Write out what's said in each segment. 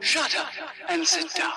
Shut up and sit down.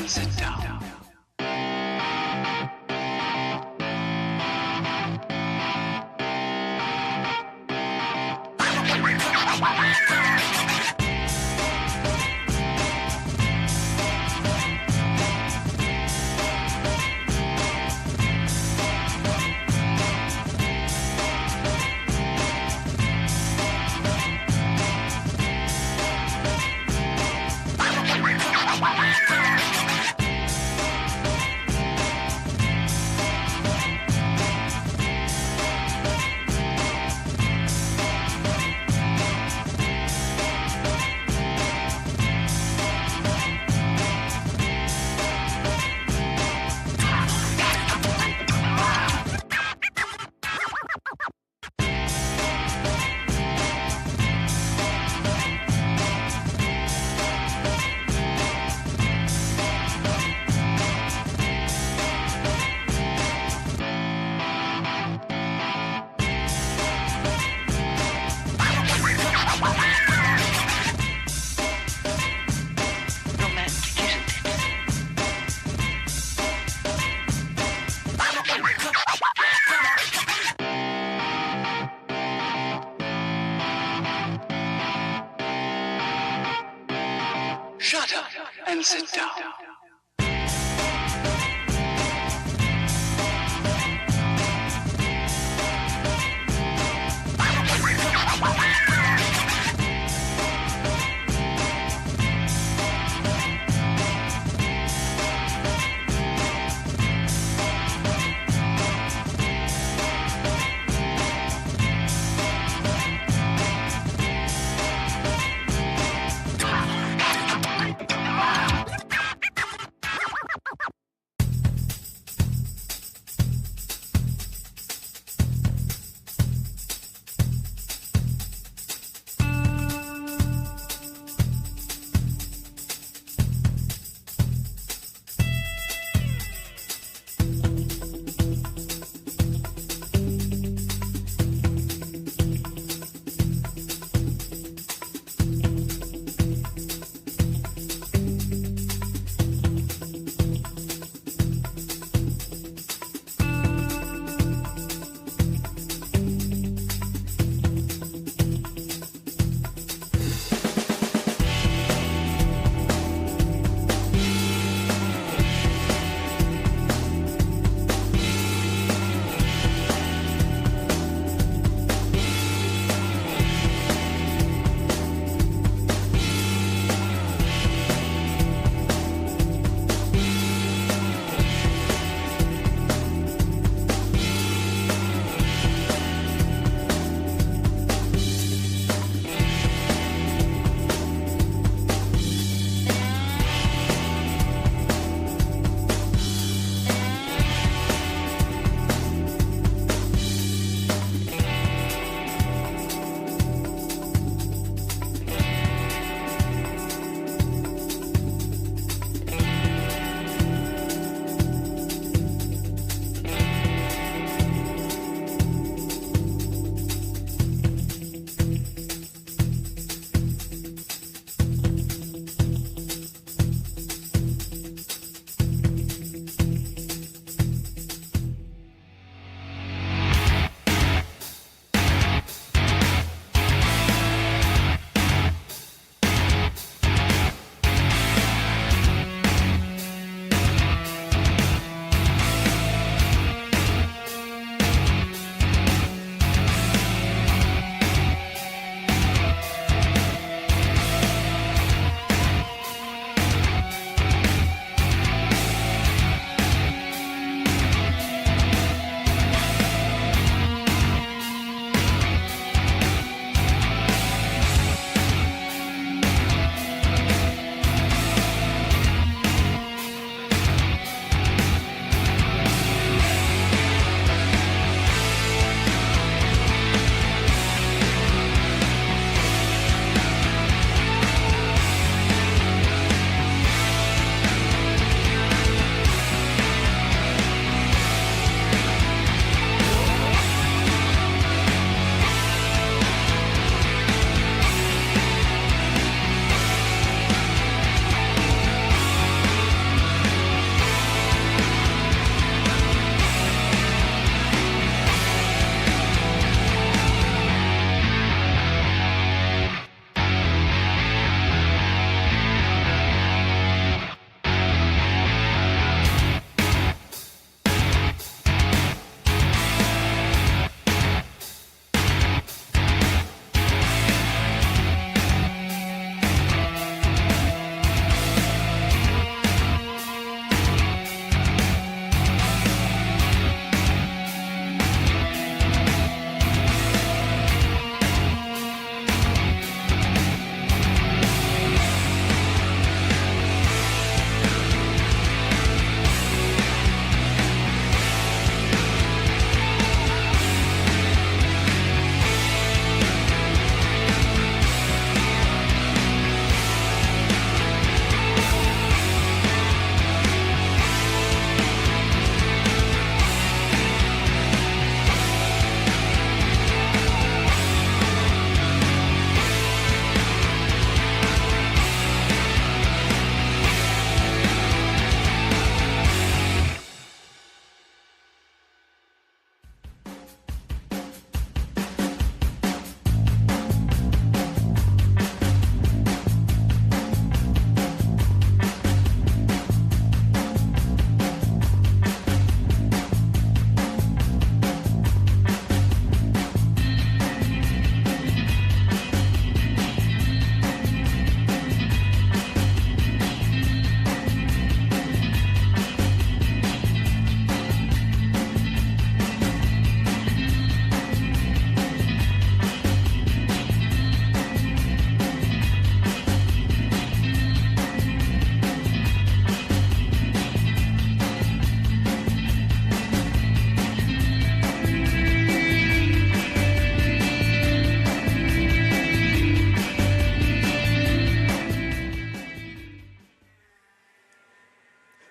and sit down. Shut up and sit down.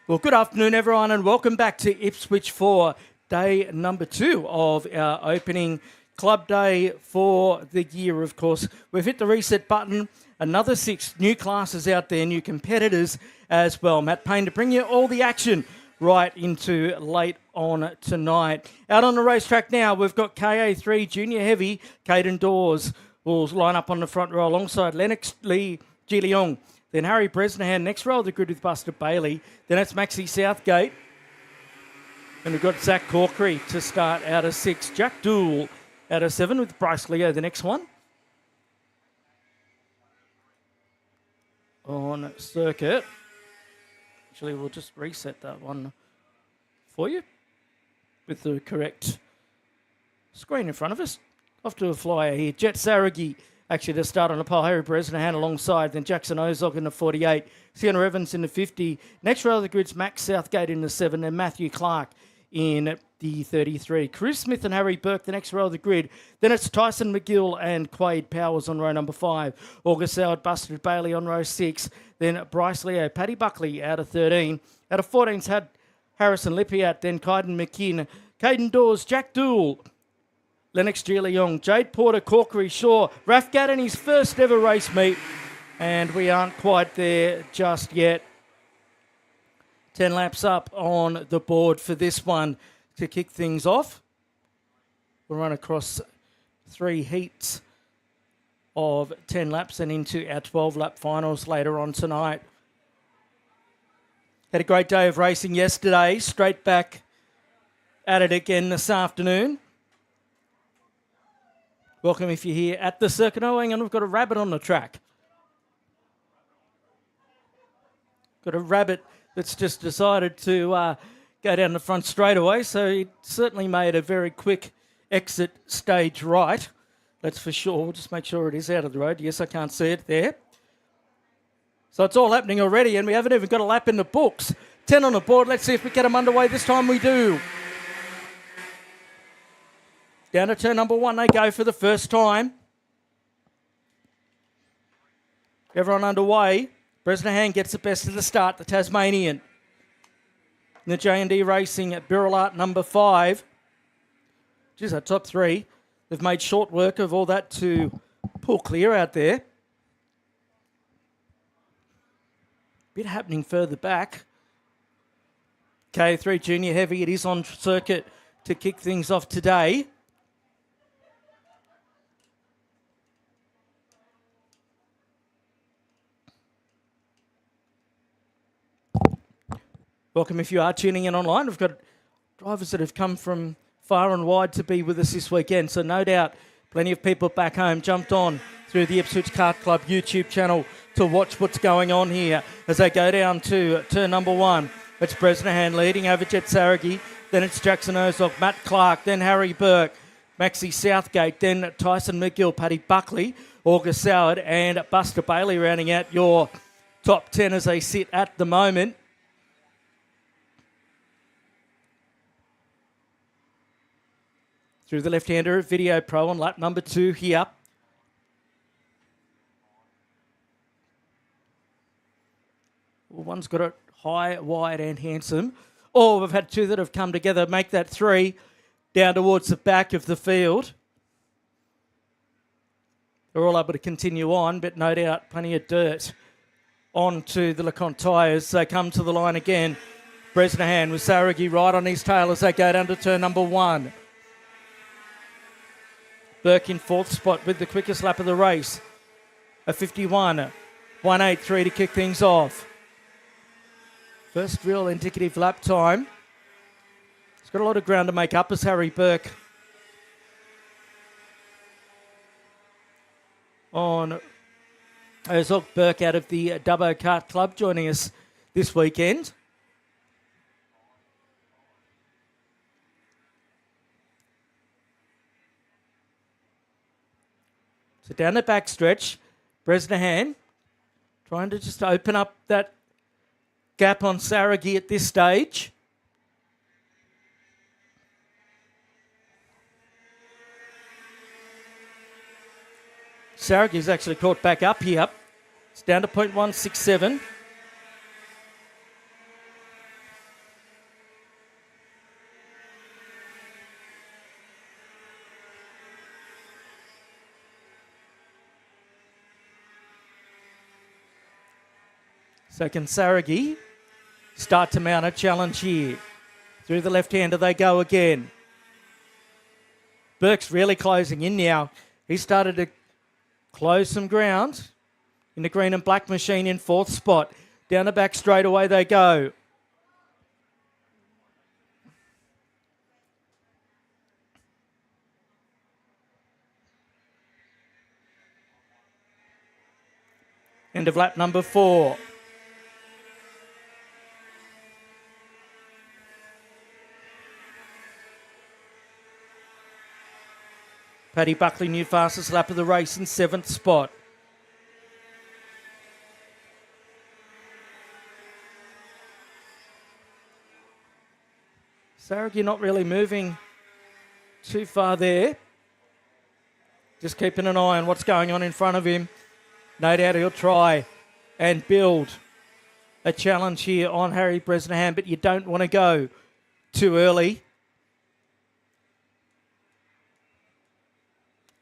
Well, good afternoon, everyone, and welcome back to Ipswich for day number 2 of our opening club day for the year, of course. We've hit the reset button. Another 6 new classes out there, new competitors as well. Matt Payne to bring you all the action right into late on tonight. Out on the racetrack now, we've got KA2 Junior Heavy. Caden Dawes will line up on the front row alongside Lennox Lee Ji-Leong. Then Harry Bresnahan, next row of the grid with Buster Bailey. Then it's Maxie Southgate. And we've got Zach Corkery to start out of 6. Jack Dool out of 7 with Bryce Leo, the next one. On circuit. Actually, we'll just reset that one for you with the correct screen in front of us. Off to a flyer here. Jet Saragi. Actually, to start on the pole, Harry Bresnahan alongside, then Jackson Ozog in the 48, Sienna Evans in the 50. Next row of the grid's Max Southgate in the 7, and Matthew Clark in the 33. Chris Smith and Harry Burke, the next row of the grid. Then it's Tyson McGill and Quade Powers on row number 5. August Howard, Busted Bailey on row 6. Then Bryce Leo, Paddy Buckley out of 13. Out of 14's had Harrison Lippiat, then Kyden McKinn, Caden Dawes, Jack Dool, Lennox Ji-Leong, Jade Porter, Corkery Shaw, Raf Gadd in his first ever race meet, and we aren't quite there just yet. 10 laps up on the board for this one to kick things off. We'll run across 3 heats of 10 laps and into our 12-lap finals later on tonight. Had a great day of racing yesterday, straight back at it again this afternoon. Welcome if you're here at the circuit. Oh, hang on, we've got a rabbit on the track. Got a rabbit that's just decided to go down the front straightaway, so it certainly made a very quick exit stage right. That's for sure. We'll just make sure it is out of the road. Yes, I can't see it there. So it's all happening already, and we haven't even got a lap in the books. 10 on the board. Let's see if we get them underway. This time we do. Down to turn number 1 they go for the first time. Everyone underway. Bresnahan gets the best of the start, the Tasmanian. In the J&D Racing at Birrellart number 5. Geez, that top 3. They've made short work of all that to pull clear out there. Bit happening further back. KA2 Junior Heavy, it is on circuit to kick things off today. Welcome if you are tuning in online. We've got drivers that have come from far and wide to be with us this weekend. So no doubt plenty of people back home jumped on through the Ipswich Kart Club YouTube channel to watch what's going on here as they go down to turn number 1. It's Bresnahan leading over Jet Saragi. Then it's Jackson Ozog, Matt Clark, then Harry Burke, Maxie Southgate, then Tyson McGill, Paddy Buckley, August Howard and Buster Bailey rounding out your top 10 as they sit at the moment. Through the left-hander of Video Pro on lap number 2 here. Well, one's got it high, wide and handsome. Oh, we've had 2 that have come together, make that 3 down towards the back of the field. They're all able to continue on, but no doubt plenty of dirt onto the LeConte tyres. They come to the line again. Bresnahan with Saragi right on his tail as they go down to turn number 1. Burke in 4th spot with the quickest lap of the race. A 51, 1:8.3 to kick things off. First real indicative lap time. He's got a lot of ground to make up as Harry Burke on Ozog Burke out of the Dubbo Kart Club joining us this weekend. So down the back stretch, Bresnahan trying to just open up that gap on Saragi at this stage. Saragi's actually caught back up here. It's down to .167. So can Saragi start to mount a challenge here? Through the left-hander they go again. Burke's really closing in now. He started to close some ground in the green and black machine in 4th spot. Down the back straightaway they go. End of lap number 4. Paddy Buckley, new fastest lap of the race in 7th spot. Saragi not really moving too far there. Just keeping an eye on what's going on in front of him. No doubt he'll try and build a challenge here on Harry Bresnahan, but you don't want to go too early.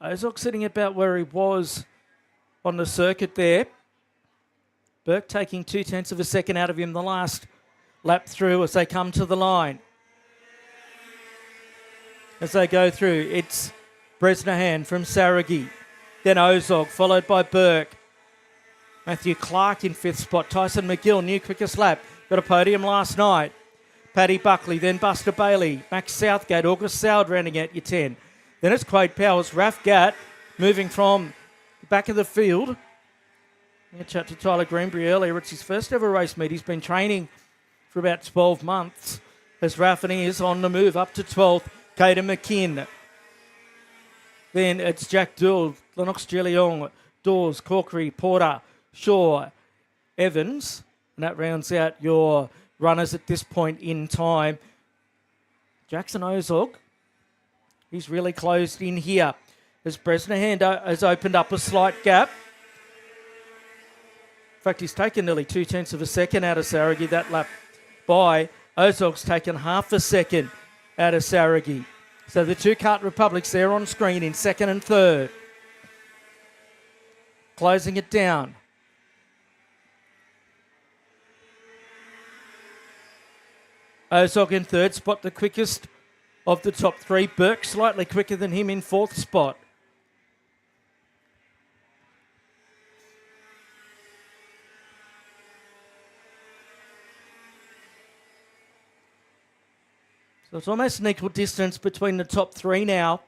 Ozog sitting about where he was on the circuit there. Burke taking 0.2 of a second out of him the last lap through as they come to the line. As they go through, it's Bresnahan from Saragi. Then Ozog, followed by Burke. Matthew Clark in 5th spot. Tyson McGill, new quickest lap. Got a podium last night. Paddy Buckley, then Buster Bailey. Max Southgate, August Soud rounding out your 10. Then it's Quade Powers, Raf Gatt, moving from the back of the field. I chat to Tyler Greenbury earlier. It's his first ever race meet. He's been training for about 12 months. As Raf and he is on the move up to 12th. Caden McKinn. Then it's Jack Dool, Lennox Gilliong, Dawes, Corkery, Porter, Shaw, Evans. And that rounds out your runners at this point in time. Jackson Ozog. He's really closed in here as Bresnahan has opened up a slight gap. In fact, he's taken nearly 0.2 of a second out of Saragi that lap by. Ozog's taken half a second out of Saragi. So the 2 Kart Republics there on screen in 2nd and 3rd. Closing it down. Ozog in 3rd spot, the quickest of the top 3. Burke slightly quicker than him in 4th spot. So it's almost an equal distance between the top 3 now.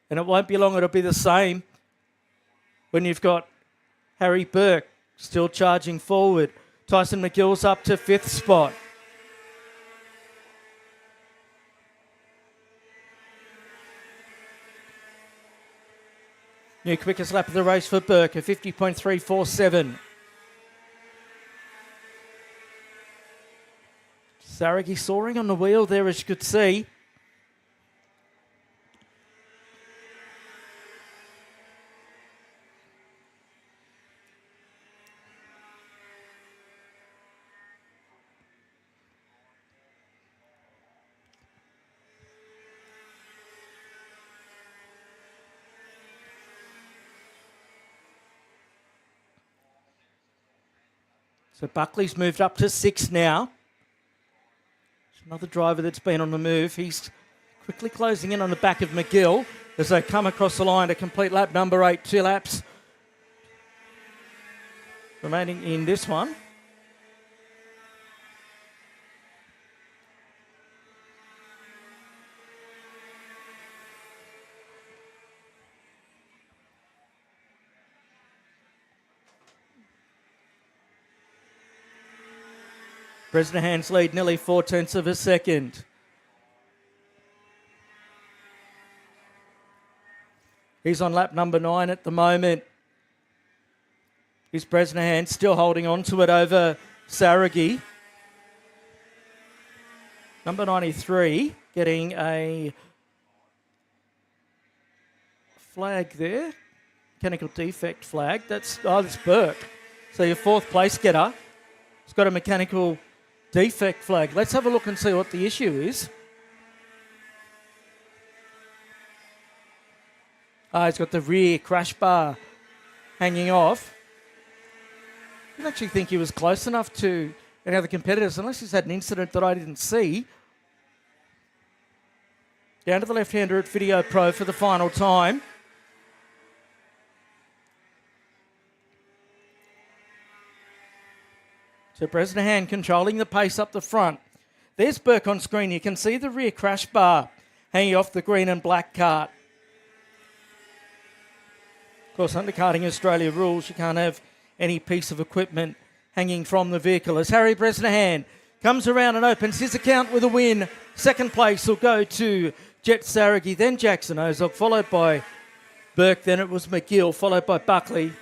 And it won't be long, it'll be the same when you've got Harry Burke still charging forward. Tyson McGill's up to 5th spot. New quickest lap of the race for Burke, a 50.347. Saragi soaring on the wheel there, as you could see. So Buckley's moved up to 6 now. Another driver that's been on the move. He's quickly closing in on the back of McGill as they come across the line to complete lap number 8. 2 laps remaining in this one. Bresnahan's lead nearly 0.4 of a second. He's on lap number 9 at the moment. Is Bresnahan still holding on to it over Saragi. Number 93 getting a flag there. Mechanical defect flag. That's Burke. So your 4th place getter has got a mechanical defect flag. Let's have a look and see what the issue is. He's got the rear crash bar hanging off. didn't actually think he was close enough to any other competitors, unless he's had an incident that I didn't see. Down to the left-hander at Video Pro for the final time. So Bresnahan controlling the pace up the front. There's Burke on screen. You can see the rear crash bar hanging off the green and black kart. Of course, under Karting Australia rules, you can't have any piece of equipment hanging from the vehicle. As Harry Bresnahan comes around and opens his account with a win. Second place will go to Jet Saragi, then Jackson Ozog, followed by Burke. Then it was McGill, followed by Buckley.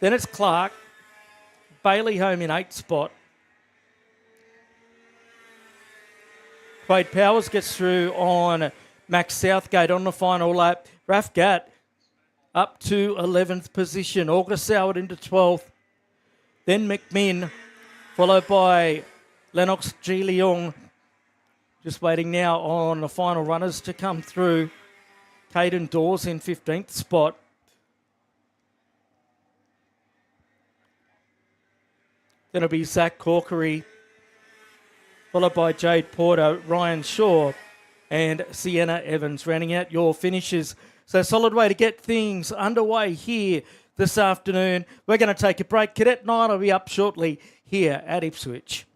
Then it's Clark. Bailey home in 8th spot. Quade Powers gets through on Max Southgate on the final lap. Raf Gatt up to 11th position. August Howard into 12th. Then McMinn, followed by Lennox G. Leong. Just waiting now on the final runners to come through. Caden Dawes in 15th spot. Then it'll be Zach Corkery, followed by Jade Porter, Ryan Shaw, and Sienna Evans, rounding out your finishes. So a solid way to get things underway here this afternoon. We're going to take a break. Cadet 9 will be up shortly here at Ipswich.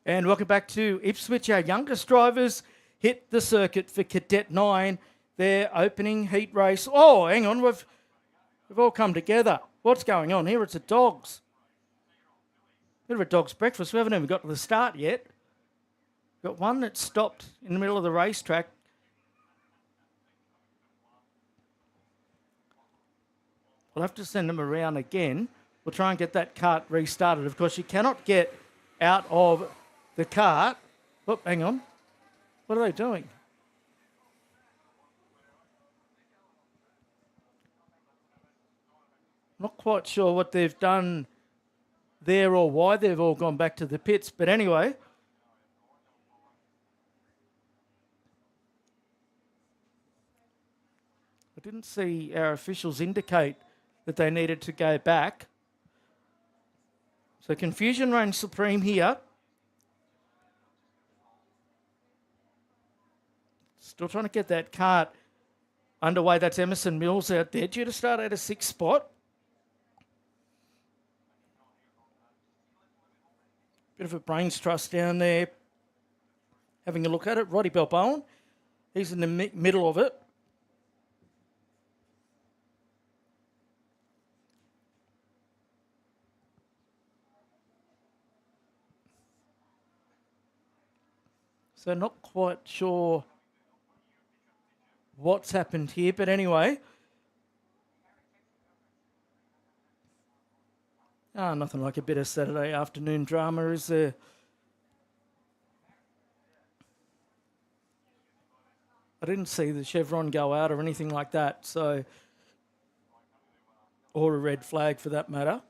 And welcome back to Ipswich. Our youngest drivers hit the circuit for Cadet 9, their opening heat race. Oh, hang on, we've all come together. What's going on here? It's a dogs. Bit of a dog's breakfast. We haven't even got to the start yet. Got one that stopped in the middle of the racetrack. We'll have to send them around again. We'll try and get that kart restarted. Of course, you cannot get out of the kart. Oh, hang on. What are they doing? Not quite sure what they've done there or why they've all gone back to the pits. But anyway, I didn't see our officials indicate that they needed to go back. So confusion reigns supreme here. Still trying to get that kart underway. That's Emerson Mills out there, due to start at a 6th spot. Bit of a brains trust down there. Having a look at it, Roddy Balboan. He's in the middle of it. So not quite sure what's happened here, but anyway. Nothing like a bit of Saturday afternoon drama, is there? I didn't see the chevron go out or anything like that, so, or a red flag for that matter.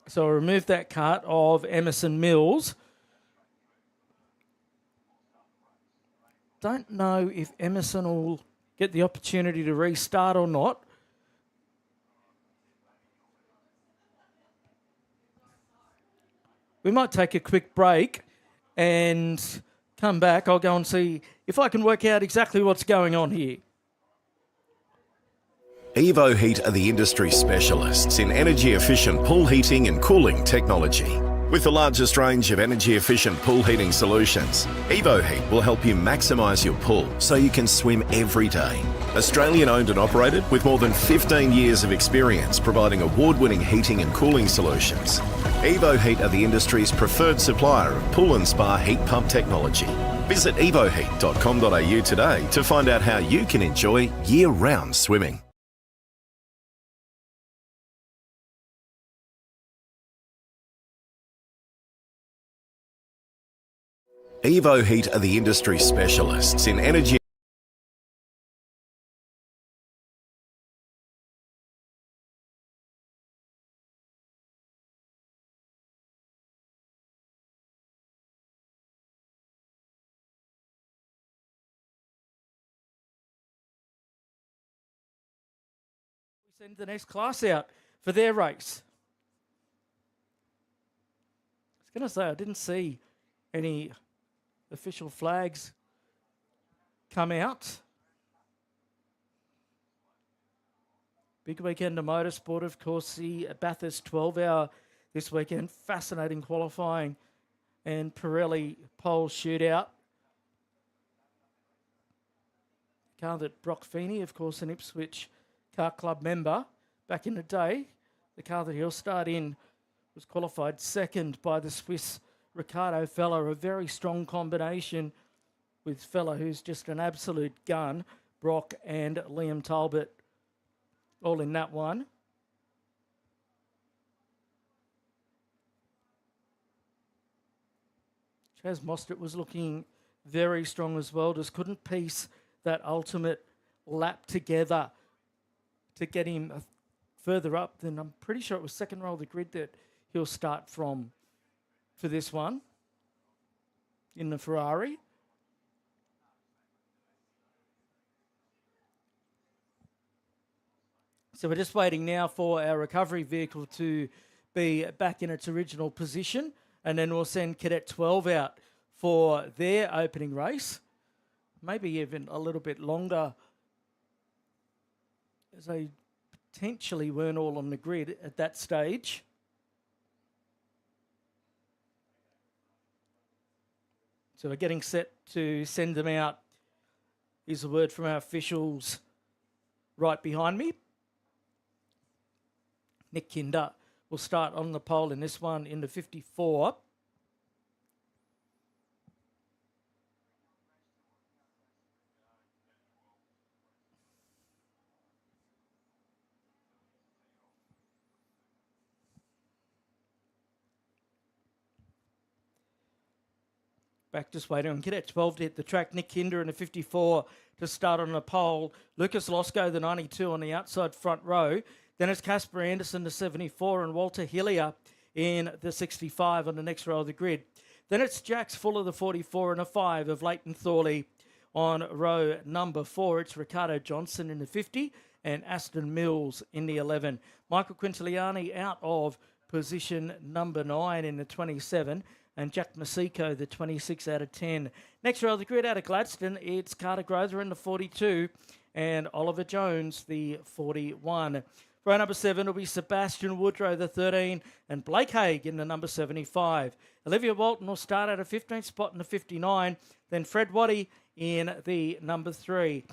So I removed that kart of Emerson Mills. Don't know if Emerson will get the opportunity to restart or not. We might take a quick break and come back. I'll go and see if I can work out exactly what's going on here. Evo Heat are the industry specialists in energy-efficient pool heating and cooling technology. With the largest range of energy-efficient pool heating solutions, Evo Heat will help you maximise your pool so you can swim every day. Australian owned and operated with more than 15 years of experience providing award-winning heating and cooling solutions. Evo Heat are the industry's preferred supplier of pool and spa heat pump technology. Visit evoheat.com.au today to find out how you can enjoy year-round swimming. Evo Heat are the industry specialists in energy. We send the next class out for their race. I was going to say, I didn't see any official flags come out. Big weekend of motorsport, of course, the Bathurst 12-hour this weekend. Fascinating qualifying and Pirelli pole shootout. Car that Brock Feeney, of course, an Ipswich Kart Club member back in the day. The car that he'll start in was qualified second by the Swiss Ricardo Fella, a very strong combination with Fella, who's just an absolute gun. Brock and Liam Talbot all in that one. Chaz Mostert was looking very strong as well, just couldn't piece that ultimate lap together to get him further up. Then I'm pretty sure it was second row of the grid that he'll start from for this one in the Ferrari. So we're just waiting now for our recovery vehicle to be back in its original position, and then we'll send Cadet 12 out for their opening race. Maybe even a little bit longer as they potentially weren't all on the grid at that stage. So we're getting set to send them out. Here's a word from our officials right behind me. Nick Kinder will start on the pole in this one in the 54. Back just waiting on Cadet 12 to hit the track. Nick Kinder in the 54 to start on the pole. Lucas Losco, the 92 on the outside front row. Then it's Casper Anderson, the 74, and Walter Hillier in the 65 on the next row of the grid. Then it's Jax Fuller, the 44, and a 5 of Leighton Thorley on row number 4. It's Ricardo Johnson in the 50 and Aston Mills in the 11. Michael Quintiliani out of position number 9 in the 27. And Jack Masiko, the 26 out of 10. Next row of the grid out of Gladstone, it's Carter Grother in the 42 and Oliver Jones, the 41. Row number 7 will be Sebastian Woodrow, the 13, and Blake Haig in the number 75. Olivia Walton will start at a 15th spot in the 59, then Fred Waddy in the number 3.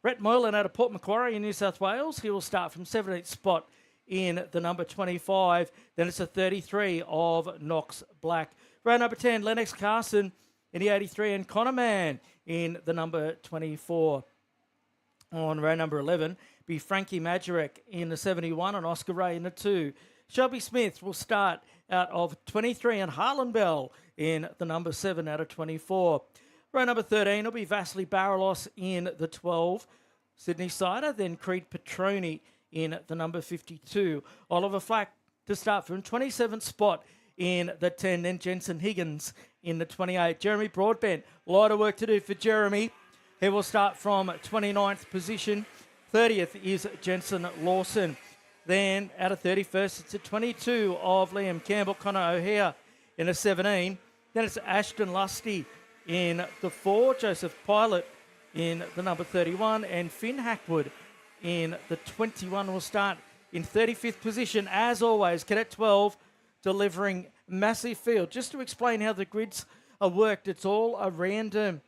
Brett Moylan out of Port Macquarie in New South Wales. He will start from 17th spot in the number 25. Then it's a 33 of Knox Black. Row number 10, Lennox Carson in the 83 and Connor Mann in the number 24. On row number 11, be Frankie Majorek in the 71 and Oscar Ray in the 2. Shelby Smith will start out of 23 and Harlan Bell in the number 7 out of 24. Row number 13 will be Vasily Baralos in the 12. Sydney Sider, then Creed Petroni in the number 52. Oliver Flack to start from 27th spot in the 10, then Jensen Higgins in the 28. Jeremy Broadbent, a lot of work to do for Jeremy. He will start from 29th position. 30th is Jensen Lawson. Then out of 31st, it's a 22 of Liam Campbell, Connor O'Hare in the 17. Then it's Ashton Lusty in the 4, Joseph Pilot in the number 31, and Finn Hackwood in the 21 will start in 35th position. As always, Cadet 12 delivering massive field. Just to explain how the grids are worked, it's all a random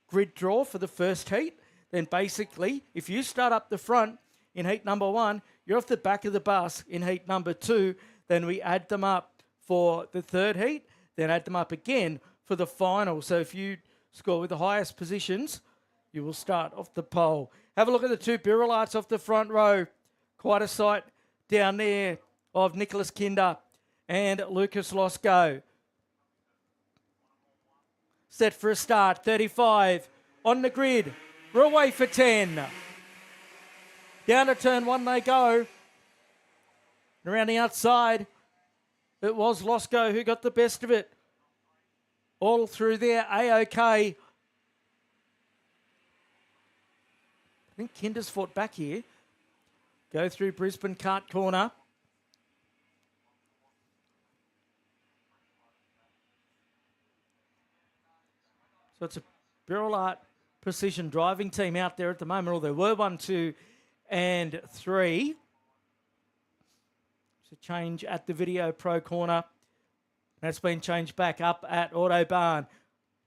grid draw for the first heat. Then basically, if you start up the front in heat number 1, you're off the back of the bus in heat number 2. Then we add them up for the third heat, then add them up again for the final. So if you score with the highest positions, you will start off the pole. Have a look at the 2 Birolites off the front row. Quite a sight down there of Nicholas Kinder and Lucas Losco. Set for a start, 35 on the grid. We're away for 10. Down to turn 1 they go. And around the outside, it was Losco who got the best of it. All through there, A-OK. I think Kinder's fought back here. Go through Brisbane Kart Corner. So it's a Birolite precision driving team out there at the moment, or there were 1, 2, and 3. So change at the Video Pro corner. That's been changed back up at Autobahn.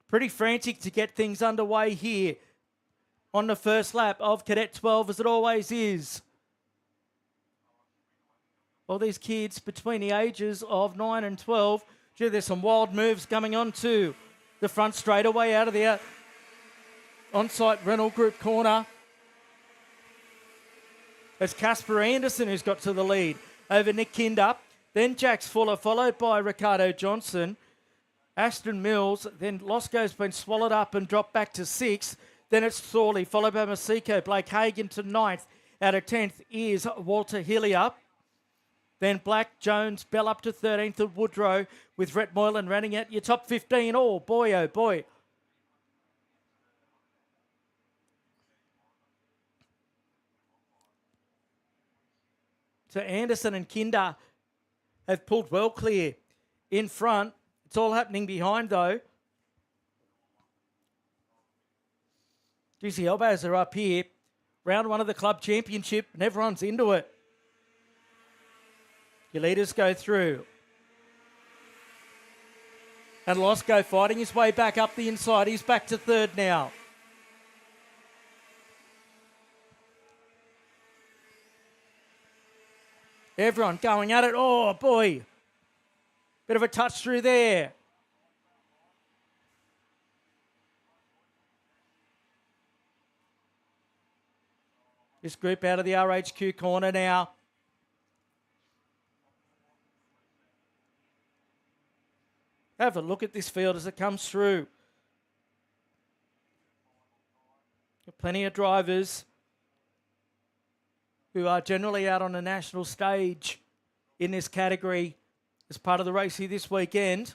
Pretty frantic to get things underway here on the first lap of Cadet 12, as it always is. All these kids between the ages of 9 and 12. Gee, there's some wild moves coming on too. The front straightaway out of the on-site Renault Group corner. It's Casper Anderson who's got to the lead over Nick Kinder. Then Jax Fuller, followed by Ricardo Johnson. Aston Mills, then Losco's been swallowed up and dropped back to 6th. Then it's Thorley, followed by Masiko. Blake Hagan to 9th. Out of 10th is Walter Hillier. Then Black, Jones, Bell up to 13th of Woodrow with Rhett Moylan running at your top 15. Oh, boy, oh, boy. So Anderson and Kinder have pulled well clear in front. It's all happening behind, though. Juicy elbows are up here. Round 1 of the club championship, and everyone's into it. Your leaders go through. And Losco fighting his way back up the inside. He's back to third now. Everyone going at it. Oh, boy. Bit of a touch through there. This group out of the RHQ corner now. Have a look at this field as it comes through. Plenty of drivers who are generally out on a national stage in this category as part of the race here this weekend.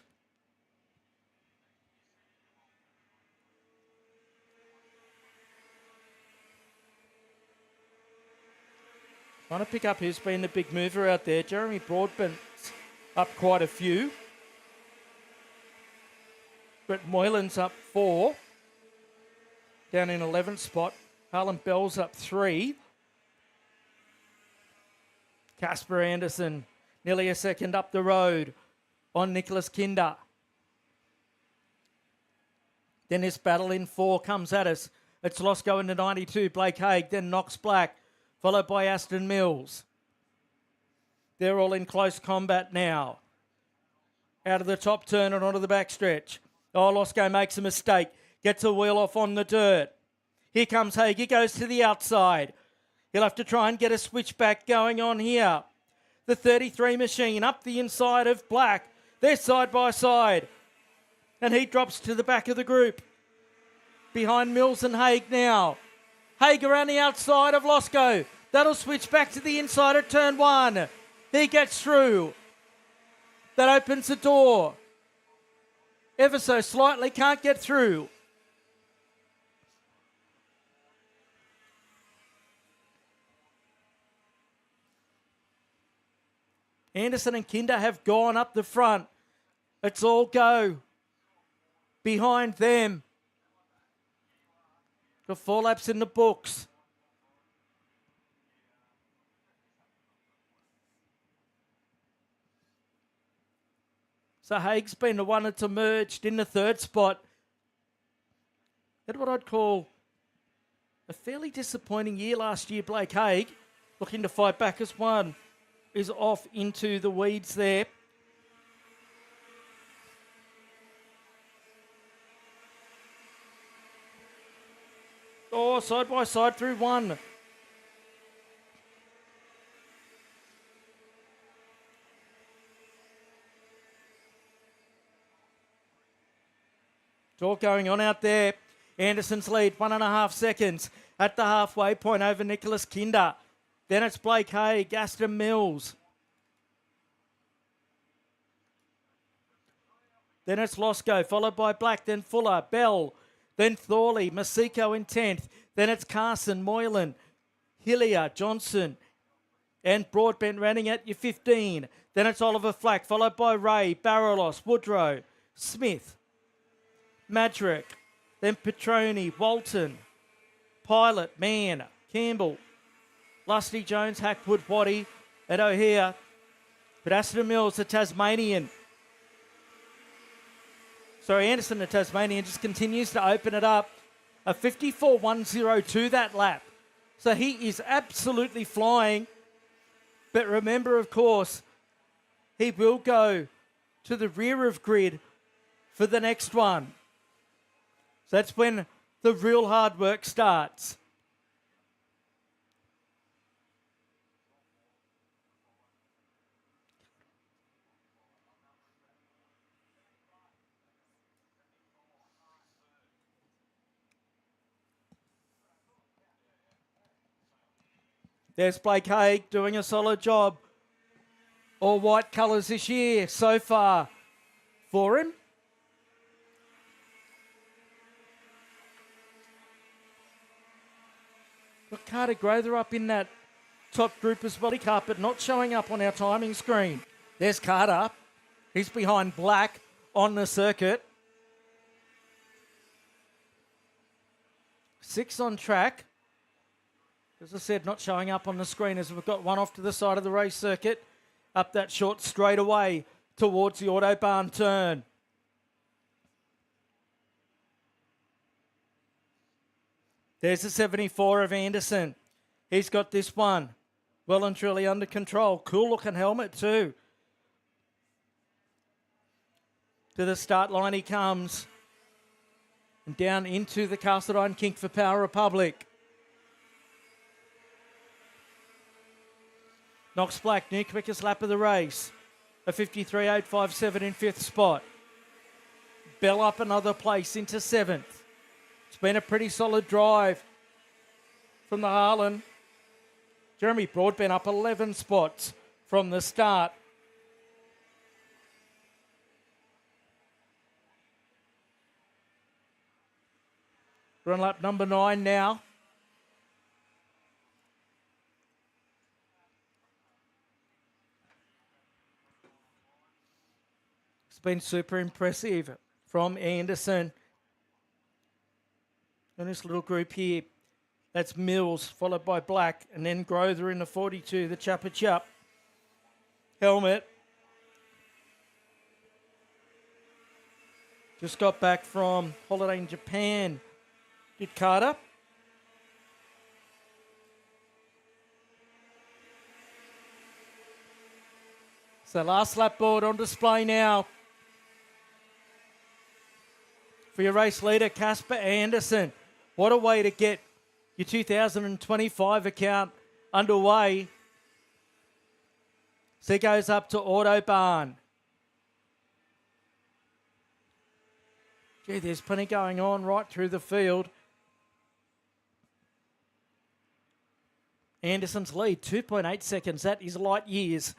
Trying to pick up who's been the big mover out there. Jeremy Broadbent's up quite a few. Brett Moylan's up 4. Down in 11th spot. Harlan Bell's up 3. Casper Anderson nearly a second up the road on Nicholas Kinder. Then this battle in 4 comes at us. It's Losco into 92. Blake Haig, then Knox Black, followed by Aston Mills. They're all in close combat now. Out of the top turn and onto the backstretch. Oh, Losco makes a mistake. Gets a wheel off on the dirt. Here comes Haig. He goes to the outside. He'll have to try and get a switchback going on here. The 33 machine up the inside of Black. They're side by side. And he drops to the back of the group. Behind Mills and Haig now. Haig around the outside of Losco. That'll switch back to the inside of turn 1. He gets through. That opens the door. Ever so slightly, can't get through. Anderson and Kinder have gone up the front. It's all go behind them. Got 4 laps in the books. So Haig's been the one that's emerged in the 3rd spot. Had what I'd call a fairly disappointing year last year. Blake Haig looking to fight back as one is off into the weeds there. Oh, side by side through 1. It's all going on out there. Anderson's lead, 1.5 seconds at the halfway point over Nicholas Kinder. Then it's Blake Haig, Aston Mills. Then it's Losco, followed by Black, then Fuller, Bell, then Thorley, Masiko in 10th. Then it's Carson, Moylan, Hillier, Johnson, and Broadbent running at your 15. Then it's Oliver Flack, followed by Ray, Barrelos, Woodrow, Smith, Madrick, then Petroni, Walton, Pilot, Mann, Campbell, Lusty, Jones, Hackwood, Waddy, and O'Hare. But Aston Mills, the Tasmanian. Anderson, the Tasmanian, just continues to open it up. A 54.102 that lap. So he is absolutely flying. But remember, of course, he will go to the rear of grid for the next one. So that's when the real hard work starts. There's Blake Haig doing a solid job. All white colours this year so far for him. Got Carter Grother up in that top group as well, but not showing up on our timing screen. There's Carter. He's behind Black on the circuit. 6 on track. As I said, not showing up on the screen as we've got one off to the side of the race circuit. up that short straightaway towards the Autobahn turn. There's the 74 of Anderson. He's got this one well and truly under control. Cool looking helmet too. To the start line he comes. And down into the cast iron kink for Power Republic. Knox Black, new quickest lap of the race. A 53.857 in 5th spot. Bell up another place into 7th. It's been a pretty solid drive from the Harlan. Jeremy Broadbent up 11 spots from the start. Run lap number 9 now. It's been super impressive from Anderson. And this little group here, that's Mills, followed by Black, and then Grother in the 42, the Chuppa Chup helmet. Just got back from holiday in Japan. Did Carter. So last lap board on display now. For your race leader, Casper Anderson. What a way to get your 2025 account underway. So it goes up to Autobahn. Gee, there's plenty going on right through the field. Anderson's lead, 2.8 seconds. That is light years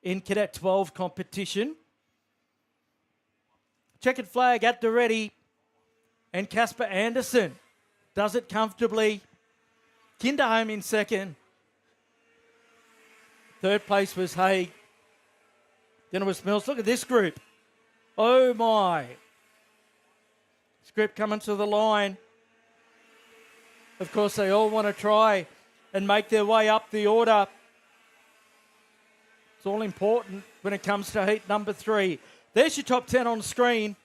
in Cadet 12 competition. Checkered flag at the ready. And Casper Anderson does it comfortably. Kinderholm in second. Third place was Haig. Then it was Mills. Look at this group. Oh my. This group coming to the line. Of course, they all want to try and make their way up the order. It's all important when it comes to heat number 3. There's your top 10 on screen.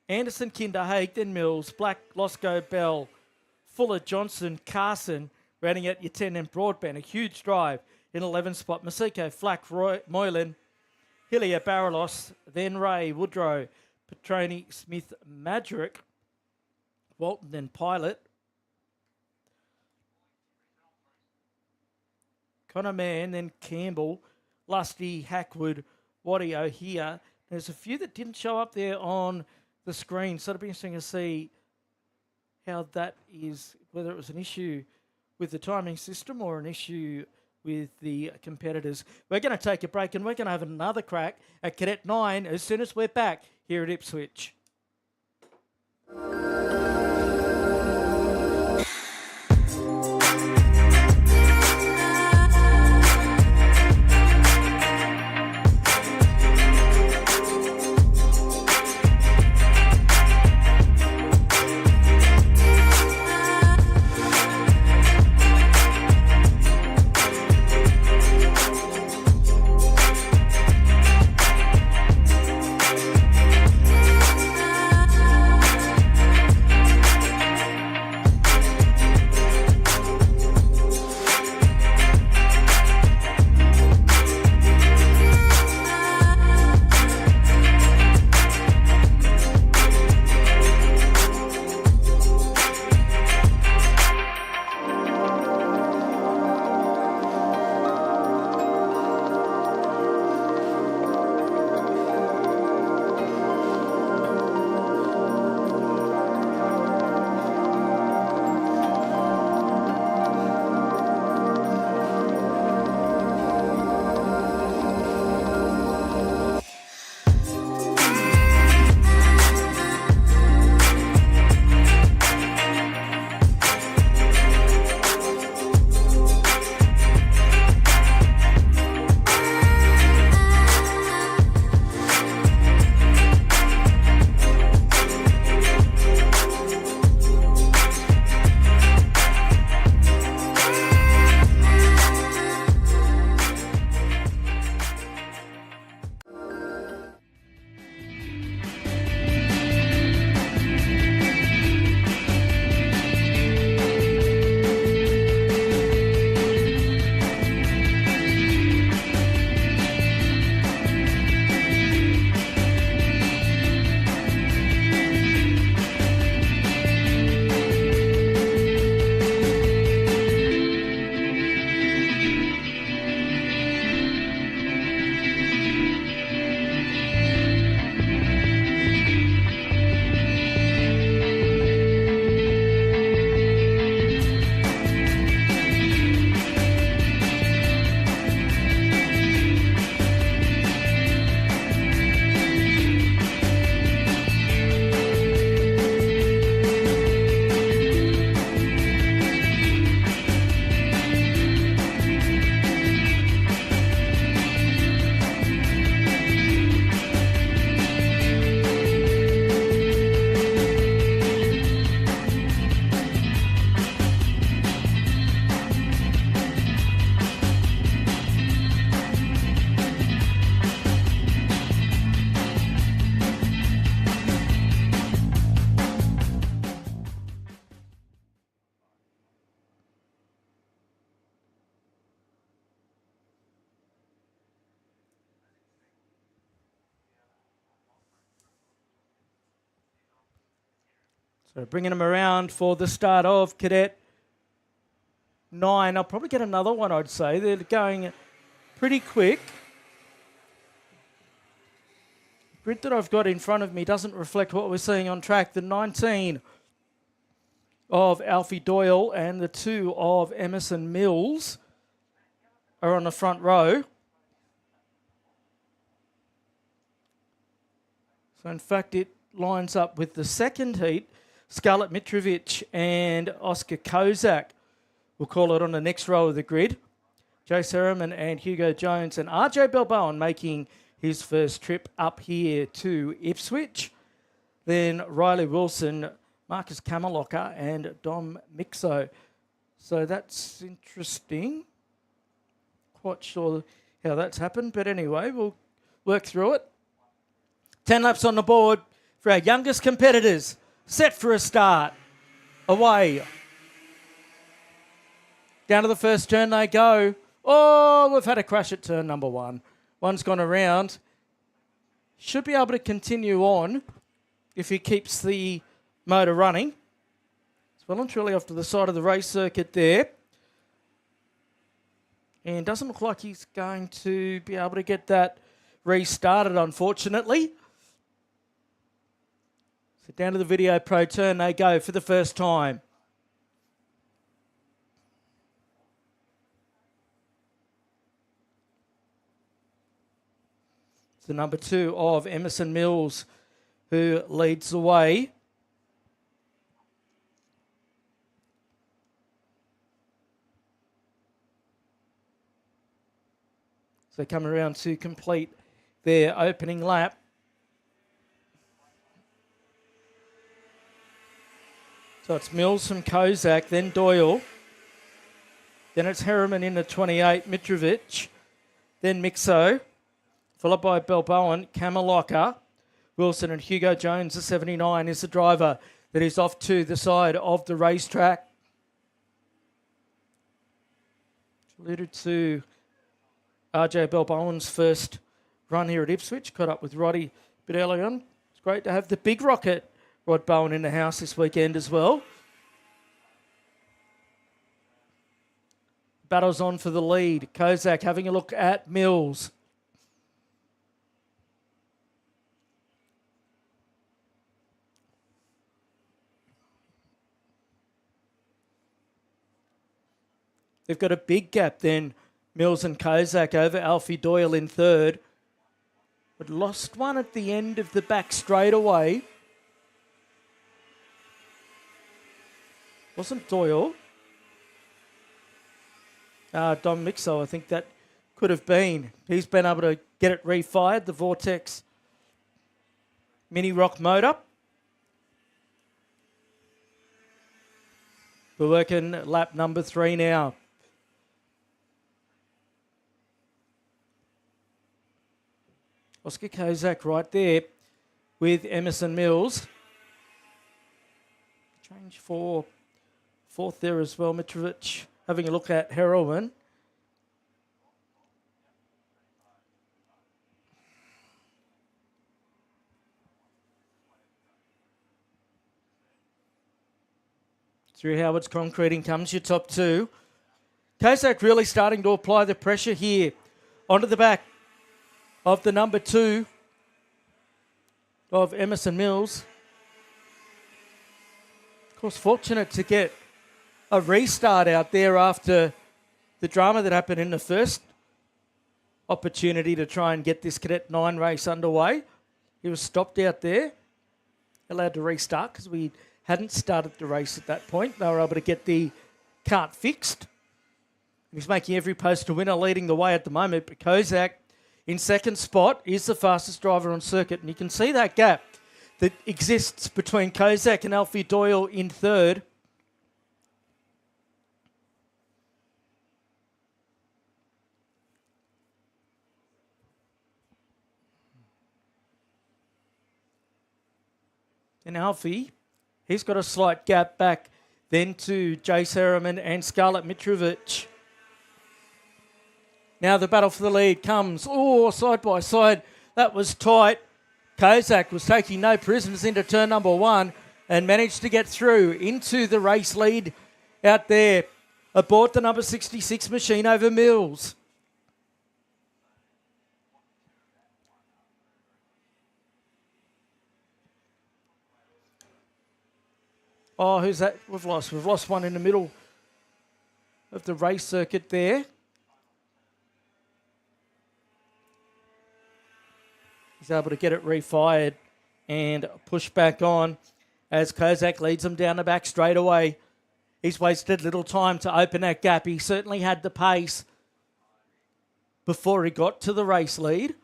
Anderson, Kinder, Haig, then Mills, Black, Losco, Bell, Fuller, Johnson, Carson, rounding out your 10 and Broadbent. A huge drive in 11th spot. Masiko, Flack, Moylan, Hillier, Barrelos, then Ray, Woodrow, Petroni, Smith, Madrick, Walton, then Pilot. Connor Mann, then Campbell, Lusty, Hackwood, Waddy, O'Hare. There's a few that didn't show up there on the screen, so it'll be interesting to see how that is, whether it was an issue with the timing system or an issue with the competitors. We're going to take a break and we're going to have another crack at Cadet 9 as soon as we're back here at Ipswich. So bringing them around for the start of Cadet 9. I'll probably get another one, I'd say. They're going pretty quick. The grid that I've got in front of me doesn't reflect what we're seeing on track. The 19 of Alfie Doyle and the 2 of Emerson Mills are on the front row. So in fact, it lines up with the second heat. Scarlett Mitrovic and Oscar Kozak, we'll call it, on the next row of the grid. Jace Harriman and Hugo Jones and RJ Balboan making his first trip up here to Ipswich. Then Riley Wilson, Marcus Kamaloka and Dom Mixo. So that's interesting. Quite sure how that's happened, but anyway, we'll work through it. 10 laps on the board for our youngest competitors. Set for a start. Away. Down to the first turn they go. Oh, we've had a crash at turn number 1. One's gone around. Should be able to continue on if he keeps the motor running. It's well and truly off to the side of the race circuit there. And doesn't look like he's going to be able to get that restarted, unfortunately. So down to the Video Pro turn they go for the first time. It's the number 2 of Emerson Mills who leads the way. So they come around to complete their opening lap. So it's Mills from Kozak, then Doyle. Then it's Harriman in the 28, Mitrovic. Then Mixo, followed by Balboan, Kamaloka, Wilson and Hugo Jones, the 79, is the driver that is off to the side of the racetrack. Alluded to RJ Balboan's first run here at Ipswich. Caught up with Roddy a bit early on. It's great to have the big rocket Rod Bowen in the house this weekend as well. Battles on for the lead. Kozak having a look at Mills. They've got a big gap then, Mills and Kozak, over Alfie Doyle in third. But lost one at the end of the back straightaway. Wasn't Doyle. Dom Mixo, I think that could have been. He's been able to get it refired, the Vortex mini rock motor. We're working lap number 3 now. Oscar Kozak right there with Emerson Mills. Change for fourth there as well. Mitrovic having a look at Heroin. Through Howard's concreting comes your top 2. Kozak really starting to apply the pressure here onto the back of the number 2 of Emerson Mills. Of course, fortunate to get a restart out there after the drama that happened in the first opportunity to try and get this Cadet 9 race underway. He was stopped out there, allowed to restart because we hadn't started the race at that point. They were able to get the kart fixed. He's making every post a winner, leading the way at the moment. But Kozak in second spot is the fastest driver on circuit. And you can see that gap that exists between Kozak and Alfie Doyle in third. And Alfie, he's got a slight gap back then to Jace Harriman and Scarlett Mitrovic. Now the battle for the lead comes. Oh, side by side. That was tight. Kozak was taking no prisoners into turn number 1. and managed to get through into the race lead out there aboard the number 66 machine over Mills. Oh, who's that? We've lost one in the middle of the race circuit there. He's able to get it refired and push back on as Kozak leads him down the back straightaway. He's wasted little time to open that gap. He certainly had the pace before he got to the race lead,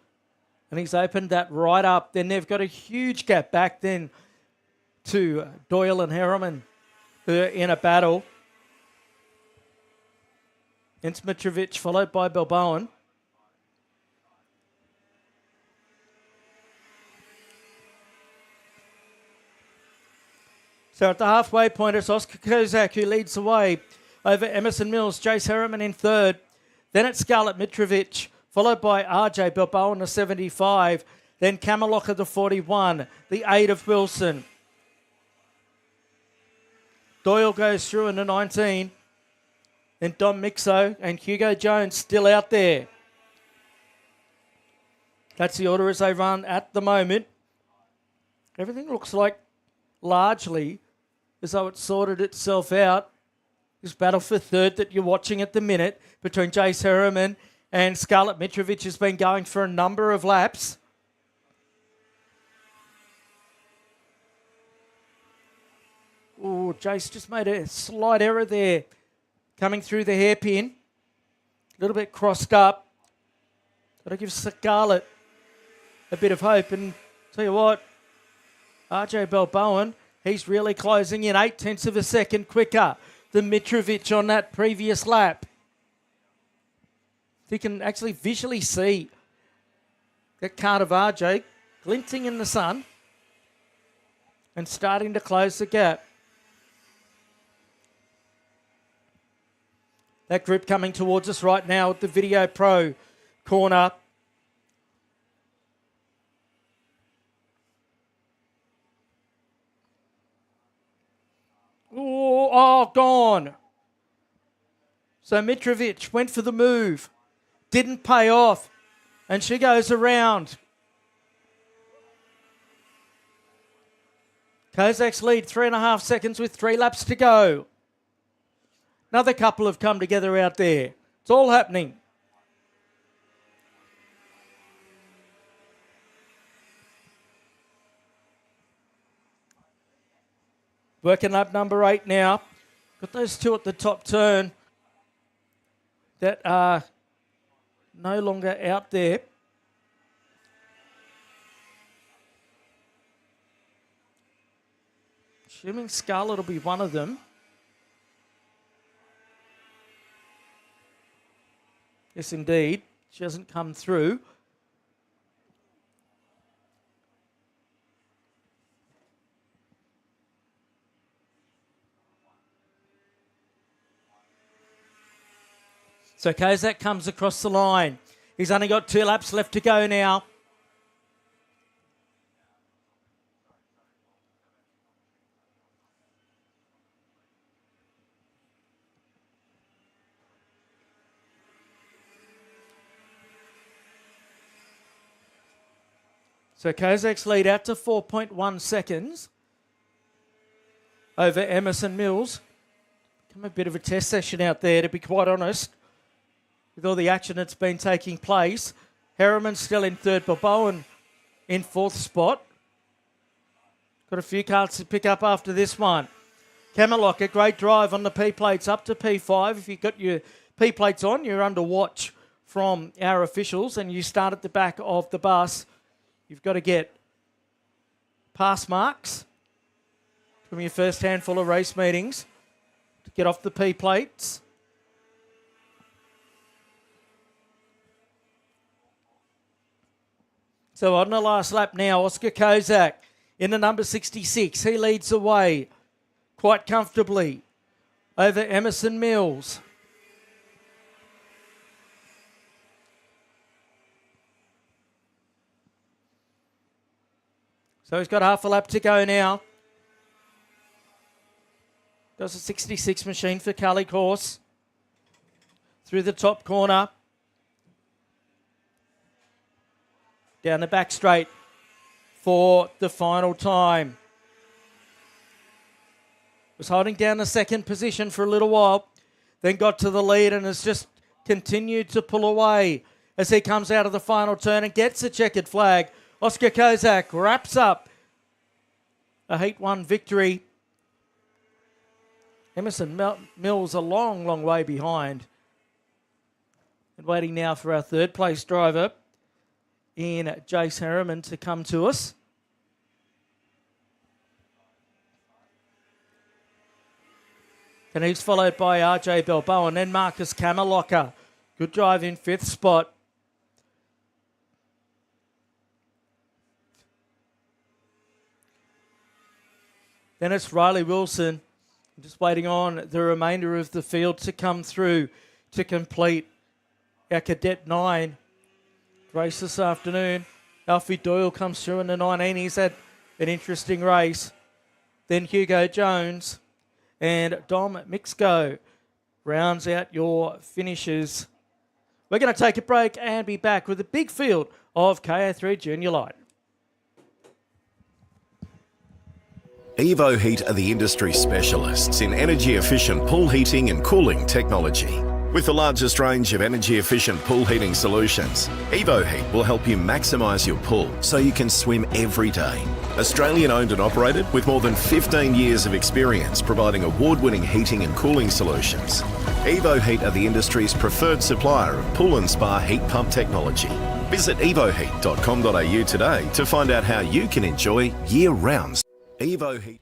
and he's opened that right up. Then they've got a huge gap back then to Doyle and Harriman, who are in a battle. It's Mitrovic, followed by Bilbaoan. So at the halfway point, it's Oscar Kozak who leads the way over Emerson Mills, Jace Harriman in third. Then it's Scarlett Mitrovic, followed by RJ Bilbaoan, the 75. Then Kamalok, the 41, the 8 of Wilson. Doyle goes through in the 19. Then Dom Mixo and Hugo Jones still out there. That's the order as they run at the moment. Everything looks like largely as though it's sorted itself out. This battle for third that you're watching at the minute between Jace Harriman and Scarlett Mitrovic has been going for a number of laps. Oh, Jace just made a slight error there coming through the hairpin. A little bit crossed up. Got to give Scarlett a bit of hope. And tell you what, RJ Bilbaoan, he's really closing in 0.8 of a second quicker than Mitrovic on that previous lap. You can actually visually see that kart of RJ glinting in the sun and starting to close the gap. That group coming towards us right now at the Video Pro corner. Oh, gone. So Mitrovic went for the move. Didn't pay off. And she goes around. Kozak's lead 3.5 seconds with 3 laps to go. Another couple have come together out there. It's all happening. Working lap number 8 now. Got those two at the top turn that are no longer out there. Assuming Scarlett will be one of them. Yes, indeed. She hasn't come through. So Kozak comes across the line. He's only got 2 laps left to go now. So Kozak's lead out to 4.1 seconds over Emerson Mills. Come a bit of a test session out there, to be quite honest, with all the action that's been taking place. Harriman's still in third, Bilbaoan in 4th spot. Got a few carts to pick up after this one. Kamalok, a great drive on the P-plates up to P5. If you've got your P-plates on, you're under watch from our officials and you start at the back of the bus. You've got to get pass marks from your first handful of race meetings to get off the P-plates. So on the last lap now, Oscar Kozak in the number 66. He leads the way quite comfortably over Emerson Mills. So he's got half a lap to go now. Does a 66 machine for Cully Course. Through the top corner. Down the back straight for the final time. Was holding down the second position for a little while. Then got to the lead and has just continued to pull away as he comes out of the final turn and gets a checkered flag. Oscar Kozak wraps up a Heat 1 victory. Emerson Mills a long, long way behind. And waiting now for our third place driver in Jace Harriman to come to us. And he's followed by RJ Balboa and then Marcus Kamaloka. Good drive in fifth spot. Then it's Riley Wilson. Just waiting on the remainder of the field to come through to complete our Cadet 9 race this afternoon. Alfie Doyle comes through in the 19. He's had an interesting race. Then Hugo Jones and Dom Mixco rounds out your finishes. We're going to take a break and be back with a big field of KA3 Junior Light. Evo Heat are the industry specialists in energy-efficient pool heating and cooling technology. With the largest range of energy-efficient pool heating solutions, Evo Heat will help you maximise your pool so you can swim every day. Australian owned and operated with more than 15 years of experience providing award-winning heating and cooling solutions. Evo Heat are the industry's preferred supplier of pool and spa heat pump technology. Visit evoheat.com.au today to find out how you can enjoy year-round Evo Heat.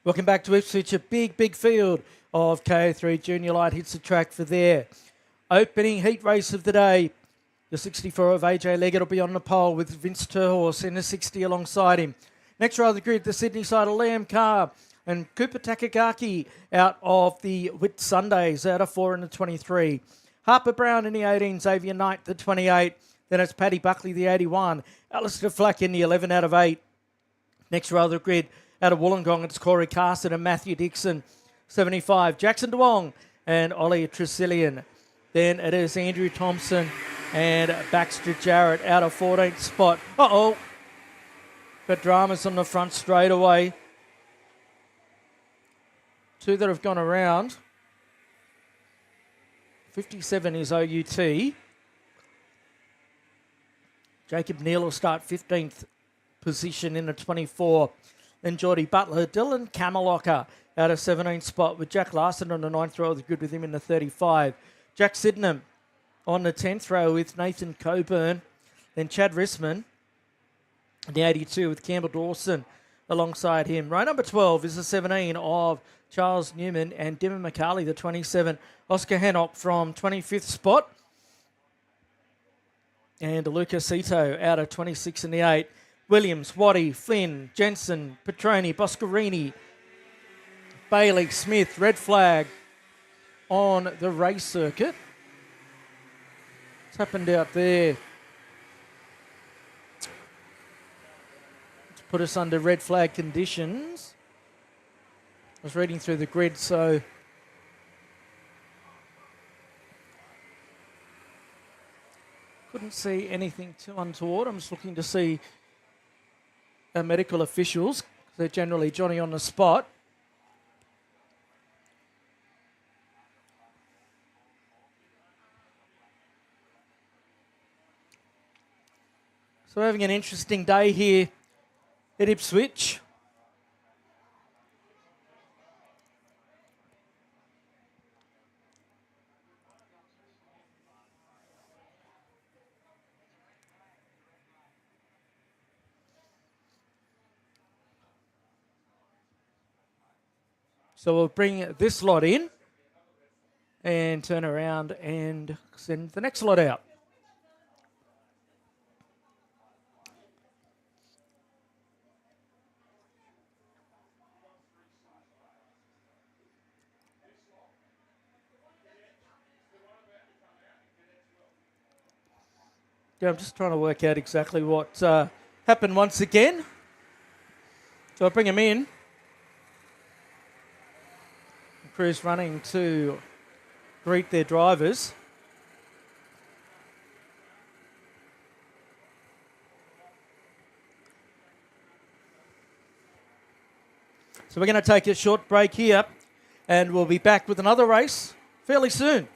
Welcome back to Ipswich. A big field of KA3 Junior Light hits the track for their opening heat race of the day. The 64 of AJ Leggett will be on the pole with Vince Terhorse in the 60 alongside him. Next row of the grid, the Sydney side of Liam Carr and Cooper Takagaki out of the Whit Sundays, out of 4 in the 23. Harper Brown in the 18, Xavier Knight the 28. Then it's Paddy Buckley the 81. Alistair Flack in the 11 out of 8. Next row of the grid, out of Wollongong, it's Corey Carson and Matthew Dixon, 75. Jackson DeWong and Ollie Tresillian. Then it is Andrew Thompson and Baxter Jarrett out of 14th spot. But dramas on the front straightaway. Two that have gone around. 57 is OUT. Jacob Neal will start 15th position in the 24. Then Geordie Butler, Dylan Camelocker out of 17th spot with Jack Larson on the 9th row of the grid with him in the 35. Jack Sydenham on the 10th row with Nathan Coburn. Then Chad Rissman in the 82 with Campbell Dawson alongside him. Row number 12 is the 17 of Charles Newman and Dimon McCarley, the 27. Oscar Hannock from 25th spot. And Luca Cito out of 26 in the 8. Williams, Waddy, Flynn, Jensen, Petroni, Boscarini, Bailey, Smith, red flag on the race circuit. What's happened out there? To put us under red flag conditions. I was reading through the grid, so couldn't see anything too untoward. I'm just looking to see medical officials. They're generally Johnny on the spot. So we're having an interesting day here at Ipswich. So we'll bring this lot in and turn around and send the next lot out. Yeah, I'm just trying to work out exactly what happened once again. So I'll bring them in. Crews running to greet their drivers. So we're going to take a short break here and we'll be back with another race fairly soon.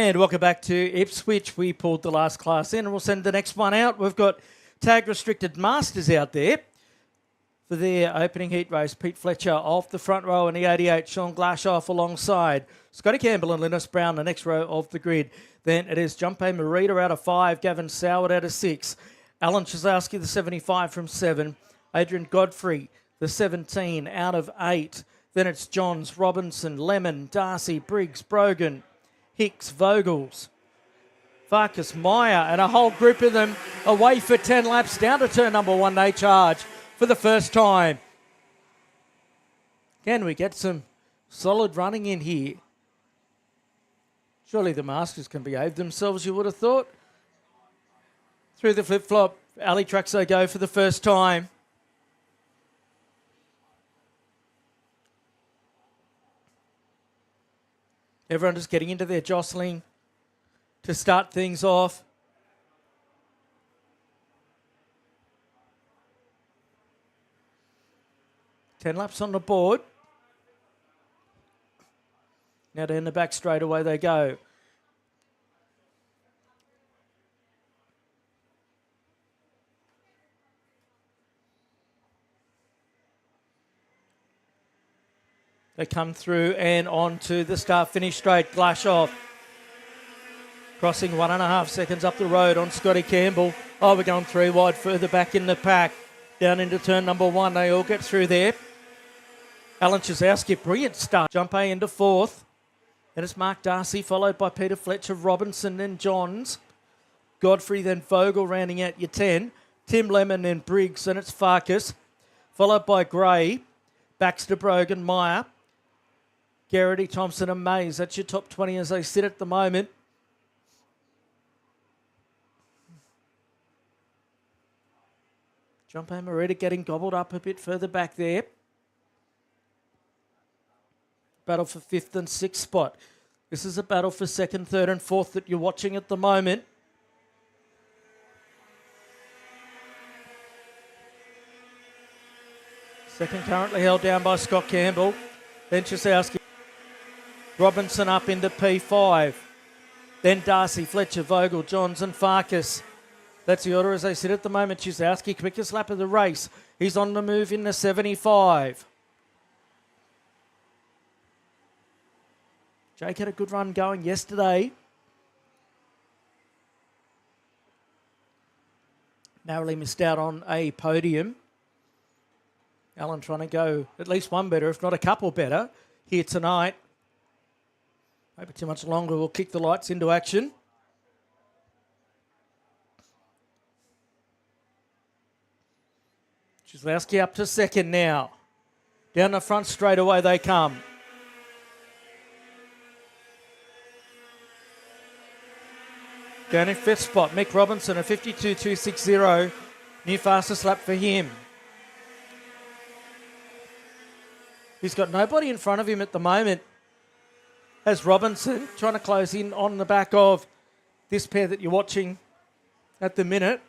And welcome back to Ipswich. We pulled the last class in and we'll send the next one out. We've got tag restricted masters out there for their opening heat race. Pete Fletcher off the front row in the 88. Sean Glashoff alongside Scotty Campbell and Linus Brown, the next row of the grid. Then it is Junpei Marita out of 5, Gavin Soward out of 6, Alan Chazowski, the 75 from 7, Adrian Godfrey, the 17 out of 8. Then it's Johns, Robinson, Lemon, Darcy, Briggs, Brogan, Hicks, Vogels, Farkas, Meyer, and a whole group of them away for 10 laps down to turn number 1. They charge for the first time. Can we get some solid running in here? Surely the Masters can behave themselves, you would have thought. Through the flip-flop, alley trucks they go for the first time. Everyone just getting into their jostling to start things off. Ten laps on the board. Now down the back straight away they go. They come through and on to the start-finish straight. Glashoff crossing 1.5 seconds up the road on Scotty Campbell. Oh, we're going 3 wide further back in the pack. Down into turn number 1. They all get through there. Alan Chazowski, brilliant start. Junpei into 4th. Then it's Mark Darcy, followed by Peter Fletcher, Robinson, then Johns. Godfrey, then Vogel, rounding out your 10. Tim Lemon, then Briggs, and it's Farkas. Followed by Gray, Baxter, Brogan, Meyer, Garrity, Thompson and Mays. That's your top 20 as they sit at the moment. Junpei Marita getting gobbled up a bit further back there. Battle for 5th and 6th spot. This is a battle for 2nd, 3rd and 4th that you're watching at the moment. Second currently held down by Scott Campbell. Then Chazowski. Robinson up into P5. Then Darcy, Fletcher, Vogel, Johns and Farkas. That's the order as they sit at the moment. Chazowski, quickest lap of the race. He's on the move in the 75. Jake had a good run going yesterday. Narrowly missed out on a podium. Alan trying to go at least one better, if not a couple better, here tonight. Maybe too much longer, we'll kick the lights into action. Chazowski up to 2nd now. Down the front straight away they come. Down in 5th spot, Mick Robinson, a 52.260. New fastest lap for him. He's got nobody in front of him at the moment. As Robinson trying to close in on the back of this pair that you're watching at the minute.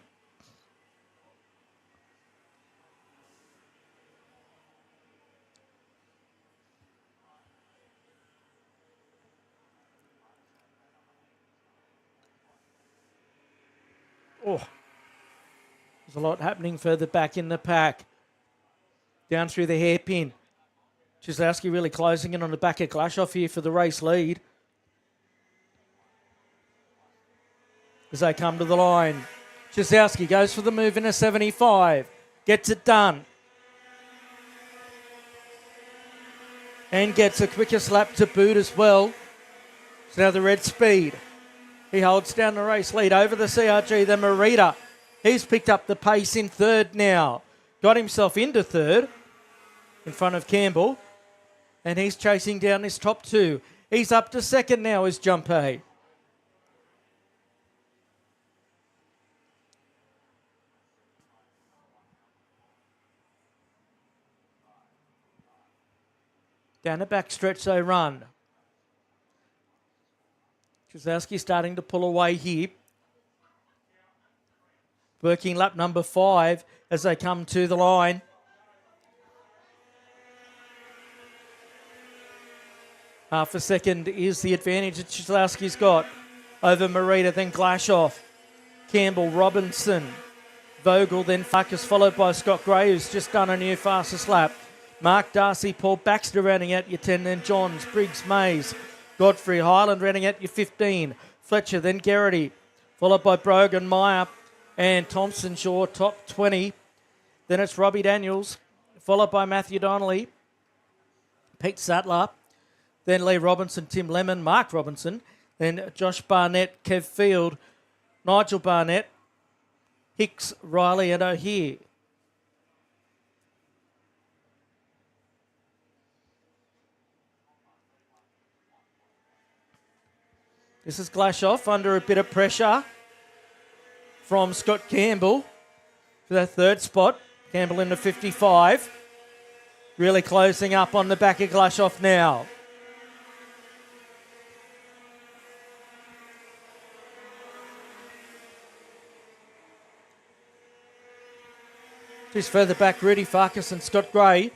Oh, there's a lot happening further back in the pack. Down through the hairpin. Chazowski really closing in on the back of Glashoff here for the race lead. As they come to the line. Chazowski goes for the move in a 75. Gets it done. And gets the quickest lap to boot as well. So now the red speed. He holds down the race lead over the CRG, then Marita. He's picked up the pace in 3rd now. Got himself into 3rd in front of Campbell. And he's chasing down his top 2. He's up to 2nd now is Junpei. Down the back stretch they run. Chazowski starting to pull away here. Working lap number 5 as they come to the line. Half a second is the advantage that Chazowski's got. over Marita, then Glashoff, Campbell, Robinson, Vogel, then Farkas, followed by Scott Gray, who's just done a new fastest lap. Mark Darcy, Paul Baxter rounding out your 10, then Johns, Briggs, Mays, Godfrey, Highland rounding out your 15, Fletcher, then Garrity, followed by Brogan, Meyer, and Thompson Shaw, top 20. Then it's Robbie Daniels, followed by Matthew Donnelly, Pete Sattler, then Lee Robinson, Tim Lemon, Mark Robinson, then Josh Barnett, Kev Field, Nigel Barnett, Hicks, Riley and O'Hare. This is Glashoff under a bit of pressure from Scott Campbell for that third spot. Campbell in the 55. Really closing up on the back of Glashoff now. Just further back, Rudy Farkas and Scott Gray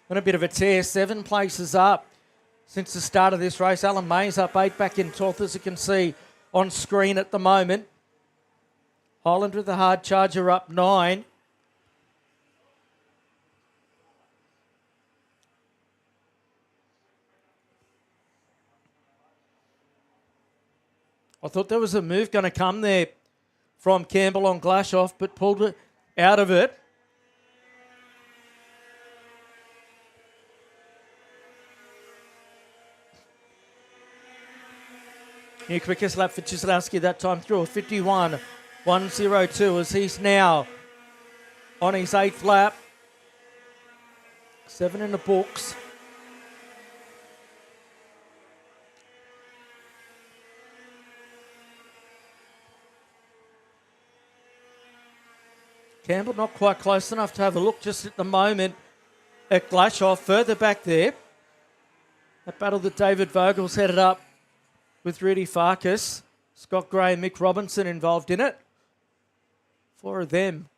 on a bit of a tear. 7 places up since the start of this race. Alan May's up 8, back in 12th, as you can see on screen at the moment. Holland with the hard charger up 9. I thought there was a move going to come there from Campbell on Glashoff, but pulled it out of it. New quickest lap for Chiselowski that time through a 51.102 as he's now on his 8th lap. 7 in the books. Campbell not quite close enough to have a look just at the moment at Glashoff. Further back there, that battle that David Vogel's headed up with Rudy Farkas, Scott Gray and Mick Robinson involved in it. 4 of them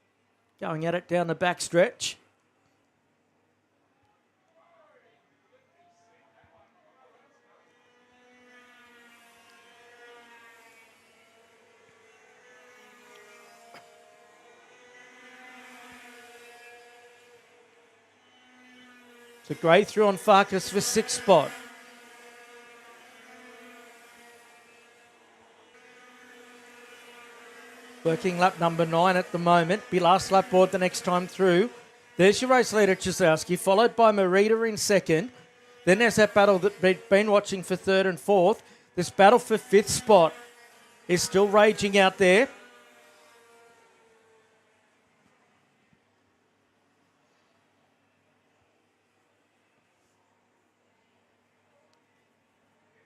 going at it down the back stretch. So Gray through on Farkas for 6th spot. Working lap number 9 at the moment. Be last lap board the next time through. There's your race leader, Chiselowski, followed by Marita in 2nd. Then there's that battle that we've been watching for 3rd and 4th. This battle for 5th spot is still raging out there.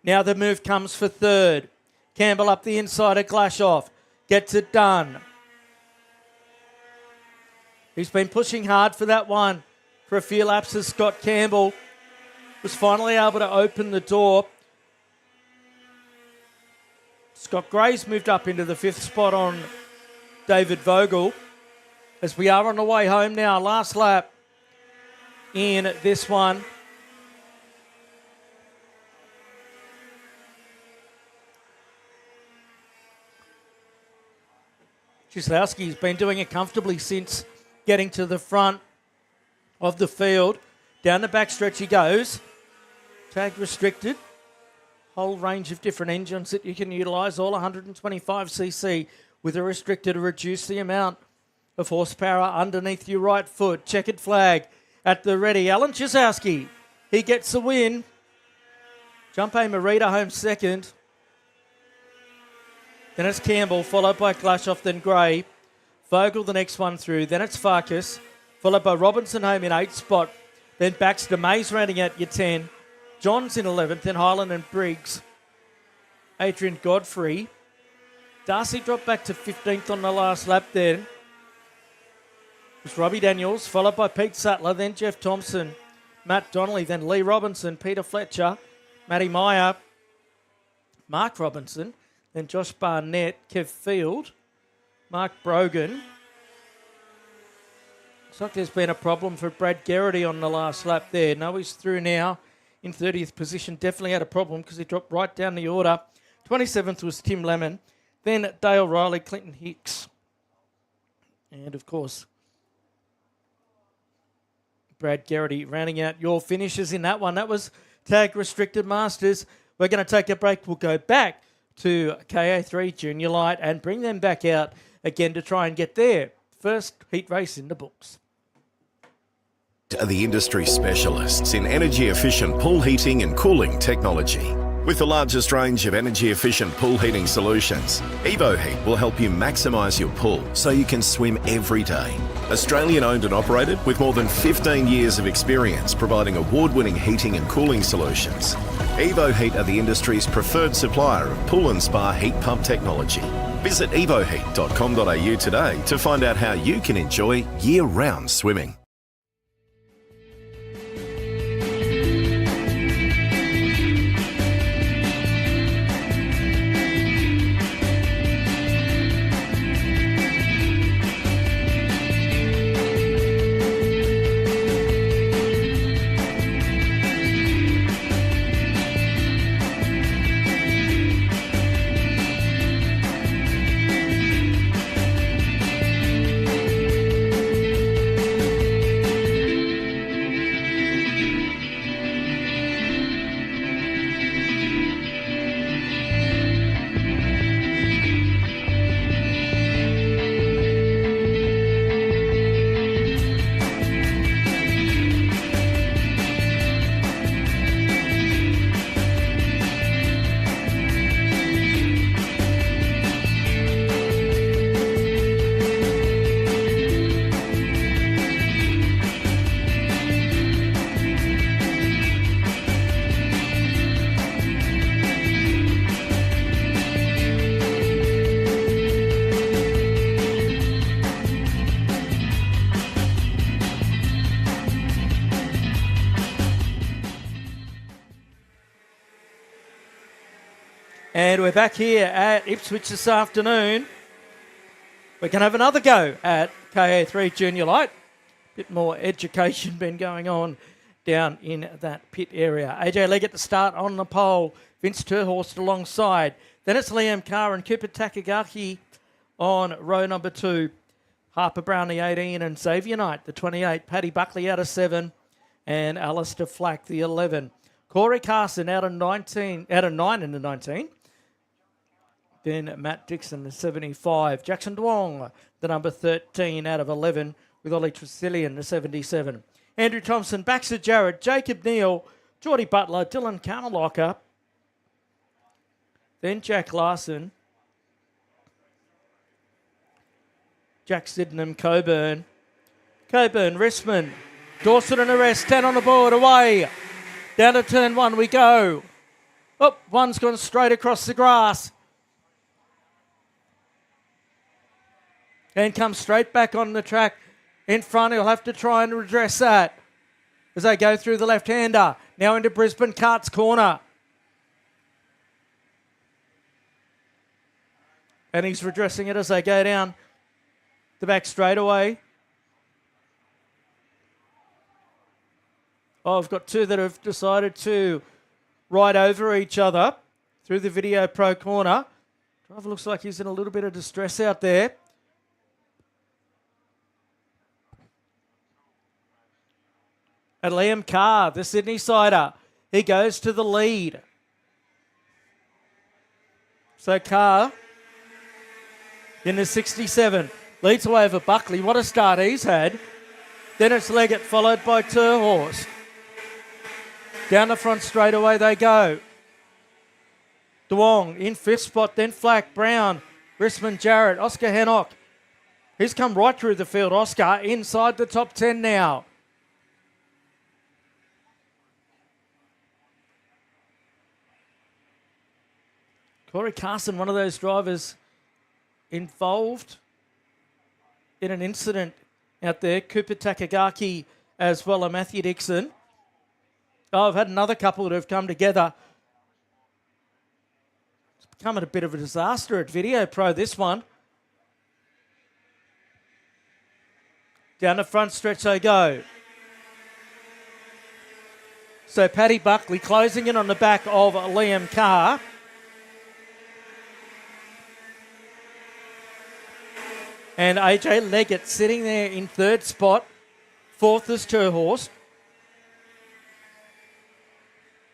Now the move comes for 3rd. Campbell up the inside of Glashoff. Gets it done. He's been pushing hard for that one for a few laps as Scott Campbell was finally able to open the door. Scott Gray's moved up into the 5th spot on David Vogel as we are on the way home now. Last lap in this one. Chiselowski's been doing it comfortably since getting to the front of the field. Down the back stretch he goes. Tag restricted. Whole range of different engines that you can utilise, all 125cc with a restrictor to reduce the amount of horsepower underneath your right foot. Checkered flag at the ready. Alan Chiselowski, he gets the win. Jumpe Marita home 2nd. Then it's Campbell, followed by Glashoff, then Gray. Vogel the next one through. Then it's Farkas, followed by Robinson home in 8th spot. Then Baxter, Mays rounding out your 10. Johns in 11th, then Highland and Briggs. Adrian Godfrey. Darcy dropped back to 15th on the last lap then. It was Robbie Daniels, followed by Pete Sattler, then Jeff Thompson. Matt Donnelly, then Lee Robinson, Peter Fletcher, Matty Meyer, Mark Robinson. Then Josh Barnett, Kev Field, Mark Brogan. Looks like there's been a problem for Brad Garrity on the last lap there. No, he's through now in 30th position. Definitely had a problem because he dropped right down the order 27th was Tim Lemon. Then Dale Riley, Clinton Hicks. And, of course, Brad Garrity rounding out your finishes in that one. That was Tag Restricted Masters. We're going to take a break. We'll go back to KA3 Junior Light and bring them back out again to try and get their first heat race in the books. Are the industry specialists in energy efficient pool heating and cooling technology. With the largest range of energy efficient pool heating solutions, EvoHeat will help you maximise your pool so you can swim every day. Australian owned and operated with more than 15 years of experience providing award-winning heating and cooling solutions. EvoHeat are the industry's preferred supplier of pool and spa heat pump technology. Visit evoheat.com.au today to find out how you can enjoy year-round swimming. And we're back here at Ipswich this afternoon. We're going to have another go at KA3 Junior Light. Bit more education been going on down in that pit area. AJ Leggett to start on the pole. Vince Terhorst alongside. Then it's Liam Carr and Cooper Takagaki on row number 2. Harper Brown, the 18, and Xavier Knight, the 28. Paddy Buckley out of 7. And Alistair Flack, the 11. Corey Carson out of 9 in the 19. Then Matt Dixon, the 75. Jackson Duong, the number 13 out of 11, with Ollie Tresillian, the 77. Andrew Thompson, Baxter Jarrett, Jacob Neal, Geordie Butler, Dylan Carlocker. Then Jack Larson. Jack Sydenham, Coburn. Coburn, Rissman. Dawson and Arrest, 10 on the board, away. Down to turn 1 we go. Oh, one's gone straight across the grass. And comes straight back on the track in front. He'll have to try and redress that as they go through the left-hander. Now into Brisbane Karts corner. And he's redressing it as they go down the back straightaway. Oh, I've got two that have decided to ride over each other through the Video Pro corner. Driver looks like he's in a little bit of distress out there. And Liam Carr, the Sydney sider, he goes to the lead. So Carr in the 67 leads away over Buckley. What a start he's had. Then it's Leggett followed by Terhorst. Down the front straightaway they go. Duong in 5th spot, then Flack, Brown, Rissman, Jarrett, Oscar Hennock. He's come right through the field. Oscar inside the top 10 now. Corey Carson, one of those drivers involved in an incident out there. Cooper Takagaki as well, and Matthew Dixon. Oh, I've had another couple that have come together. It's become a bit of a disaster at Video Pro, this one. Down the front stretch they go. So Paddy Buckley closing in on the back of Liam Carr. And AJ Leggett sitting there in third spot. Fourth is Terhorst.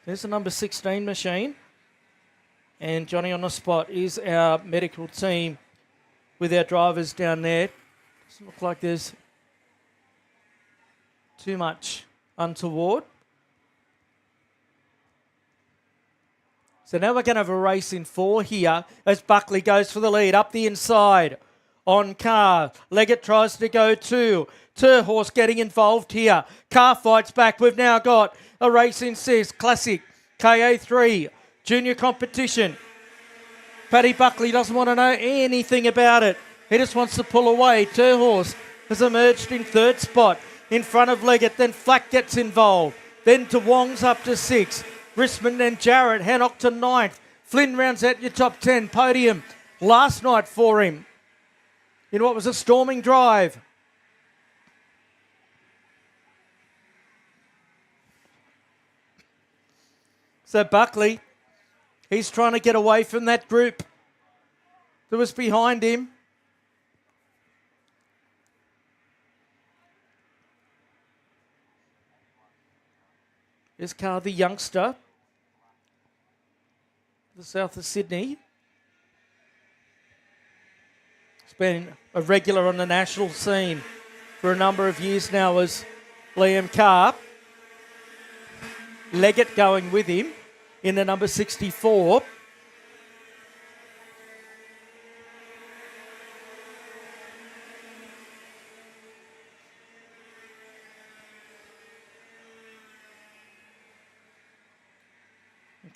There's the number 16 machine. And Johnny on the spot is our medical team with our drivers down there. Doesn't look like there's too much untoward. So now we're going to have a race in 4 here as Buckley goes for the lead up the inside. On Carr, Leggett tries to go 2. Terhorst getting involved here. Carr fights back. We've now got a race in 6. Classic KA3 junior competition. Paddy Buckley doesn't want to know anything about it. He just wants to pull away. Terhorst has emerged in third spot in front of Leggett. Then Flack gets involved. Then De Wong's up to 6. Risman and Jarrett. Hannock to 9th. Flynn rounds out your top 10. Podium last night for him in what was a storming drive. So Buckley, he's trying to get away from that group that was behind him. Here's Carr, the youngster, the south of Sydney. He's been a regular on the national scene for a number of years now as Liam Carr. Leggett going with him in the number 64.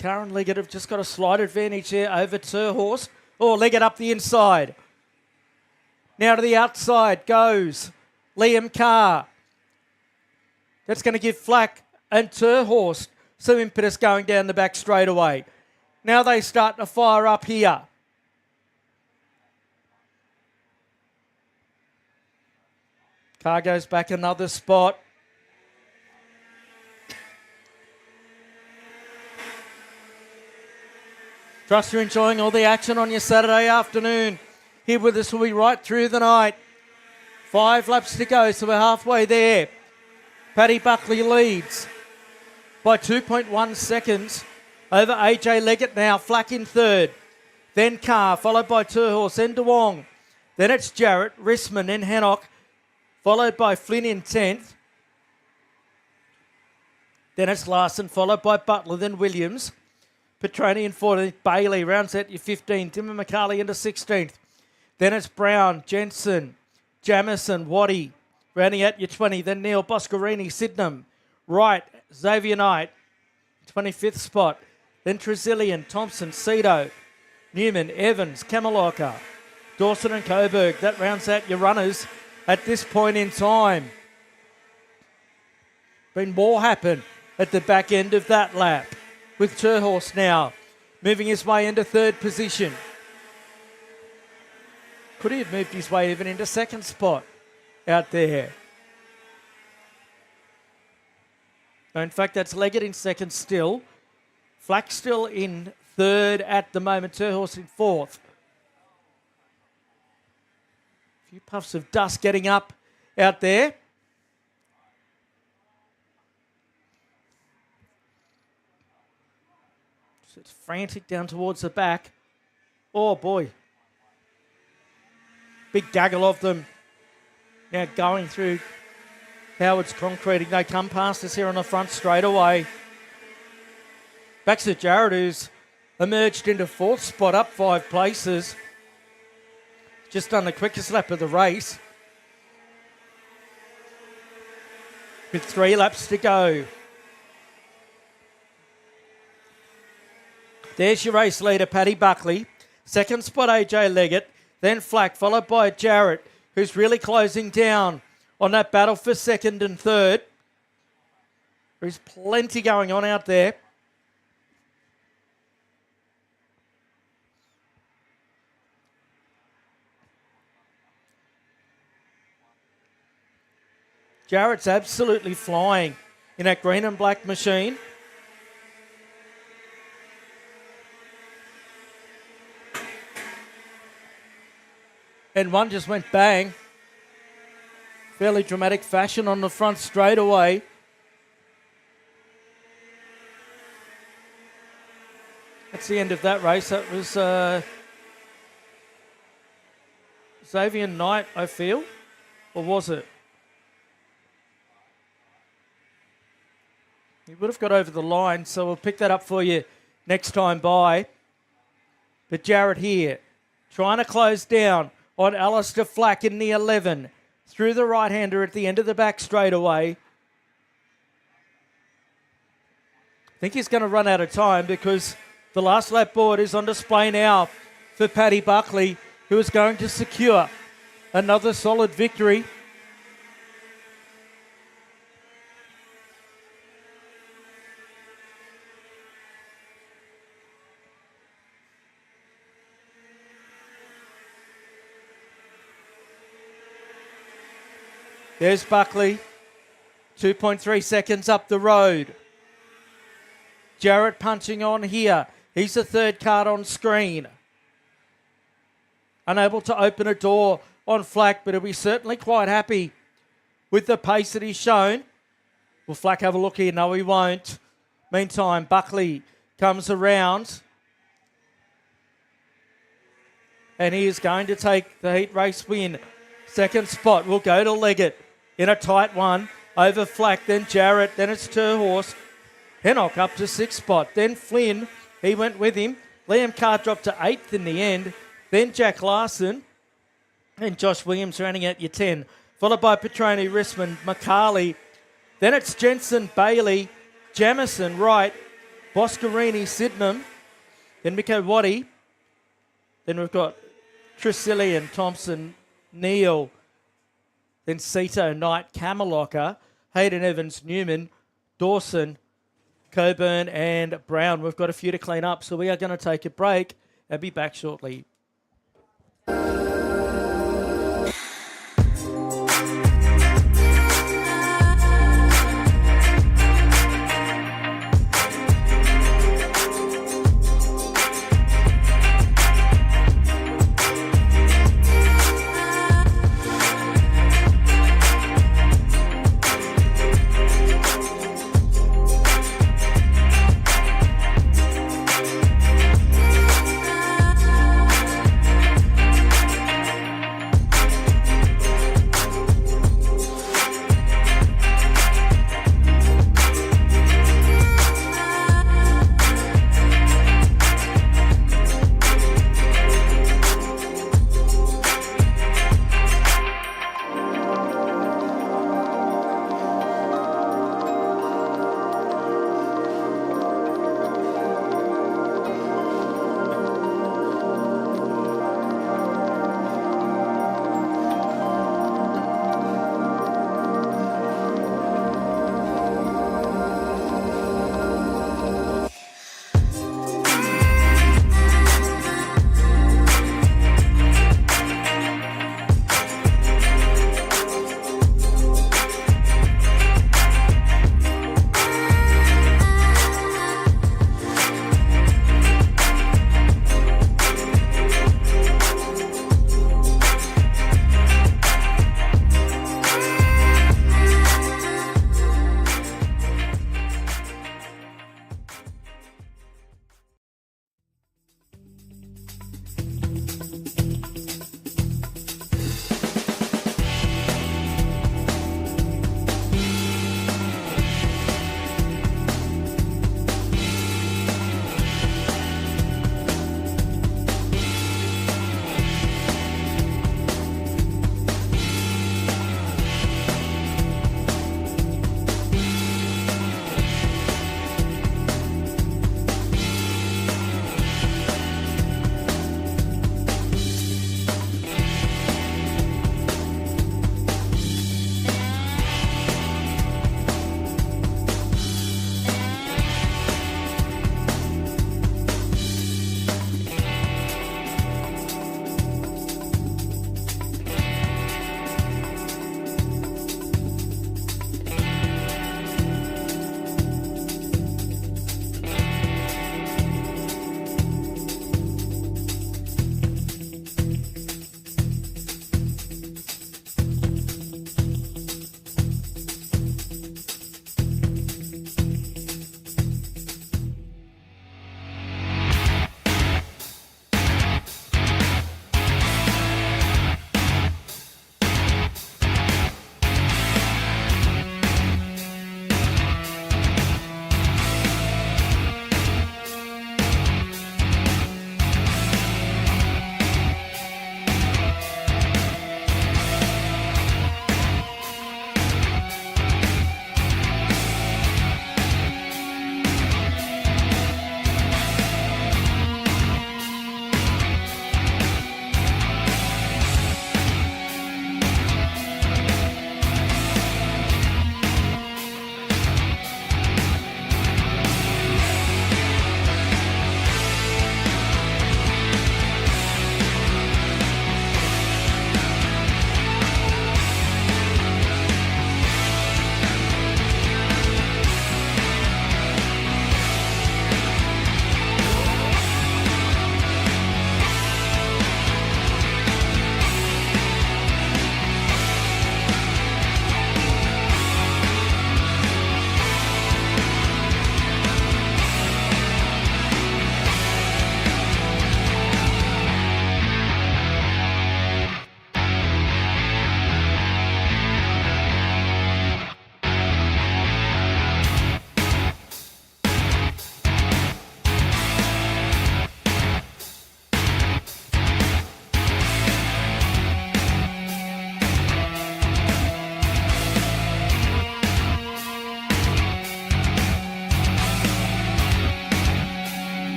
Carr and Leggett have just got a slight advantage there over Terhorst. Oh, Leggett up the inside. Now to the outside goes Liam Carr. That's going to give Flack and Terhorst some impetus going down the back straightaway. Now they start to fire up here. Carr goes back another spot. Trust you're enjoying all the action on your Saturday afternoon. Here with us will be right through the night. 5 laps to go, so we're halfway there. Paddy Buckley leads by 2.1 seconds over AJ Leggett now. Flack in third. Then Carr, followed by Terhorst, then De Wong. Then it's Jarrett, Risman, then Hannock, followed by Flynn in 10th. Then it's Larson, followed by Butler, then Williams. Petroni in 14th. Bailey rounds out your 15th. Timmer McCarley into 16th. Then it's Brown, Jensen, Jamison, Waddy rounding out your 20. Then Neil Boscarini, Sydenham. Wright, Xavier Knight, 25th spot. Then Trazillian, Thompson, Cedo, Newman, Evans, Kamalaka, Dawson and Coburg. That rounds out your runners at this point in time. Been more happen at the back end of that lap with Terhorst now moving his way into third position. Could he have moved his way even into second spot out there? No, in fact, that's Leggett in second still. Flack still in third at the moment. Terhorst in fourth. A few puffs of dust getting up out there. So it's frantic down towards the back. Oh, boy. Big gaggle of them now going through Howard's concreting. They come past us here on the front straight away. Back to Jarrett, who's emerged into fourth spot, up 5 places. Just done the quickest lap of the race. With 3 laps to go. There's your race leader, Paddy Buckley. Second spot, AJ Leggett. Then Flack, followed by Jarrett, who's really closing down on that battle for second and third. There's plenty going on out there. Jarrett's absolutely flying in that green and black machine. and one just went bang. Fairly dramatic fashion on the front straightaway. That's the end of that race. That was Xavier Knight, I feel. Or was it? He would have got over the line, so we'll pick that up for you next time by. But Jarrett here, trying to close down on Alistair Flack in the 11. Through the right-hander at the end of the back straightaway. I think he's going to run out of time because the last lap board is on display now for Paddy Buckley, who is going to secure another solid victory. There's Buckley, 2.3 seconds up the road. Jarrett punching on here. He's the third card on screen. Unable to open a door on Flack, but he'll be certainly quite happy with the pace that he's shown. Will Flack have a look here? No, he won't. Meantime, Buckley comes around. And he is going to take the heat race win. Second spot will go to Leggett in a tight one. Over Flack, then Jarrett, then it's Terhorst. Hennock up to 6th spot. Then Flynn, he went with him. Liam Carr dropped to 8th in the end. Then Jack Larson and Josh Williams rounding out your 10. Followed by Petroni, Rissman, McCarley. Then it's Jensen, Bailey, Jamison, Wright, Boscarini, Sydenham. Then Miko Waddy. Then we've got Tresillian, Thompson, Neal. Then Cito, Knight, Camelocker, Hayden Evans, Newman, Dawson, Coburn and Brown. We've got a few to clean up, so we are going to take a break and be back shortly.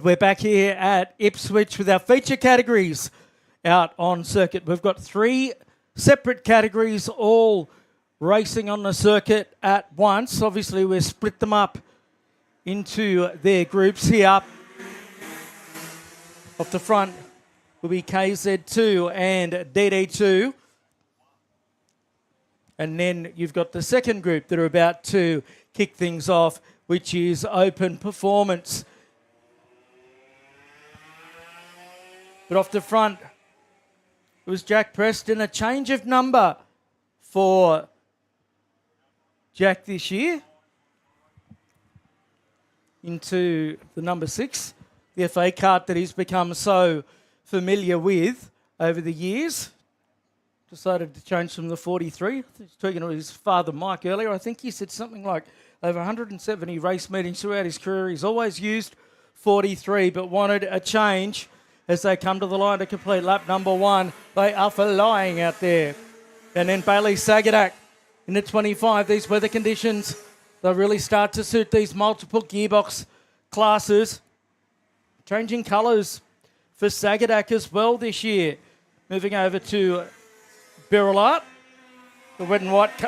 we're back here at Ipswich with our feature categories out on circuit. We've got 3 separate categories all racing on the circuit at once. Obviously, we've split them up into their groups here. Off the front will be KZ2 and DD2. And then you've got the second group that are about to kick things off, which is open performance. But off the front, it was Jack Preston, a change of number for Jack this year into the number 6, the FA kart that he's become so familiar with over the years. Decided to change from the 43. I was talking to his father Mike earlier. I think he said something like over 170 race meetings throughout his career. He's always used 43, but wanted a change as they come to the line to complete lap number 1. They are flying out there. And then Bailey Sagadak in the 25. These weather conditions, they'll really start to suit these multiple gearbox classes. Changing colours for Sagadak as well this year. Moving over to Beryl Art, the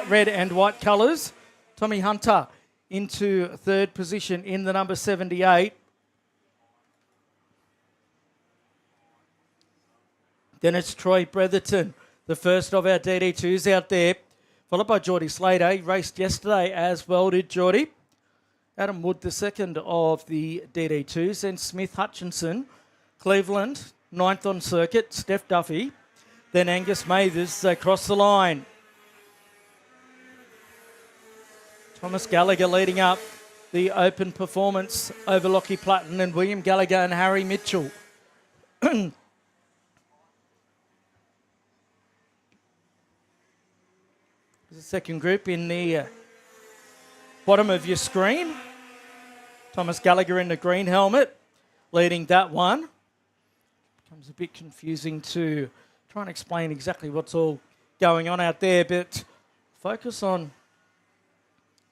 red and white colours. Tommy Hunter into 3rd position in the number 78. Then it's Troy Bretherton, the first of our DD2s out there, followed by Geordie Slater. He raced yesterday as well, did Geordie. Adam Wood, the second of the DD2s. Then Smith Hutchinson, Cleveland, 9th on circuit. Steph Duffy. Then Angus Mathers across the line. Thomas Gallagher leading up the open performance over Lockie Platten and William Gallagher and Harry Mitchell. There's a second group in the bottom of your screen. Thomas Gallagher in the green helmet leading that one. Becomes a bit confusing to try and explain exactly what's all going on out there, but focus on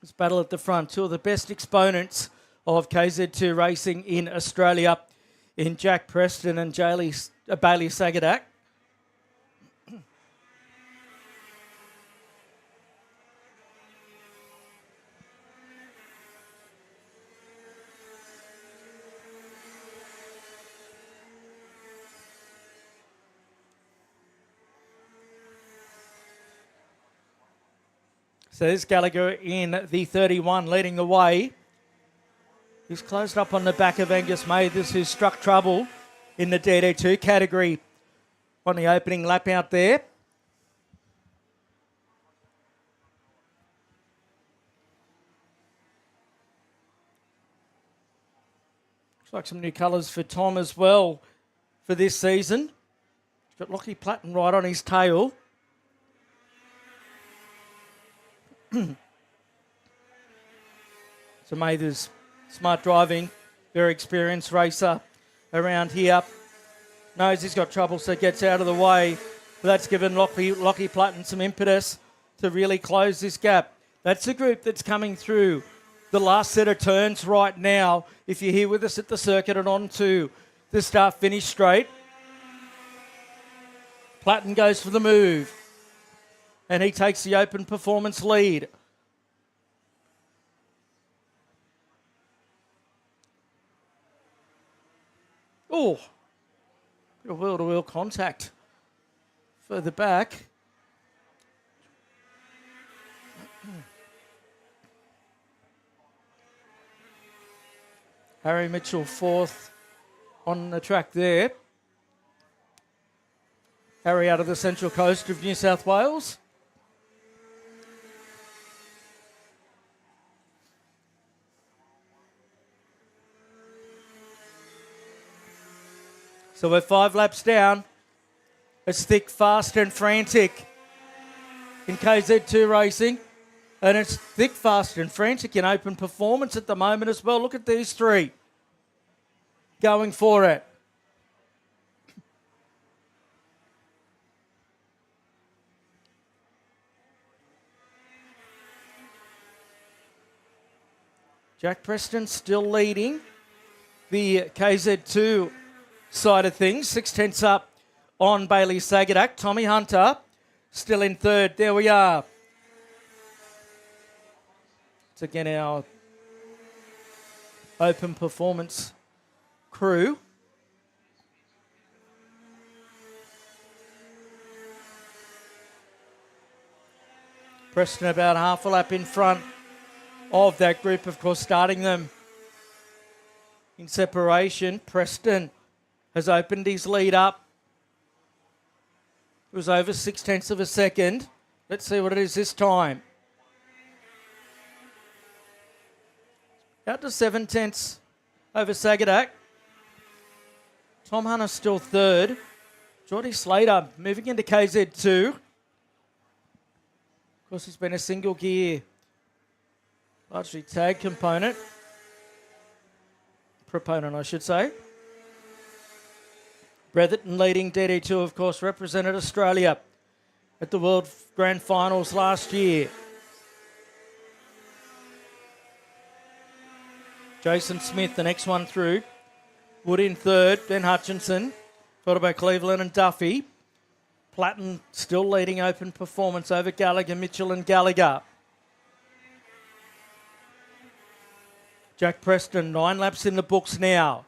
this battle at the front. 2 of the best exponents of KZ2 racing in Australia in Jack Preston and Bailey Sagadak. So there's Gallagher in the 31 leading the way. He's closed up on the back of Angus Mathers, who struck trouble in the DD2 category on the opening lap out there. Looks like some new colours for Tom as well for this season. He's got Lockie Platten right on his tail. So Mathers, smart driving, very experienced racer around here. Knows he's got trouble, so gets out of the way. But that's given Lockie Platten some impetus to really close this gap. That's the group that's coming through the last set of turns right now. If you're here with us at the circuit and on to the start-finish straight. Platten goes for the move. And he takes the open performance lead. Oh, bit of wheel-to-wheel contact further back. Harry Mitchell 4th on the track there. Harry out of the Central Coast of New South Wales. So we're 5 laps down. It's thick, fast and frantic in KZ2 racing. And it's thick, fast and frantic in open performance at the moment as well. Look at these 3 going for it. Jack Preston still leading. the KZ2 side of things. 6/10 up on Bailey Sagadak. Tommy Hunter still in third. There we are. It's again our open performance crew. Preston about half a lap in front of that group, of course, starting them in separation. Preston has opened his lead up. It was over 6/10 of a second. Let's see what it is this time. Out to 7/10 over Sagadak. Tom Hunter still third. Geordie Slater moving into KZ2. Of course, he's been a single gear, largely tag proponent, I should say. Bretherton leading DD2, of course, represented Australia at the World Grand Finals last year. Jason Smith, the next one through. Wood in third, then Hutchinson, followed by Cleveland and Duffy. Platten still leading open performance over Gallagher, Mitchell and Gallagher. Jack Preston, 9 laps in the books now.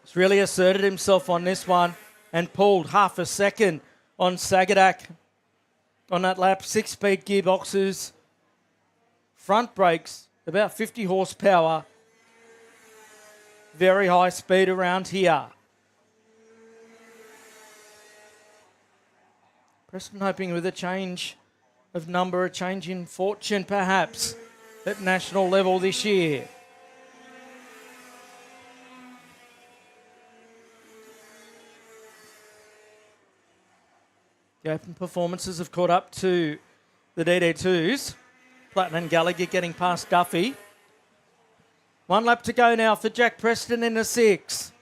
He's really asserted himself on this one and pulled half a second on Sagadak on that lap. 6-speed gearboxes, front brakes, about 50 horsepower. Very high speed around here. Preston hoping with a change of number, a change in fortune perhaps at national level this year. The open performances have caught up to the DD2s. Platten and Gallagher getting past Duffy. 1 lap to go now for Jack Preston in the 6.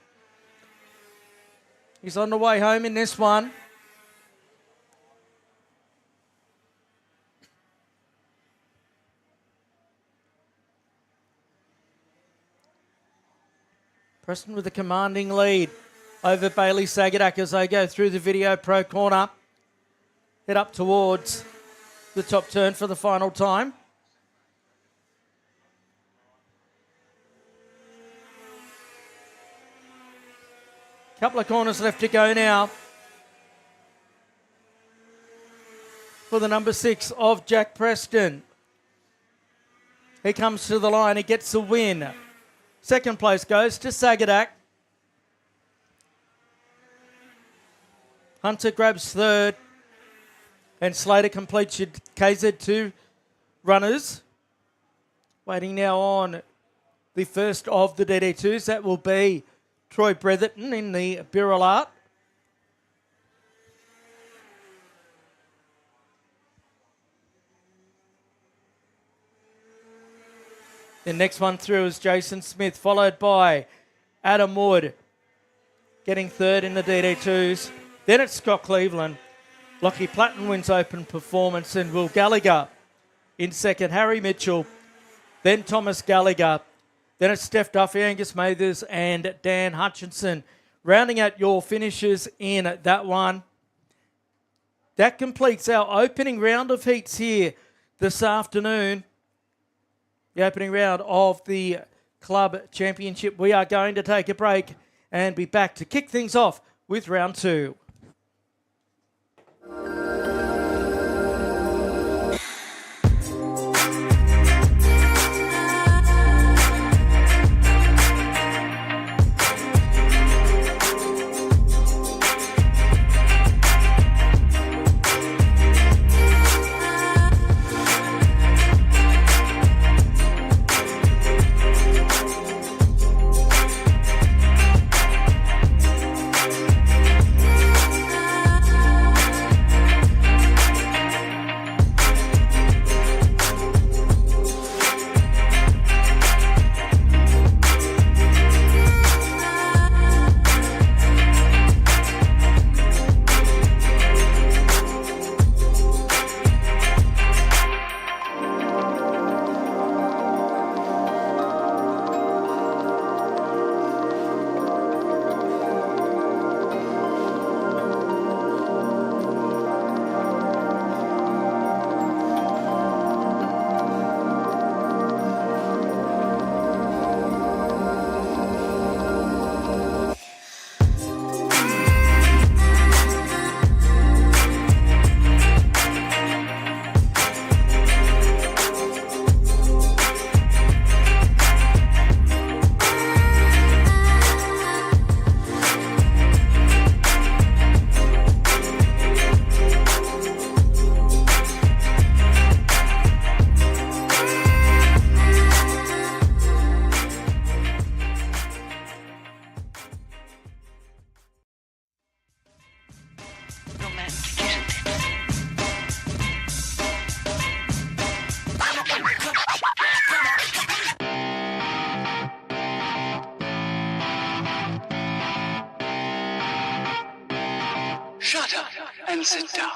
He's on the way home in this one. Preston with a commanding lead over Bailey Sagadak as they go through the Video Pro corner. Head up towards the top turn for the final time. Couple of corners left to go now for the number 6 of Jack Preston. He comes to the line, he gets the win. Second place goes to Sagadak. Hunter grabs third. And Slater completes your KZ2 runners. Waiting now on the first of the DD2s. That will be Troy Bretherton in the Birrell Art. The next one through is Jason Smith, followed by Adam Wood, getting third in the DD2s. Then it's Scott Cleveland. Lockie Platten wins open performance and Will Gallagher in second. Harry Mitchell, then Thomas Gallagher. Then it's Steph Duffy, Angus Mathers and Dan Hutchinson. Rounding out your finishes in that one. That completes our opening round of heats here this afternoon. The opening round of the Club Championship. We are going to take a break and be back to kick things off with round 2. Shut up and sit down.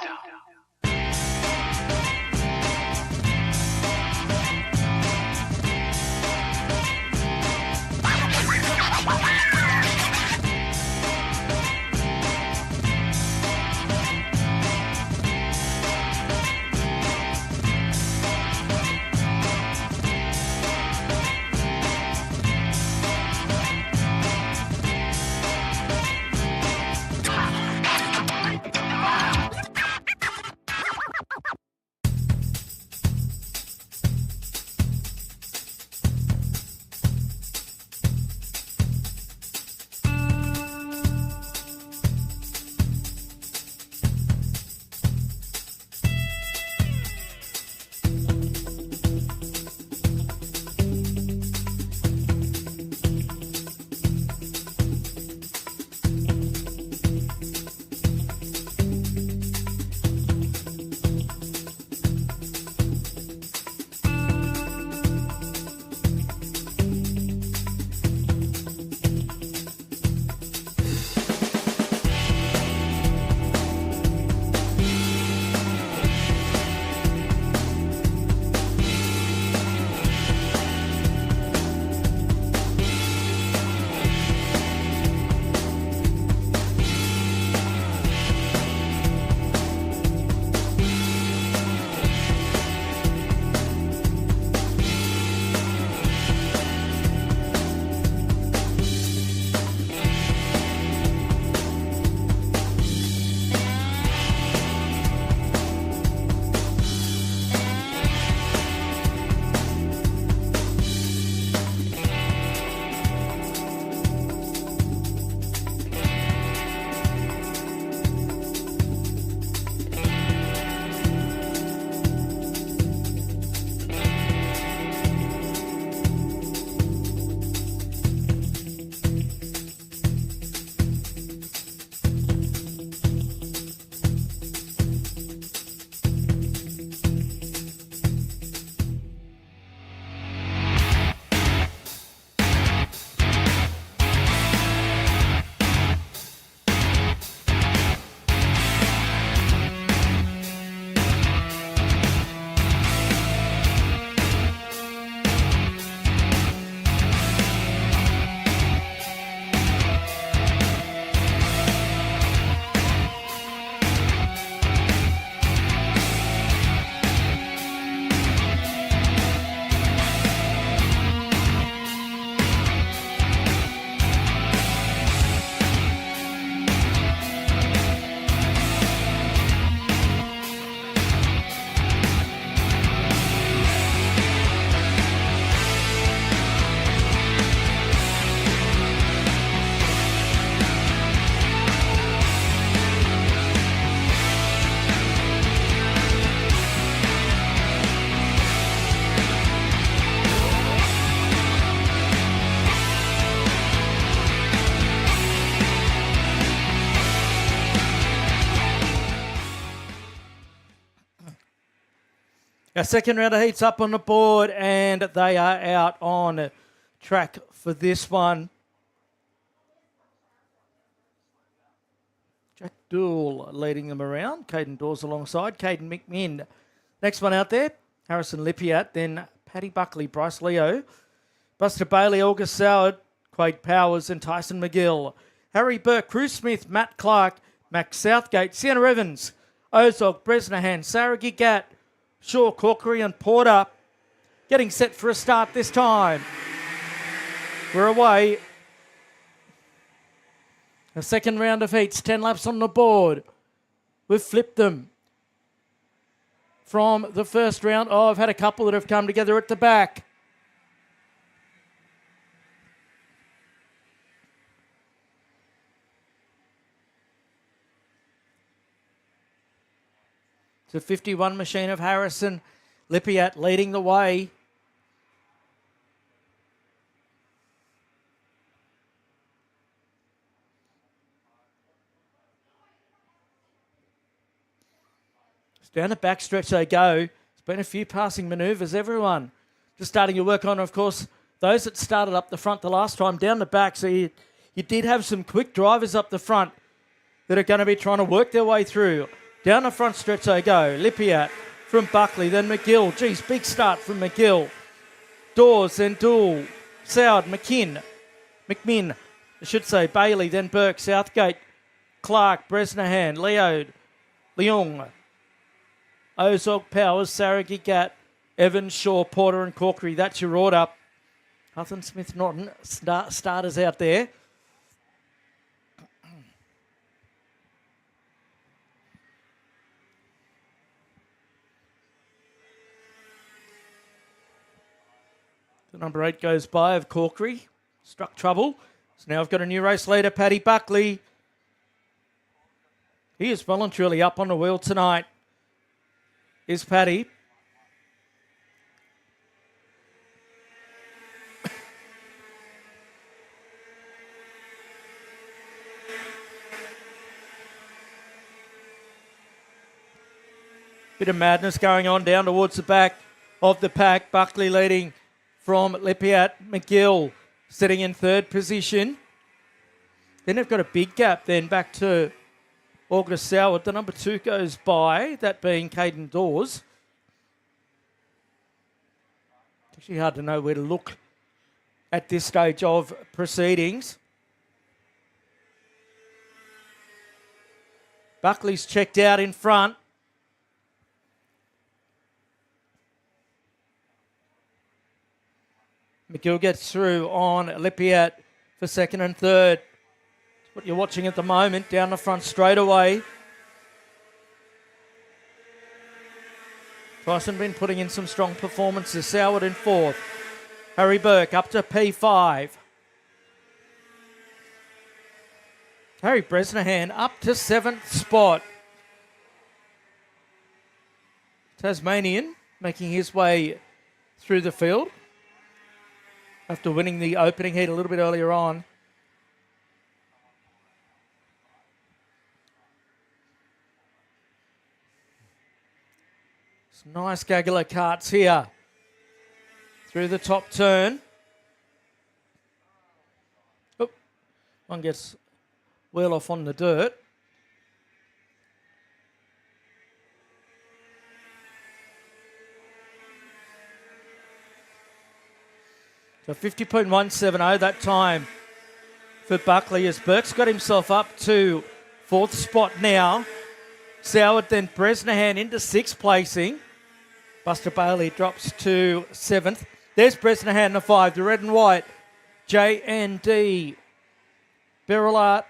Our second round of heats up on the board, and they are out on track for this one. Jack Dool leading them around. Caden Dawes alongside. Caden McMinn. Next one out there, Harrison Lippiat. Then Paddy Buckley, Bryce Leo, Buster Bailey, August Soward, Quade Powers and Tyson McGill. Harry Burke, Cruz Smith, Matt Clark, Max Southgate, Sienna Evans, Ozog, Bresnahan, Sarah Gigat, Shaw, Corkery and Porter getting set for a start this time. We're away. A second round of heats, 10 laps on the board. We've flipped them from the first round. Oh, I've had a couple that have come together at the back. It's a 51 machine of Harrison Lippiat leading the way. It's down the backstretch they go. There's been a few passing manoeuvres, everyone. Just starting to work on, of course, those that started up the front the last time, down the back. So you did have some quick drivers up the front. that are going to be trying to work their way through. Down the front stretch they go. Lippiat from Buckley, then McGill. Geez, big start from McGill. Dawes, then Dool. Soward, McMinn, I should say, Bailey, then Burke, Southgate, Clark, Bresnahan, Leung, Ozog, Powers, Saragi, Gat, Evans, Shaw, Porter and Corkery. That's your order. Hutton, Smith, Norton, starters out there. The number 8 goes by of Corkery. Struck trouble. So now I've got a new race leader, Paddy Buckley. He is well and truly up on the wheel tonight. Is Paddy. Bit of madness going on down towards the back of the pack. Buckley leading from Lippiat. McGill sitting in third position. Then they've got a big gap then back to August Soward. The number 2 goes by, that being Caden Dawes. It's actually hard to know where to look at this stage of proceedings. Buckley's checked out in front. McGill gets through on Lippiat for second and third. That's what you're watching at the moment, down the front straightaway. Tyson been putting in some strong performances. Soward in fourth. Harry Burke up to P5. Harry Bresnahan up to 7th spot. Tasmanian making his way through the field after winning the opening heat a little bit earlier on. Some nice gaggle of karts here through the top turn. Oh, one gets well off on the dirt. So 50.170 that time for Buckley as Burke's got himself up to 4th spot now. Soward then Bresnahan into 6th placing. Buster Bailey drops to 7th. There's Bresnahan the 5, the red and white. J&D. Beryl Art.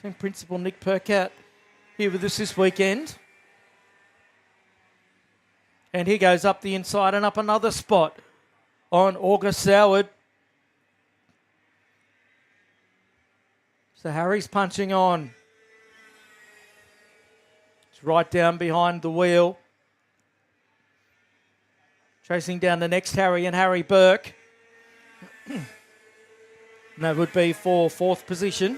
Team Principal Nick Percat here with us this weekend. And he goes up the inside and up another spot on August Soward. So Harry's punching on. It's right down behind the wheel. Chasing down the next Harry and Harry Burke. And that would be for 4th position.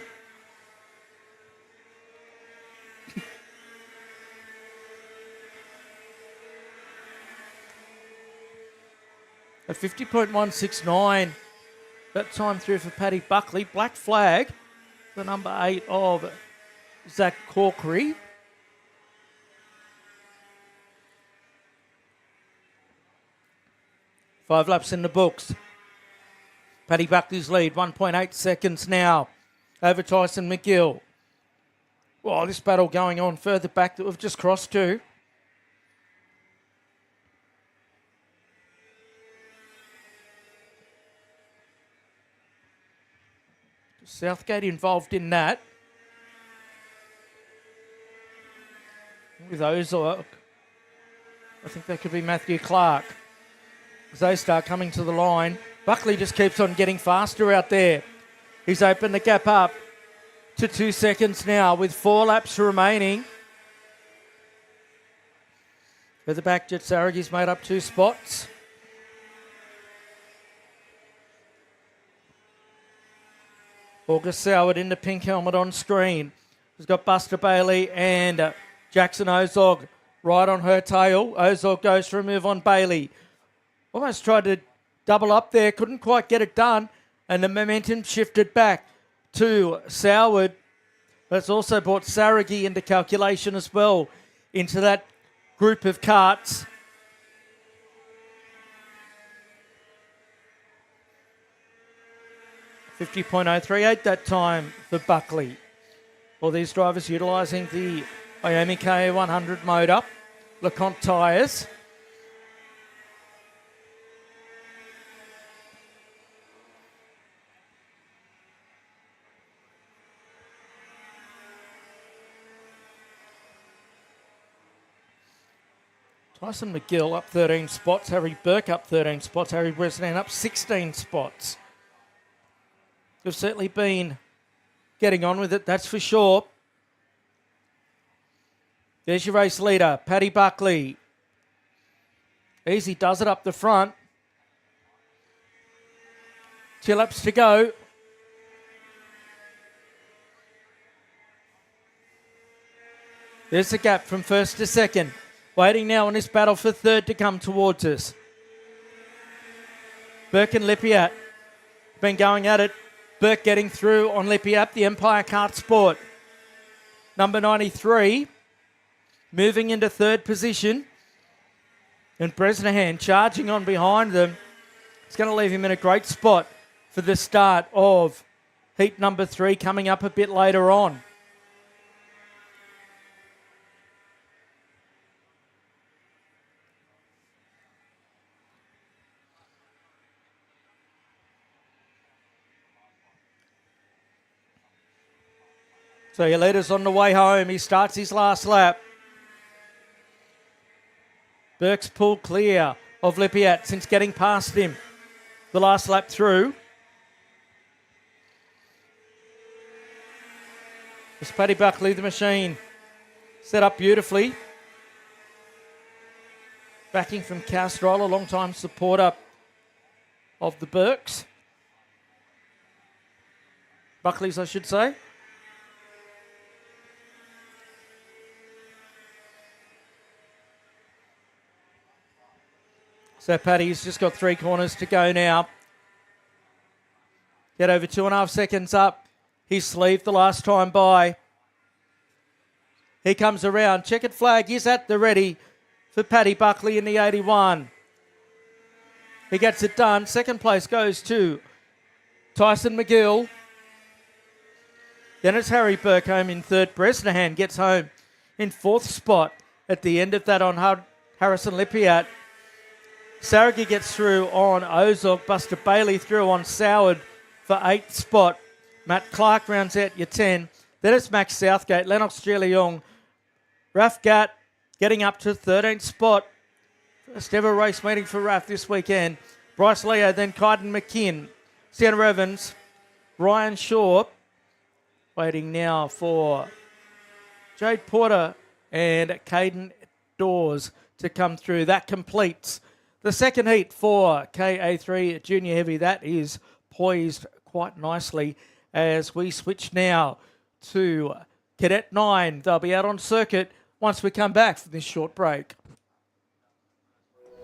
At 50.169, that time through for Paddy Buckley. Black flag, the number 8 of Zach Corkery. Five laps in the books. Paddy Buckley's lead, 1.8 seconds now over Tyson McGill. Well, this battle going on further back that we've just crossed to. Southgate involved in that. With Ozark, I think that could be Matthew Clark. As they start coming to the line, Buckley just keeps on getting faster out there. He's opened the gap up to 2 seconds now with 4 laps remaining. Further back, Jet Saragi's made up 2 spots. August Soward in the pink helmet on screen. He's got Buster Bailey and Jackson Ozog right on her tail. Ozog goes for a move on Bailey. Almost tried to double up there, couldn't quite get it done, and the momentum shifted back to Soward. But it's also brought Saragi into calculation as well, into that group of karts. .038 that time for Buckley. All these drivers utilising the Wyoming KA100 motor, LeConte tyres. Tyson McGill up 13 spots, Harry Burke up 13 spots, Harry Bresnan up 16 spots. They've certainly been getting on with it, that's for sure. There's your race leader, Paddy Buckley. Easy does it up the front. 2 laps to go. There's the gap from first to second. Waiting now on this battle for third to come towards us. Burke and Lippiat been going at it. Burke getting through on Lippiat, the Empire Kart Sport. Number 93, moving into third position. And Bresnahan charging on behind them. It's going to leave him in a great spot for the start of heat number 3 coming up a bit later on. So your leader's on the way home. He starts his last lap. Burke's pulled clear of Lippiat since getting past him the last lap through. It's Paddy Buckley, the machine, set up beautifully. Backing from Castrol, a long-time supporter of the Burkes. Buckley's, I should say. So Paddy's just got 3 corners to go now. Get over 2.5 seconds up his sleeve the last time by. He comes around. Checkered flag is at the ready for Paddy Buckley in the 81. He gets it done. Second place goes to Tyson McGill. Then it's Harry Burke home in third. Bresnahan gets home in fourth spot at the end of that on Harrison Lippiat. Saragi gets through on Ozog. Buster Bailey through on Soward for 8th spot. Matt Clark rounds out your 10. Then it's Max Southgate, Lennox Gilliong, Raf Gatt getting up to 13th spot. First ever race meeting for Raf this weekend. Bryce Leo, then Kyden McKinn, Sienna Evans, Ryan Shaw. Waiting now for Jade Porter and Caden Dawes to come through. That completes the second heat for KA3 Junior Heavy. That is poised quite nicely as we switch now to Cadet 9. They'll be out on circuit once we come back from this short break.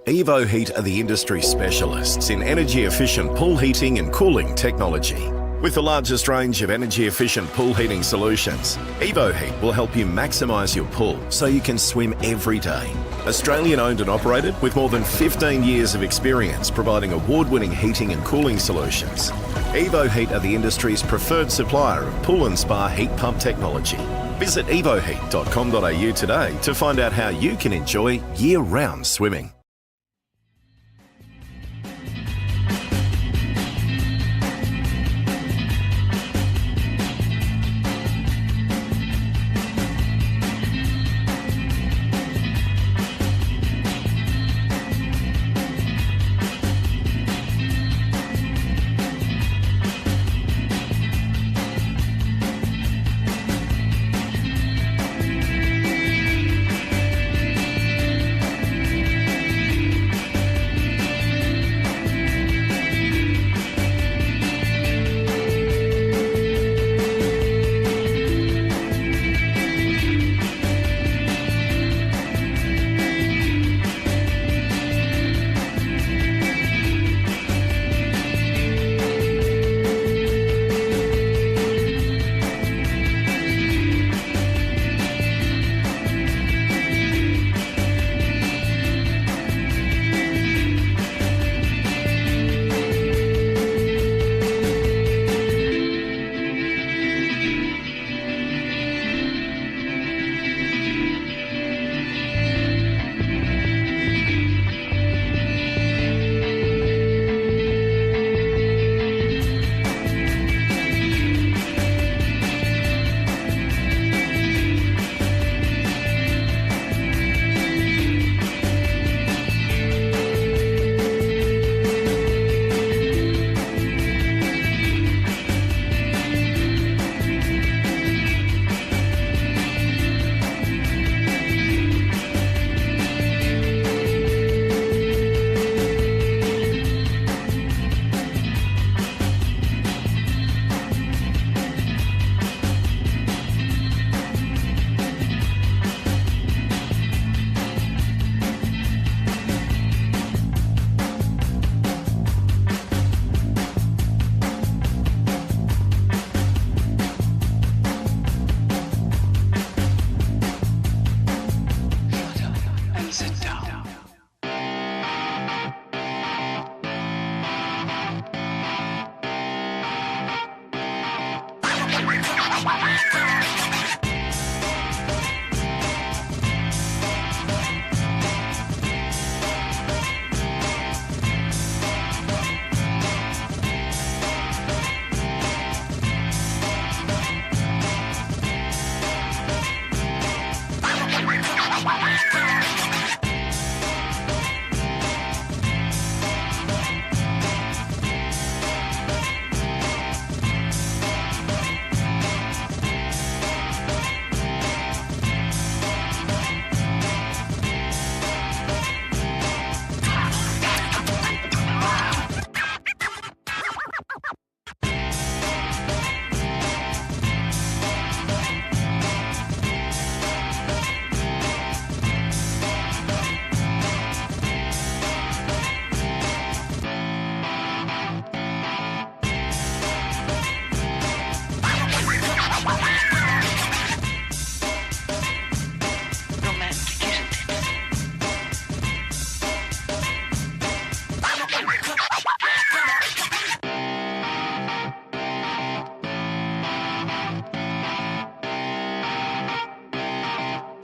Evo Heat are the industry specialists in energy-efficient pool heating and cooling technology. With the largest range of energy-efficient pool heating solutions, Evo Heat will help you maximise your pool so you can swim every day. Australian owned and operated with more than 15 years of experience providing award-winning heating and cooling solutions. Evo Heat are the industry's preferred supplier of pool and spa heat pump technology. Visit evoheat.com.au today to find out how you can enjoy year-round swimming.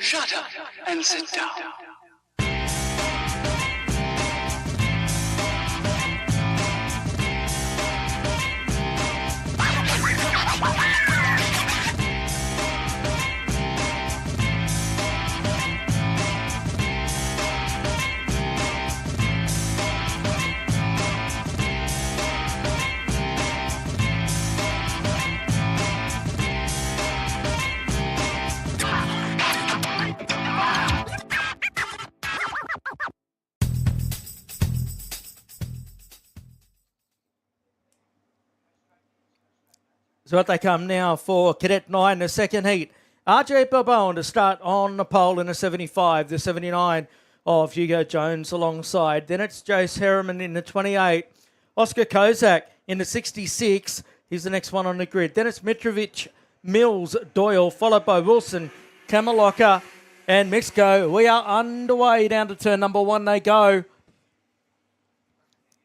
Shut up and sit down. So what they come now for Cadet 9, the second heat. RJ Balboa to start on the pole in the 75, the 79 of Hugo Jones alongside. Then it's Jace Harriman in the 28. Oscar Kozak in the 66. He's the next one on the grid. Then it's Mitrovic, Mills, Doyle, followed by Wilson, Kamaloka and Mixco. We are underway down to turn number 1. They go.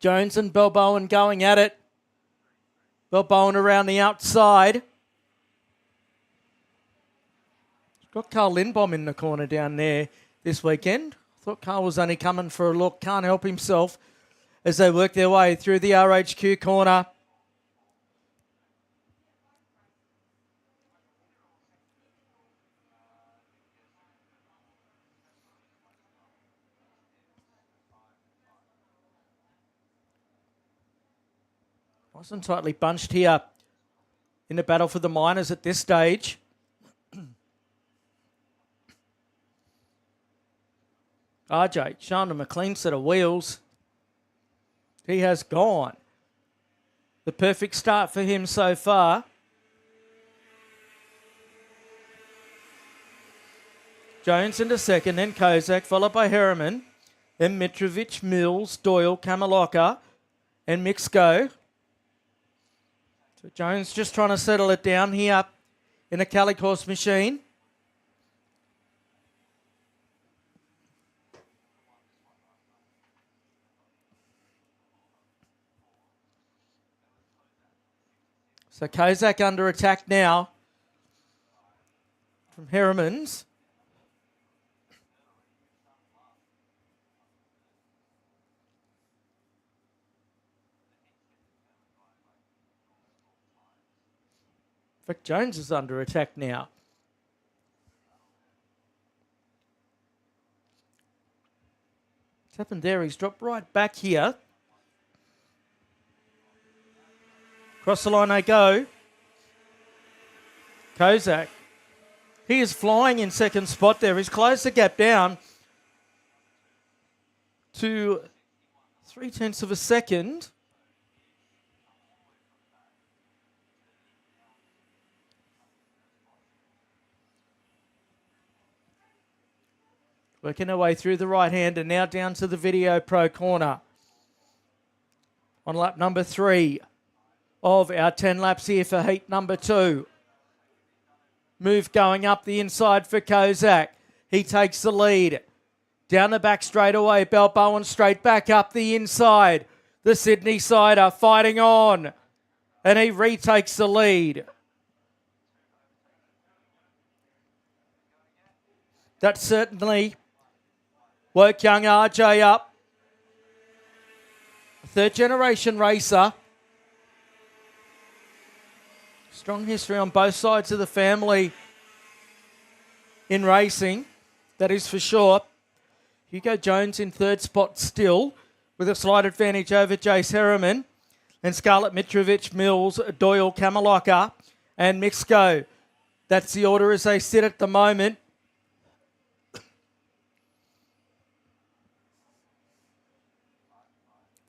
Jones and Balboa going at it. Balboa around the outside. Got Carl Lindbaum in the corner down there this weekend. Thought Carl was only coming for a look. Can't help himself as they work their way through the RHQ corner. Nice and tightly bunched here in the battle for the minors at this stage. RJ showing him a clean set of wheels. He has gone. The perfect start for him so far. Jones into second, then Kozak, followed by Harriman. Then Mitrovic, Mills, Doyle, Kamaloka, and Mixco. So Jones just trying to settle it down here in a Calic horse machine. So Kozak under attack now from Harriman's. In fact, Jones is under attack now. What's happened there? He's dropped right back here. Cross the line they go. Kozak. He is flying in second spot there. He's closed the gap down to 0.3 of a second. Working our way through the right hand and now down to the Video Pro corner. On lap number 3 of our 10 laps here for heat number 2. Move going up the inside for Kozak. He takes the lead. Down the back straight away. Balboa straight back up the inside. The Sydney sider fighting on. And he retakes the lead. That certainly woke young RJ up. Third generation racer. Strong history on both sides of the family in racing, that is for sure. Hugo Jones in third spot still, with a slight advantage over Jace Harriman. And Scarlett Mitrovic, Mills, Doyle, Kamaloka, and Mixco. That's the order as they sit at the moment.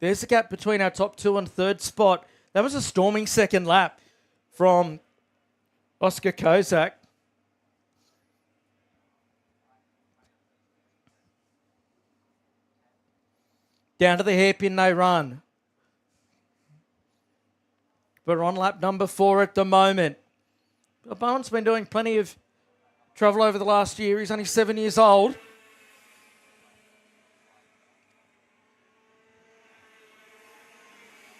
There's the gap between our top 2 and third spot. That was a storming second lap from Oscar Kozak. Down to the hairpin they run. We're on lap number 4 at the moment. Bowen's been doing plenty of travel over the last year. He's only 7 years old.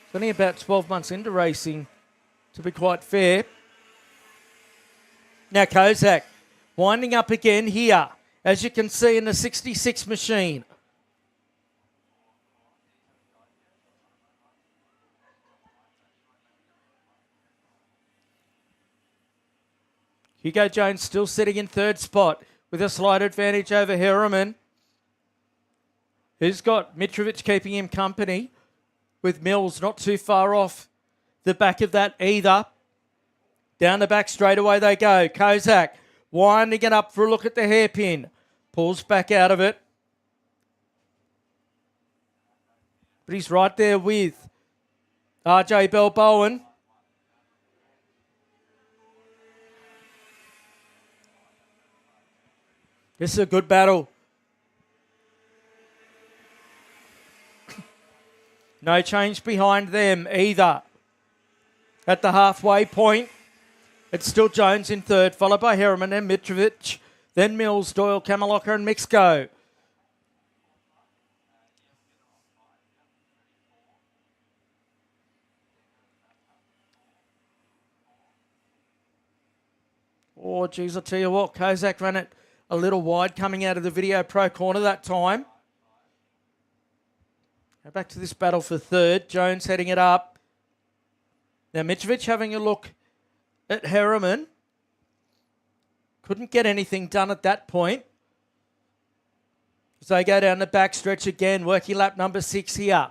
He's only about 12 months into racing, to be quite fair. Now Kozak winding up again here as you can see in the 66 machine. Hugo Jones still sitting in third spot with a slight advantage over Harriman, who's got Mitrovic keeping him company, with Mills not too far off the back of that either. Down the back straightaway they go. Kozak winding it up for a look at the hairpin. Pulls back out of it. But he's right there with RJ Balboan. This is a good battle. No change behind them either. At the halfway point, it's still Jones in third, followed by Harriman and Mitrovic, then Mills, Doyle, Kamaloka and Mixco. Oh, geez, I'll tell you what, Kozak ran it a little wide coming out of the Video Pro corner that time. Now back to this battle for third. Jones heading it up. Now Mitrovic having a look at Harriman. Couldn't get anything done at that point. As they go down the back stretch again, working lap number 6 here.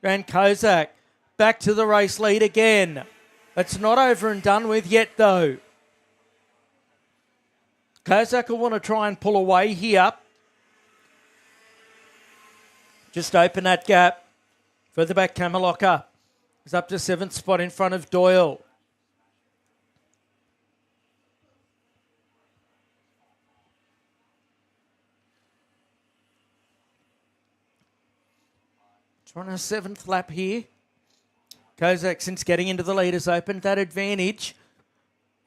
And Kozak back to the race lead again. It's not over and done with yet though. Kozak will want to try and pull away here. Just open that gap. Further back, Kamaloka is up to 7th spot in front of Doyle. Trying a 7th lap here. Kozak, since getting into the lead, has opened that advantage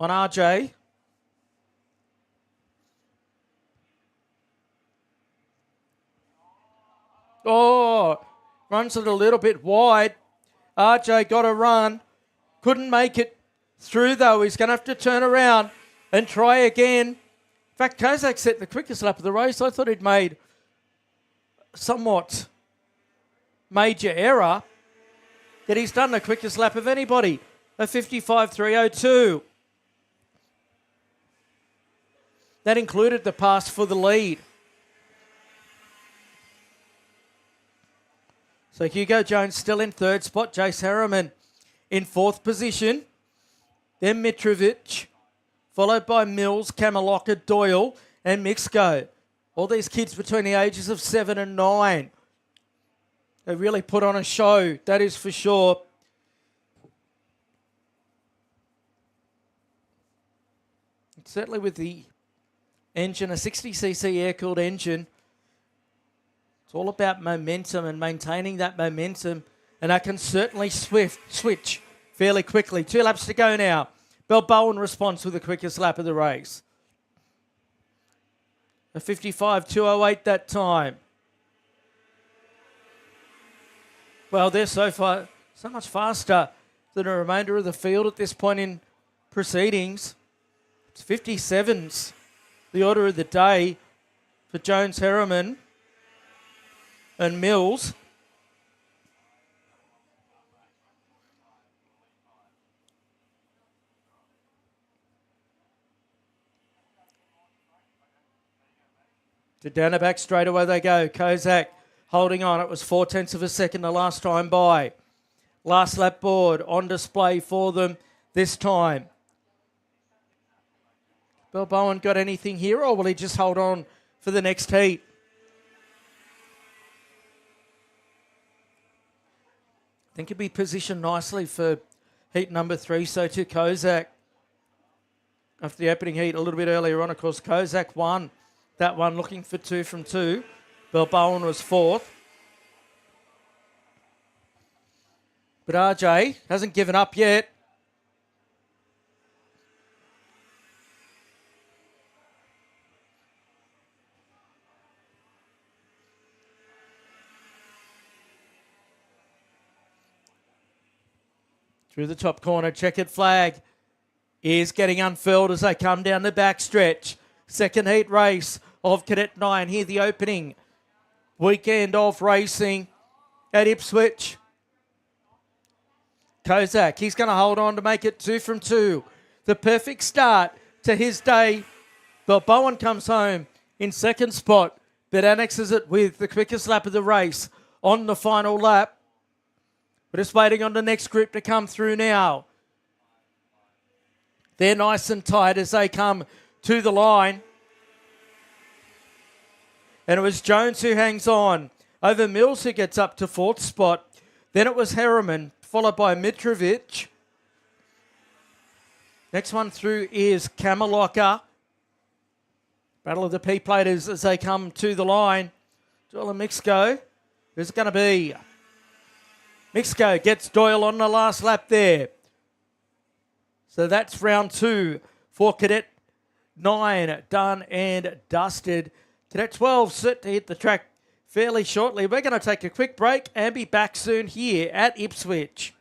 on RJ. Oh, runs it a little bit wide. RJ got a run. Couldn't make it through though. He's going to have to turn around and try again. In fact, Kozak set the quickest lap of the race. I thought he'd made somewhat major error. That he's done the quickest lap of anybody. A 55.302. That included the pass for the lead. So Hugo Jones still in third spot. Jace Harriman in fourth position. Then Mitrovic, followed by Mills, Kamaloka, Doyle and Mixco. All these kids between the ages of 7 and 9. They really put on a show, that is for sure. And certainly with the engine, a 60cc air-cooled engine, it's all about momentum and maintaining that momentum. And I can certainly switch fairly quickly. 2 laps to go now. Balboan responds with the quickest lap of the race. A 55.208 that time. Well, they're so much faster than the remainder of the field at this point in proceedings. It's 57s, the order of the day for Jones, Harriman and Mills. To down the back straight away they go. Kozak holding on. It was 0.4 of a second the last time by. Last lap board on display for them this time. Balboan got anything here, or will he just hold on for the next heat? I think he'll be positioned nicely for heat number 3, so to Kozak. After the opening heat a little bit earlier on, of course, Kozak won that one, looking for 2 from 2. Balboan was 4th. But RJ hasn't given up yet. Through the top corner, checkered flag is getting unfurled as they come down the back stretch. Second heat race of Cadet 9. Here the opening weekend of racing at Ipswich. Kozak, he's going to hold on to make it 2 from 2. The perfect start to his day. Bowen comes home in second spot, but annexes it with the quickest lap of the race on the final lap. We're just waiting on the next group to come through now. They're nice and tight as they come to the line. And it was Jones who hangs on over Mills, who gets up to fourth spot. Then it was Harriman, followed by Mitrovic. Next one through is Kamalaka. Battle of the P-platers as they come to the line. Doyle and Mixco. Who's it going to be? Mixco gets Doyle on the last lap there. So that's round 2 for Cadet 9, done and dusted. Cadet 12 set to hit the track fairly shortly. We're going to take a quick break and be back soon here at Ipswich.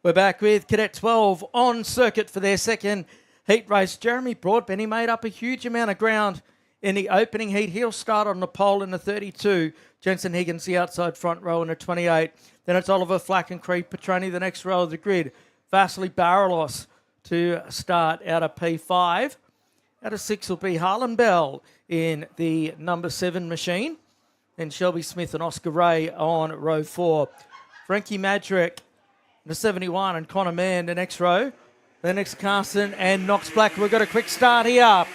We're back with Cadet 12 on circuit for their second heat race. Jeremy Broadbent, he made up a huge amount of ground in the opening heat. He'll start on the pole in the 32. Jensen Higgins, the outside front row in the 28. Then it's Oliver Flack and Creed Petroni, the next row of the grid. Vasily Baralos to start out of P5. Out of 6 will be Harlan Bell in the number 7 machine. Then Shelby Smith and Oscar Ray on row 4. Frankie Madrick, the 71, and Connor Mann, the next row. The next Carson and Knox Black. We've got a quick start here.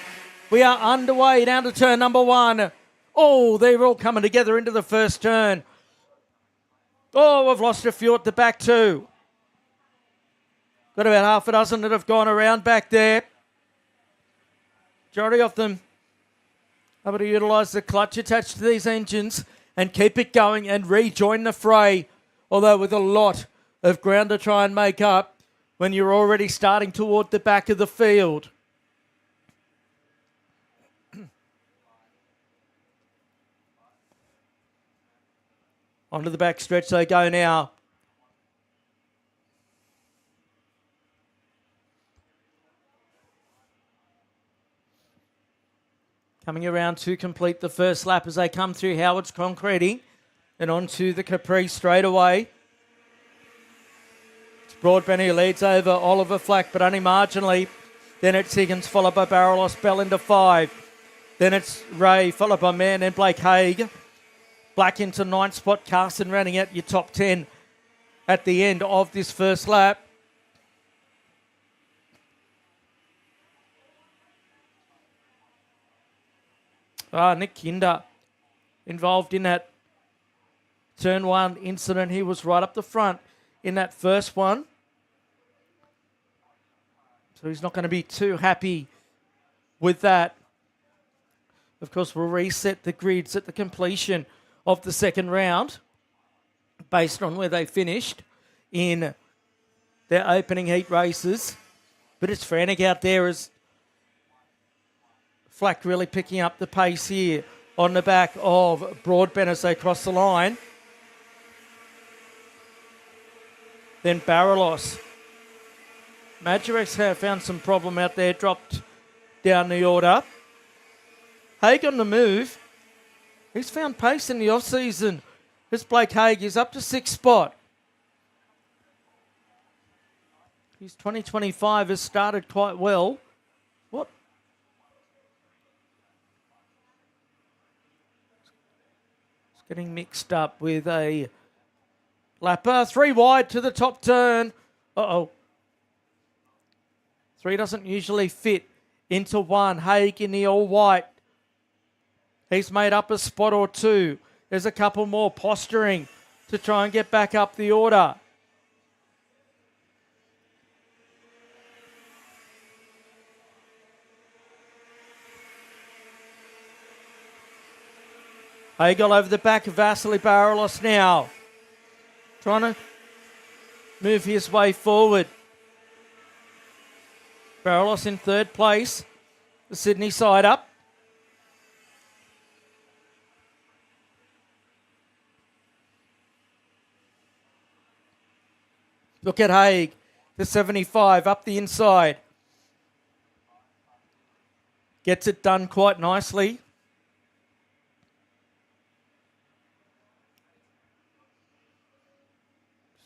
We are underway down to turn number 1. Oh, they're all coming together into the first turn. Oh, we've lost a few at the back too. Got about half a dozen that have gone around back there. Majority of them able to utilise the clutch attached to these engines and keep it going and rejoin the fray. Although with a lot of ground to try and make up when you're already starting toward the back of the field. Onto the back stretch they go now. Coming around to complete the first lap as they come through Howard's Concreting and onto the Capri straightaway. It's Broadbent who leads over Oliver Flack, but only marginally. Then it's Higgins, followed by Baralos Bell into 5. Then it's Ray, followed by Mann and Blake Haig. Black into 9th spot. Carson running out your top 10 at the end of this first lap. Nick Kinder involved in that turn 1 incident. He was right up the front in that first one. So he's not going to be too happy with that. Of course, we'll reset the grids at the completion of the second round based on where they finished in their opening heat races. But it's frantic out there as Flack really picking up the pace here on the back of Broadbent as they cross the line. Then Barrelos. Madurex have found some problem out there, dropped down the order. Haig on the move. He's found pace in the off-season. This Blake Haig is up to 6th spot. His 2025 has started quite well. What? It's getting mixed up with a lapper. 3 wide to the top turn. Uh-oh. 3 doesn't usually fit into 1. Haig in the all-white. He's made up a spot or 2. There's a couple more posturing to try and get back up the order. Haig all over the back of Vasily Barrelos now. Trying to move his way forward. Barrelos in 3rd place. The Sydney side up. Look at Haig, the 75, up the inside. Gets it done quite nicely.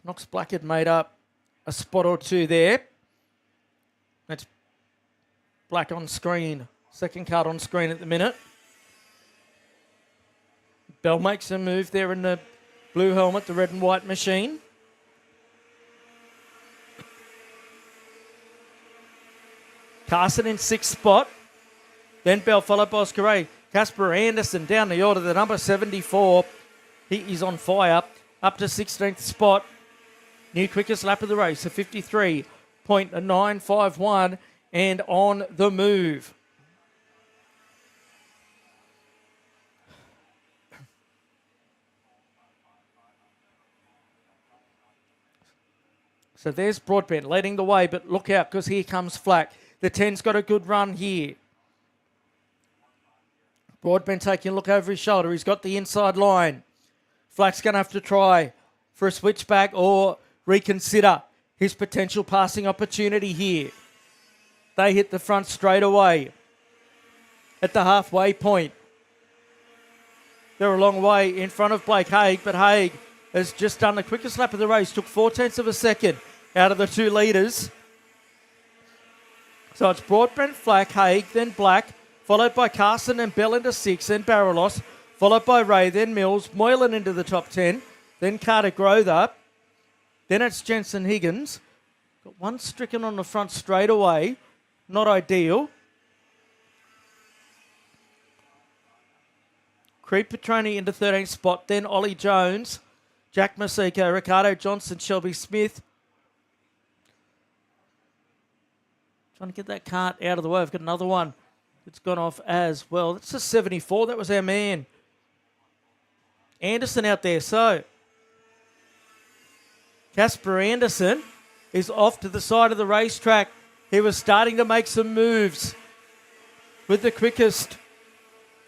Knox Black had made up a spot or 2 there. That's Black on screen. Second card on screen at the minute. Bell makes a move there in the blue helmet, the red and white machine. Carson in 6th spot. Then Bell followed by Oscar. Casper Anderson down the order, the number 74. He is on fire. Up to 16th spot. New quickest lap of the race, a 53.951 and on the move. So there's Broadbent leading the way, but look out because here comes Flack. The 10's got a good run here. Broadbent taking a look over his shoulder. He's got the inside line. Flack's going to have to try for a switchback or reconsider his potential passing opportunity here. They hit the front straight away at the halfway point. They're a long way in front of Blake Haig, but Haig has just done the quickest lap of the race, took 0.4 of a second out of the 2 leaders. So it's Broadbent, Flack, Haig, then Black, followed by Carson and Bell into 6, then Barrelos, followed by Ray, then Mills, Moylan into the top 10, then Carter Grother, then it's Jensen Higgins. Got one stricken on the front straight away, not ideal. Creed Petroni into 13th spot, then Ollie Jones, Jack Masiko, Ricardo Johnson, Shelby Smith. Trying to get that cart out of the way. I've got another one that's gone off as well. That's a 74. That was our man Anderson out there. So Casper Anderson is off to the side of the racetrack. He was starting to make some moves with the quickest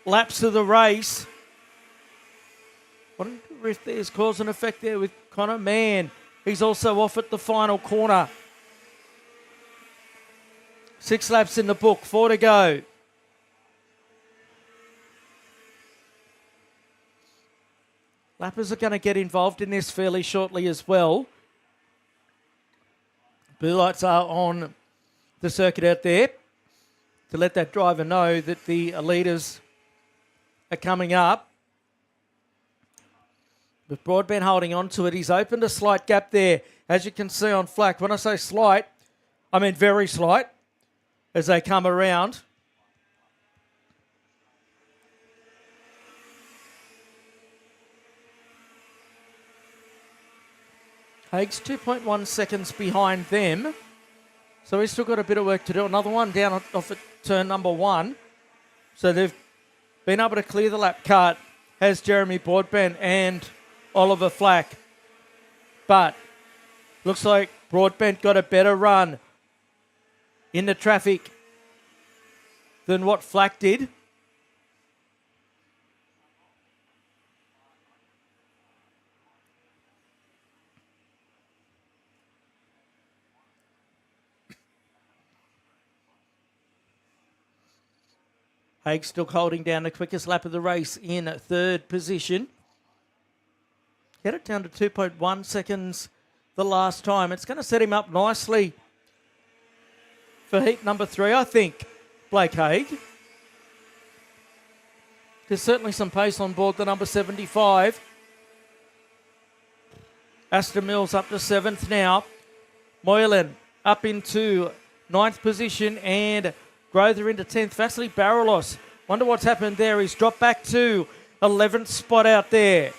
laps of the race. I wonder if there's cause and effect there with Connor Mann. He's also off at the final corner. 6 laps in the book, 4 to go. Lappers are going to get involved in this fairly shortly as well. Blue lights are on the circuit out there to let that driver know that the leaders are coming up. With Broadbent holding on to it, he's opened a slight gap there, as you can see on Flack. When I say slight, I mean very slight as they come around. Haig's 2.1 seconds behind them. So he's still got a bit of work to do. Another one down off at turn number 1. So they've been able to clear the lap. Kart has Jeremy Broadbent and Oliver Flack. But looks like Broadbent got a better run in the traffic than what Flack did. Haig still holding down the quickest lap of the race in 3rd position. Get it down to 2.1 seconds the last time. It's going to set him up nicely for heat number 3, I think, Blake Haig. There's certainly some pace on board the number 75. Aston Mills up to 7th now. Moylan up into 9th position and Grother into 10th. Vasily Baralos. Wonder what's happened there. He's dropped back to 11th spot out there.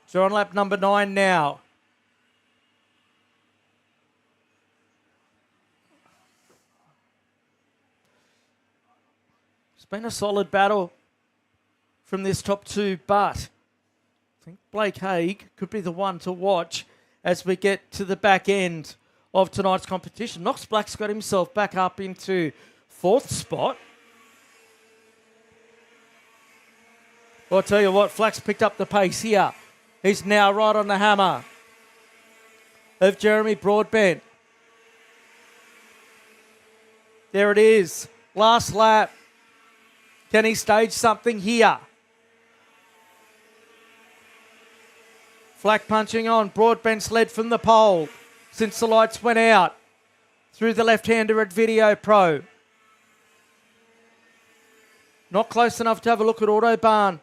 So on lap number 9 now. It's been a solid battle from this top 2, but I think Blake Haig could be the one to watch as we get to the back end of tonight's competition. Knox Black's got himself back up into 4th spot. Well, I'll tell you what, Flack's picked up the pace here. He's now right on the hammer of Jeremy Broadbent. There it is. Last lap. Can he stage something here? Flack punching on. Broadbent's led from the pole since the lights went out. Through the left-hander at Video Pro. Not close enough to have a look at Autobahn.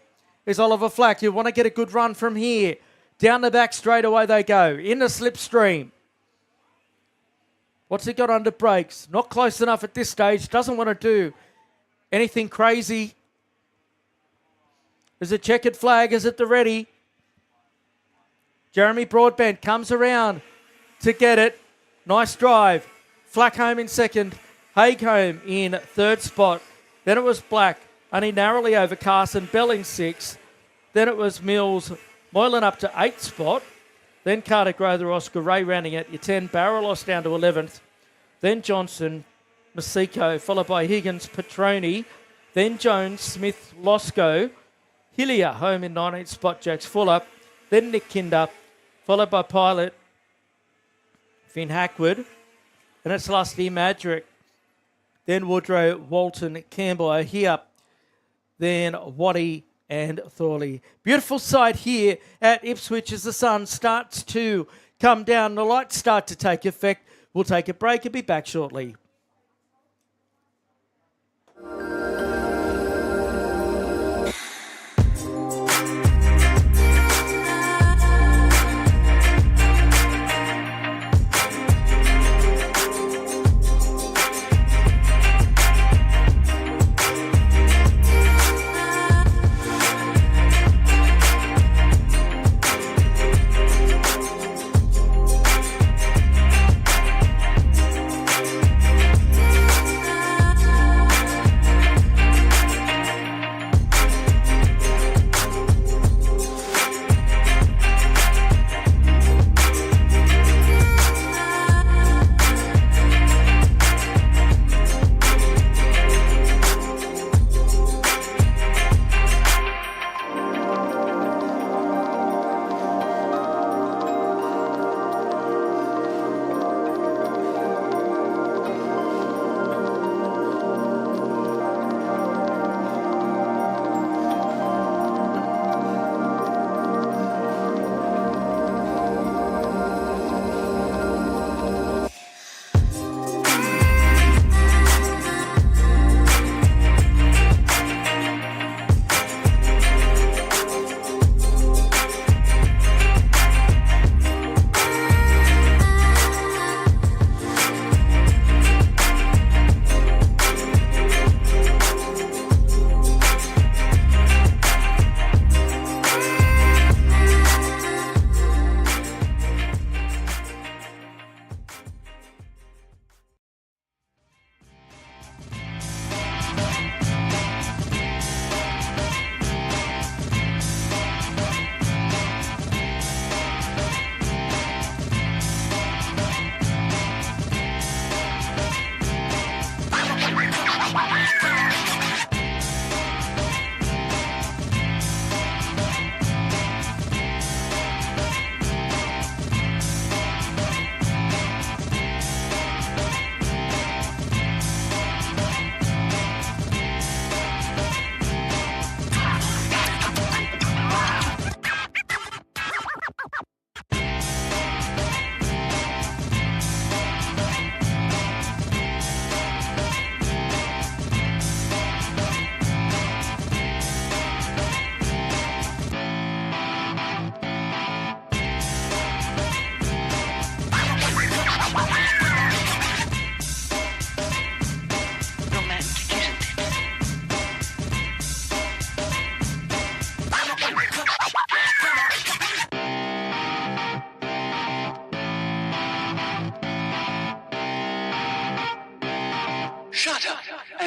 Is Oliver Flack. You want to get a good run from here. Down the back straight away they go. In the slipstream. What's he got under brakes? Not close enough at this stage. Doesn't want to do anything crazy. There's a checkered flag. Is it the ready? Jeremy Broadbent comes around to get it. Nice drive. Flack home in 2nd. Haig home in 3rd spot. Then it was Black. Only narrowly over Carson Bell in 6th. Then it was Mills, Moylan up to 8th spot. Then Carter Grother, Oscar Ray rounding at your 10. Baralos down to 11th. Then Johnson, Masiko, followed by Higgins, Petroni. Then Jones, Smith, Losco. Hillier home in 19th spot, Jax Fuller. Then Nick Kinder, followed by Pilot, Finn Hackwood. And it's Lusty Madrick. Then Woodrow, Walton, Campbell, O'Hare. Then Waddy and Thorley. Beautiful sight here at Ipswich as the sun starts to come down. The lights start to take effect. We'll take a break and be back shortly.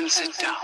and sit down.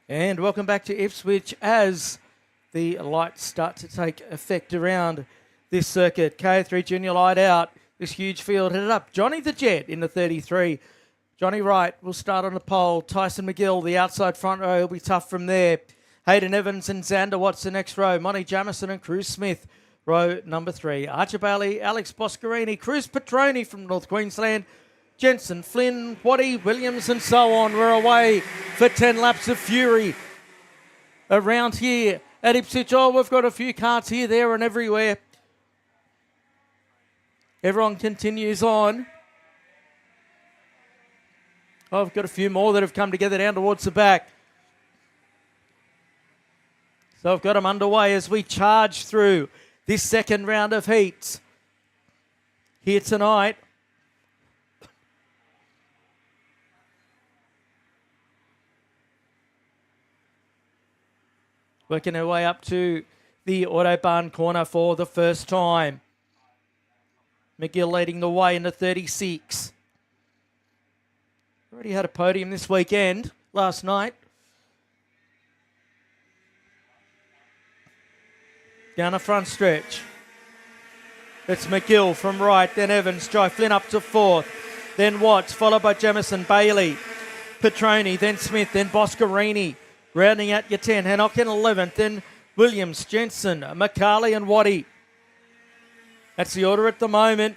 And welcome back to Ipswich as the lights start to take effect around this circuit. KA2 Junior light out. This huge field headed up. Johnny the Jet in the 33. Johnny Wright will start on the pole. Tyson McGill, the outside front row, will be tough from there. Hayden Evans and Xander Watts the next row. Monty Jamison and Cruz Smith, row number 3. Archer Bailey, Alex Boscarini, Cruz Petroni from North Queensland. Jensen, Flynn, Waddy, Williams and so on. We're away for 10 laps of fury around here at Ipswich. Oh, we've got a few karts here, there and everywhere. Everyone continues on. Oh, I've got a few more that have come together down towards the back. So I've got them underway as we charge through this second round of heats here tonight. Working our way up to the Autobahn corner for the first time. McGill leading the way in the 36. Already had a podium this weekend, last night. Down the front stretch. It's McGill from right, then Evans, Jai Flynn up to 4th. Then Watts, followed by Jamison, Bailey, Petroni, then Smith, then Boscarini. Rounding out your 10, Hancock in 11th, then Williams, Jensen, McCarley and Waddy. That's the order at the moment.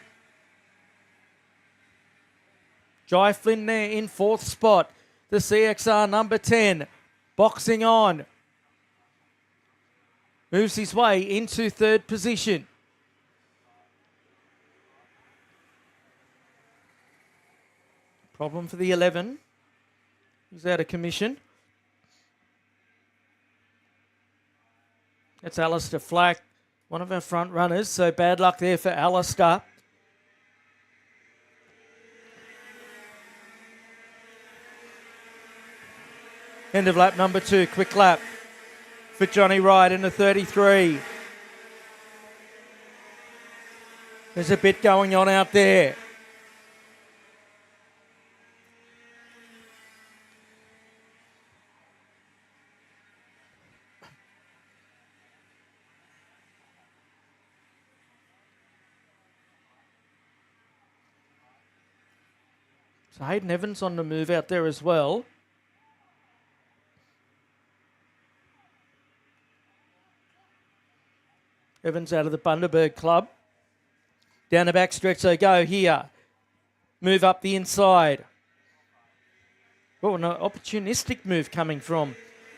Jai Flynn there in 4th spot. The CXR number 10, boxing on. Moves his way into 3rd position. Problem for the 11. He's out of commission. That's Alistair Flack, one of our front runners, so bad luck there for Alistair. End of lap number 2, quick lap for Johnny Wright in the 33. There's a bit going on out there. So Hayden Evans on the move out there as well. Evans out of the Bundaberg Club. Down the back stretch they go here. Move up the inside. Oh, an opportunistic move coming from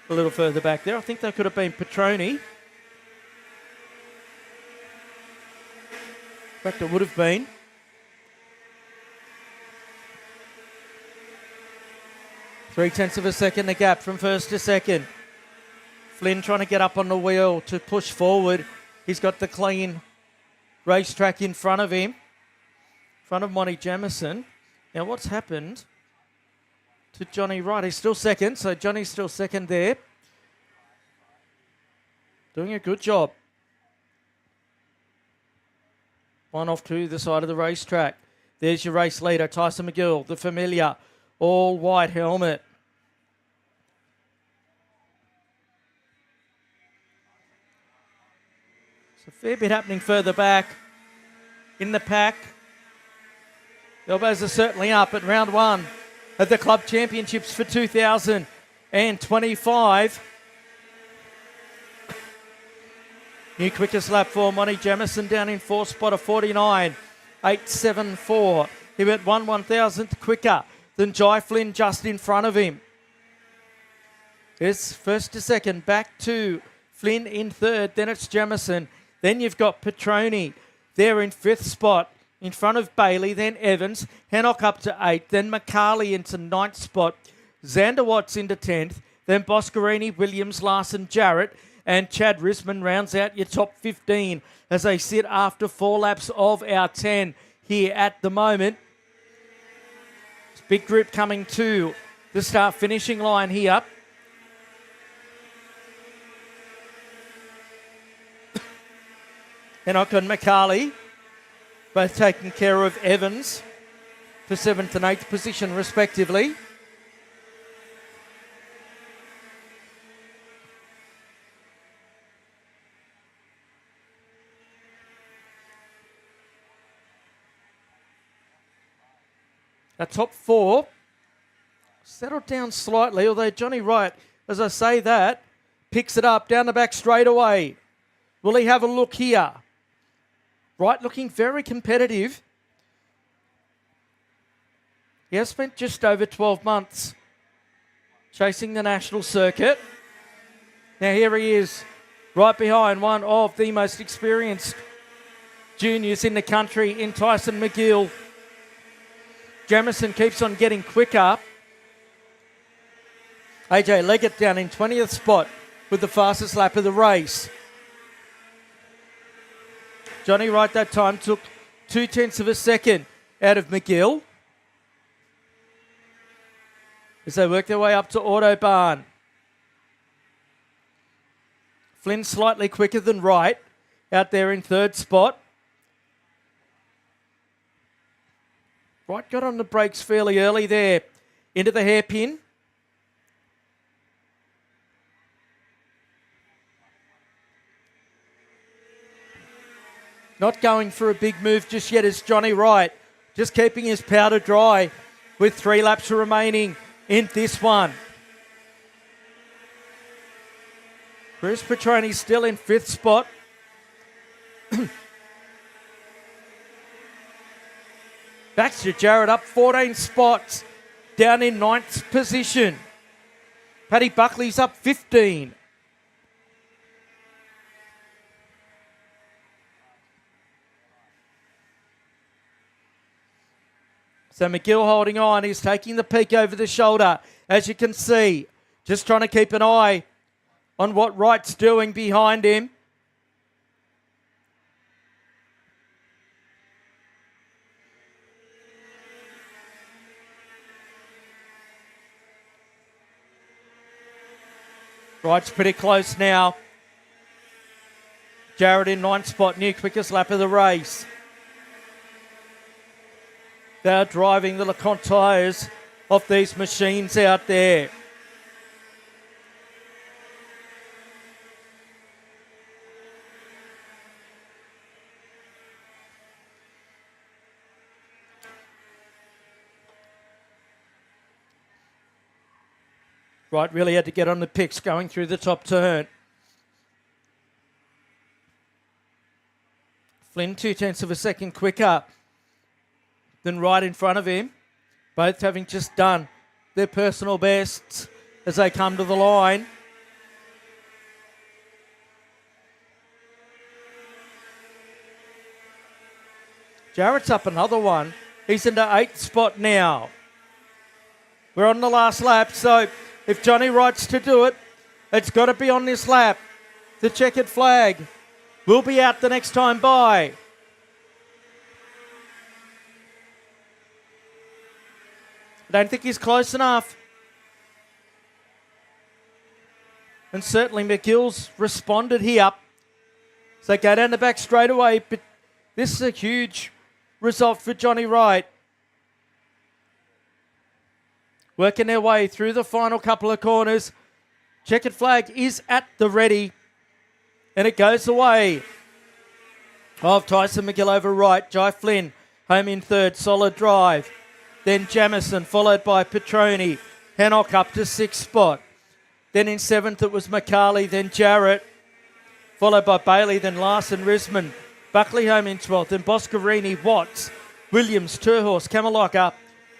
a little further back there. I think that could have been Petroni. In fact, it would have been. 3/10 of a second the gap from first to second. Flynn trying to get up on the wheel to push forward. He's got the clean racetrack in front of him, in front of Monty Jamison. Now what's happened to Johnny Wright? He's still second, so Johnny's still second there. Doing a good job. One off to the side of the racetrack. There's your race leader, Tyson McGill, the familiar, all white helmet. It's a fair bit happening further back in the pack. The elbows are certainly up at round one of the Club Championships for 2025. New quickest lap for Monty Jamison down in fourth spot of 49.874. He went 1/1000th quicker than Jai Flynn just in front of him. It's first to second, back to Flynn in third, then it's Jamison. Then you've got Petroni there in fifth spot in front of Bailey, then Evans. Hannock up to 8th, then McCarley into 9th spot. Xander Watts into 10th, then Boscarini, Williams, Larson, Jarrett, and Chad Risman rounds out your top 15 as they sit after 4 laps of our 10 here at the moment. It's big group coming to the start-finishing line here. Hannock and McCarley both taking care of Evans for 7th and 8th position respectively. Our top 4 settled down slightly, although Johnny Wright, as I say that, picks it up down the back straightaway. Will he have a look here? Wright looking very competitive. He has spent just over 12 months chasing the national circuit. Now here he is, right behind one of the most experienced juniors in the country in Tyson McGill. Jamison keeps on getting quicker. AJ Leggett down in 20th spot with the fastest lap of the race. Johnny Wright that time took 0.2 of a second out of McGill as they work their way up to Autobahn. Flynn slightly quicker than Wright out there in third spot. Wright got on the brakes fairly early there into the hairpin. Not going for a big move just yet is Johnny Wright. Just keeping his powder dry with 3 laps remaining in this one. Bruce Petroni still in 5th spot. Baxter Jarrett up 14 spots, down in 9th position. Paddy Buckley's up 15. So McGill holding on. He's taking the peak over the shoulder, as you can see. Just trying to keep an eye on what Wright's doing behind him. Wright's pretty close now. Jarrett in 9th spot, new quickest lap of the race. They're driving the LeConte tyres off these machines out there. Wright really had to get on the picks going through the top turn. Flynn 0.2 of a second quicker than Wright in front of him. Both having just done their personal bests as they come to the line. Jarrett's up another one. He's into 8th spot now. We're on the last lap, so if Johnny Wright's to do it, it's got to be on this lap. The checkered flag will be out the next time by. I don't think he's close enough. And certainly McGill's responded here. So go down the back straight away, but this is a huge result for Johnny Wright. Working their way through the final couple of corners. Checkered flag is at the ready. And it goes away. Of Tyson McGill over Wright. Jai Flynn home in third. Solid drive. Then Jamison followed by Petroni. Hannock up to sixth spot. Then in seventh it was McCarley. Then Jarrett. Followed by Bailey. Then Larson Risman. Buckley home in 12th. Then Boscarini, Watts, Williams, Turhorse, Kamalaka.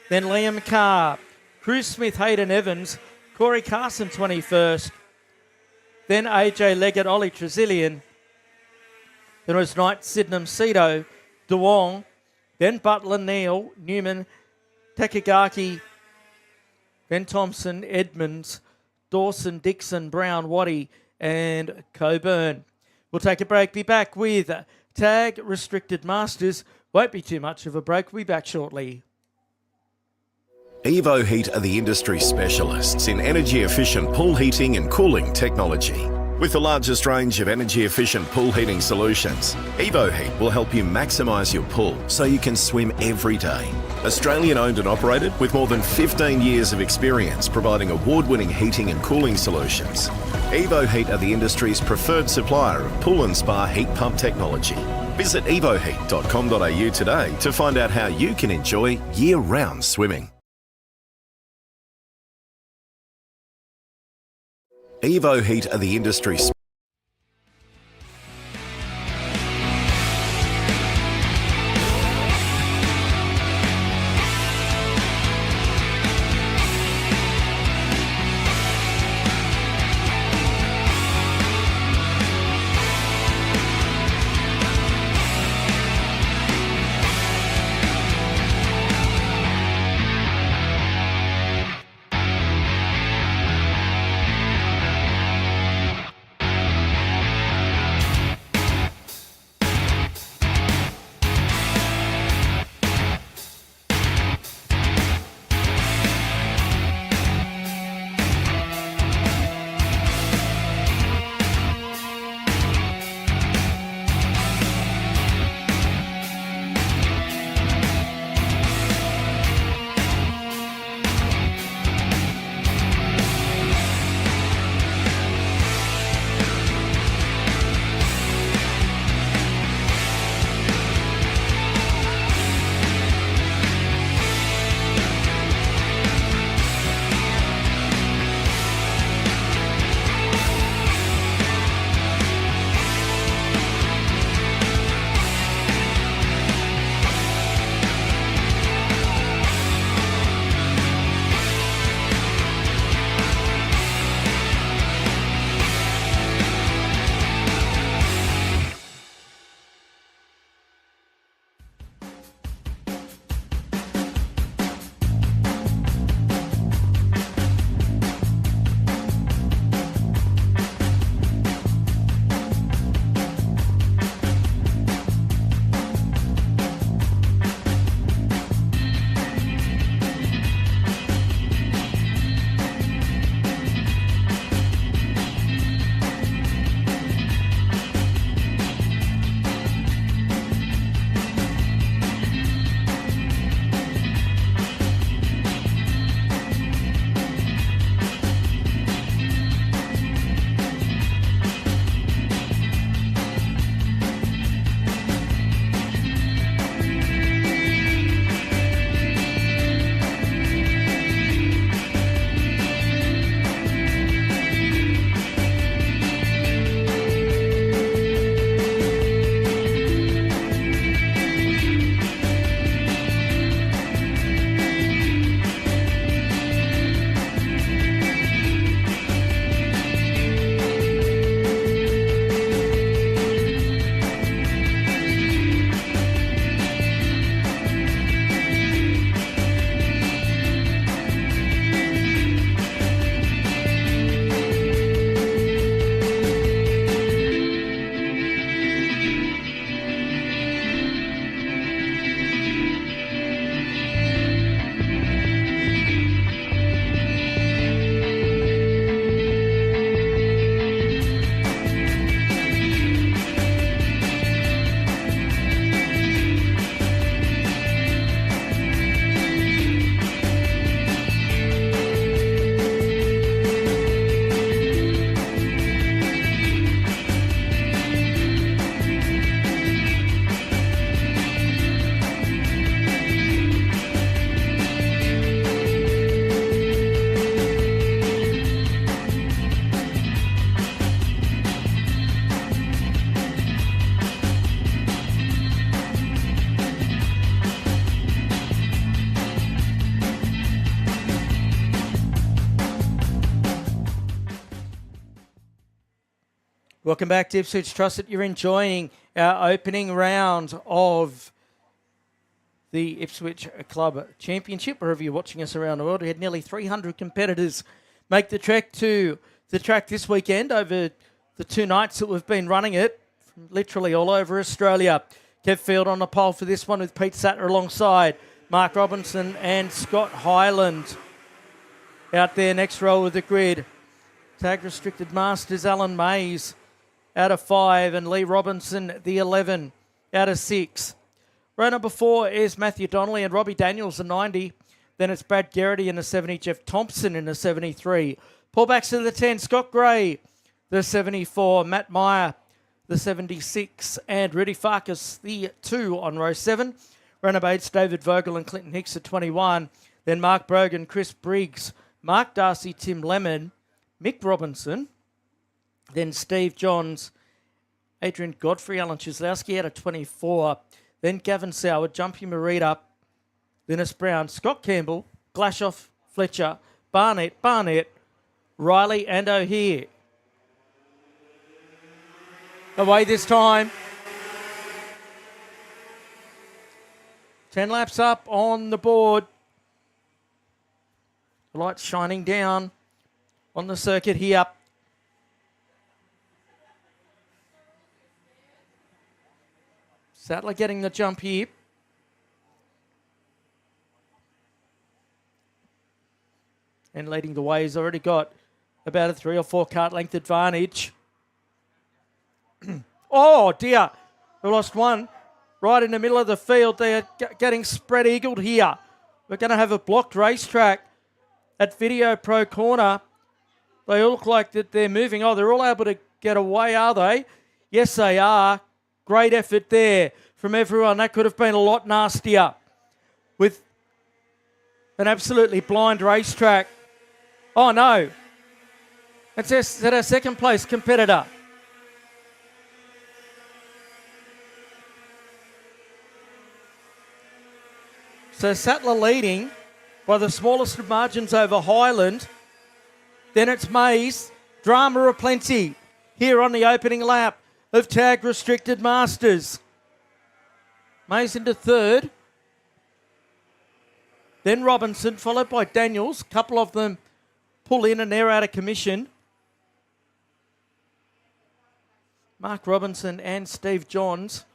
Then Liam Carr. Cruz Smith, Hayden Evans. Corey Carson 21st. Then AJ Leggett, Ollie Trazilian. Then it was Knight, Sydenham, Cito, DeWong. Then Butler, Neal, Newman, Takagaki. Then Thompson, Edmonds, Dawson, Dixon, Brown, Waddy and Coburn. We'll take a break. Be back with Tag Restricted Masters. Won't be too much of a break. We'll be back shortly. Evo Heat are the industry specialists in energy-efficient pool heating and cooling technology. With the largest range of energy-efficient pool heating solutions, Evo Heat will help you maximise your pool so you can swim every day. Australian owned and operated with more than 15 years of experience providing award-winning heating and cooling solutions. Evo Heat are the industry's preferred supplier of pool and spa heat pump technology. Visit evoheat.com.au today to find out how you can enjoy year-round swimming. Evo Heat are the industry Welcome back to Ipswich. Trust that you're enjoying our opening round of the Ipswich Club Championship. Wherever you're watching us around the world, we had nearly 300 competitors make the trek to the track this weekend over the 2 nights that we've been running it, from literally all over Australia. Kev Field on the pole for this one with Pete Sattler alongside Mark Robinson and Scott Hyland out there next row of the grid. Tag restricted masters, Alan Mays out of 5 and Lee Robinson the 11 out of 6. Row number 4 is Matthew Donnelly and Robbie Daniels the 90. Then it's Brad Garrity in the 70, Jeff Thompson in the 73. Pullbacks to the 10, Scott Gray the 74, Matt Meyer the 76 and Rudy Farkas the 2 on row 7. Row number 8's David Vogel and Clinton Hicks at 21. Then Mark Brogan, Chris Briggs, Mark Darcy, Tim Lemon, Mick Robinson, then Steve Johns, Adrian Godfrey, Alan Chislowski out of 24, then Gavin Sauer, Jumpy Marita, Linus Brown, Scott Campbell, Glashoff, Fletcher, Barnett, Riley and O'Hare. Away this time. 10 laps up on the board. The lights shining down on the circuit here. Sattler getting the jump here. And leading the way, he's already got about a 3 or 4 kart length advantage. Oh dear, we lost one right in the middle of the field. They're getting spread eagled here. We're going to have a blocked racetrack at Video Pro Corner. They look like that they're moving. Oh, they're all able to get away, are they? Yes, they are. Great effort there from everyone. That could have been a lot nastier with an absolutely blind racetrack. Oh, no. That's our second place competitor. So Sattler leading by the smallest of margins over Highland. Then it's Mays. Drama aplenty here on the opening lap of Tag Restricted Masters. Mays into third. Then Robinson, followed by Daniels. A couple of them pull in and they're out of commission. Mark Robinson and Steve Johns.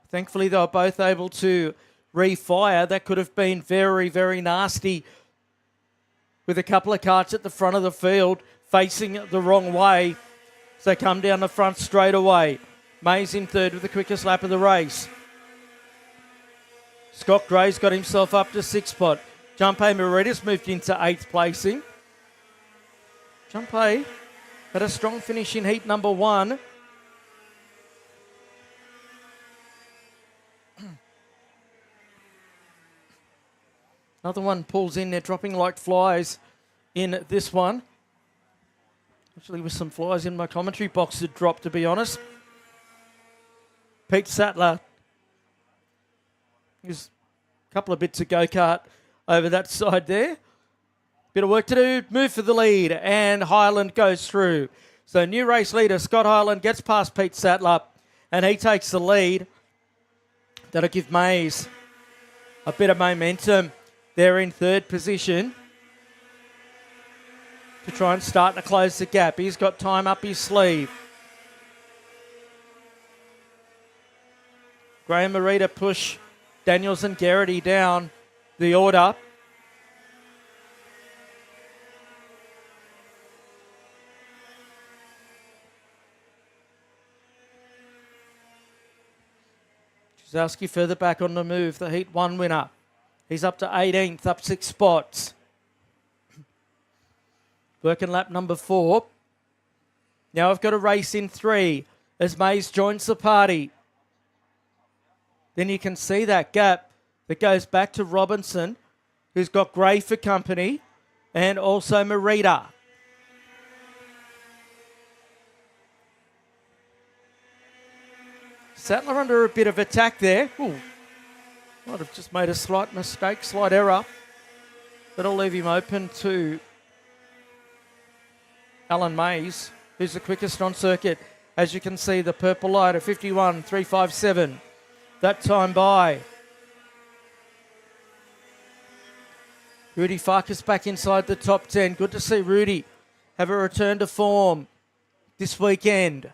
Thankfully, they were both able to refire. That could have been very, very nasty with a couple of karts at the front of the field facing the wrong way. So they come down the front straight away. Mays in third with the quickest lap of the race. Scott Gray's got himself up to 6th spot. Jumpé Meritas moved into 8th placing. Jumpé had a strong finish in heat number 1. Another one pulls in. They're dropping like flies in this one. Actually, with some flies in my commentary box that dropped, to be honest. Pete Sattler. There's a couple of bits of go-kart over that side there. Bit of work to do. Move for the lead. And Highland goes through. So new race leader, Scott Highland, gets past Pete Sattler. And he takes the lead. That'll give Mays a bit of momentum. They're in third position to try and start to close the gap. He's got time up his sleeve. Graham Marita push Daniels and Garrity down the order. Jazowski further back on the move, the Heat 1 winner. He's up to 18th, up 6 spots. Working lap number 4. Now I've got a race in 3 as Mays joins the party. Then you can see that gap that goes back to Robinson, who's got Gray for company, and also Marita. Sattler under a bit of attack there. Ooh. Might have just made a slight mistake, slight error. That'll leave him open to Alan Mays, who's the quickest on circuit. As you can see, the purple light at 51.357. That time by Rudy Farkas back inside the top 10. Good to see Rudy have a return to form this weekend.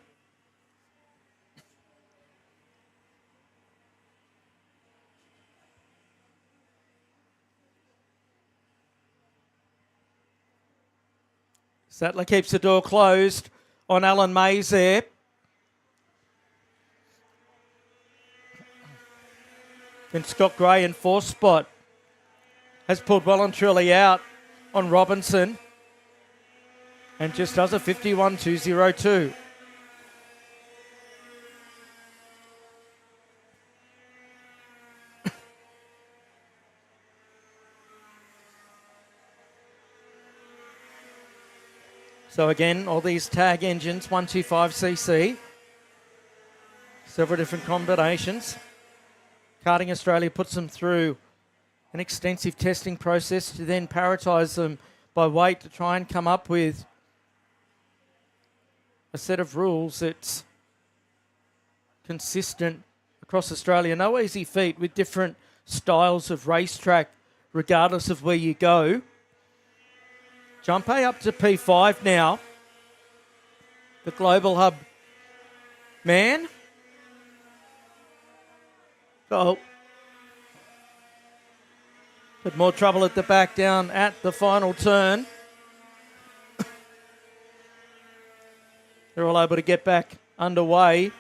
Sattler keeps the door closed on Alan Mays there. And Scott Gray in fourth spot has pulled well and truly out on Robinson and just does a 51.202. So again, all these tag engines, 125cc, several different combinations. Karting Australia puts them through an extensive testing process to then prioritise them by weight to try and come up with a set of rules that's consistent across Australia. No easy feat with different styles of racetrack, regardless of where you go. Jump A up to P5 now. The Global Hub man. Oh. But more trouble at the back down at the final turn. They're all able to get back underway.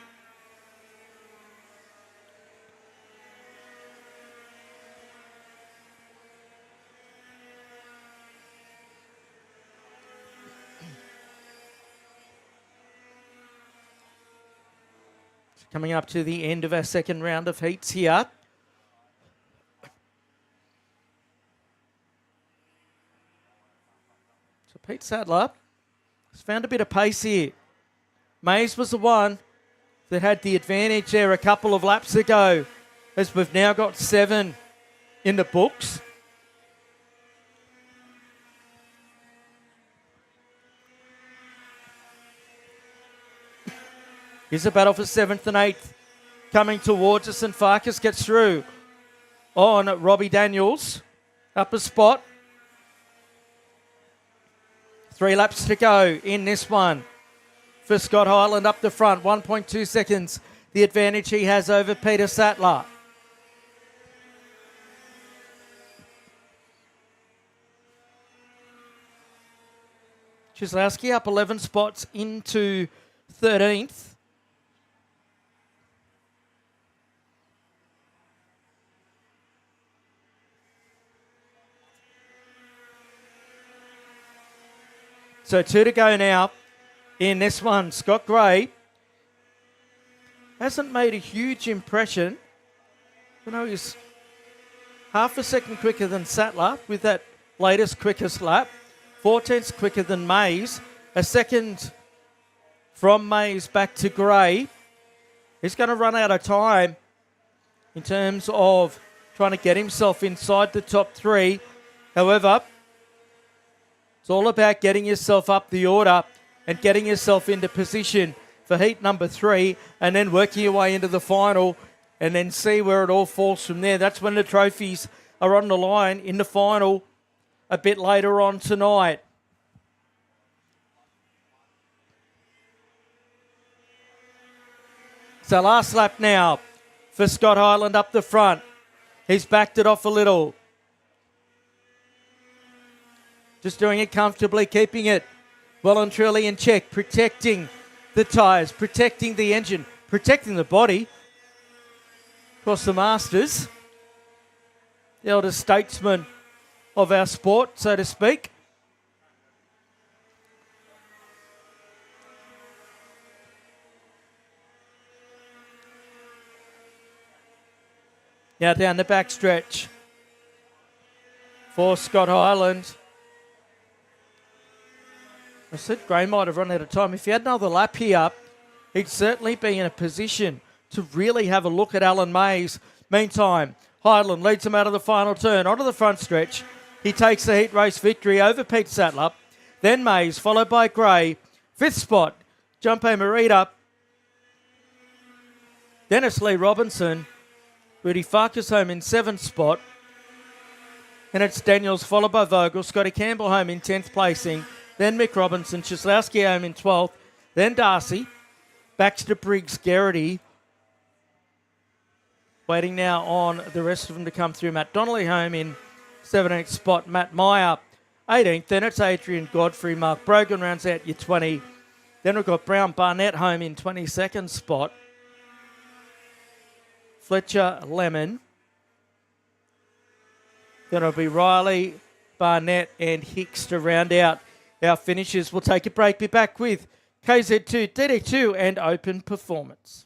Coming up to the end of our second round of heats here. So Pete Sattler has found a bit of pace here. Mays was the one that had the advantage there a couple of laps ago, as we've now got 7 in the books. Here's a battle for 7th and 8th coming towards us, and Farkas gets through on Robbie Daniels. Up a spot. 3 laps to go in this one for Scott Hyland up the front. 1.2 seconds the advantage he has over Peter Sattler. Chislowski up 11 spots into 13th. So 2 to go now in this one. Scott Gray hasn't made a huge impression. You know, he's half a second quicker than Sattler with that latest quickest lap. 4/10 quicker than Mays. A second from Mays back to Gray. He's going to run out of time in terms of trying to get himself inside the top 3. However, it's all about getting yourself up the order and getting yourself into position for heat number 3 and then working your way into the final and then see where it all falls from there. That's when the trophies are on the line in the final a bit later on tonight. So last lap now for Scott Hyland up the front. He's backed it off a little. Just doing it comfortably, keeping it well and truly in check, protecting the tyres, protecting the engine, protecting the body. Of course, the Masters, the elder statesman of our sport, so to speak. Now down the backstretch for Scott Hyland. I said Gray might have run out of time. If he had another lap here, he'd certainly be in a position to really have a look at Alan Mays. Meantime, Hyland leads him out of the final turn onto the front stretch. He takes the heat race victory over Pete Sattler. then Mays, followed by Gray. 5th spot, Jumpe Marita. Dennis Lee Robinson. Rudy Farkas home in 7th spot. And it's Daniels, followed by Vogel. Scotty Campbell home in 10th placing. Then Mick Robinson. Cieslawski home in 12th. Then Darcy. Baxter, Briggs, Garrity. Waiting now on the rest of them to come through. Matt Donnelly home in 17th spot. Matt Meyer 18th. Then it's Adrian Godfrey. Mark Brogan rounds out your 20. Then we've got Brown Barnett home in 22nd spot. Fletcher Lemon. Then it'll be Riley, Barnett and Hicks to round out our finishes. We'll take a break. Be back with KZ2, DD2 and Open Performance.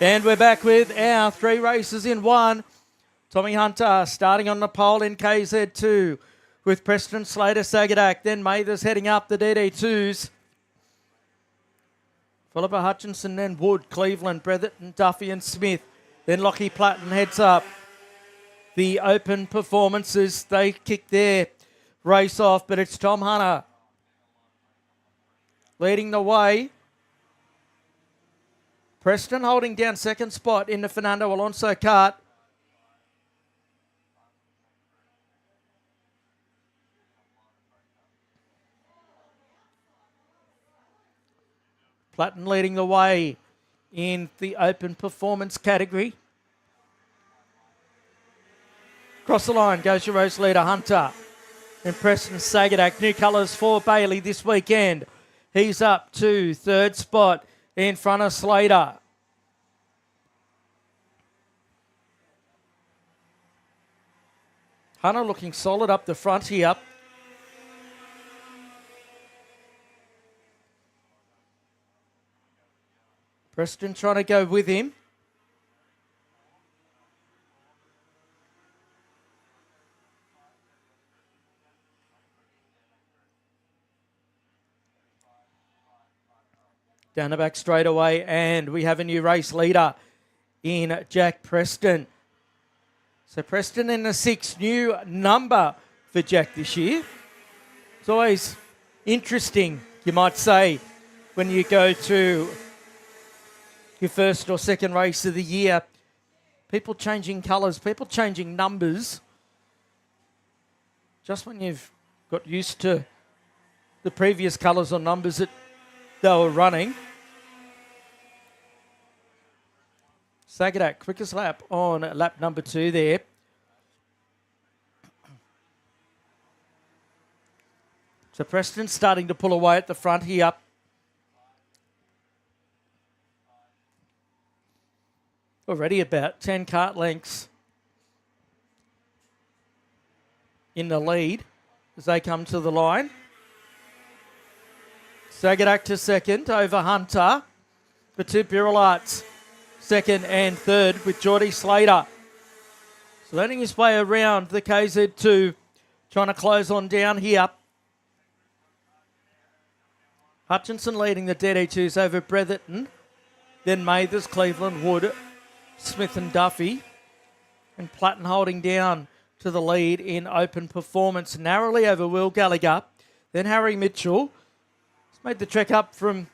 And we're back with our 3 races in 1. Tommy Hunter starting on the pole in KZ2 with Preston Slater Sagadak. Then Mathers heading up the DD2s. Philippa Hutchinson, then Wood, Cleveland, Bretherton, Duffy and Smith. Then Lockie Platten heads up the open performances. They kick their race off, but it's Tom Hunter leading the way. Preston holding down second spot in the Fernando Alonso kart. Platten leading the way in the open performance category. Across the line goes your race leader, Hunter. And Preston Sagadak, new colours for Bailey this weekend. He's up to third spot in front of Slater. Hunter looking solid up the front here. Preston trying to go with him. Down the back straight away, and we have a new race leader in Jack Preston. So Preston in the 6th, new number for Jack this year. It's always interesting, you might say, when you go to your first or second race of the year. People changing colours, people changing numbers. Just when you've got used to the previous colours or numbers that they were running. Sagadak, quickest lap on lap number 2 there. So Preston starting to pull away at the front here. Already about 10 kart lengths in the lead as they come to the line. Sagadak to second over Hunter. The 2 Purelites second and third with Geordie Slater. So letting his way around the KZ2, trying to close on down here. Hutchinson leading the DD2s over Bretherton. Then Mathers, Cleveland, Wood, Smith and Duffy. And Platten holding down to the lead in open performance, narrowly over Will Gallagher. Then Harry Mitchell. He's made the trek up from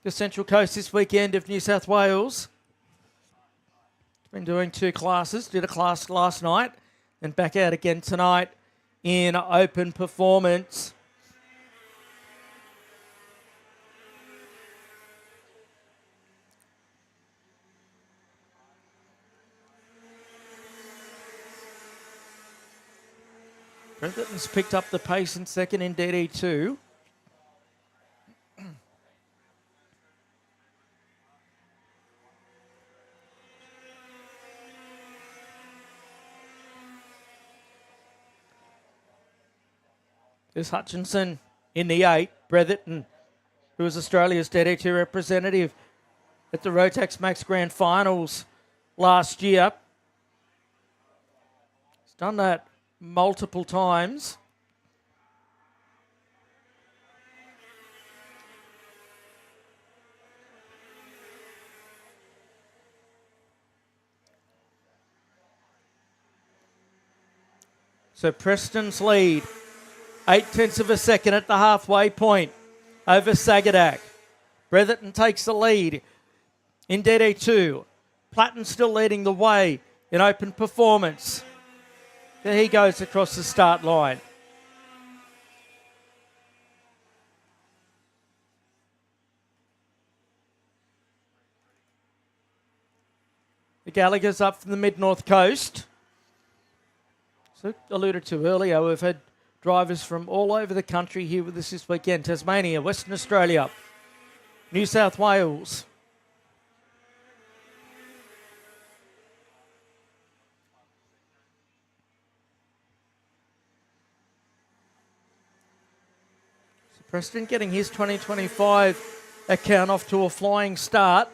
the Central Coast this weekend of New South Wales. He's been doing 2 classes, did a class last night, and back out again tonight in open performance. Bretherton's picked up the pace in second in DD2. There's Hutchinson in the 8. Bretherton, who was Australia's DD2 representative at the Rotax Max Grand Finals last year. He's done that multiple times. So Preston's lead, 0.8 of a second at the halfway point over Sagadak. Bretherton takes the lead in DD2. Platten still leading the way in open performance. There he goes across the start line. The Gallagher's up from the mid-north coast. So alluded to earlier, we've had drivers from all over the country here with us this weekend. Tasmania, Western Australia, New South Wales. So Preston getting his 2025 account off to a flying start.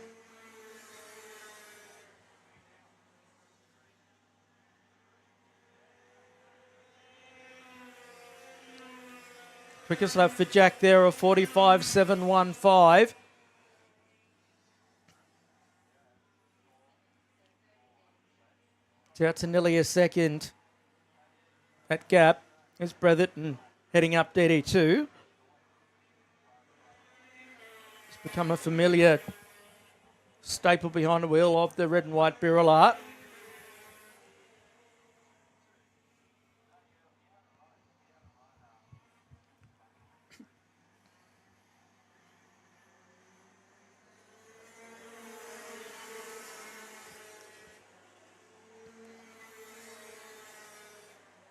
Quickest lap for Jack there of 45.715. It's out to nearly a second. That gap is Bretherton heading up DD2. It's become a familiar staple behind the wheel of the red and white Birilla.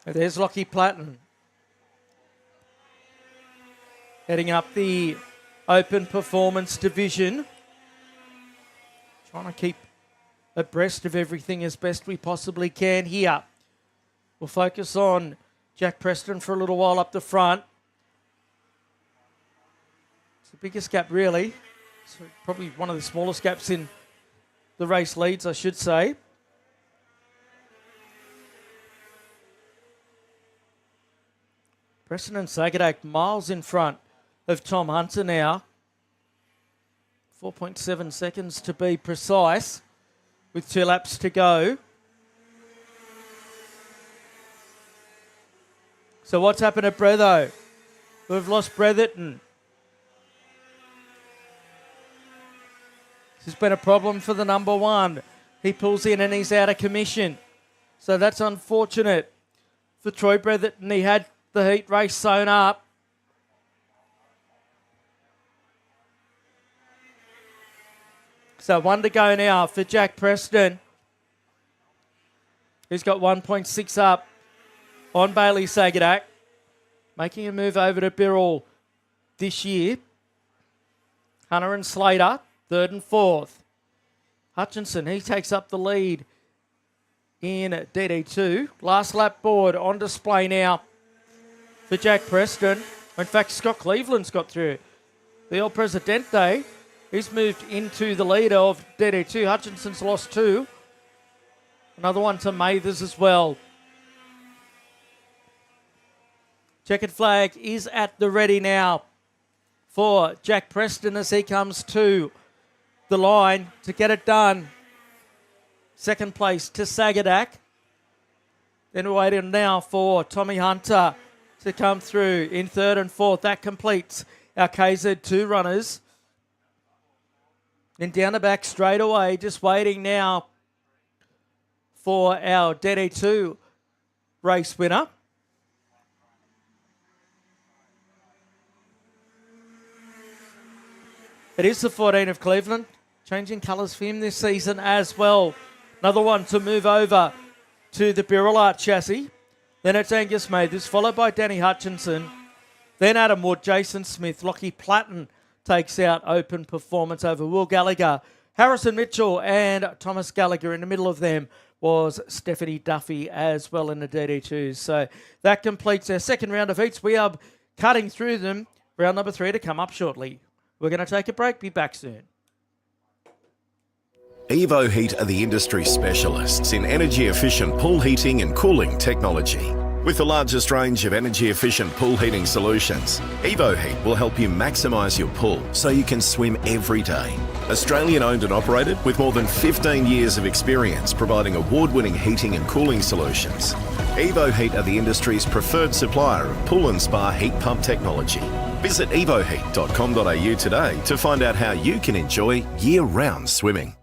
There's Lockie Platten heading up the Open Performance Division. Trying to keep abreast of everything as best we possibly can here. We'll focus on Jack Preston for a little while up the front. It's the biggest gap really. So probably one of the smallest gaps in the race leads, I should say. Preston and Sagadak miles in front of Tom Hunter now. 4.7 seconds to be precise with 2 laps to go. So what's happened at Bretho? We've lost Bretherton. This has been a problem for the number 1. He pulls in and he's out of commission. So that's unfortunate for Troy Bretherton. He had the heat race sewn up. So 1 to go now for Jack Preston, who's got 1.6 up on Bailey Sagadak, making a move over to Birrell this year. Hunter and Slater, 3rd and 4th. Hutchinson, he takes up the lead in DD2. Last lap board on display now for Jack Preston. In fact, Scott Cleveland's got through. The El Presidente, he's moved into the lead of DD2. Hutchinson's lost 2. Another one to Mathers as well. Checkered flag is at the ready now for Jack Preston as he comes to the line to get it done. 2nd place to Sagadak. Then we're waiting now for Tommy Hunter to come through in 3rd and 4th. That completes our KZ2 runners. Then down the back straight away, just waiting now for our DD2 race winner. It is the 14 of Cleveland, changing colours for him this season as well. Another one to move over to the Birilla chassis. Then it's Angus Mathers, followed by Danny Hutchinson. Then Adam Wood, Jason Smith, Lockie Platten takes out Open Performance over Will Gallagher. Harrison Mitchell and Thomas Gallagher. In the middle of them was Stephanie Duffy as well in the DD2s. So that completes our 2nd round of heats. We are cutting through them. Round number 3 to come up shortly. We're going to take a break. Be back soon. Evo Heat are the industry specialists in energy-efficient pool heating and cooling technology. With the largest range of energy-efficient pool heating solutions, Evo Heat will help you maximise your pool so you can swim every day. Australian owned and operated with more than 15 years of experience providing award-winning heating and cooling solutions. Evo Heat are the industry's preferred supplier of pool and spa heat pump technology. Visit evoheat.com.au today to find out how you can enjoy year-round swimming.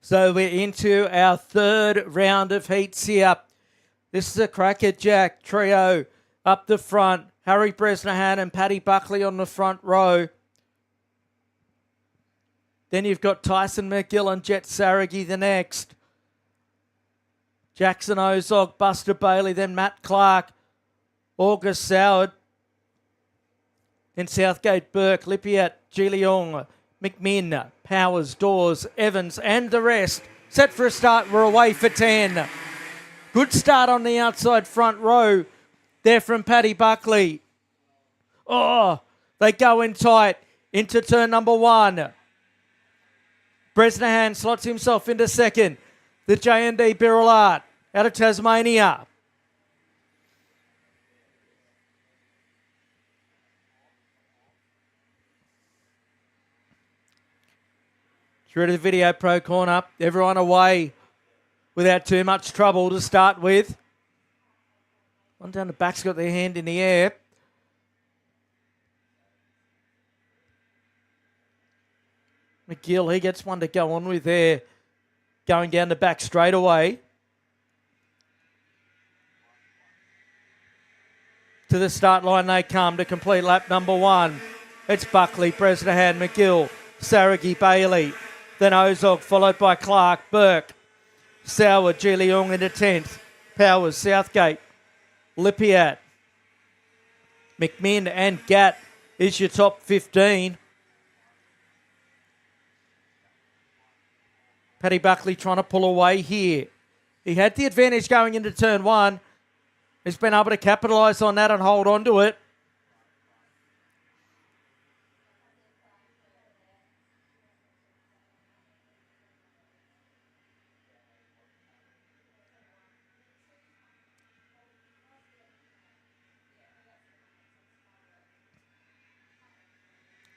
So we're into our third round of heats here. This is a crackerjack trio up the front. Harry Bresnahan and Paddy Buckley on the front row. Then you've got Tyson McGill and Jet Saragi the next. Jackson Ozog, Buster Bailey, then Matt Clark, August Soward, then Southgate, Burke, Lippiat, Giliong, McMinn, Powers, Dawes, Evans and the rest. Set for a start, we're away for 10. Good start on the outside front row there from Paddy Buckley. Oh, they go in tight into turn number 1. Bresnahan slots himself into second. The J&D Birillard out of Tasmania. Through to the Video Pro corner. Everyone away without too much trouble to start with. One down the back's got their hand in the air. McGill, he gets one to go on with there. Going down the back straight away. To the start line they come to complete lap number 1. It's Buckley, Bresnahan, McGill, Saragi, Bailey. Then Ozog, followed by Clark, Burke, Sauer, Giliong into 10th. Powers, Southgate, Lippiat, McMinn and Gatt is your top 15. Paddy Buckley trying to pull away here. He had the advantage going into turn 1. He's been able to capitalise on that and hold on to it.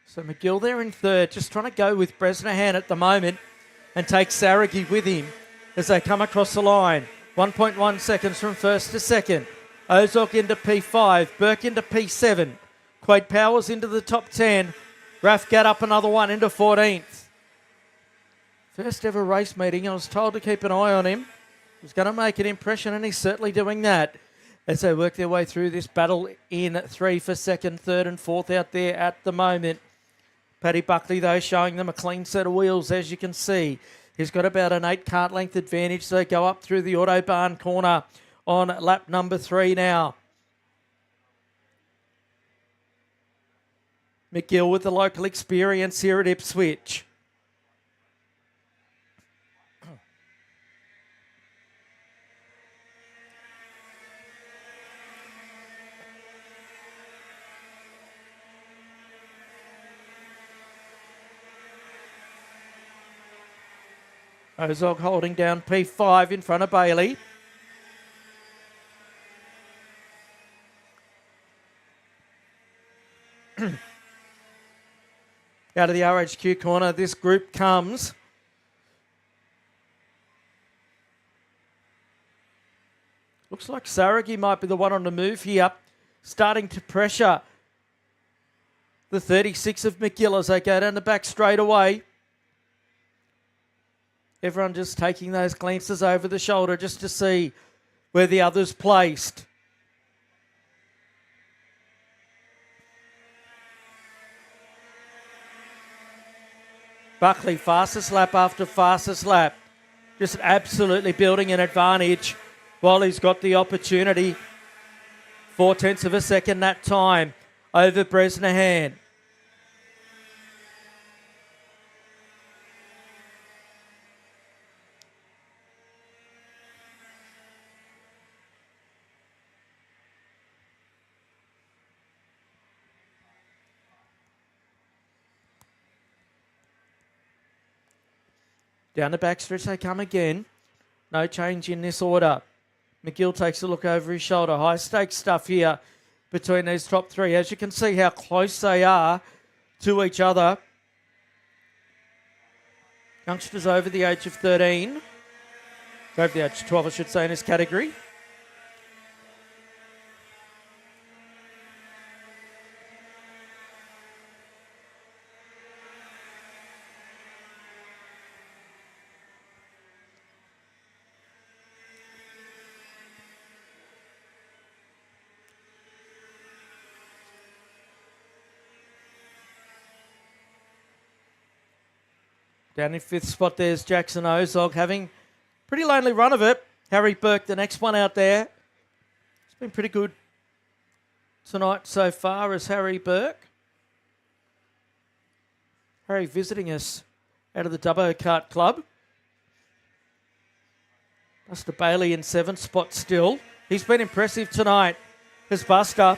So McGill there in third, just trying to go with Bresnahan at the moment and take Saragi with him as they come across the line. 1.1 seconds from first to second. Ozog into P5, Burke into P7. Quade Powers into the top 10. Raf Gatt up another one into 14th. First ever race meeting. I was told to keep an eye on him. He was going to make an impression, and he's certainly doing that as they work their way through this battle in 3 for second, third and fourth out there at the moment. Paddy Buckley, though, showing them a clean set of wheels, as you can see. He's got about an 8 kart length advantage, so they go up through the Autobahn corner on lap number 3 now. McGill with the local experience here at Ipswich. Ozog holding down P5 in front of Bailey. Out of the RHQ corner, this group comes. Looks like Saragi might be the one on the move here, starting to pressure the 36 of McGill as they go down the back straight away. Everyone just taking those glances over the shoulder just to see where the other's placed. Buckley, fastest lap after fastest lap. Just absolutely building an advantage while he's got the opportunity. 0.4 of a second that time over Bresnahan. Down the backstretch they come again. No change in this order. McGill takes a look over his shoulder. High stakes stuff here between these top 3. As you can see how close they are to each other. Youngsters over the age of 13. Over the age of 12, I should say, in this category. Down in 5th spot, there's Jackson Ozog having a pretty lonely run of it. Harry Burke, the next one out there. It's been pretty good tonight so far as Harry Burke. Harry visiting us out of the Dubbo Kart Club. Buster Bailey in 7th spot still. He's been impressive tonight as Buster.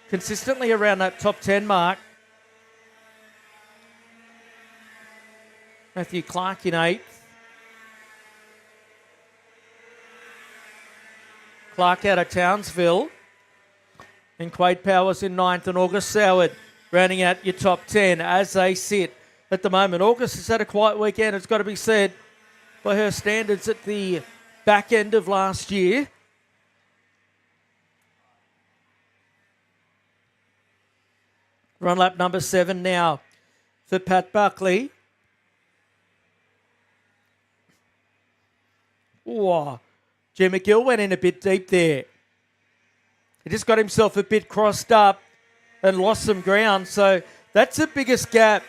Consistently around that top 10 mark. Matthew Clark in 8th. Clark out of Townsville. And Quade Powers in 9th and August Soward rounding out your top 10 as they sit at the moment. August has had a quiet weekend, it's got to be said, by her standards at the back end of last year. Run lap number 7 now for Pat Buckley. Whoa. Jim McGill went in a bit deep there. He just got himself a bit crossed up and lost some ground. So that's the biggest gap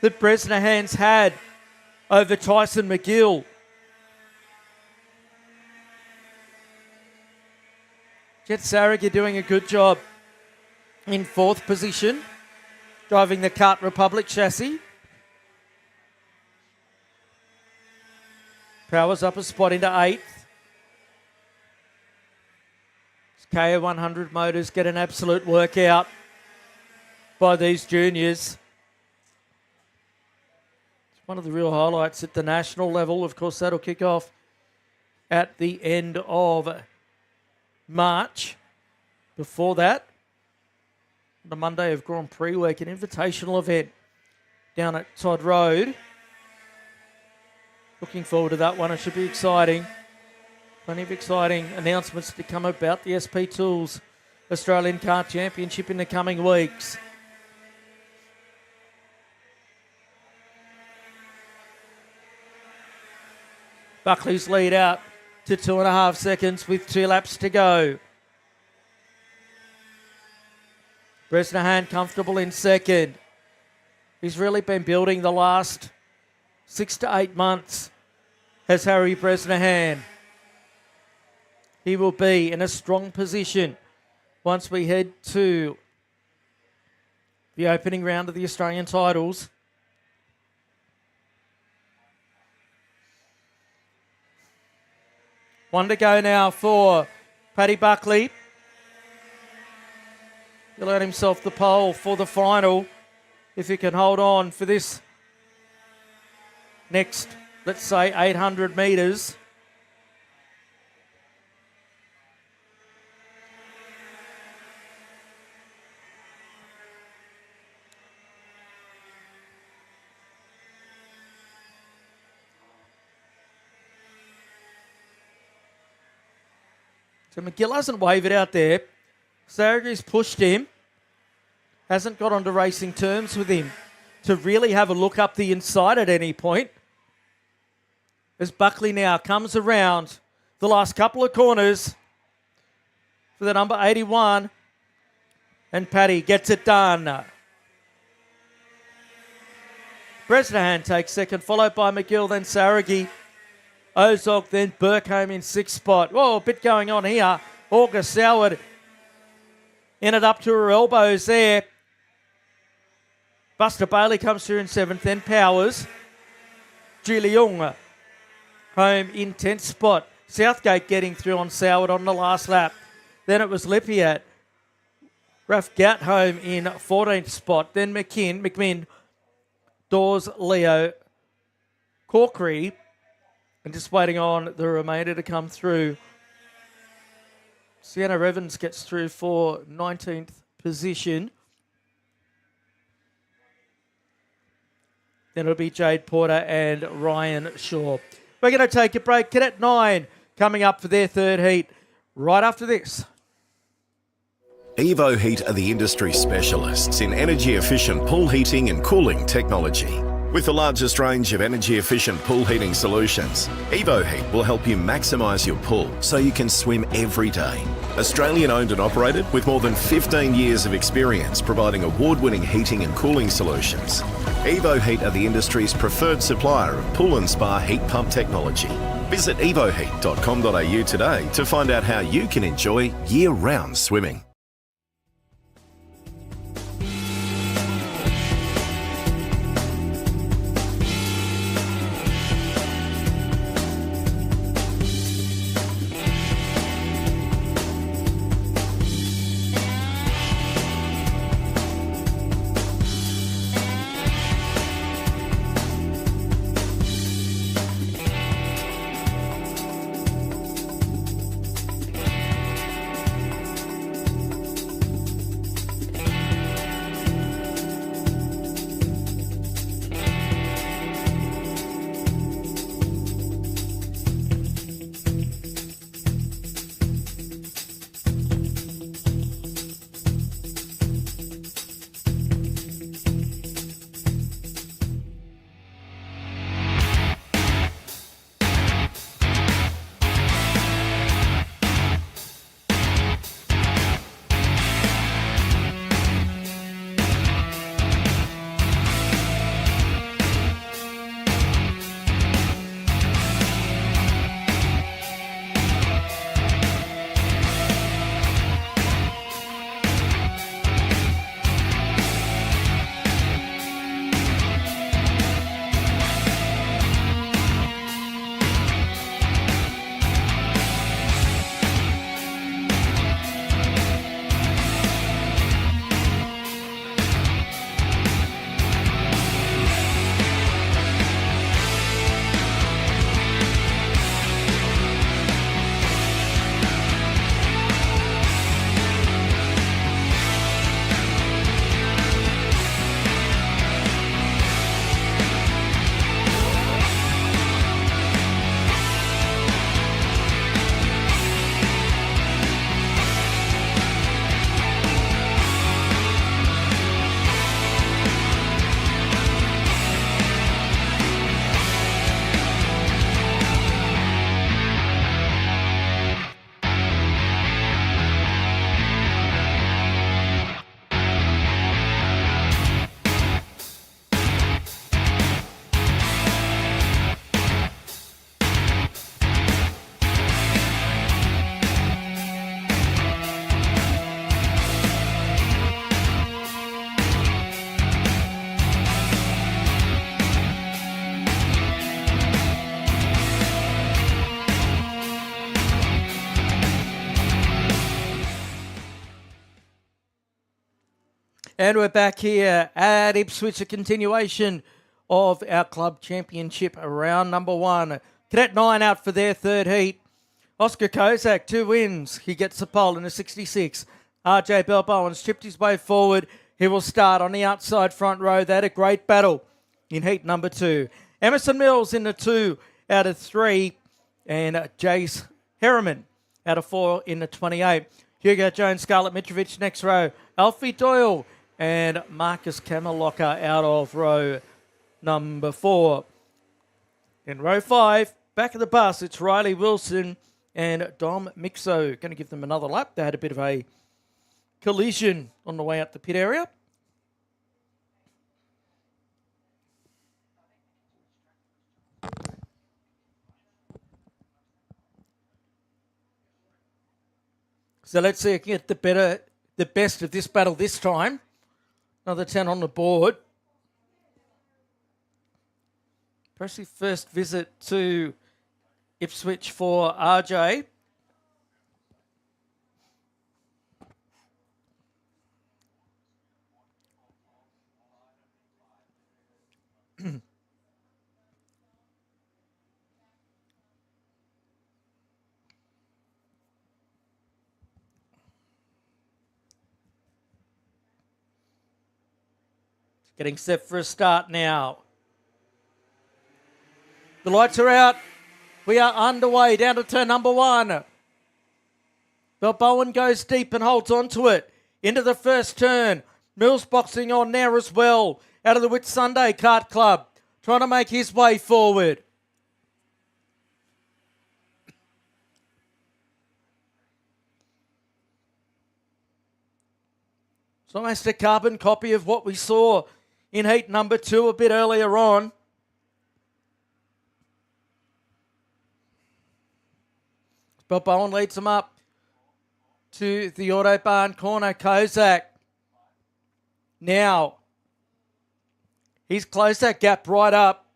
that Bresnahan's had over Tyson McGill. Jet Saraghi doing a good job in 4th position, driving the Kart Republic chassis. Powers up a spot into 8th. KA100 motors get an absolute workout by these juniors. It's one of the real highlights at the national level. Of course, that'll kick off at the end of March. Before that, the Monday of Grand Prix week, an invitational event down at Todd Road. Looking forward to that one. It should be exciting. Plenty of exciting announcements to come about the SP Tools Australian Karting Championship in the coming weeks. Buckley's lead out to 2.5 seconds with 2 laps to go. Bresnahan comfortable in 2nd. He's really been building the last 6 to 8 months as Harry Bresnahan. He will be in a strong position once we head to the opening round of the Australian titles. One to go now for Paddy Buckley. He'll earn himself the pole for the final if he can hold on for this next, let's say, 800 metres. So McGill hasn't wavered out there. Saraghi's pushed him. Hasn't got onto racing terms with him to really have a look up the inside at any point. As Buckley now comes around the last couple of corners for the number 81. And Paddy gets it done. Bresnahan takes 2nd, followed by McGill, then Saraghi. Ozog, then Burkholm in 6th spot. Whoa, a bit going on here. August Soward in it up to her elbows there. Buster Bailey comes through in 7th, then Powers. Julie Young home in 10th spot. Southgate getting through on Soward on the last lap. Then it was Lippiat. Ralph Gatt home in 14th spot. Then McMinn, Dawes, Leo, Corkery. And just waiting on the remainder to come through. Sienna Evans gets through for 19th position. Then it'll be Jade Porter and Ryan Shaw. We're going to take a break. Cadet 9 coming up for their 3rd heat right after this. Evo Heat are the industry specialists in energy-efficient pool heating and cooling technology. With the largest range of energy-efficient pool heating solutions, Evo Heat will help you maximise your pool so you can swim every day. Australian owned and operated with more than 15 years of experience providing award-winning heating and cooling solutions. Evo Heat are the industry's preferred supplier of pool and spa heat pump technology. Visit evoheat.com.au today to find out how you can enjoy year-round swimming. And we're back here at Ipswich, a continuation of our club championship round number 1. Cadet 9 out for their third heat. Oscar Kozak, 2 wins. He gets the pole in a 66. RJ Balbowen's chipped his way forward. He will start on the outside front row. They had a great battle in heat number 2. Emerson Mills in the 2 out of 3. And Jace Harriman out of 4 in the 28. Hugo Jones, Scarlett Mitrovic next row. Alfie Doyle and Marcus Kameloka out of row number 4. In row 5, back of the bus, it's Riley Wilson and Dom Mixo. Going to give them another lap. They had a bit of a collision on the way out the pit area. So let's see if we can get the best of this battle this time. Another 10 on the board. Impressive first visit to Ipswich for RJ. Getting set for a start now. The lights are out. We are underway down to turn number 1. Balbowen goes deep and holds on to it. Into the first turn. Mills boxing on there as well. Out of the Whitsunday Kart Club. Trying to make his way forward. It's almost a carbon copy of what we saw in heat number 2 a bit earlier on. But Bowen leads them up to the Autobahn corner. Kozak. Now, he's closed that gap right up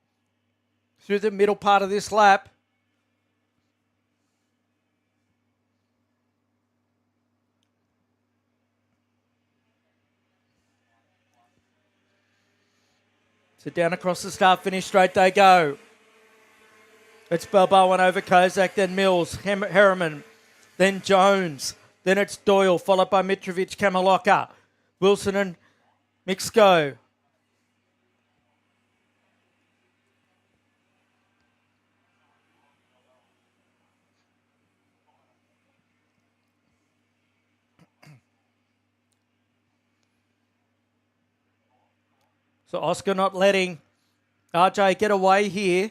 through the middle part of this lap. So down across the start-finish straight they go. It's Bowen over Kozak, then Mills, Harriman, then Jones, then it's Doyle, followed by Mitrovic, Kamaloka, Wilson and Mixco. So Oscar not letting RJ get away here.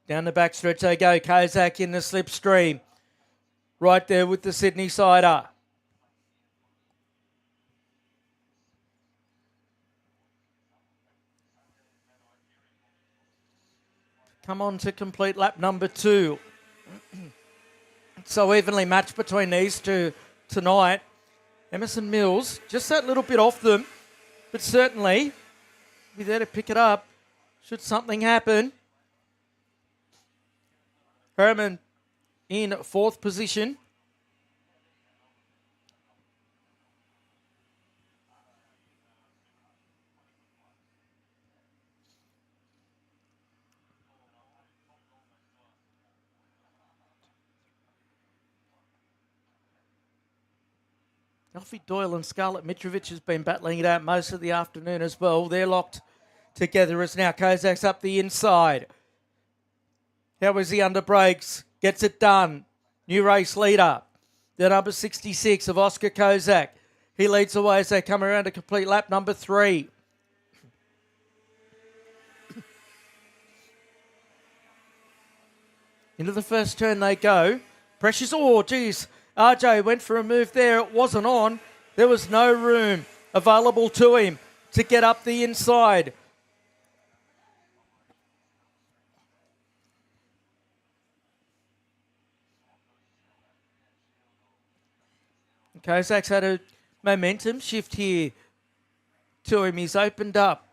Down the backstretch they go. Kozak in the slipstream. Right there with the Sydney sider. Come on to complete lap number 2. So evenly matched between these two tonight. Emerson Mills, just that little bit off them, but certainly be there to pick it up should something happen. Herman in 4th position. Alfie Doyle and Scarlett Mitrovic has been battling it out most of the afternoon as well. They're locked together as now Kozak's up the inside. How is he under brakes? Gets it done. New race leader. The number 66 of Oscar Kozak. He leads the way as they come around to complete lap number 3. Into the first turn they go. Pressures, oh geez. RJ went for a move there. It wasn't on. There was no room available to him to get up the inside. Kozak's had a momentum shift here to him. He's opened up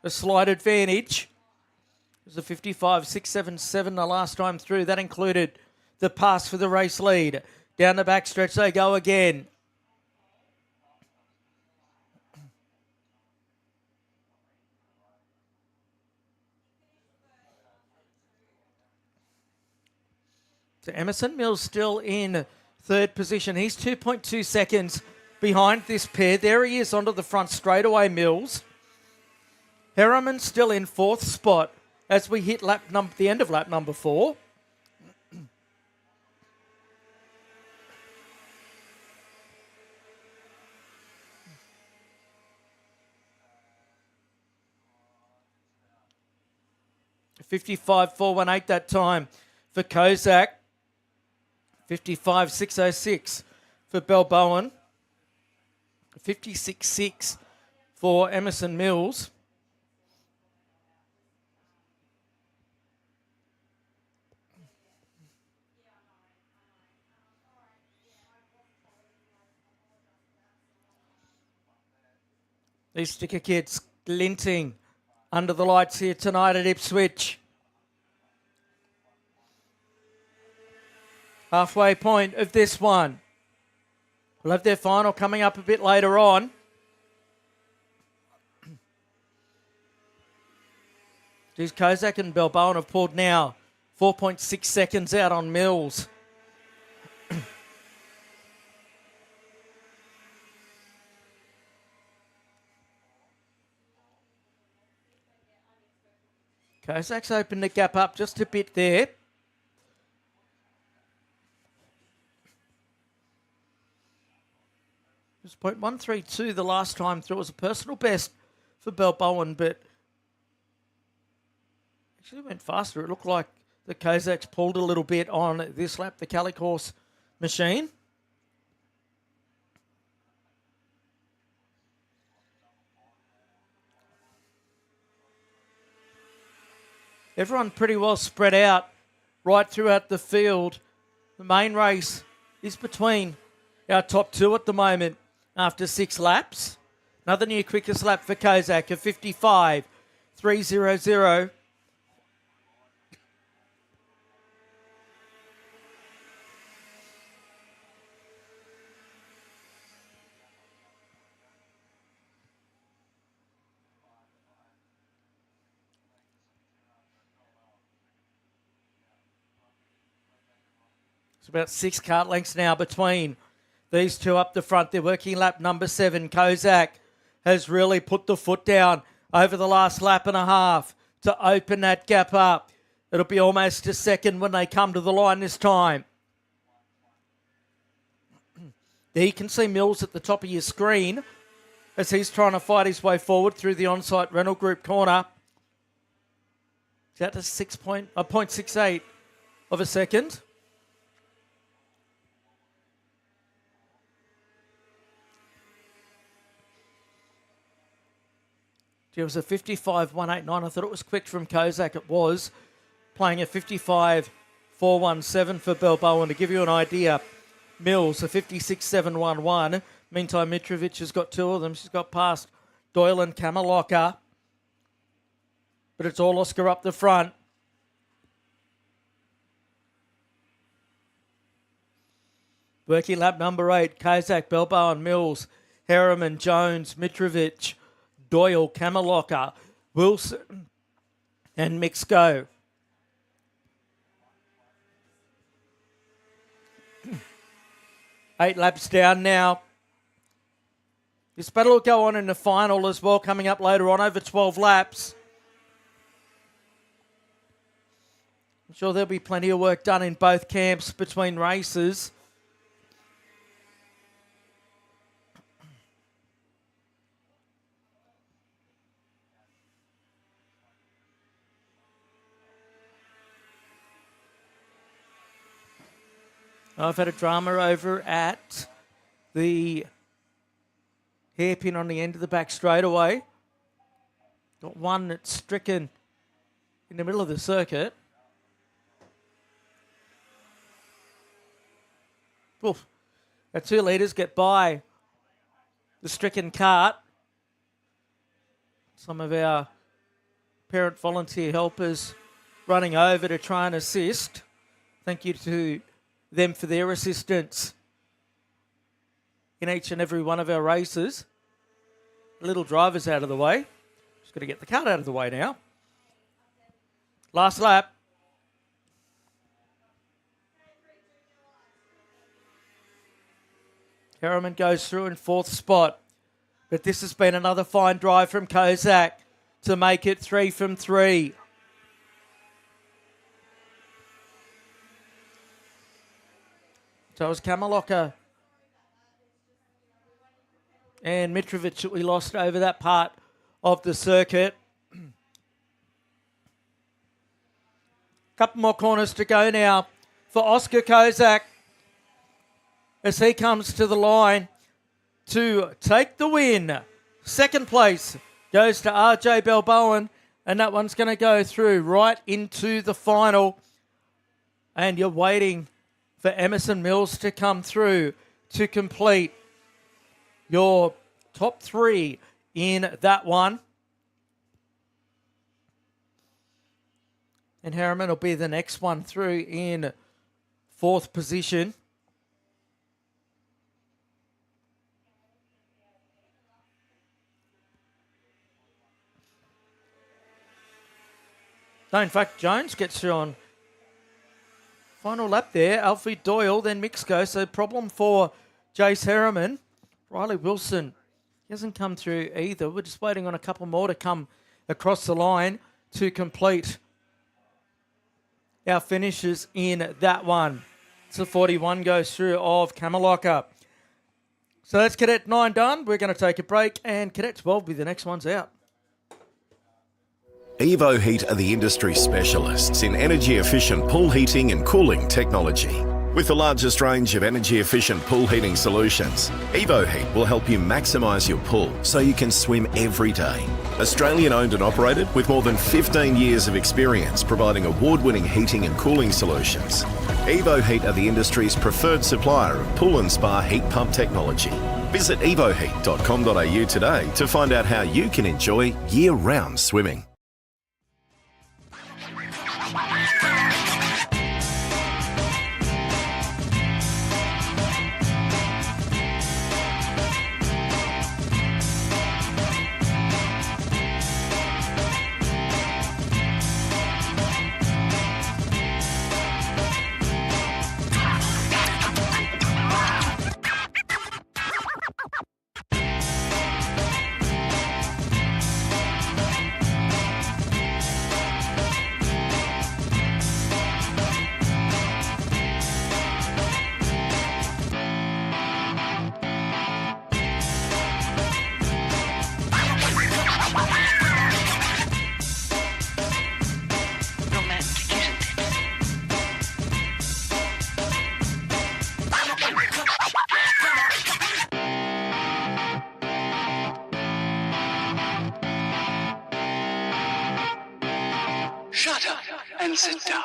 a slight advantage. It was a 55.677 the last time through. That included the pass for the race lead. Down the backstretch they go again. So Emerson Mills still in 3rd position. He's 2.2 seconds behind this pair. There he is onto the front straightaway, Mills. Harriman still in 4th spot as we hit the end of lap number 4. $55.418 that time for Kozak. 55.606 for Bowen. 56.6 for Emerson Mills. These sticker kids glinting under the lights here tonight at Ipswich. Halfway point of this one. We'll have their final coming up a bit later on. Geez, Kozak and Bowen have pulled now 4.6 seconds out on Mills. Kozak's opened the gap up just a bit there. It was 0.132 the last time through. It was a personal best for Bowen, but Actually went faster. It looked like the Kozacs pulled a little bit on this lap, the Calic Horse machine. Everyone pretty well spread out right throughout the field. The main race is between our top two at the moment after 6 laps. Another new quickest lap for Kozak of 55.300. It's about 6 kart lengths now between these two up the front. They're working lap number 7. Kozak has really put the foot down over the last lap and a half to open that gap up. It'll be almost a second when they come to the line this time. There you can see Mills at the top of your screen as he's trying to fight his way forward through the on-site rental group corner. It's out to 0.68 of a second. It was a 55.189. I thought it was quick from Kozak. It was playing a 55.417 for Balboa. To give you an idea, Mills, a 56.711. Meantime, Mitrovic has got 2 of them. She's got past Doyle and Kamaloka. But it's all Oscar up the front. Working lap number 8, Kozak, Balboa, Mills, Harriman, Jones, Mitrovic, Doyle, Kamaloka, Wilson, and Mixco. Eight laps down now. This battle will go on in the final as well, coming up later on over 12 laps. I'm sure there'll be plenty of work done in both camps between races. I've had a drama over at the hairpin on the end of the back straightaway. Got one that's stricken in the middle of the circuit. Oof. Our 2 leaders get by the stricken cart. Some of our parent volunteer helpers running over to try and assist. Thank you to them for their assistance in each and every one of our races. The little driver's out of the way. Just got to get the cart out of the way now. Last lap. Harriman goes through in 4th spot. But this has been another fine drive from Kozak to make it 3 from 3. So it was Kamaloka and Mitrovic that we lost over that part of the circuit. Couple more corners to go now for Oscar Kozak as he comes to the line to take the win. 2nd place goes to RJ Balboa, and that one's going to go through right into the final. And you're waiting for Emerson Mills to come through to complete your top 3 in that one. And Harriman will be the next one through in 4th position. No, in fact, Jones gets through on final lap there. Alfie Doyle, then Mixco. So problem for Jace Harriman. Riley Wilson, he hasn't come through either. We're just waiting on a couple more to come across the line to complete our finishes in that one. So 41 goes through of Kamaloka. So that's Cadet 9 done. We're going to take a break, and Cadet 12 will be the next ones out. Evo Heat are the industry specialists in energy-efficient pool heating and cooling technology. With the largest range of energy-efficient pool heating solutions, Evo Heat will help you maximise your pool so you can swim every day. Australian owned and operated with more than 15 years of experience providing award-winning heating and cooling solutions. Evo Heat are the industry's preferred supplier of pool and spa heat pump technology. Visit evoheat.com.au today to find out how you can enjoy year-round swimming. Shut up and sit down.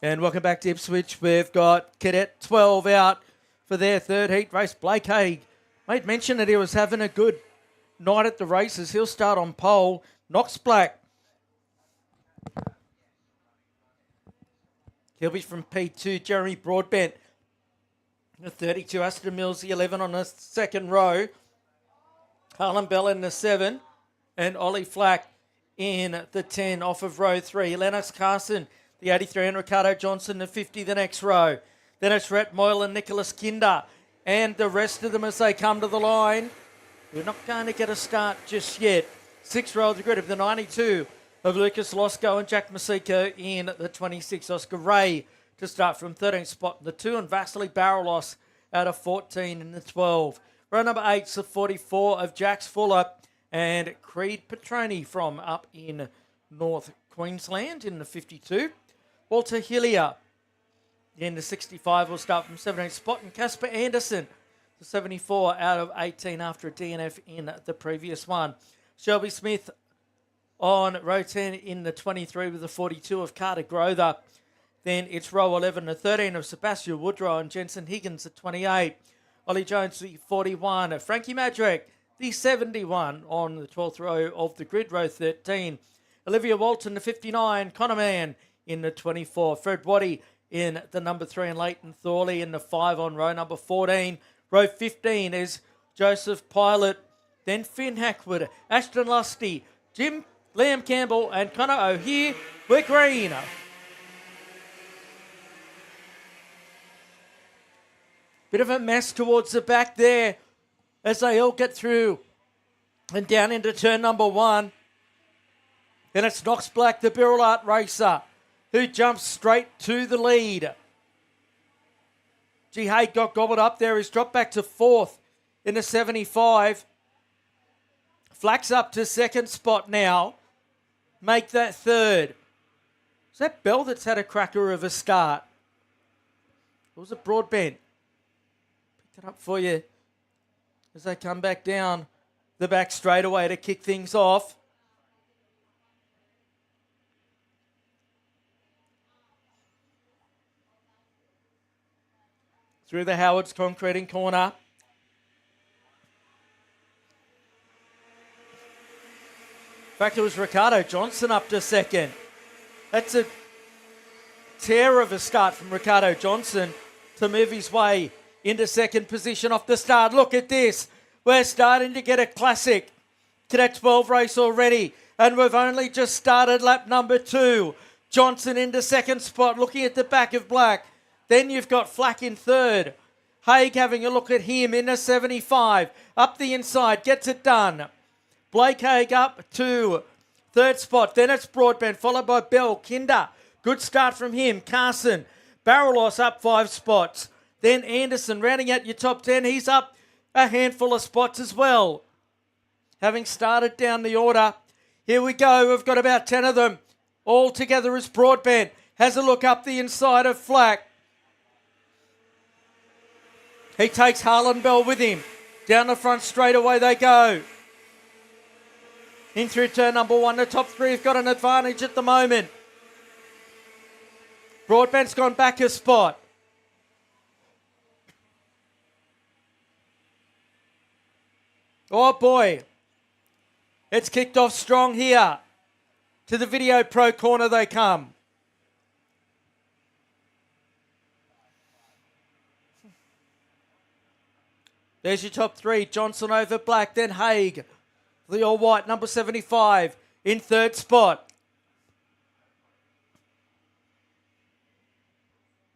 And welcome back to Ipswich. We've got Cadet 12 out for their third heat race. Blake Haig made mention that he was having a good night at the races. He'll start on pole. Knox Black. He'll be from P2. Jeremy Broadbent, the 32. Aston Mills, the 11 on the second row. Harlan Bell in the 7. And Ollie Flack in the 10 off of row 3. Lennox Carson, the 83, and Ricardo Johnson, the 50, the next row. Then it's Rhett Moyle and Nicholas Kinder and the rest of them as they come to the line. We're not going to get a start just yet. 6 row of the grid of the 92 of Lucas Losco and Jack Masiko in the 26. Oscar Ray to start from 13th spot in the 2, and Vasily Barrelos out of 14 in the 12. Row number 8's the 44 of Jax Fuller and Creed Petroni from up in North Queensland in the 52. Walter Hillier in the 65 will start from 17th spot, and Casper Anderson, the 74 out of 18 after a DNF in the previous one. Shelby Smith on row 10 in the 23 with the 42 of Carter Grother. Then it's row 11, the 13 of Sebastian Woodrow and Jensen Higgins at 28. Ollie Jones, the 41. Frankie Madrick, the 71 on the 12th row of the grid, row 13. Olivia Walton, the 59. Connor Mann in the 24. Fred Waddy in the number 3, and Leighton Thorley in the 5 on row number 14. Row 15 is Joseph Pilot, then Finn Hackwood, Ashton Lusty, Liam Campbell and Connor O'Hare were green. Bit of a mess towards the back there as they all get through and down into turn number 1. Then it's Knox Black, the Birrell Art racer, who jumps straight to the lead. G. Haig got gobbled up there. He's dropped back to 4th in the 75. Flax up to 2nd spot now. Make that 3rd. Is that Bell that's had a cracker of a start? Or was it Broadbent? Picked it up for you as they come back down the back straightaway to kick things off. Through the Howard's concreting corner. In fact, it was Ricardo Johnson up to 2nd. That's a tear of a start from Ricardo Johnson to move his way into 2nd position off the start. Look at this. We're starting to get a classic Cadet 12 race already, and we've only just started lap number 2. Johnson into 2nd spot, looking at the back of Black. Then you've got Flack in 3rd. Haig having a look at him in the 75. Up the inside, gets it done. Blake Haig up to 3rd spot. Then it's Broadbent, followed by Bell. Kinder, good start from him. Carson, Barrelos up 5 spots. Then Anderson rounding out your top 10. He's up a handful of spots as well. Having started down the order, here we go. We've got about 10 of them. All together as Broadbent has a look up the inside of Flack. He takes Harlan Bell with him. Down the front straight away they go. In through turn number 1, the top 3 have got an advantage at the moment. Broadbent's gone back a spot. Oh boy. It's kicked off strong here. To the Video Pro corner they come. There's your top 3. Johnson over Black, then Haig. The all-white, number 75, in 3rd spot.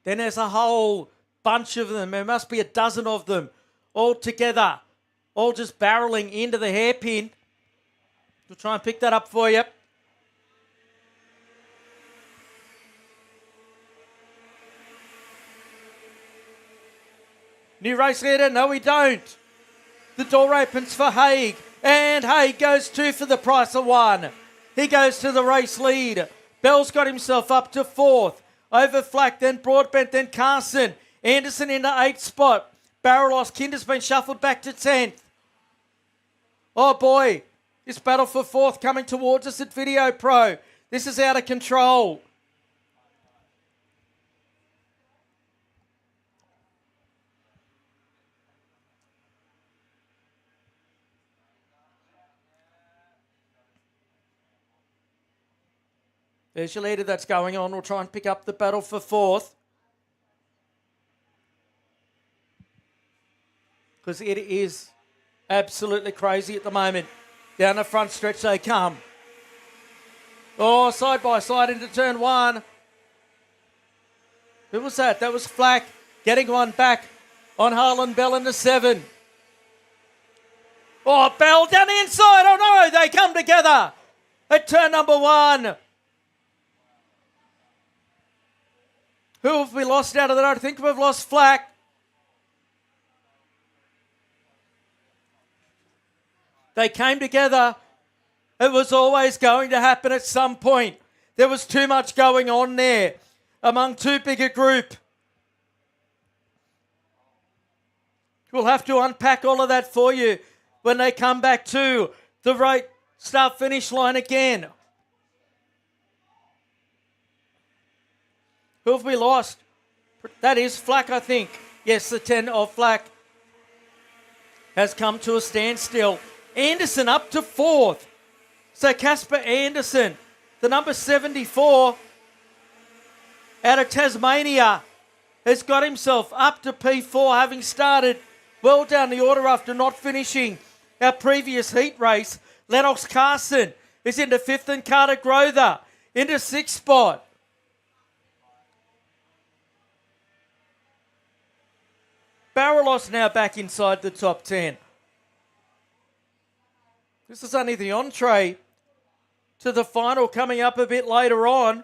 Then there's a whole bunch of them. There must be a dozen of them all together. All just barreling into the hairpin. We'll try and pick that up for you. New race leader? No, we don't. The door opens for Haig, and Haig goes 2 for the price of 1. He goes to the race lead. Bell's got himself up to 4th. Over Flack, then Broadbent, then Carson. Anderson in the 8th spot. Barrelos, Kinder's been shuffled back to 10th. Oh boy, this battle for 4th coming towards us at Video Pro. This is out of control. There's your leader that's going on. We'll try and pick up the battle for 4th. Because it is absolutely crazy at the moment. Down the front stretch they come. Oh, side by side into turn 1. Who was that? That was Flack getting one back on Harlan Bell in the 7. Oh, Bell down the inside. Oh no, they come together at turn number 1. Who have we lost out of that? I think we've lost Flack. They came together. It was always going to happen at some point. There was too much going on there among too big a group. We'll have to unpack all of that for you when they come back to the right start-finish line again. Who have we lost? That is Flack, I think. Yes, the 10 of Flack has come to a standstill. Anderson up to 4th. So Casper Anderson, the number 74 out of Tasmania, has got himself up to P4, having started well down the order after not finishing our previous heat race. Lennox Carson is into 5th and Carter Grother into 6th spot. Barrelos now back inside the top 10. This is only the entree to the final coming up a bit later on.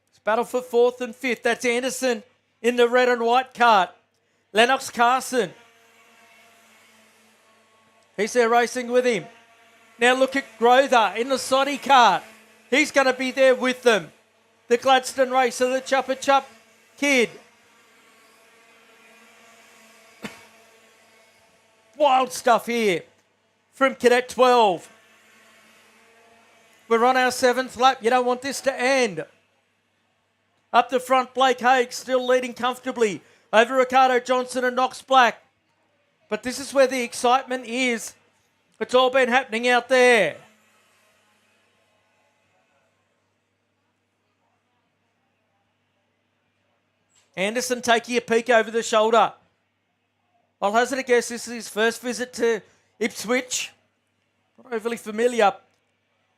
It's battle for 4th and 5th. That's Anderson in the red and white cart. Lennox Carson. He's there racing with him. Now look at Grother in the Soddy cart. He's going to be there with them. The Gladstone racer, the Chuppa Chup kid. Wild stuff here from Cadet 12. We're on our 7th lap. You don't want this to end. Up the front, Blake Haig still leading comfortably over Ricardo Johnson and Knox Black. But this is where the excitement is. It's all been happening out there. Anderson taking a peek over the shoulder. I'll hazard a guess this is his first visit to Ipswich. Not overly familiar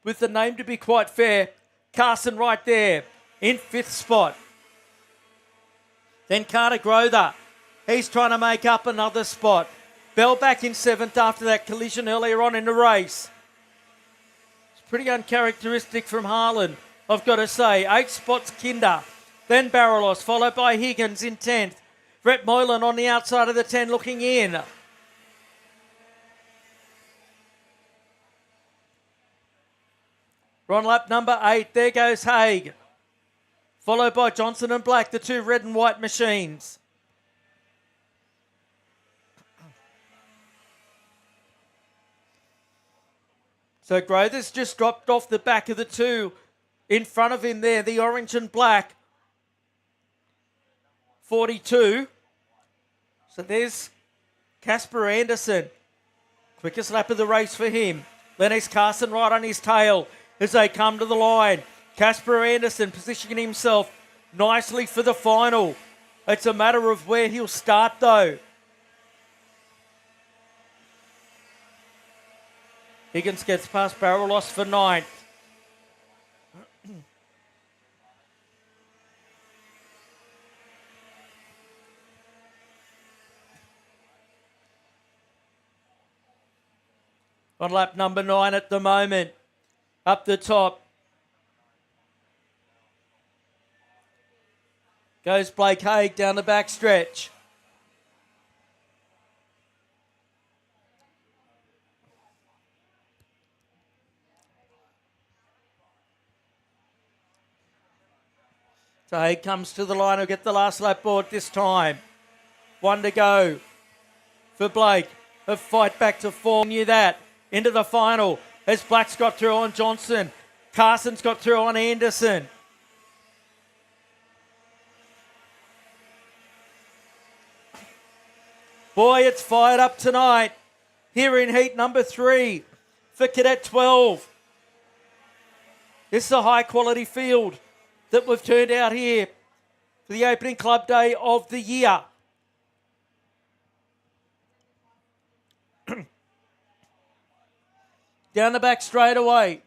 with the name, to be quite fair. Carson right there in 5th spot. Then Carter Grother. He's trying to make up another spot. Bell back in 7th after that collision earlier on in the race. It's pretty uncharacteristic from Harlan, I've got to say. 8 spots Kinder. Then Barrelos, followed by Higgins in 10th. Brett Moylan on the outside of the 10 looking in. We're on lap number 8. There goes Haig. Followed by Johnson and Black, the 2 red and white machines. So Grother's just dropped off the back of the 2 in front of him there, the orange and black. 42. So there's Casper Anderson. Quickest lap of the race for him. Lennox Carson right on his tail as they come to the line. Casper Anderson positioning himself nicely for the final. It's a matter of where he'll start though. Higgins gets past Barrelos for 9th. On lap number 9 at the moment. Up the top. Goes Blake Haig down the back stretch. So Haig comes to the line. He'll get the last lap board this time. 1 to go for Blake. A fight back to form. Knew that. Into the final as Black's got through on Johnson. Carson's got through on Anderson. Boy, it's fired up tonight here in heat number 3 for Cadet 12. This is a high quality field that we've turned out here for the opening club day of the year. Down the back straightaway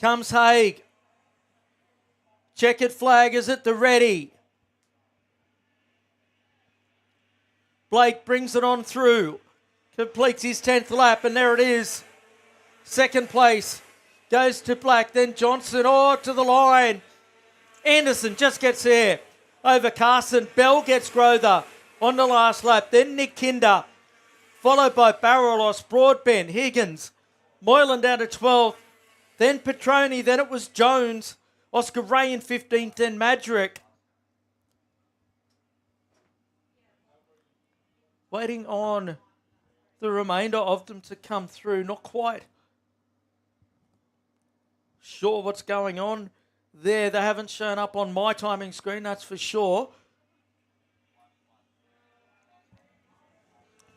comes Haig. Checkered flag is at the ready. Blake brings it on through. completes his 10th lap, and there it is. Second place goes to Black, then Johnson, to the line. Anderson just gets there over Carson. Bell gets Grother on the last lap, then Nick Kinder, followed by Barrelos, Broadbent, Higgins, Moylan down to 12th, then Petroni, then it was Jones, Oscar Ray in 15th, then Madrick. Waiting on the remainder of them to come through. Not quite sure what's going on there. They haven't shown up on my timing screen, that's for sure.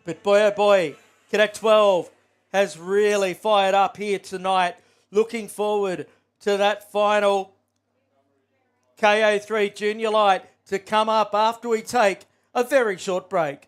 But boy, oh boy, Cadet 12 has really fired up here tonight. Looking forward to that final KA3 Junior Light to come up after we take a very short break.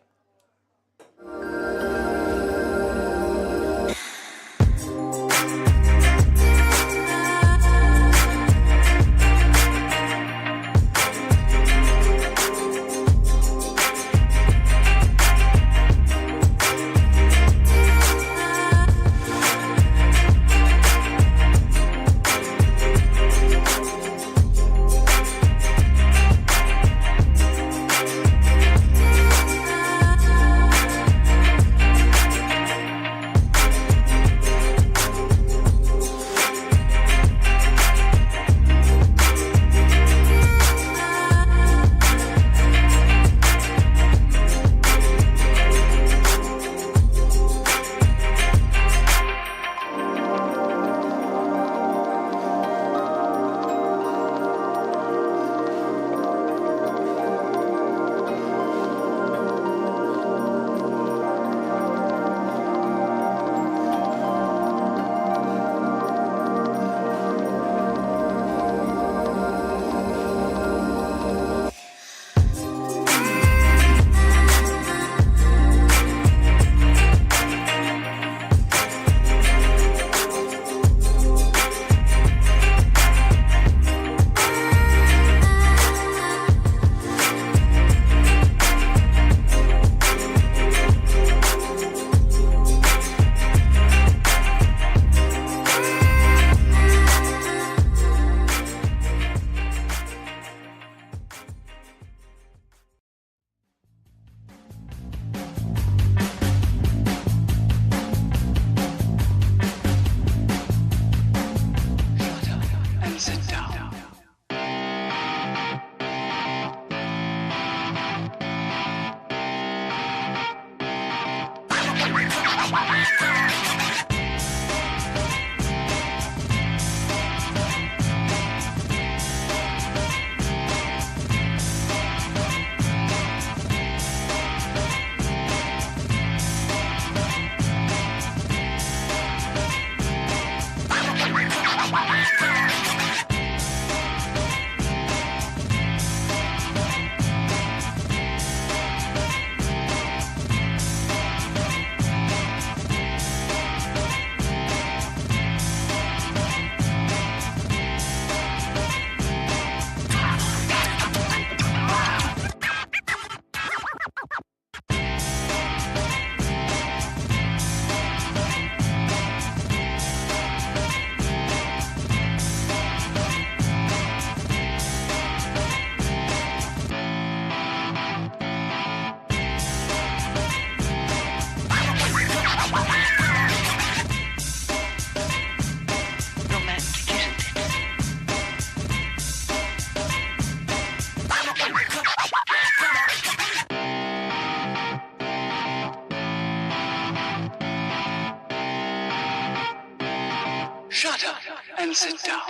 Shut up and sit down.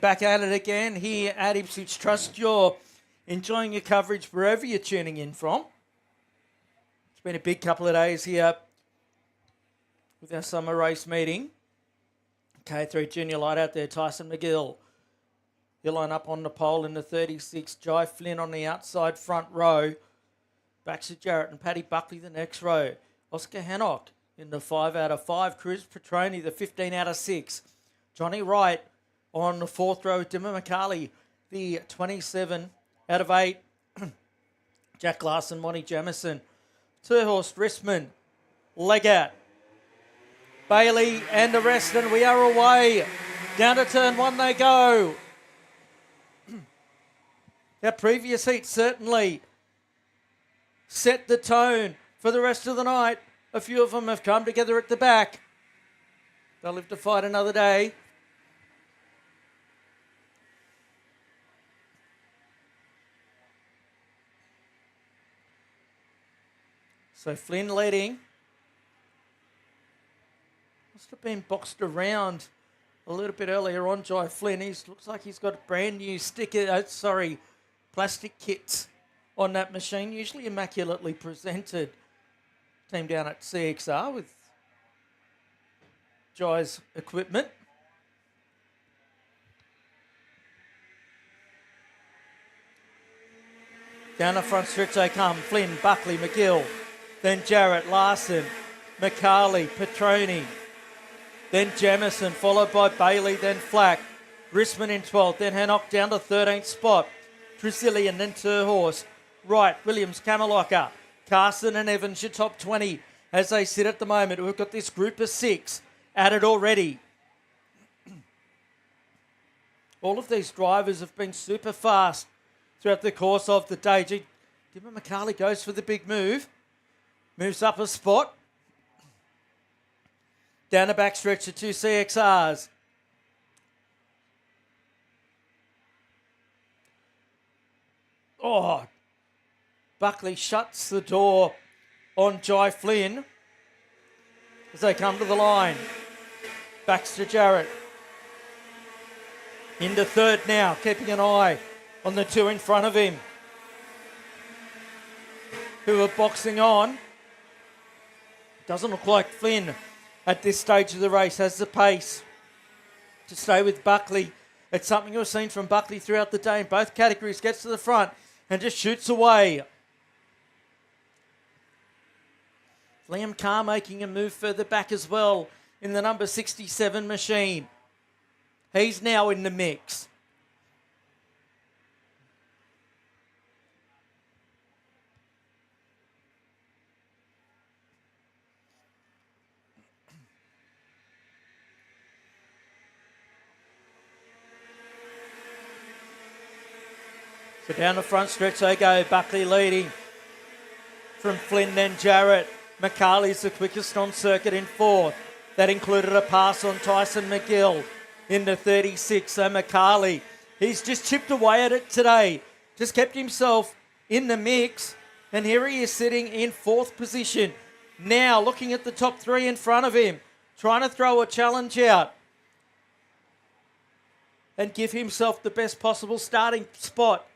back at it again here at Ipswich. Trust you're enjoying your coverage wherever you're tuning in from. It's been a big couple of days here with our summer race meeting. KA2 Junior Light out there, Tyson McGill. He'll line up on the pole in the 36. Jai Flynn on the outside front row. Baxter Jarrett and Paddy Buckley the next row. Oscar Hannock in the 5 out of 5. Cruz Petroni the 15 out of 6. Johnny Wright on the 4th row. Dimmer McCarley the 27 out of 8. Jack Larson, Monty Jamison. Two-horse Rissman. Leggett. Bailey and the rest, and we are away. Down to turn 1 they go. Our previous heat certainly set the tone for the rest of the night. A few of them have come together at the back. They'll live to fight another day. So Flynn leading. Must have been boxed around a little bit earlier on, Jai Flynn. Looks like he's got a brand new plastic kits on that machine, usually immaculately presented. Team down at CXR with Jai's equipment. Down the front stretch they come. Flynn, Buckley, McGill. Then Jarrett, Larson, McCarley, Petroni. Then Jamison, followed by Bailey, then Flack. Rissman in 12th, then Hannock down to 13th spot. Brazilian, then Terhorst. Wright, Williams, Kamaloka. Carson and Evans, your top 20 as they sit at the moment. We've got this group of 6 added already. All of these drivers have been super fast throughout the course of the day. Dimmer McCarley goes for the big move. Moves up a spot. Down the backstretch to 2 CXRs. Oh, Buckley shuts the door on Jai Flynn as they come to the line. Baxter Jarrett into 3rd now, keeping an eye on the 2 in front of him who are boxing on. Doesn't look like Flynn at this stage of the race has the pace to stay with Buckley. It's something we've seen from Buckley throughout the day in both categories. Gets to the front and just shoots away. Liam Carr making a move further back as well in the number 67 machine. He's now in the mix. So down the front stretch they go. Buckley leading from Flynn, then Jarrett. McCarley's the quickest on circuit in 4th. That included a pass on Tyson McGill in the 36. So McCarley, he's just chipped away at it today. Just kept himself in the mix. And here he is sitting in 4th position. Now looking at the top 3 in front of him. Trying to throw a challenge out. And give himself the best possible starting spot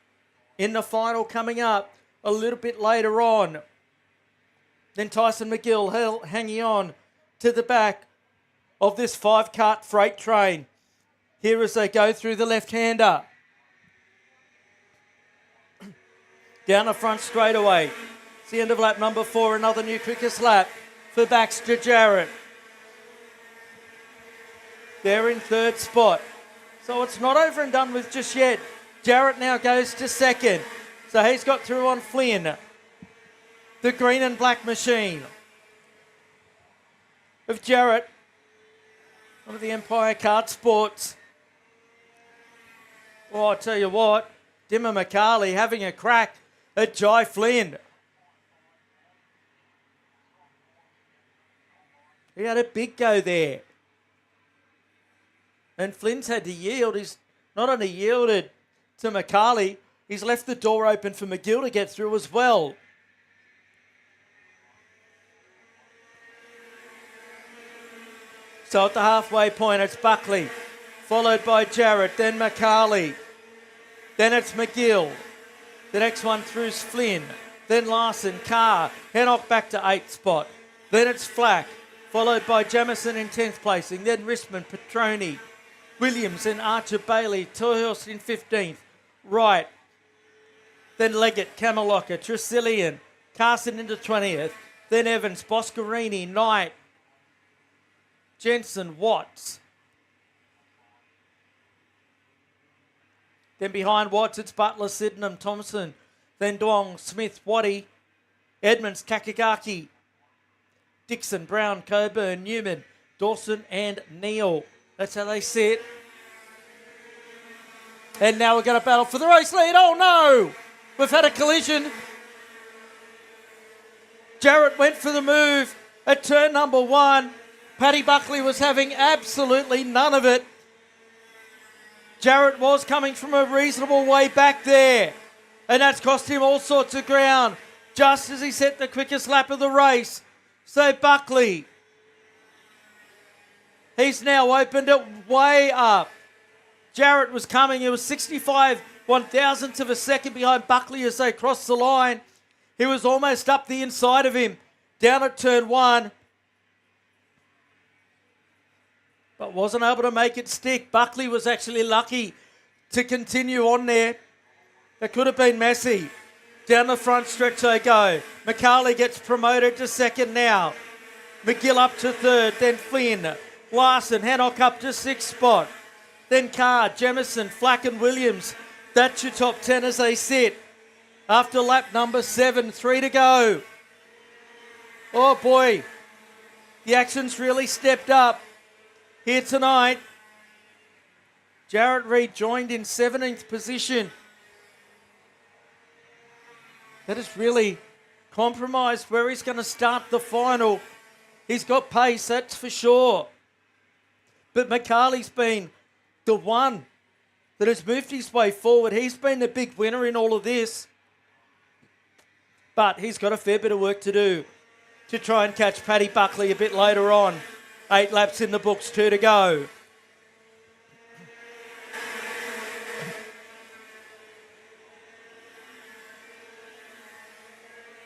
in the final coming up a little bit later on. Then Tyson McGill hanging on to the back of this 5-cart freight train. Here as they go through the left-hander. Down the front straightaway. It's the end of lap number 4. Another new quickest lap for Baxter Jarrett. They're in 3rd spot. So it's not over and done with just yet. Jarrett now goes to 2nd. So he's got through on Flynn. The green and black machine of Jarrett, one of the Empire Kart Sports. Oh, I tell you what, Dimmer McCarley having a crack at Jai Flynn. He had a big go there. And Flynn's had to yield. He's not only yielded to McCarley, he's left the door open for McGill to get through as well. So at the halfway point, it's Buckley followed by Jarrett, then McCarley. Then it's McGill. The next one through is Flynn. Then Larson, Carr, Henoch back to 8th spot. Then it's Flack, followed by Jamison in 10th placing. Then Risman, Petroni, Williams and Archer Bailey, Torhurst in 15th. Wright. Then Leggett, Camelocker, Tresillian, Carson into 20th. Then Evans, Boscarini, Knight, Jensen, Watts. Then behind Watts, it's Butler, Sydenham, Thompson. Then Duong, Smith, Waddy, Edmonds, Kakagaki, Dixon, Brown, Coburn, Newman, Dawson and Neal. That's how they sit. And now we're going to battle for the race lead. Oh no! We've had a collision. Jarrett went for the move at turn number 1. Paddy Buckley was having absolutely none of it. Jarrett was coming from a reasonable way back there. And that's cost him all sorts of ground. Just as he set the quickest lap of the race. So Buckley, he's now opened it way up. Jarrett was coming. He was 65 one-thousandths of a second behind Buckley as they crossed the line. He was almost up the inside of him, down at turn 1. But wasn't able to make it stick. Buckley was actually lucky to continue on there. It could have been messy. Down the front stretch they go. McCarley gets promoted to 2nd now. McGill up to 3rd. Then Flynn. Larson, Hanock up to 6th spot. Then Carr, Jemison, Flack and Williams. That's your top 10 as they sit. After lap number 7, 3 to go. Oh boy, the action's really stepped up here tonight. Jarrett Reid joined in 17th position. That has really compromised where he's going to start the final. He's got pace, that's for sure. But McCarley's been the one that has moved his way forward. He's been the big winner in all of this. But he's got a fair bit of work to do to try and catch Paddy Buckley a bit later on. 8 laps in the books, 2 to go.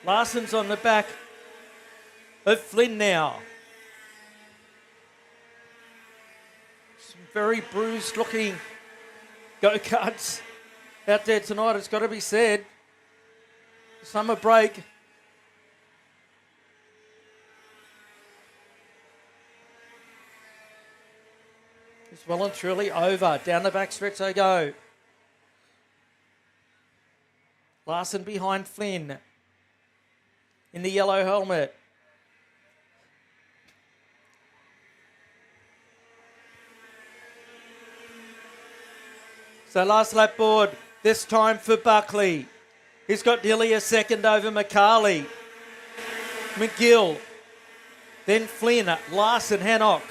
Larson's on the back of Flynn now. Some very bruised looking go-karts out there tonight, it's got to be said. Summer break. It's well and truly over. Down the back stretch they go. Larson behind Flynn in the yellow helmet. So last lap board, this time for Buckley. He's got nearly a second over McCarley. McGill. Then Flynn, Larson, Hanock.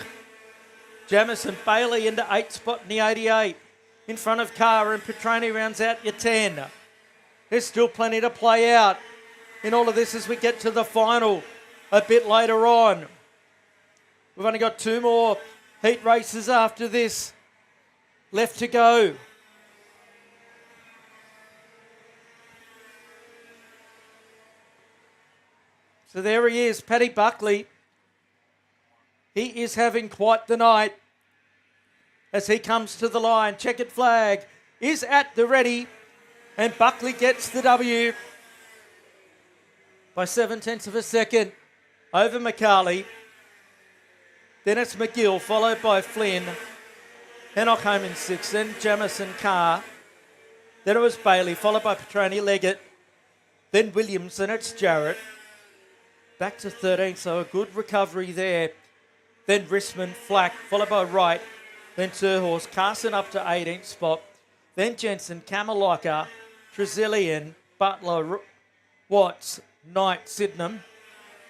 Jamison, Bailey into 8th spot in the 88. In front of Carr and Petroni rounds out your 10. There's still plenty to play out in all of this as we get to the final a bit later on. We've only got 2 more heat races after this left to go. So there he is, Paddy Buckley. He is having quite the night as he comes to the line. Checkered flag is at the ready, and Buckley gets the W by 7/10 of a second over McCarley. Then it's McGill, followed by Flynn. Henoch home in 6th, then Jamison, Carr. Then it was Bailey, followed by Petroni, Leggett. Then Williams, and it's Jarrett. Back to 13th, so a good recovery there. Then Risman, Flack, followed by Wright. Then Terhorst, Carson up to 18th spot. Then Jensen, Camelocker, Tresillian, Butler, Watts, Knight, Sydenham,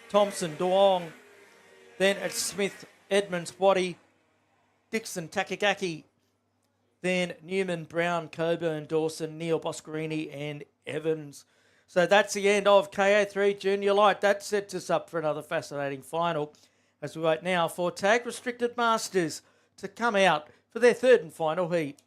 Thompson, Duong. Then it's Smith, Edmonds, Waddy, Dixon, Takagaki. Then Newman, Brown, Coburn, Dawson, Neal, Boscarini and Evans. So that's the end of KA3 Junior Light. That sets us up for another fascinating final as we wait now for Tag Restricted Masters to come out for for their third and final heat.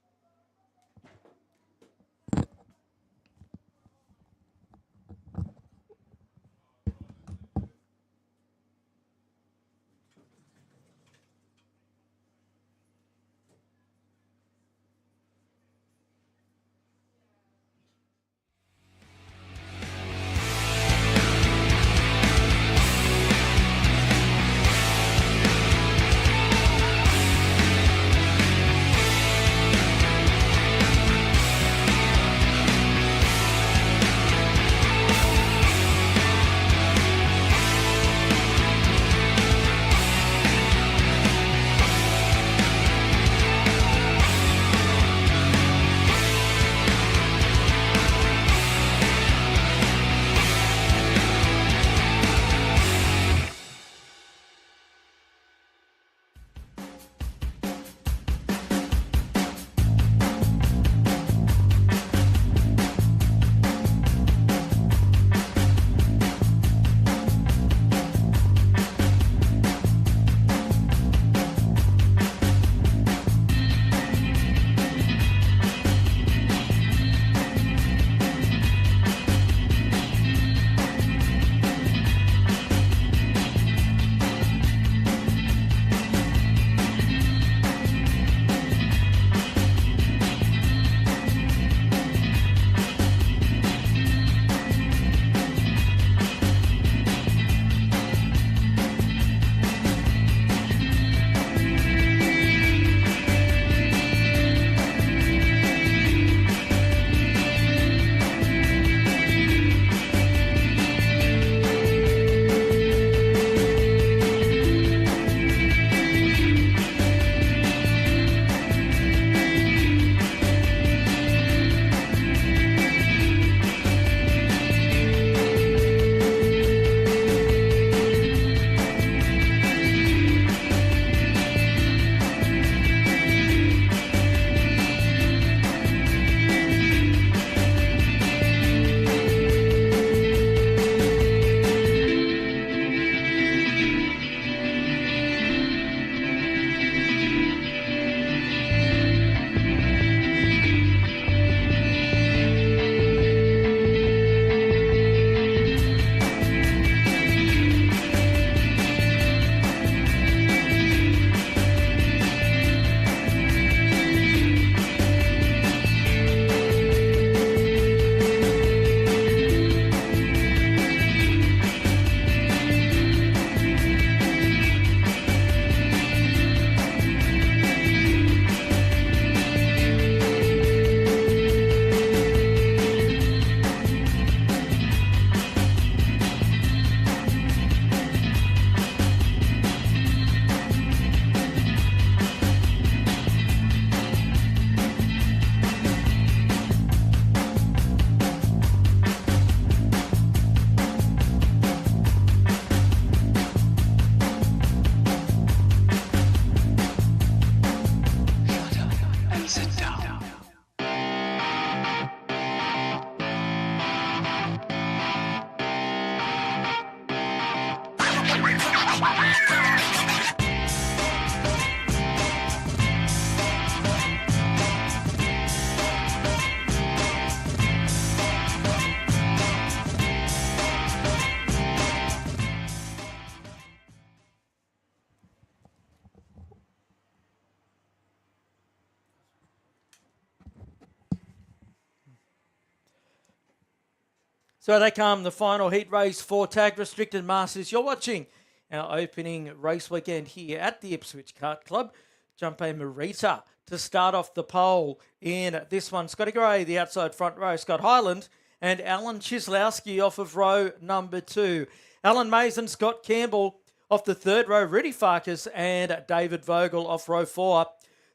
So they come the final heat race for Tag Restricted Masters. You're watching our opening race weekend here at the Ipswich Kart Club. Jumpe Marita to start off the pole in this one. Scotty Gray, the outside front row. Scott Hyland and Alan Chislowski off of row number 2. Alan Mays and Scott Campbell off the third row. Rudy Farkas and David Vogel off row 4.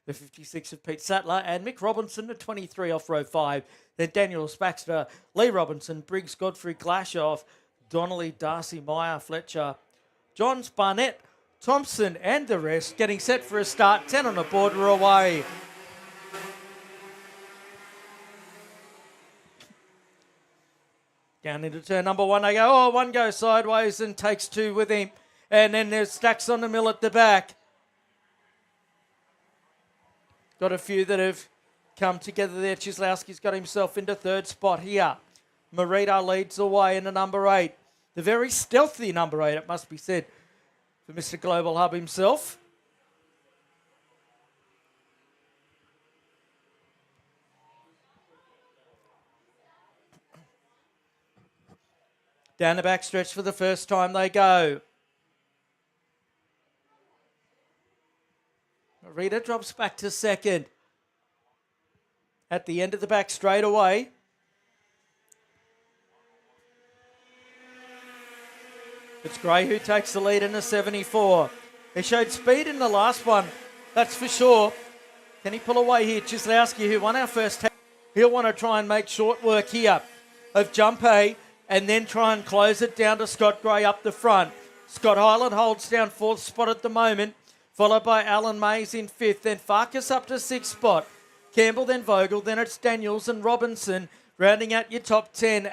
The 56 of Pete Sattler and Mick Robinson, the 23 off row 5. Then Daniel Spaxter, Lee Robinson, Briggs Godfrey Glashoff, Donnelly, Darcy Meyer, Fletcher, Johns, Barnett, Thompson and the rest getting set for a start. 10 on the board, we're away. Down into turn number 1 they go. Oh, one goes sideways and takes 2 with him. And then there's Stacks on the mill at the back. Got a few that have come together there. Cieslawski's got himself into third spot here. Marita leads the way in the number 8. The very stealthy number 8, it must be said, for Mr. Global Hub himself. Down the backstretch for the first time they go. Marita drops back to second. At the end of the back straightaway. It's Gray who takes the lead in the 74. He showed speed in the last one, that's for sure. Can he pull away here? Cieslawski, who won our first, he'll want to try and make short work here of Jumpay and then try and close it down to Scott Gray up the front. Scott Hyland holds down 4th spot at the moment, followed by Alan Mays in 5th. Then Farkas up to 6th spot. Campbell, then Vogel, then it's Daniels and Robinson rounding out your top 10.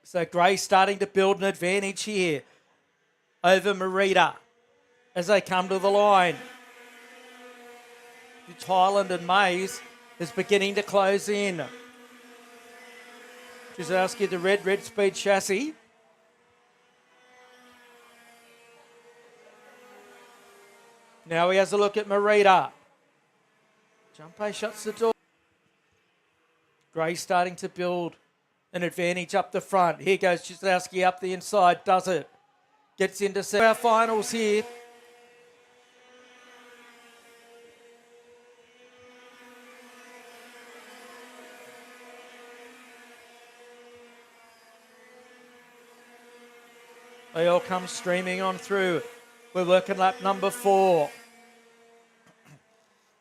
So Gray starting to build an advantage here over Marita as they come to the line. Hyland and Mays is beginning to close in. Cieslawski, the red speed chassis. Now he has a look at Marita. Jumpay shuts the door. Gray starting to build an advantage up the front. Here goes Cieslawski up the inside, does it. Gets into our finals here. They all come streaming on through. We're working lap number 4.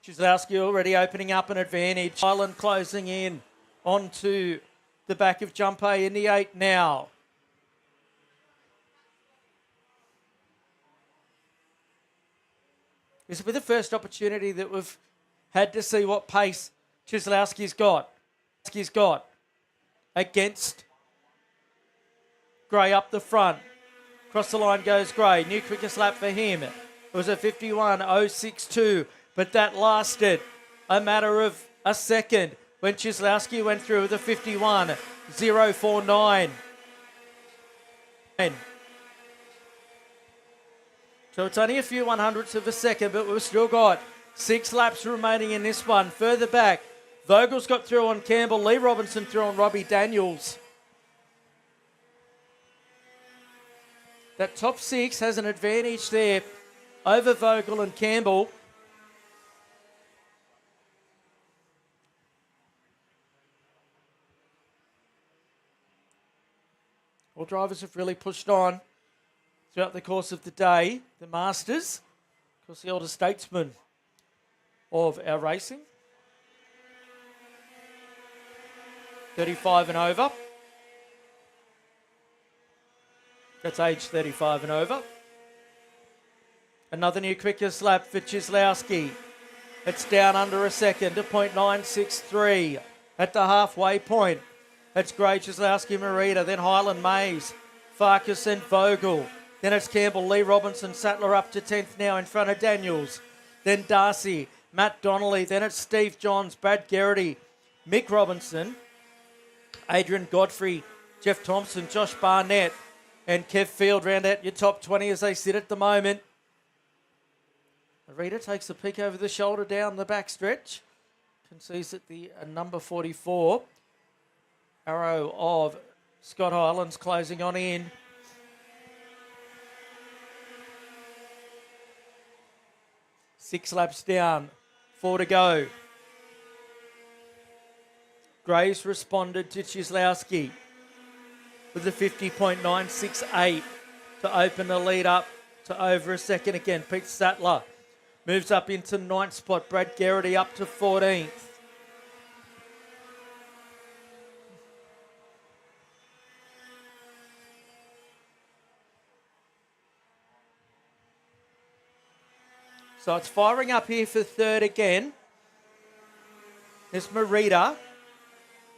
Cieslawski already opening up an advantage. Hyland closing in onto the back of Jumpay in the 8 now. This will be the first opportunity that we've had to see what pace Cieslawski's got. Against Gray up the front. Across the line goes Gray. New quickest lap for him. It was a 51.062, but that lasted a matter of a second when Cieslawski went through with a 51.049. So it's only a few 100ths of a second, but we've still got 6 laps remaining in this one. Further back, Vogel's got through on Campbell. Lee Robinson through on Robbie Daniels. That top 6 has an advantage there over Vogel and Campbell. All drivers have really pushed on throughout the course of the day. The Masters, of course, the older statesman of our racing. 35 and over. That's age 35 and over. Another new quickest lap for Cieslawski. It's down under a second to 0.963 at the halfway point. It's Gray, Cieslawski, Marita, then Hyland, Mays, Farkas and Vogel. Then it's Campbell, Lee Robinson, Sattler up to 10th now in front of Daniels. Then Darcy, Matt Donnelly, then it's Steve Johns, Brad Garrity, Mick Robinson, Adrian Godfrey, Jeff Thompson, Josh Barnett, and Kev Field round out your top 20 as they sit at the moment. Marita takes a peek over the shoulder down the back stretch. Can see that the number 44 arrow of Scott Hyland's closing on in. Six laps down, 4 to go. Gray's responded to Cieslawski with a 50.968 to open the lead up to over a second again. Pete Sattler moves up into 9th spot. Brad Garrity up to 14th. So it's firing up here for third again. There's Marita.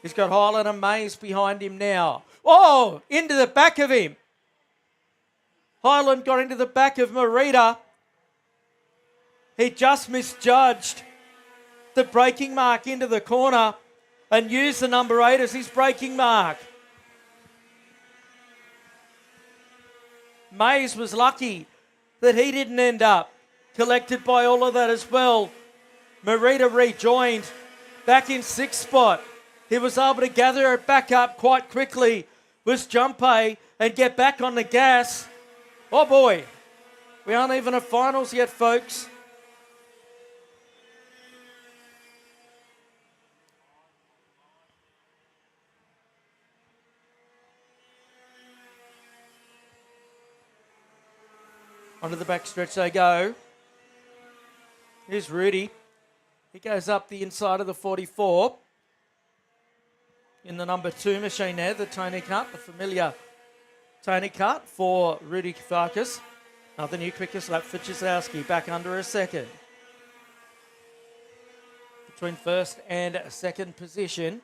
He's got Highland and Mays behind him now. Oh, into the back of him. Highland got into the back of Merida. He just misjudged the braking mark into the corner and used the number 8 as his braking mark. Mays was lucky that he didn't end up collected by all of that as well. Merida rejoined back in 6th spot. He was able to gather it back up quite quickly, was Jumpay, and get back on the gas. Oh boy, we aren't even at finals yet, folks. Onto the backstretch they go. Here's Rudy. He goes up the inside of the 44. In the number 2 machine there, the Tony Kart, the familiar Tony Kart for Rudy Farkas. Another new quickest lap for Chisowski, back under a second. Between first and second position.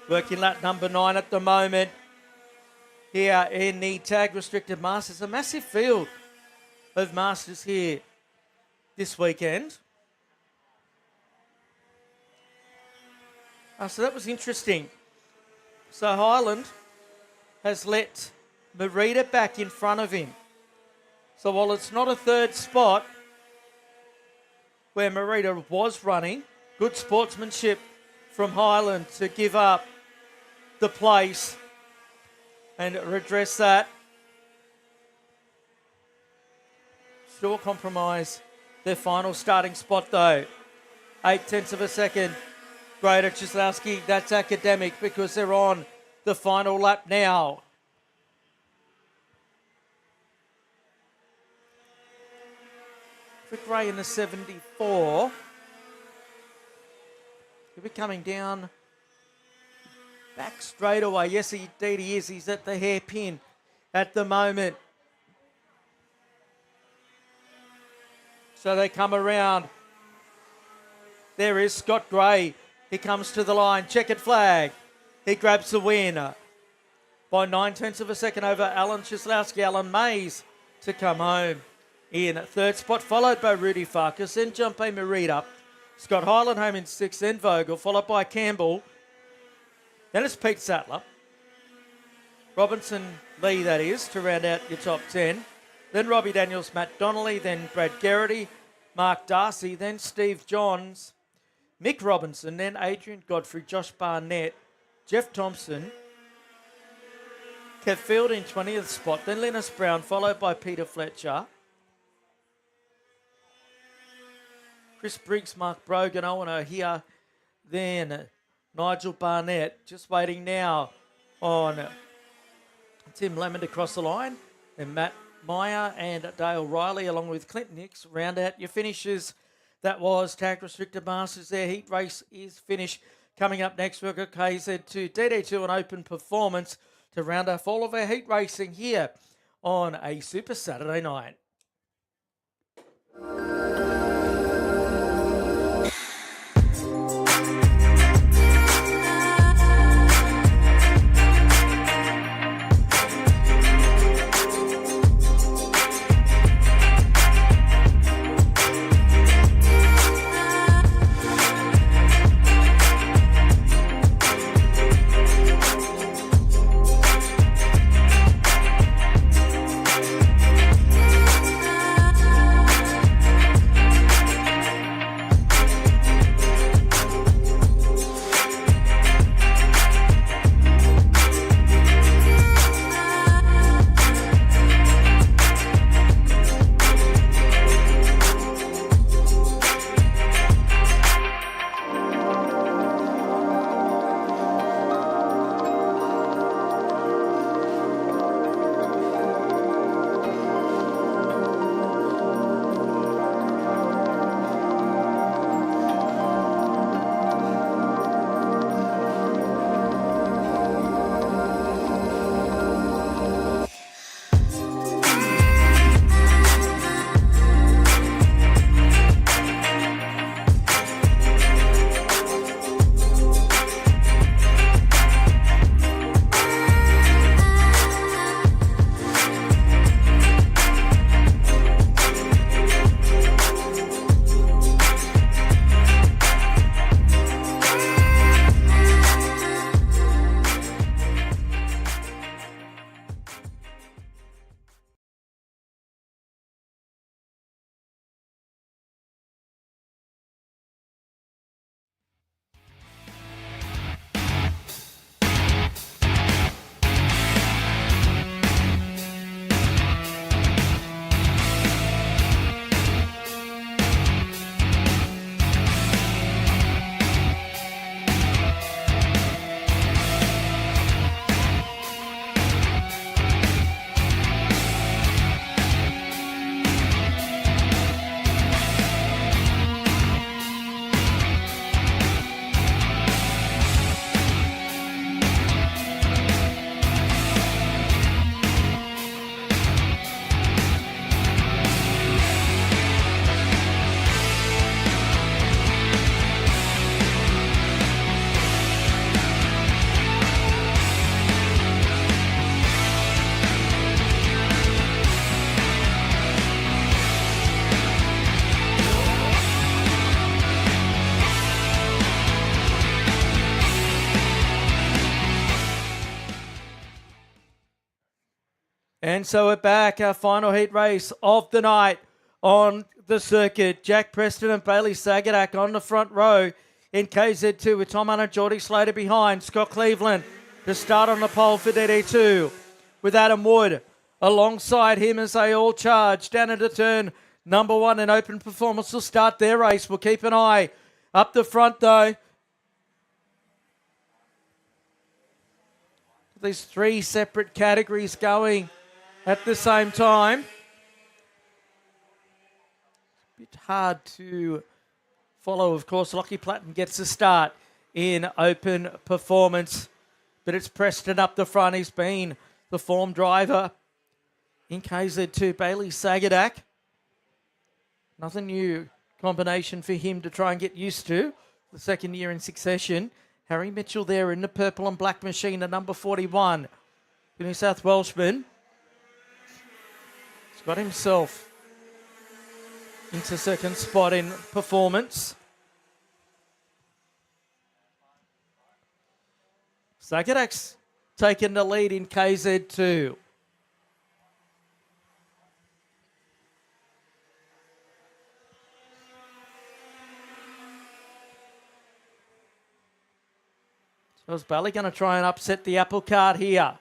Working lap number 9 at the moment. Here in the tag restricted Masters. A massive field of Masters here this weekend. So that was interesting. So Highland has let Merida back in front of him. So while it's not a third spot where Merida was running, good sportsmanship from Highland to give up the place and redress that. Still compromise their final starting spot though. 0.8 of a second. Greater Chisowski, that's academic because they're on the final lap now. For Gray in the 74. He'll be coming down back straight away. Yes, indeed he is. He's at the hairpin at the moment. So they come around. There is Scott Gray. He comes to the line. Checkered flag. He grabs the win by 0.9 of a second over Alan Chisowski. Alan Mays to come home in third spot, followed by Rudy Farkas. Then Jumpay Merida. Scott Highland home in 6th, then Vogel, followed by Campbell. Then it's Pete Sattler. Robinson Lee, that is, to round out your top 10. Then Robbie Daniels, Matt Donnelly, then Brad Garrity, Mark Darcy, then Steve Johns, Mick Robinson, then Adrian Godfrey, Josh Barnett, Jeff Thompson, Kev Field in 20th spot, then Linus Brown, followed by Peter Fletcher. Chris Briggs, Mark Brogan, Owen O'Hare, then Nigel Barnett, just waiting now on Tim Lemon to cross the line. Then Matt Meyer and Dale Riley, along with Clint Nix, round out your finishes. That was Tag Restricted Masters. Their heat race is finished. Coming up next, we've got KZ2, DD2 and Open Performance to round off all of our heat racing here on a Super Saturday night. And so we're back, our final heat race of the night on the circuit. Jack Preston and Bailey Sagadak on the front row in KZ2 with Tom Hunt and Geordie Slater behind. Scott Cleveland to start on the pole for DD2 with Adam Wood alongside him as they all charge down into turn number 1. An open performance will start their race. We'll keep an eye up the front though. There's 3 separate categories going at the same time. A bit hard to follow, of course. Lockie Platten gets a start in open performance, but it's Preston up the front. He's been the form driver in KZ2. Bailey Sagadak, another new combination for him to try and get used to. The second year in succession. Harry Mitchell there in the purple and black machine at number 41. The New South Welshman. He's got himself into second spot in performance. Sagadak's taken the lead in KZ2. So is Bailey going to try and upset the apple cart here?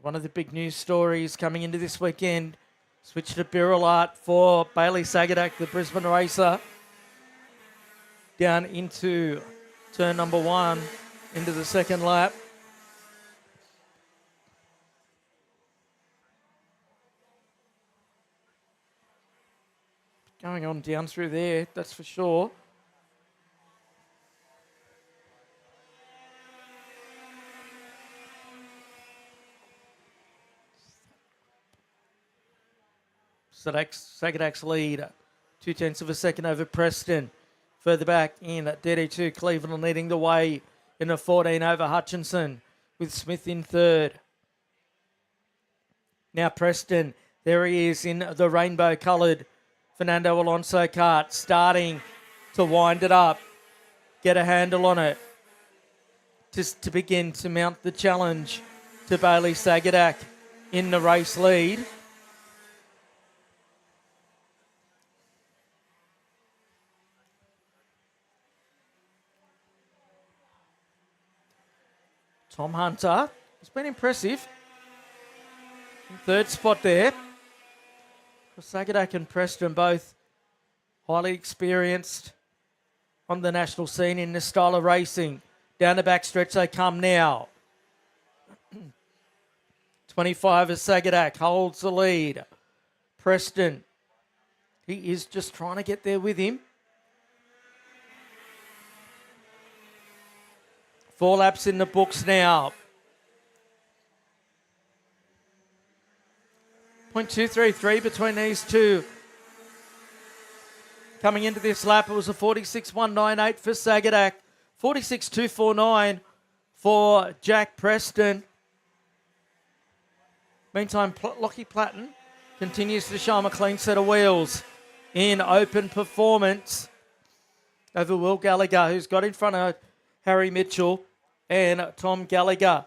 One of the big news stories coming into this weekend. Switch to Birrell Art for Bailey Sagadak, the Brisbane racer. Down into turn number 1, into the second lap. Going on down through there, that's for sure. Sagadak's lead, 0.2 of a second over Preston. Further back in DD2, Cleveland leading the way in a 14 over Hutchinson with Smith in third. Now Preston, there he is in the rainbow-coloured Fernando Alonso kart, starting to wind it up, get a handle on it, just to begin to mount the challenge to Bailey Sagadak in the race lead. Tom Hunter has been impressive. In third spot there. Sagadak and Preston both highly experienced on the national scene in this style of racing. Down the back stretch they come now. 25 as Sagadak holds the lead. Preston, he is just trying to get there with him. 4 laps in the books now. 0.233 between these two. Coming into this lap, it was a 46.198 for Sagadak. 46.249 for Jack Preston. Meantime, Lockie Platten continues to show him a clean set of wheels in open performance over Will Gallagher, who's got in front of Harry Mitchell and Tom Gallagher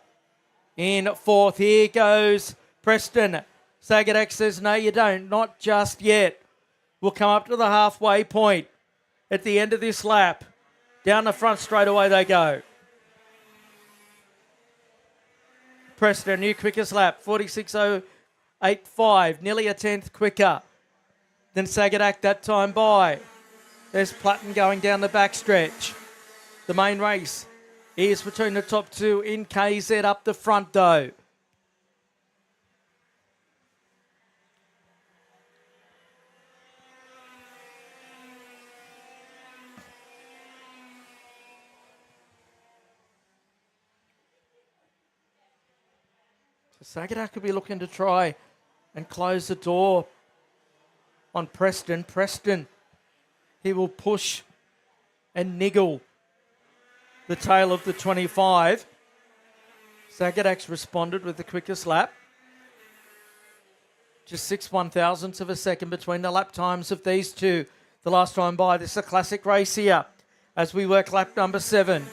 in fourth. Here goes Preston. Sagadak says, no, you don't. Not just yet. We'll come up to the halfway point at the end of this lap. Down the front straight away they go. Preston, new quickest lap, 46.085, nearly a tenth quicker than Sagadak that time by. There's Platten going down the backstretch. The main race is between the top two in KZ up the front though. So Sagadak could be looking to try and close the door on Preston. Preston, he will push and niggle the tail of the 25. Sagadak's responded with the quickest lap. Just 6/1000ths of a second between the lap times of these two. The last time by, this is a classic race here as we work lap number 7.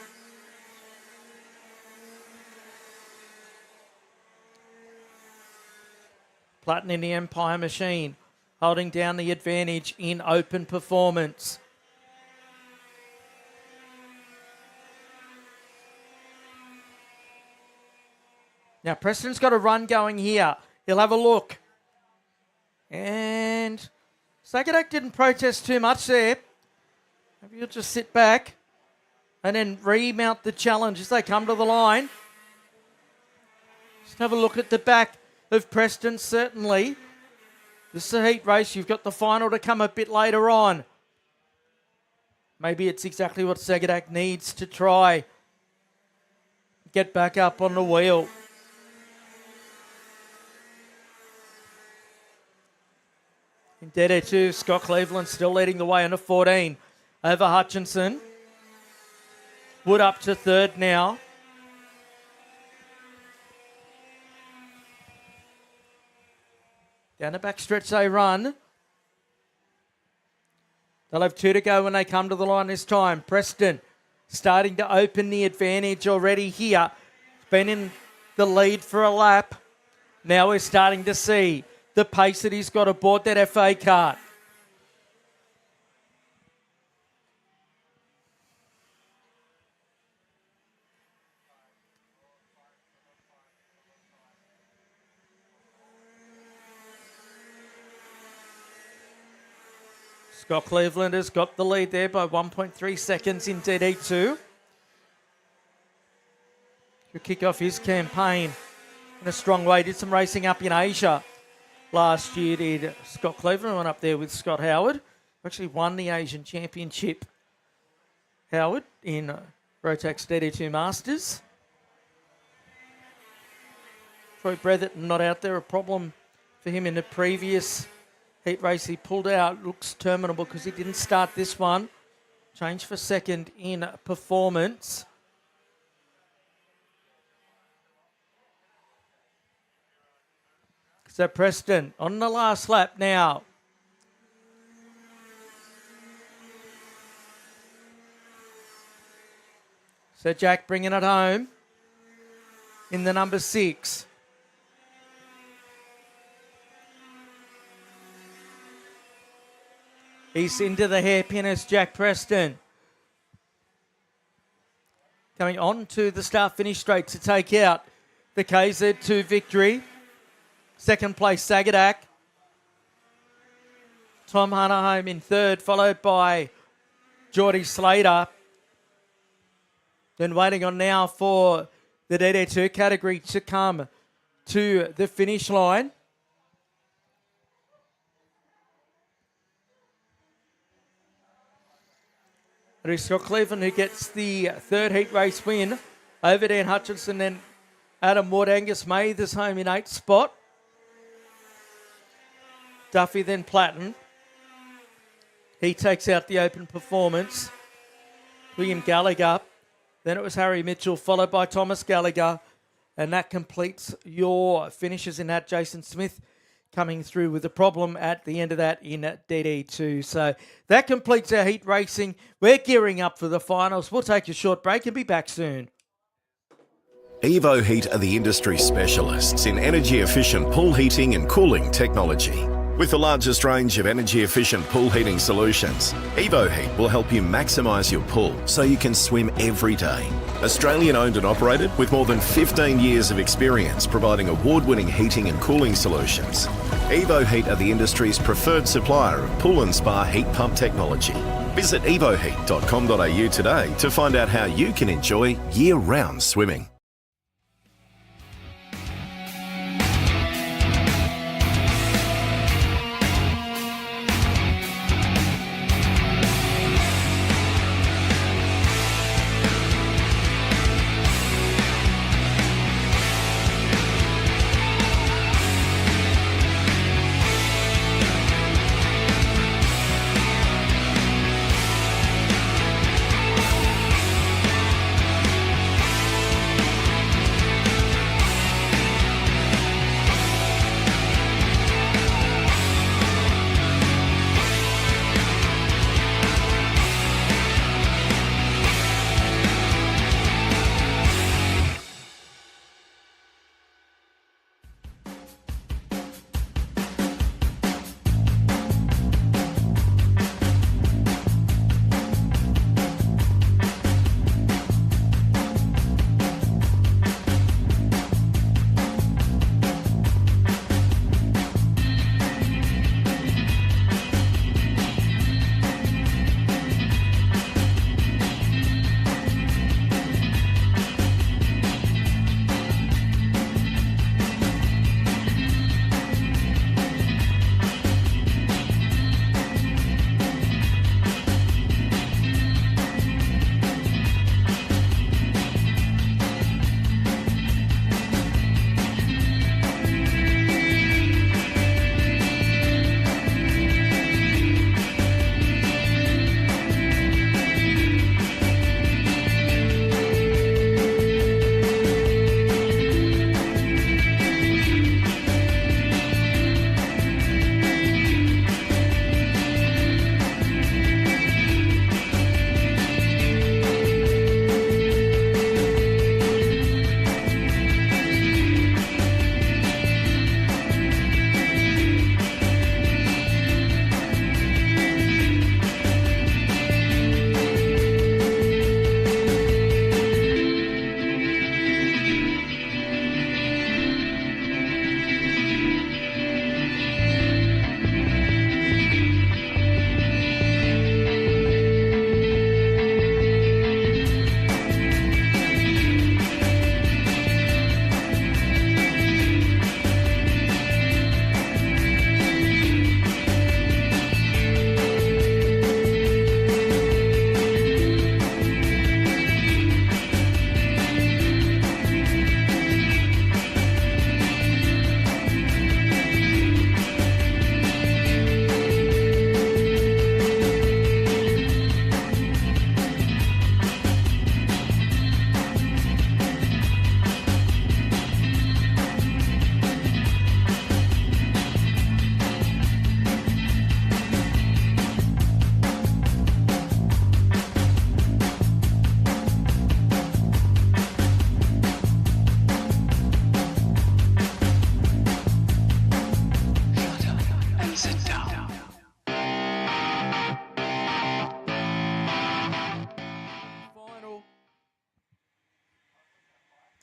Platten in the Empire Machine, holding down the advantage in open performance. Now, Preston's got a run going here. He'll have a look. And Cadet didn't protest too much there. Maybe he'll just sit back and then remount the challenge as they come to the line. Just have a look at the back of Preston, certainly. This is a heat race. You've got the final to come a bit later on. Maybe it's exactly what Cadet needs to try. Get back up on the wheel. In KA2, Scott Cleveland still leading the way on a 14 over Hutchinson. Wood up to third now. Down the back stretch they run. They'll have 2 to go when they come to the line this time. Preston starting to open the advantage already here. Been in the lead for a lap. Now we're starting to see the pace that he's got aboard that FA kart. Scott Cleveland has got the lead there by 1.3 seconds in KA2. He'll kick off his campaign in a strong way. Did some racing up in Asia last year, did Scott Cleveland. Went up there with Scott Howard. Actually won the Asian Championship, Howard, in Rotax KA2 Masters. Troy Bretherton not out there. A problem for him in the previous heat race. He pulled out. Looks terminable because he didn't start this one. Change for second in performance. So Preston on the last lap now. So Jack bringing it home in the number 6. He's into the hairpin as Jack Preston. Coming on to the start-finish straight to take out the KZ2 victory. Second place, Sagadak. Tom Hunter home in third, followed by Geordie Slater. Then waiting on now for the KA2 category to come to the finish line. It is Scott Cleveland who gets the third heat race win over Dan Hutchinson. Then Adam Ward, Angus Mather's home in 8th spot. Duffy, then Platten. He takes out the open performance. William Gallagher. Then it was Harry Mitchell, followed by Thomas Gallagher. And that completes your finishes in that. Jason Smith coming through with a problem at the end of that in KA2. So that completes our heat racing. We're gearing up for the finals. We'll take a short break and be back soon. Evo Heat are the industry specialists in energy-efficient pool heating and cooling technology. With the largest range of energy-efficient pool heating solutions, Evo Heat will help you maximise your pool so you can swim every day. Australian owned and operated with more than 15 years of experience providing award-winning heating and cooling solutions. Evo Heat are the industry's preferred supplier of pool and spa heat pump technology. Visit evoheat.com.au today to find out how you can enjoy year-round swimming.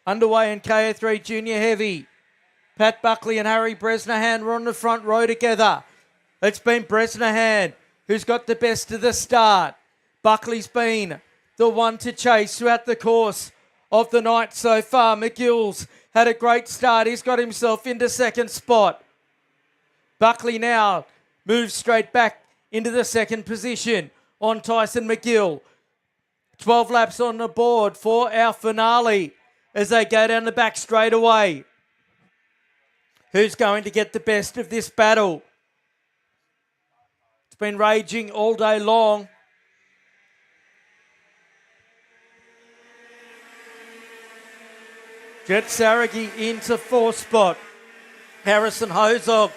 Underway in KA3 Junior Heavy. Pat Buckley and Harry Bresnahan were on the front row together. It's been Bresnahan who's got the best of the start. Buckley's been the one to chase throughout the course of the night so far. McGill's had a great start. He's got himself into second spot. Buckley now moves straight back into the second position on Tyson McGill. 12 laps on the board for our finale as they go down the back straight away. Who's going to get the best of this battle? It's been raging all day long. Jet Saragi into fourth spot. Harrison Hozog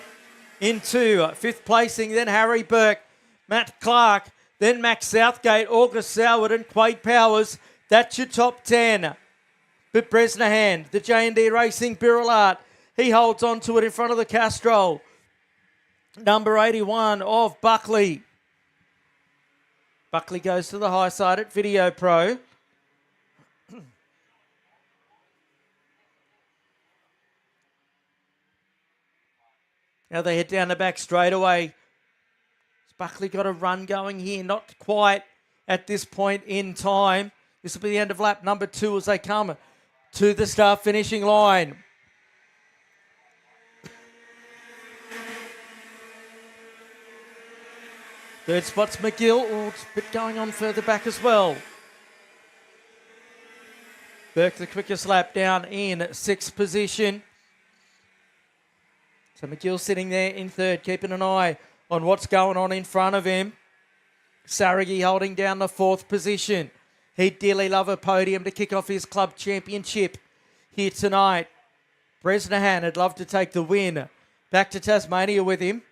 into fifth placing. Then Harry Burke, Matt Clark, then Max Southgate, August Soward and Quade Powers. That's your top 10. But Bresnahan, the J&D Racing Birillard, he holds on to it in front of the Castrol. Number 81 of Buckley. Buckley goes to the high side at Video Pro. Now they head down the back straight away. Has Buckley got a run going here? Not quite at this point in time. This will be the end of lap number 2 as they come to the start finishing line. Third spot's McGill. Oh, it's a bit going on further back as well. Burke the quickest lap down in sixth position. So McGill sitting there in third, keeping an eye on what's going on in front of him. Saragi holding down the fourth position. He'd dearly love a podium to kick off his club championship here tonight. Bresnahan would love to take the win back to Tasmania with him.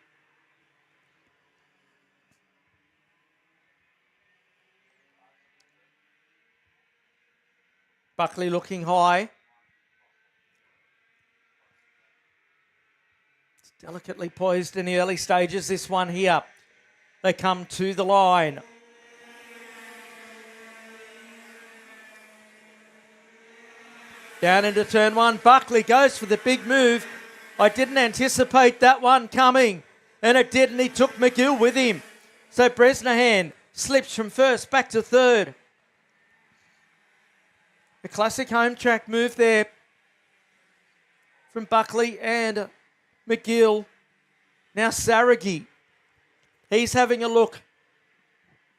Buckley looking high. It's delicately poised in the early stages, this one here. They come to the line. Down into turn 1. Buckley goes for the big move. I didn't anticipate that one coming. And it did, and he took McGill with him. So Bresnahan slips from first back to third. A classic home track move there from Buckley and McGill. Now Saragi. He's having a look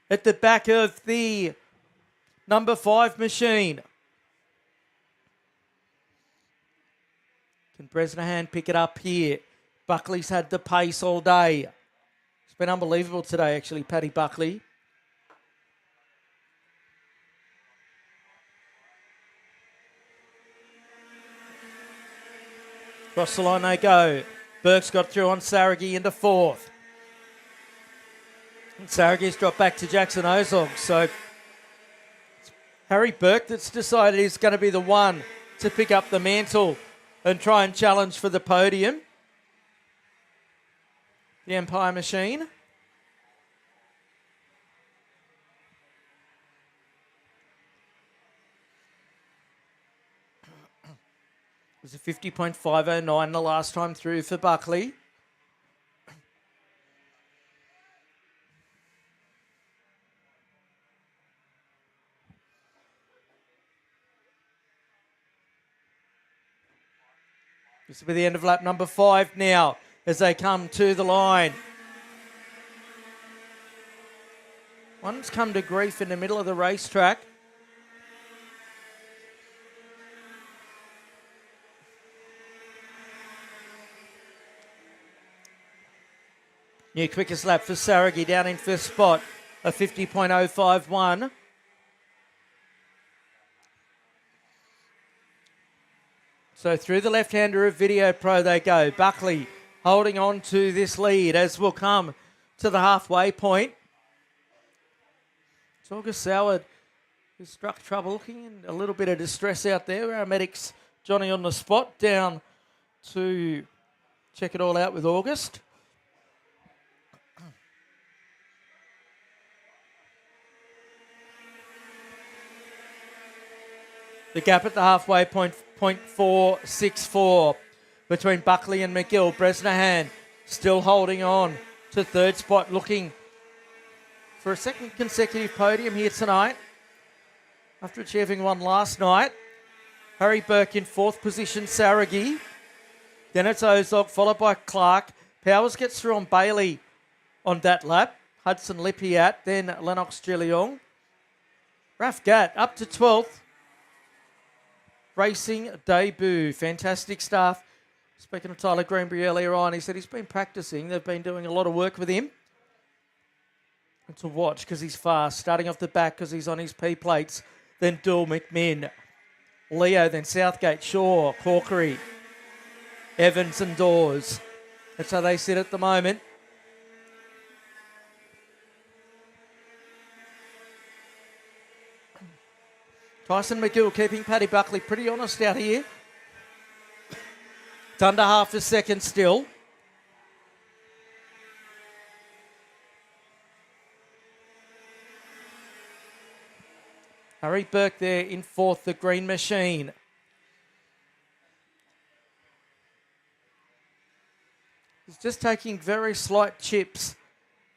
at the back of the number 5 machine. Can Bresnahan pick it up here? Buckley's had the pace all day. It's been unbelievable today, actually, Paddy Buckley. Across the line they go. Burke's got through on Saragi into fourth. And Saragi's dropped back to Jackson Ozog. So it's Harry Burke that's decided he's going to be the one to pick up the mantle and try and challenge for the podium. The Empire machine. It was a 50.509 the last time through for Buckley. This will be the end of lap number 5 now as they come to the line. One's come to grief in the middle of the racetrack. New quickest lap for Saragi down in first spot, a 50.051. So through the left-hander of Video Pro they go. Buckley holding on to this lead as we'll come to the halfway point. It's August Soward who struck trouble, looking in a little bit of distress out there. Our medics, Johnny on the spot, down to check it all out with August. The gap at the halfway point, 0.464 between Buckley and McGill. Bresnahan still holding on to third spot, looking for a second consecutive podium here tonight after achieving one last night. Harry Burke in fourth position, Saragi. Then it's Ozog, followed by Clark. Powers gets through on Bailey on that lap. Hudson Lippiat, then Lennox Gilliong. Raf Gatt up to 12th. Racing debut. Fantastic stuff. Speaking of Tyler Greenbury earlier on, he said he's been practicing. They've been doing a lot of work with him. And to watch because he's fast. Starting off the back because he's on his P-plates. Then Dool, McMinn, Leo, then Southgate, Shaw, Corkery, Evans and Dawes. That's how they sit at the moment. Tyson McGill keeping Paddy Buckley pretty honest out here. It's under half a second still. Harry Burke there in fourth, the Green Machine. He's just taking very slight chips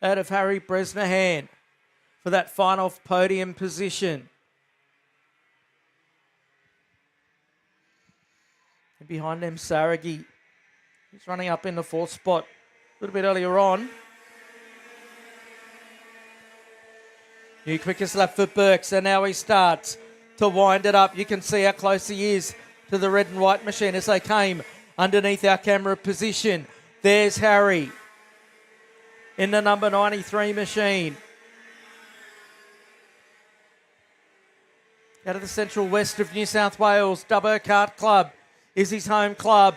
out of Harry Bresnahan for that final podium position. And behind them, Saragi. He's running up in the fourth spot a little bit earlier on. New quickest lap for Burke, so now he starts to wind it up. You can see how close he is to the red and white machine as they came underneath our camera position. There's Harry in the number 93 machine. Out of the central west of New South Wales, Dubbo Kart Club is his home club.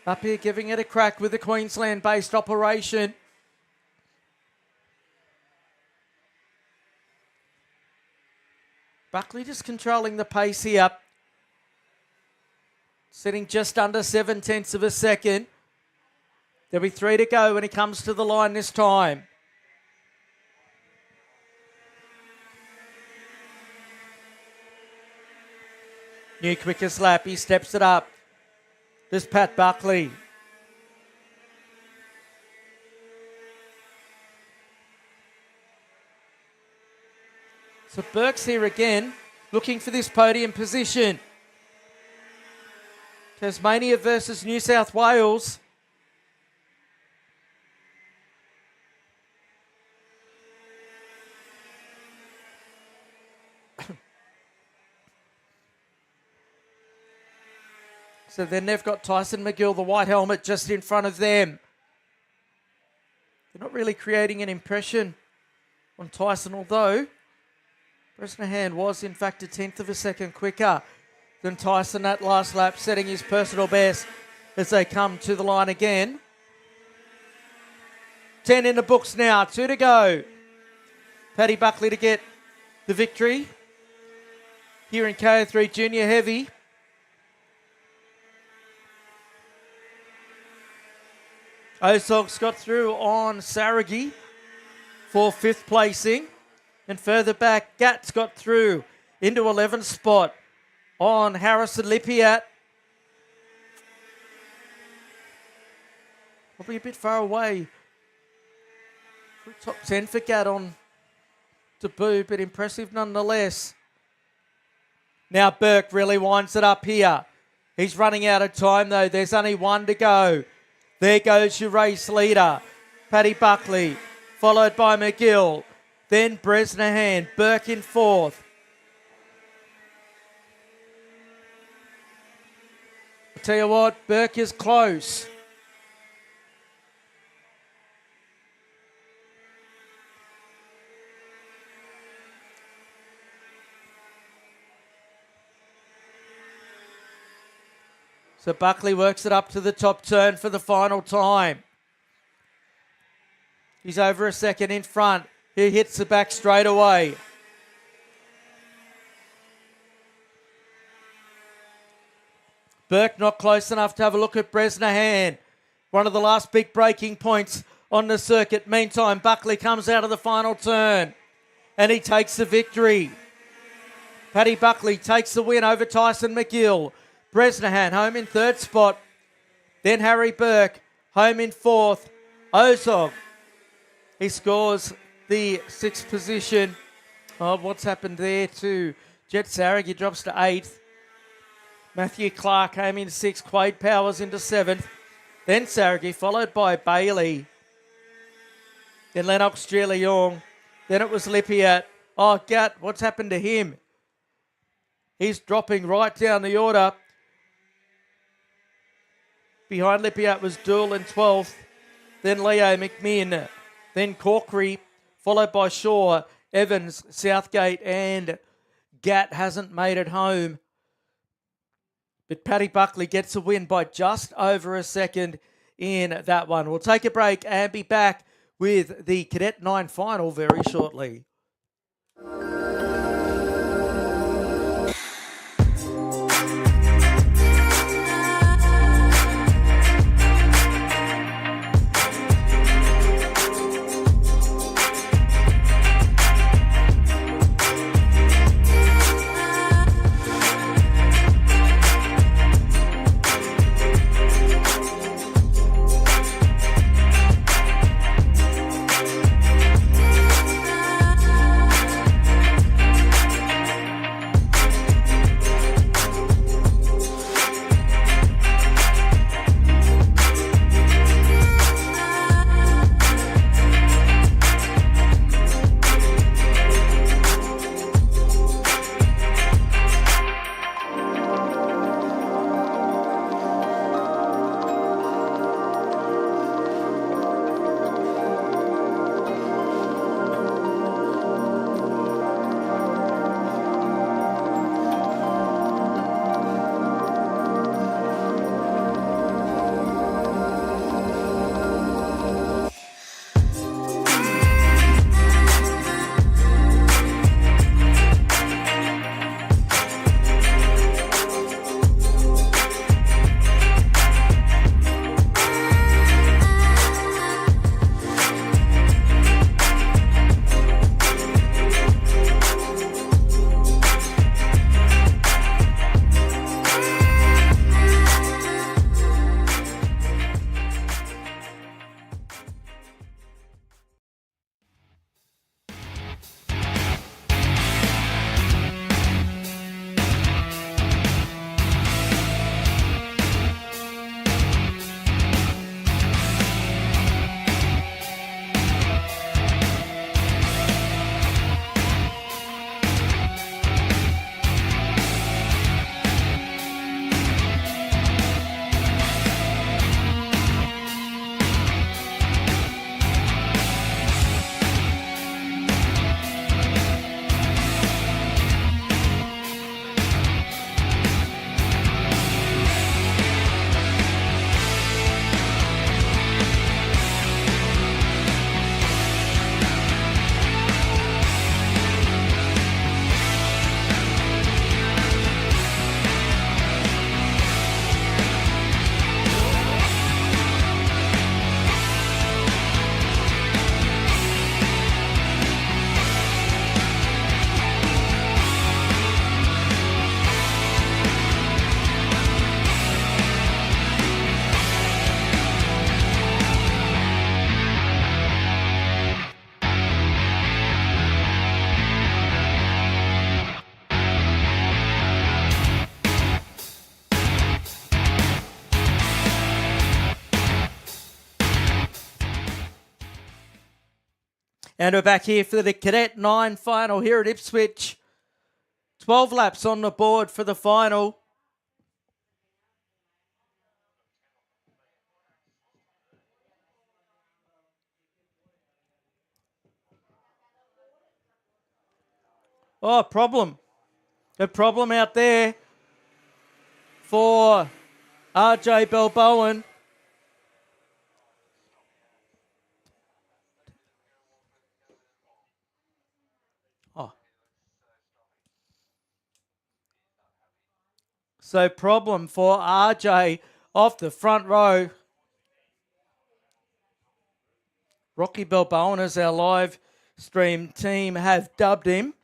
Up here giving it a crack with a Queensland-based operation. Buckley just controlling the pace here. Sitting just under 0.7 of a second. There'll be 3 to go when he comes to the line this time. New quickest lap, he steps it up. There's Pat Buckley. So Burke's here again, looking for this podium position. Tasmania versus New South Wales. So then they've got Tyson McGill, the white helmet, just in front of them. They're not really creating an impression on Tyson, although Bresnahan was in fact a 1/10 of a second quicker than Tyson that last lap, setting his personal best as they come to the line again. 10 in the books now, 2 to go. Paddy Buckley to get the victory here in KA3 Junior Heavy. Osog's got through on Saragi for 5th placing. And further back, Gatt's got through into 11th spot on Harrison Lippiat. Probably a bit far away. Top 10 for Gatt on debut, but impressive nonetheless. Now Burke really winds it up here. He's running out of time though. There's only 1 to go. There goes your race leader, Paddy Buckley, followed by McGill. Then Bresnahan, Burke in 4th. I'll tell you what, Burke is close. So Buckley works it up to the top turn for the final time. He's over a second in front. He hits the back straight away. Burke not close enough to have a look at Bresnahan. One of the last big breaking points on the circuit. Meantime, Buckley comes out of the final turn and he takes the victory. Paddy Buckley takes the win over Tyson McGill. Bresnahan home in third spot. Then Harry Burke home in fourth. Ozog, he scores the sixth position. Oh, what's happened there to Jet Sarag? He drops to eighth. Matthew Clark came in sixth. Quade Powers into seventh. Then Saragi, followed by Bailey. Then Lennox de Leon. Then it was Lippiat. Oh, Gat, what's happened to him? He's dropping right down the order. Behind Lippiat was Dool in 12th. Then Leo McMinn. Then Corkery, followed by Shaw, Evans, Southgate, and Gat hasn't made it home. But Paddy Buckley gets a win by just over a second in that one. We'll take a break and be back with the Cadet 9 final very shortly. And we're back here for the Cadet 9 final here at Ipswich. 12 laps on the board for the final. Oh, problem. A problem out there for RJ Balboan. So problem for RJ off the front row. Rocky Balboan, as our live stream team have dubbed him.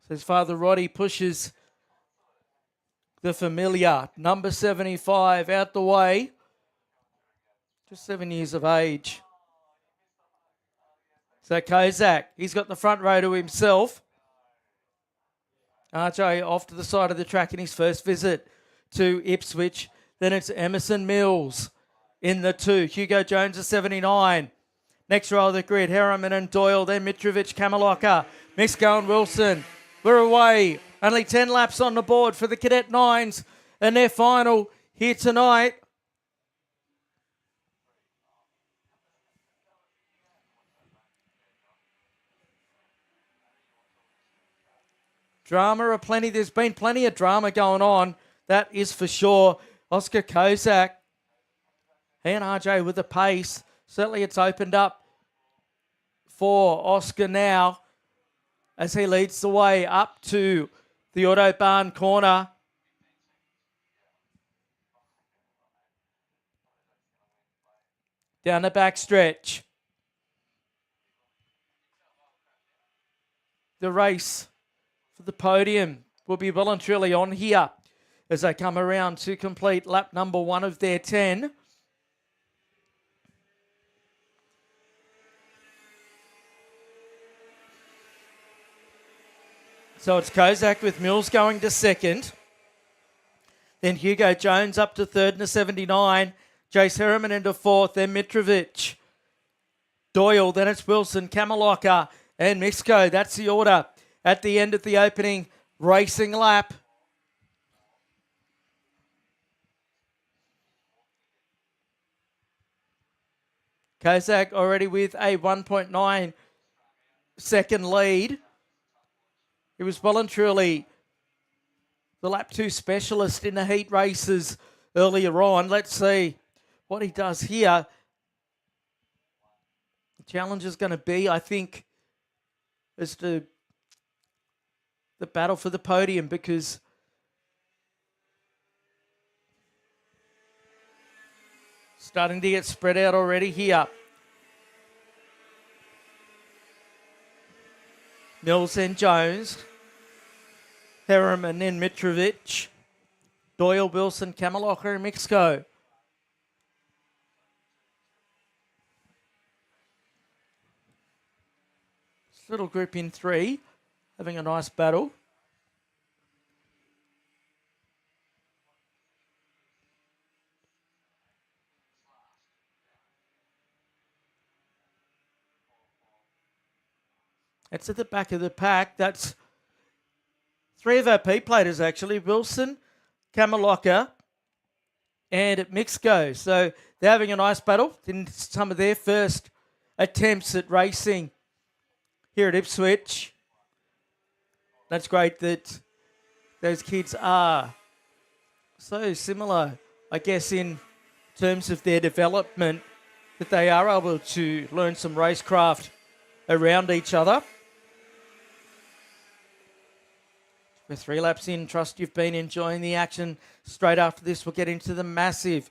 Says Father Roddy pushes the familiar, number 75, out the way. Just 7 years of age. So Kozak, he's got the front row to himself. RJ off to the side of the track in his first visit to Ipswich. Then it's Emerson Mills in the 2. Hugo Jones is 79. Next row of the grid, Harriman and Doyle. Then Mitrovic, Kamaloka, Misko and Wilson. We're away. Only 10 laps on the board for the Cadet 9s and their final here tonight. Drama aplenty. There's been plenty of drama going on. That is for sure. Oscar Kozak. He and RJ with the pace. Certainly it's opened up for Oscar now as he leads the way up to the Autobahn corner. Down the back stretch. The race for the podium will be well and truly on here as they come around to complete lap number 1 of their 10. So it's Kozak with Mills going to second. Then Hugo Jones up to third in the 79. Jace Harriman into fourth. Then Mitrovic. Doyle. Then it's Wilson, Kamaloka and Misko. That's the order at the end of the opening racing lap. Kozak already with a 1.9 second lead. He was well and truly the lap 2 specialist in the heat races earlier on. Let's see what he does here. The challenge is going to be, I think, as to the battle for the podium, because starting to get spread out already here. Mills and Jones. Harriman and Mitrovic. Doyle, Wilson, Kamaloka and Misko. Little group in 3, having a nice battle. It's at the back of the pack. That's 3 of our P-platers, actually. Wilson, Kamaloka, and Misko. So they're having a nice battle in some of their first attempts at racing here at Ipswich. That's great that those kids are so similar, I guess, in terms of their development, that they are able to learn some racecraft around each other. We're 3 laps in. Trust you've been enjoying the action. Straight after this, we'll get into the massive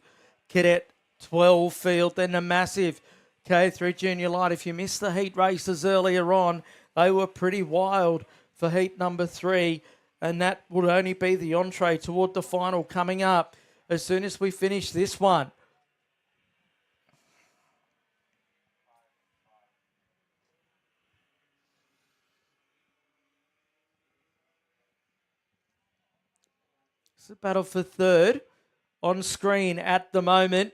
Cadet 12 field, then the massive KA2 Junior Light. If you missed the heat races earlier on, they were pretty wild for heat number 3, and that would only be the entree toward the final coming up as soon as we finish this one. It's a battle for third on screen at the moment.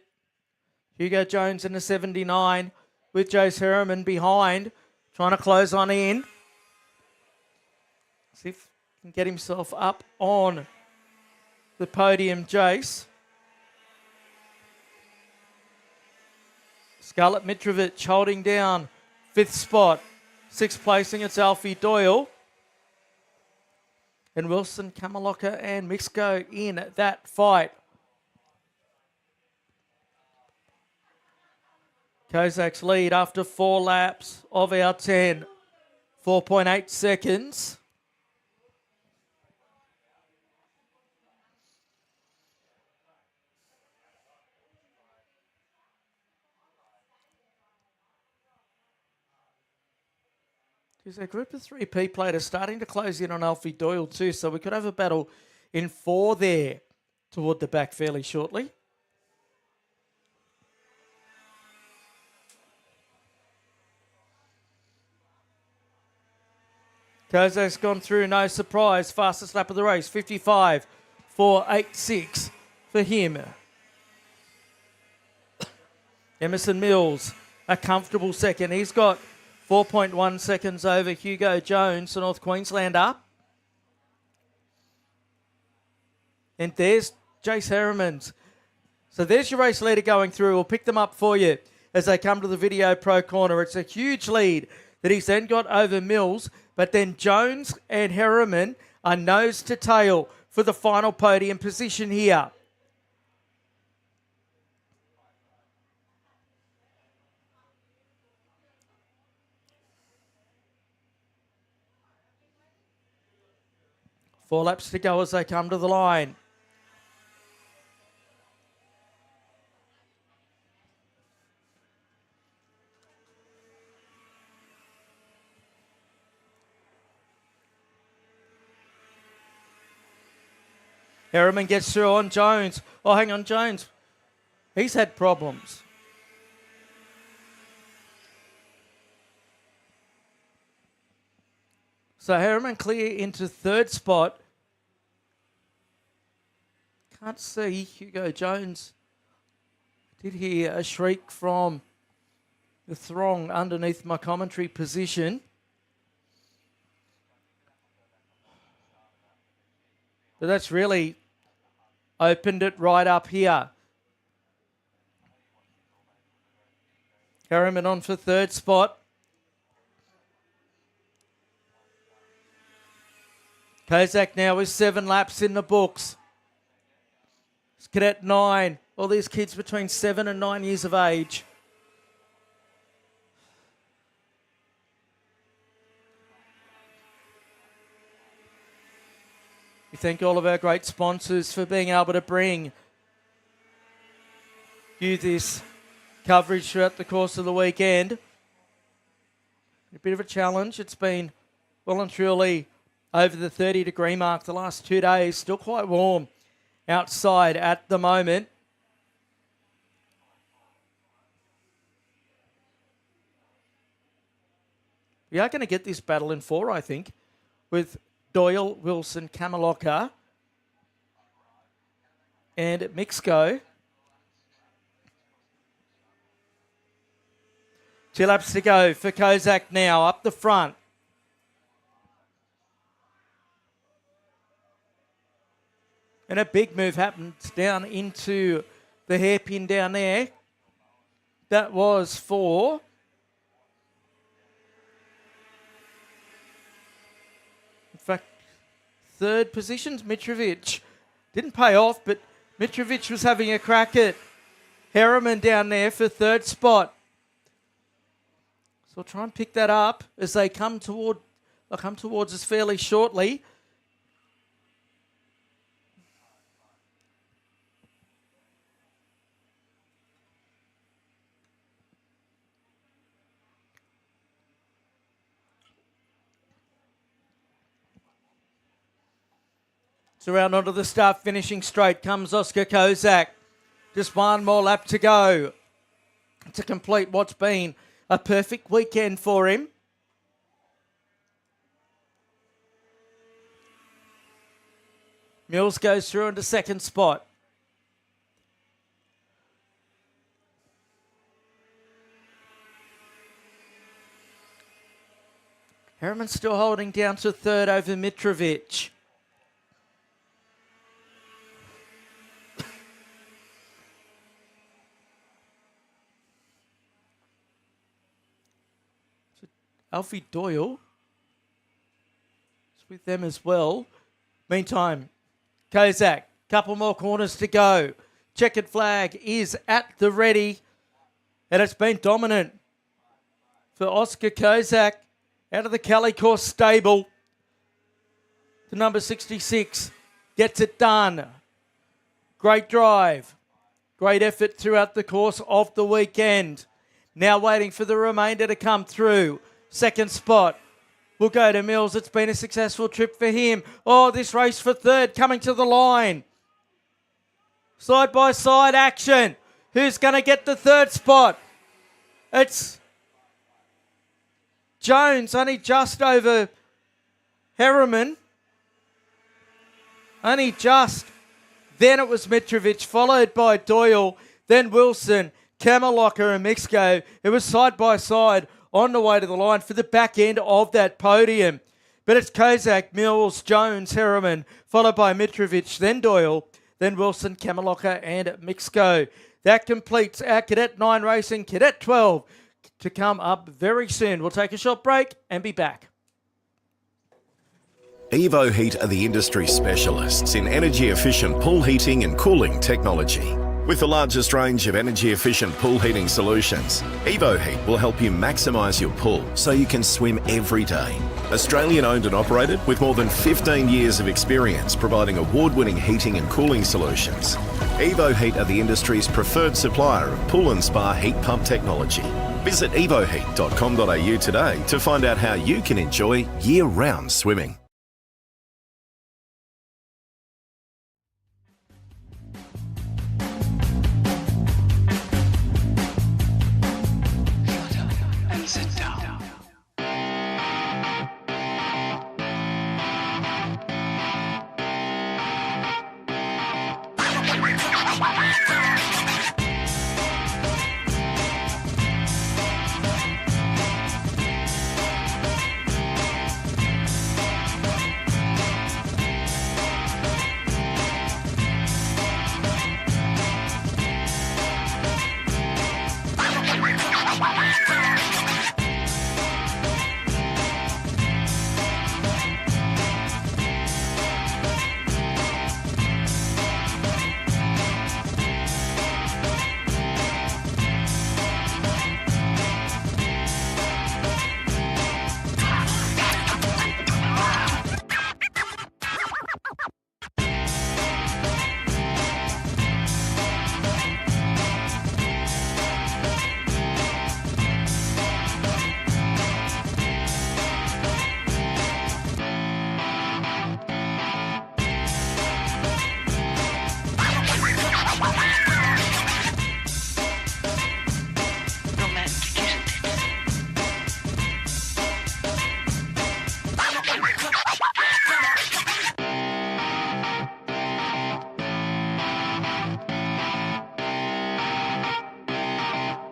Hugo Jones in the 79 with Jace Harriman behind, trying to close on in. See if he can get himself up on the podium, Jace. Scarlett Mitrovic holding down 5th spot. 6th placing, it's Alfie Doyle. And Wilson, Kamaloka and Misko in that fight. Kozak's lead after 4 laps of our 10. 4.8 seconds. There's a group of 3 P-platers starting to close in on Alfie Doyle too, so we could have a battle in 4 there toward the back fairly shortly. Kozak's gone through, no surprise. Fastest lap of the race, 55.486 for him. Emerson Mills, a comfortable second. He's got 4.1 seconds over Hugo Jones, the North Queenslander. And there's Jace Harriman's. So there's your race leader going through. We'll pick them up for you as they come to the Video Pro Corner. It's a huge lead that he's then got over Mills, but then Jones and Harriman are nose to tail for the final podium position here. Four laps to go as they come to the line. Harriman gets through on Jones. Oh, hang on, Jones. He's had problems. So Harriman clear into 3rd spot. Can't see Hugo Jones. Did hear a shriek from the throng underneath my commentary position. But that's really opened it right up here. Harriman on for 3rd spot. Kozak now with 7 laps in the books. It's Cadet 9. All these kids between 7 and 9 years of age. We thank all of our great sponsors for being able to bring you this coverage throughout the course of the weekend. A bit of a challenge. It's been well and truly over the 30-degree mark the last 2 days. Still quite warm outside at the moment. We are going to get this battle in 4, I think, with Doyle, Wilson, Kamaloka and Mixco. 2 laps to go for Kozak now up the front. And a big move happens down into the hairpin down there. That was for third positions, Mitrovic. Didn't pay off, but Mitrovic was having a crack at Harriman down there for 3rd spot. So we'll try and pick that up as they come towards us fairly shortly. So around onto the start, finishing straight comes Oscar Kozak. Just one more lap to go to complete what's been a perfect weekend for him. Mills goes through into 2nd spot. Harriman still holding down to 3rd over Mitrovic. Alfie Doyle is with them as well. Meantime, Kozak, couple more corners to go. Checkered flag is at the ready, and it's been dominant for Oscar Kozak out of the Cali Course stable. The number 66 gets it done. Great drive, great effort throughout the course of the weekend. Now waiting for the remainder to come through. 2nd spot, will go to Mills. It's been a successful trip for him. Oh, this race for third coming to the line. Side-by-side action. Who's going to get the third spot? It's Jones, only just over Harriman. Only just. Then it was Mitrovic, followed by Doyle, then Wilson, Kamaloka and Mixco. It was side-by-side on the way to the line for the back end of that podium. But it's Kozak, Mills, Jones, Harriman, followed by Mitrovic, then Doyle, then Wilson, Kamaloka and Mixco. That completes our Cadet 9 racing, Cadet 12 to come up very soon. We'll take a short break and be back. Evo Heat are the industry specialists in energy-efficient pool heating and cooling technology. With the largest range of energy-efficient pool heating solutions, Evo Heat will help you maximise your pool so you can swim every day. Australian owned and operated with more than 15 years of experience providing award-winning heating and cooling solutions. Evo Heat are the industry's preferred supplier of pool and spa heat pump technology. Visit evoheat.com.au today to find out how you can enjoy year-round swimming. Sit down.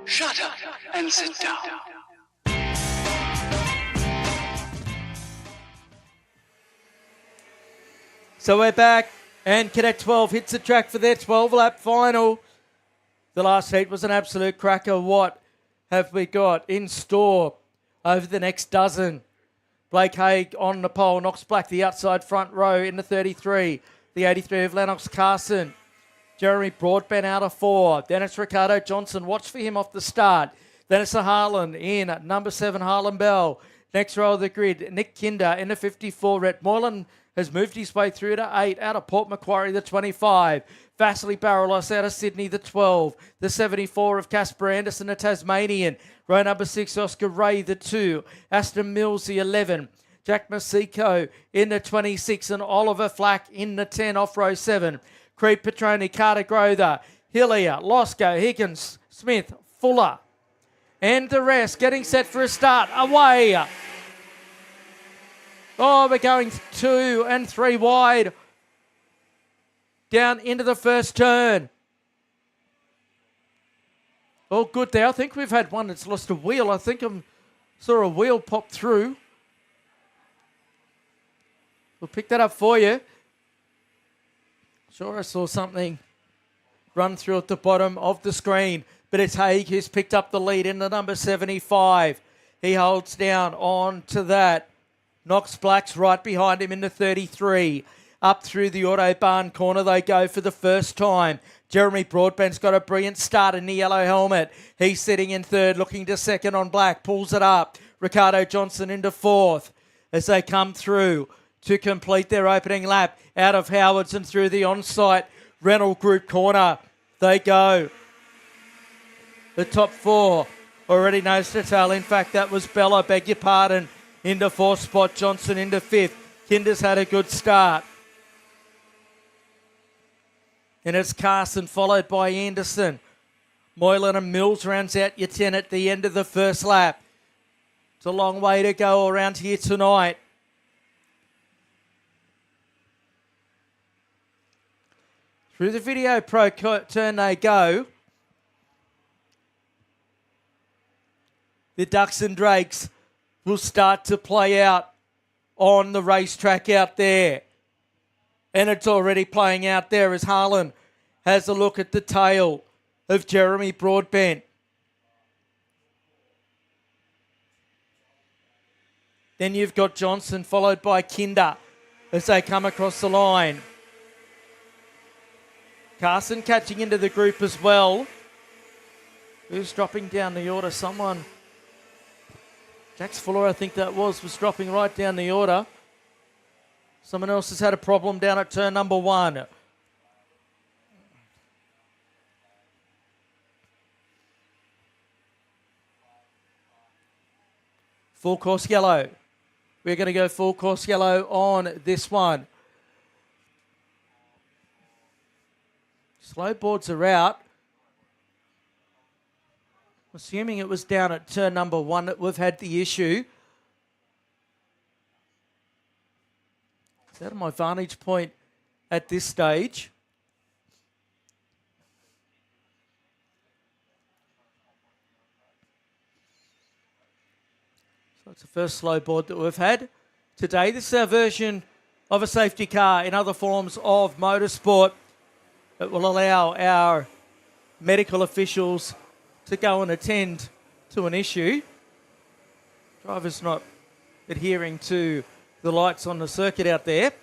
Shut up and sit down. So we're back, and Cadet 12 hits the track for their 12-lap final. The last heat was an absolute cracker. What have we got in store over the next dozen? Blake Haig on the pole, Knox Black the outside front row in the 33. The 83 of Lennox Carson. Jeremy Broadbent out of 4. Then it's Ricardo Johnson. Watch for him off the start. Then it's a Harlan in at number 7, Harlan Bell. Next row of the grid, Nick Kinder in the 54. Rhett Moylan has moved his way through to 8. Out of Port Macquarie, the 25. Vasily Barrelos out of Sydney, the 12. The 74 of Casper Anderson, the Tasmanian. Row number 6, Oscar Ray, the 2. Aston Mills, the 11. Jack Masiko in the 26. And Oliver Flack in the 10 off row 7. Creed Petroni, Carter Grother, Hillier, Losco, Higgins, Smith, Fuller. And the rest getting set for a start. Away. Oh, we're going 2 and 3 wide. Down into the first turn. Oh, good there. I think we've had one that's lost a wheel. I think I saw a wheel pop through. We'll pick that up for you. Sure, I saw something run through at the bottom of the screen, but it's Haig who's picked up the lead in the number 75. He holds down on to that. Knox Black's right behind him in the 33. Up through the Autobahn corner they go for the first time. Jeremy Broadbent's got a brilliant start in the yellow helmet. He's sitting in third, looking to second on Black. Pulls it up. Ricardo Johnson into fourth as they come through to complete their opening lap. Out of Howards and through the on-site Reynolds Group corner they go. The top 4 already nose to tail. In fact, that was Bella, beg your pardon, into fourth spot. Johnson into fifth. Kinder's had a good start. And it's Carson followed by Anderson. Moylan and Mills rounds out your 10 at the end of the first lap. It's a long way to go around here tonight. Through the video pro turn they go. The Ducks and Drakes will start to play out on the racetrack out there. And it's already playing out there as Harlan has a look at the tail of Jeremy Broadbent. Then you've got Johnson followed by Kinder as they come across the line. Carson catching into the group as well. Who's dropping down the order? Someone, Jax Fuller I think that was dropping right down the order. Someone else has had a problem down at turn number 1. Full course yellow. We're going to go full course yellow on this one. Slow boards are out. Assuming it was down at turn number 1 that we've had the issue. It's out of my vantage point at this stage. So it's the first slow board that we've had today. This is our version of a safety car in other forms of motorsport. It will allow our medical officials to go and attend to an issue. Driver's not adhering to the lights on the circuit out there.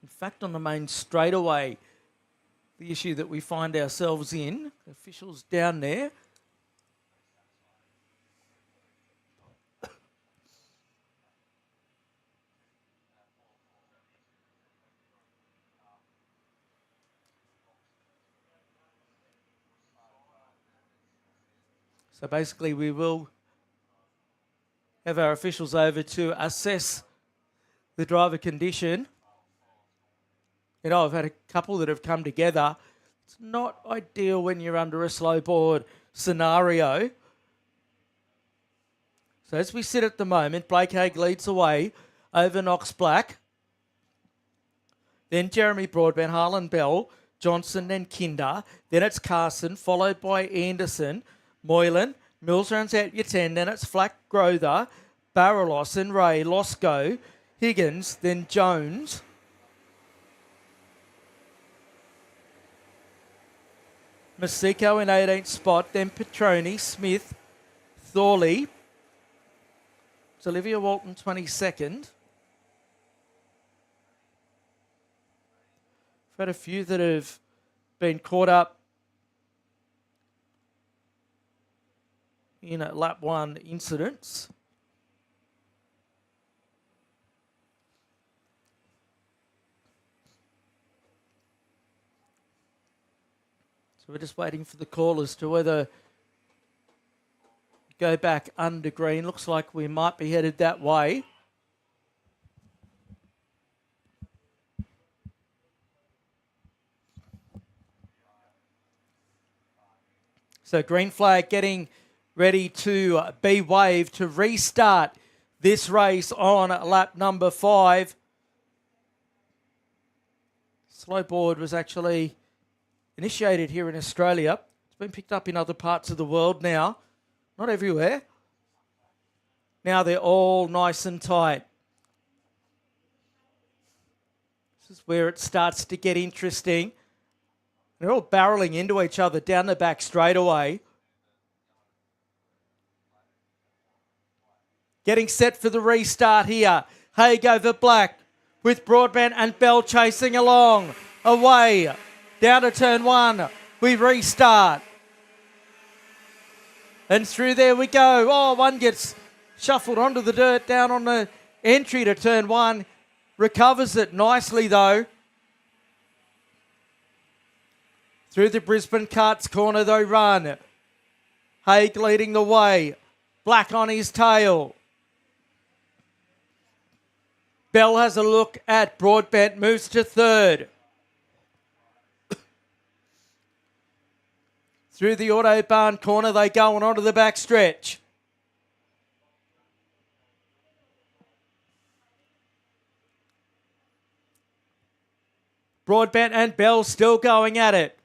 In fact, on the main straightaway, the issue that we find ourselves in, officials down there, so basically we will have our officials over to assess the driver condition. You know, I've had a couple that have come together. It's not ideal when you're under a slow board scenario. So as we sit at the moment, Blake Haig leads away over Knox Black. Then Jeremy Broadbent, Harlan Bell, Johnson and Kinder. Then it's Carson, followed by Anderson, Moylan. Mills rounds out your 10. Then it's Flack, Grother, Barrelos and Ray, Losco, Higgins, then Jones. Masiko in 18th spot, then Petroni, Smith, Thorley. It's Olivia Walton 22nd. We've had a few that have been caught up in lap 1 incidents. So we're just waiting for the call as to whether go back under green. Looks like we might be headed that way. So green flag getting ready to be waved to restart this race on lap number 5. Slow board was actually initiated here in Australia. It's been picked up in other parts of the world now. Not everywhere. Now they're all nice and tight. This is where it starts to get interesting. They're all barreling into each other down the back straightaway. Getting set for the restart here. Haig over Black with Broadbent and Bell chasing along. Away. Down to turn 1. We restart. And through there we go. Oh, one gets Shuffled onto the dirt down on the entry to turn 1. Recovers it nicely though. Through the Brisbane Karts corner they run. Haig leading the way. Black on his tail. Bell has a look at Broadbent, moves to third. Through the Autobahn corner they go and onto the backstretch. Broadbent and Bell still going at it.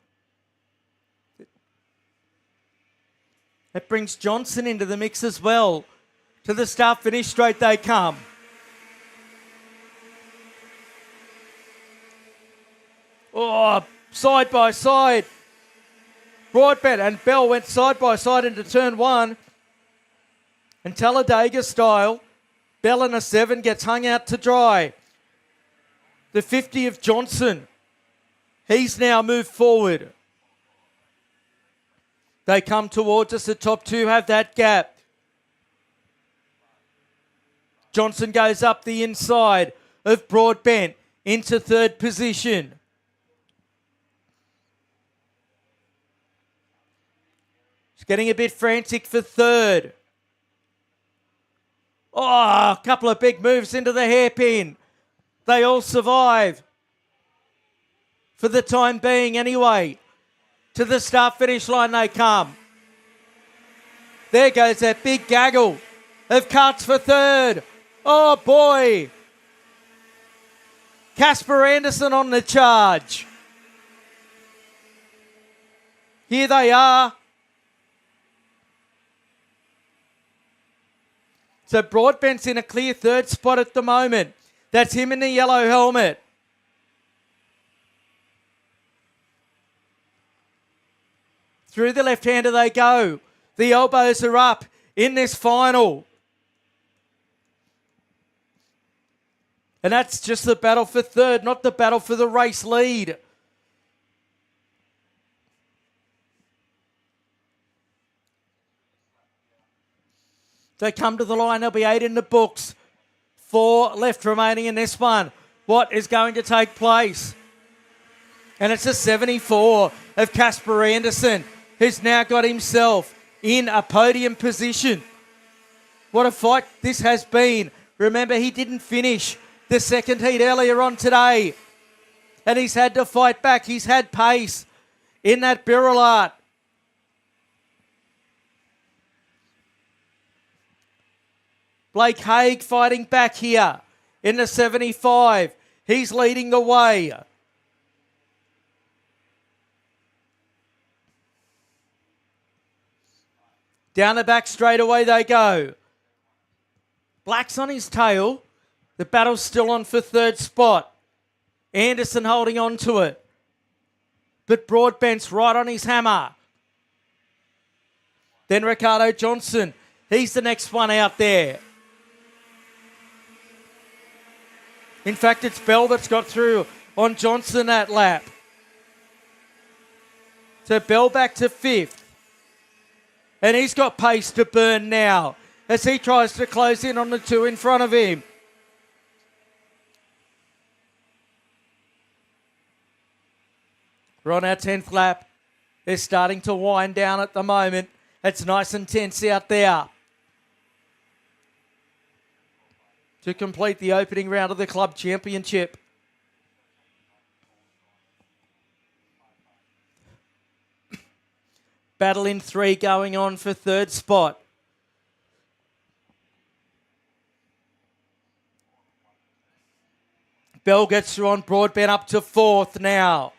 That brings Johnson into the mix as well. To the start finish straight they come. Oh, side by side. Broadbent and Bell went side by side into turn 1. And Talladega style, Bell in a 7 gets hung out to dry. The 50 of Johnson. He's now moved forward. They come towards us. The top 2 have that gap. Johnson goes up the inside of Broadbent into third position. He's getting a bit frantic for third. Oh, a couple of big moves into the hairpin. They all survive. For the time being anyway. To the start-finish line they come. There goes that big gaggle of Karts for third. Oh boy. Casper Anderson on the charge. Here they are. So Broadbent's in a clear third spot at the moment. That's him in the yellow helmet. Through the left-hander they go. The elbows are up in this final. And that's just the battle for third, not the battle for the race lead. They come to the line. There'll be 8 in the books. 4 left remaining in this one. What is going to take place? And it's a 74 of Casper Anderson, who's now got himself in a podium position. What a fight this has been. Remember, he didn't finish the second heat earlier on today. And he's had to fight back. He's had pace in that Birillard. Blake Haig fighting back here in the 75. He's leading the way. Down the back straightaway they go. Black's on his tail. The battle's still on for third spot. Anderson holding on to it. But Broadbent's right on his hammer. Then Ricardo Johnson. He's the next one out there. In fact, it's Bell that's got through on Johnson that lap. So Bell back to 5th. And he's got pace to burn now as he tries to close in on the 2 in front of him. We're on our 10th lap. They're starting to wind down at the moment. It's nice and tense out there. To complete the opening round of the club championship. Battle in 3 going on for third spot. Bell gets through on Broadbent up to 4th now.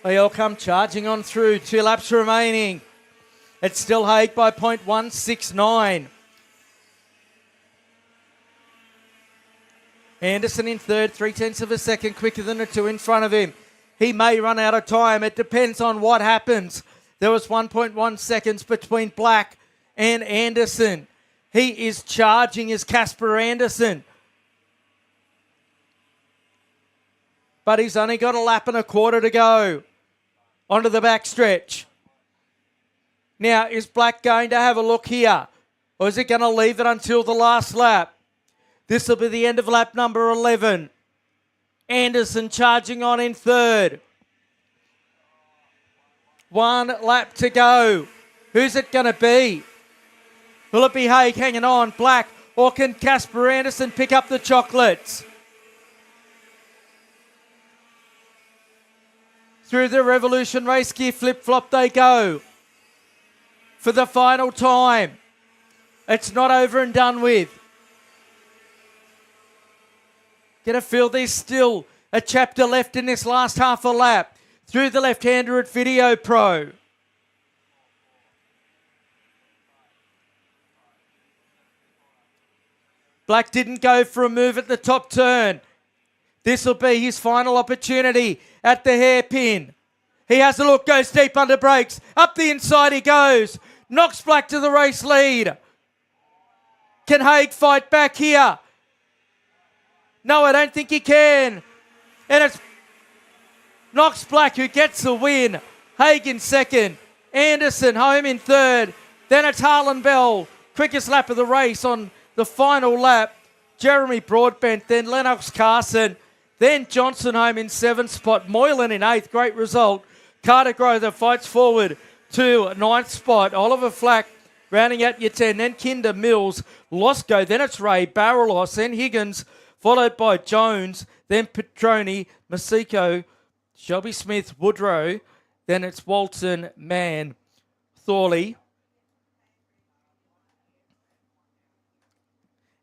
They all come charging on through. 2 laps remaining. It's still Haig by 0.169. Anderson in third, 0.3 of a second quicker than the 2 in front of him. He may run out of time. It depends on what happens. There was 1.1 seconds between Black and Anderson. He is charging as Casper Anderson. but he's only got a lap and a quarter to go onto the back stretch. Now, is Black going to have a look here, or is it going to leave it until the last lap? This will be the end of lap number 11. Anderson charging on in third. 1 lap to go. Who's it going to be? Will it be Haig hanging on, Black, or can Casper Anderson pick up the chocolates? Through the Revolution race gear flip-flop they go for the final time. It's not over and done with. Get a feel there's still a chapter left in this last half a lap. Through the left-hander at Video Pro. Black didn't go for a move at the top turn. This will be his final opportunity at the hairpin. He has a look, goes deep under brakes. Up the inside he goes. Knocks Black to the race lead. Can Haig fight back here? No, I don't think he can. And it's Knox Black who gets the win. Haig in second. Anderson home in third. Then it's Harlan Bell. Quickest lap of the race on the final lap. Jeremy Broadbent. Then Lennox Carson. Then Johnson home in 7th spot. Moylan in 8th. Great result. Carter Grother fights forward to 9th spot. Oliver Flack rounding out your 10. Then Kinder Mills. Losco. Then it's Ray Barrelos. Then Higgins. Followed by Jones. Then Petroni. Masiko. Shelby Smith. Woodrow. Then it's Walton, Mann, Thorley.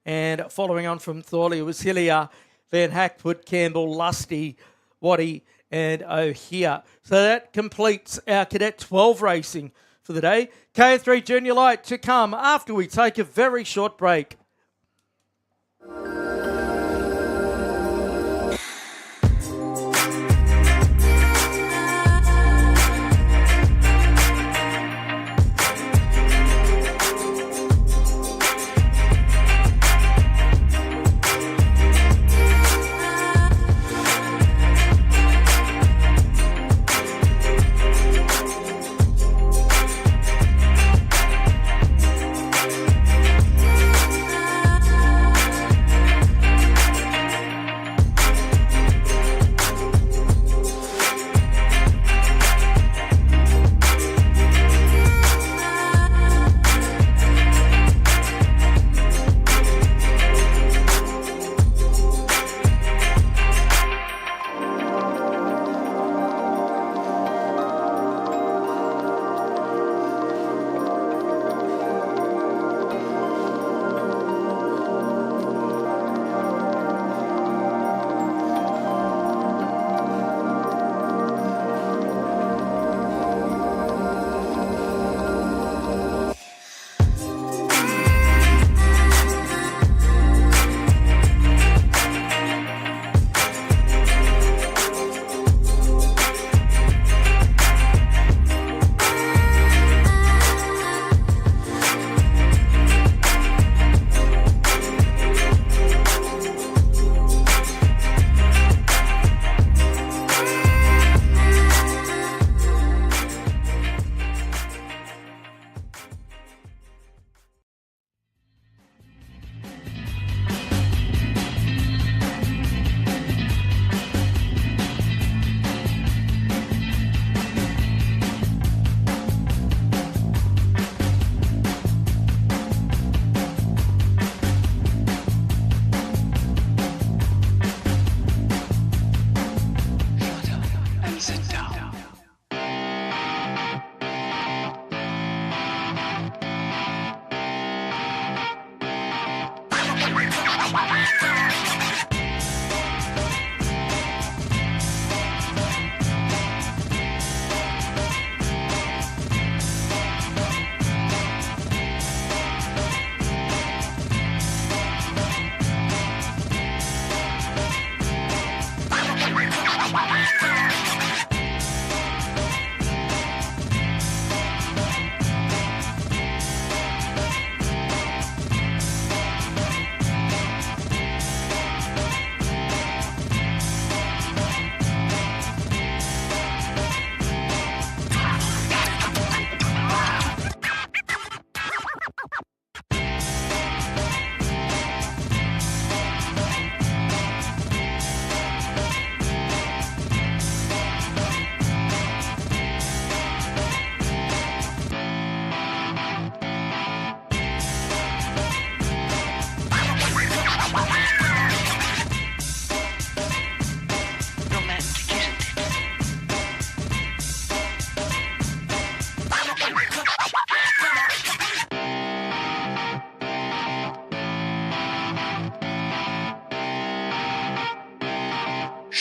And following on from Thorley was Hillier, then Hackwood, Campbell, Lusty, Waddy and O'Hare. So that completes our Cadet 12 racing for the day. KA3 Junior Light to come after we take a very short break.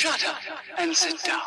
Shut up and sit down.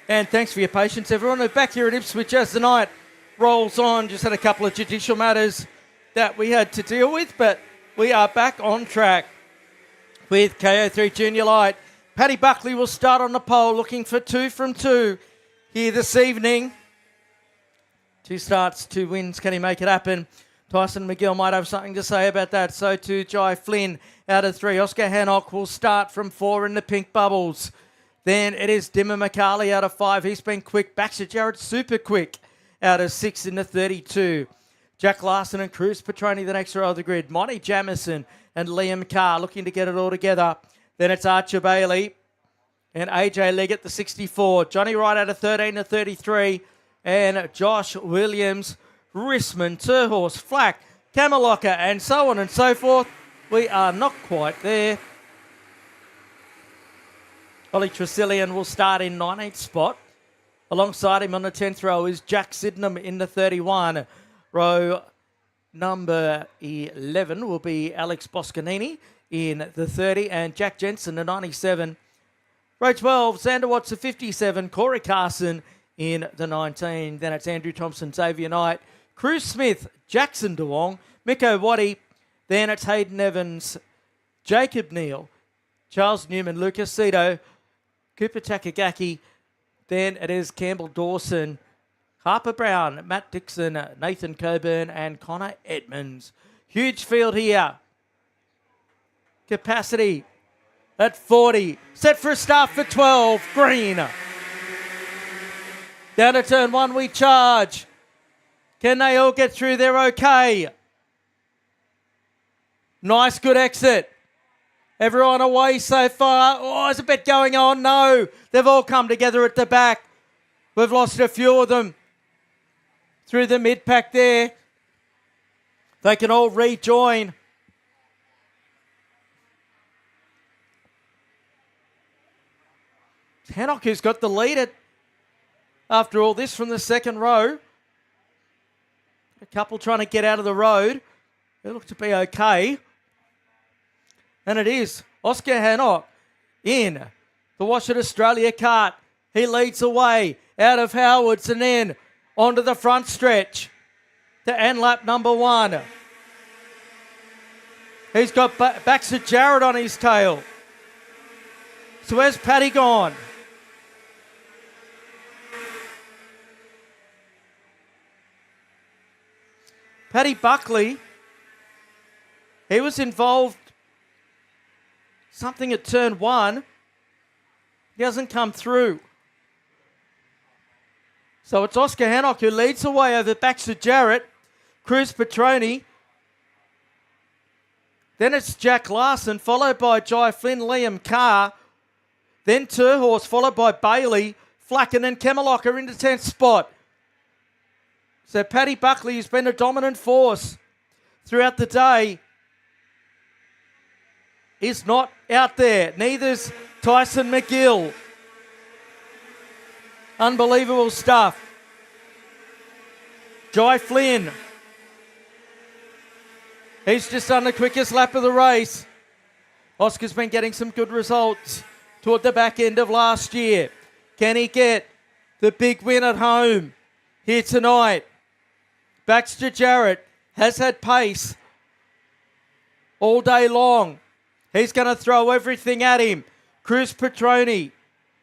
And thanks for your patience, everyone. We're back here at Ipswich as the night rolls on. Just had a couple of judicial matters that we had to deal with, but we are back on track with KA3 Junior Light. Paddy Buckley will start on the pole, looking for 2 from 2 here this evening. 2 starts, 2 wins. Can he make it happen? Tyson McGill might have something to say about that. So too Jai Flynn out of 3. Oscar Hannock will start from 4 in the pink bubbles. Then it is Dimmer McCarley out of 5. He's been quick. Baxter Jarrett super quick out of 6 in the 32. Jack Larson and Cruz Petroni the next row of the grid. Monty Jamison and Liam Carr looking to get it all together. Then it's Archer Bailey and AJ Leggett the 64. Johnny Wright out of 13 to 33. And Josh Williams, Rissman, Terhorse, Flack, Camelocker, and so on and so forth. We are not quite there. Ollie Tresillian will start in 19th spot. Alongside him on the 10th row is Jack Sydenham in the 31. Row number 11 will be Alex Boscanini in the 30 and Jack Jensen the 97. Row 12, Xander Watts the 57, Corey Carson in the 19. Then it's Andrew Thompson, Xavier Knight, Cruz Smith, Jackson DeWong, Miko Waddy. Then it's Hayden Evans, Jacob Neal, Charles Newman, Lucas Cito, Cooper Takagaki. Then it is Campbell Dawson, Harper Brown, Matt Dixon, Nathan Coburn, and Connor Edmonds. Huge field here. Capacity at 40. Set for a start for 12. Green. Down to turn 1 we charge. Can they all get through there okay? Nice good exit. Everyone away so far. Oh, there's a bit going on. No, they've all come together at the back. We've lost a few of them through the mid-pack there. They can all rejoin. Hannock who's got the lead after all this from the second row. A couple trying to get out of the road. They look to be okay. And it is Oscar Hannock in the Washington Australia kart. He leads away out of Howards and then onto the front stretch to end lap number 1. He's got Baxter Jarrett on his tail. So where's Paddy gone? Paddy Buckley, he was involved something at turn 1. He hasn't come through. So it's Oscar Hannock who leads the way over Baxter Jarrett, Cruz Petroni. Then it's Jack Larson, followed by Jai Flynn, Liam Carr. Then Terhorse, followed by Bailey, Flacken and Camelocker into 10th spot. So Paddy Buckley has been a dominant force throughout the day. Is not out there. Neither's Tyson McGill. Unbelievable stuff. Jai Flynn. He's just done the quickest lap of the race. Oscar's been getting some good results toward the back end of last year. Can he get the big win at home here tonight? Baxter Jarrett has had pace all day long. He's going to throw everything at him. Cruz Petroni,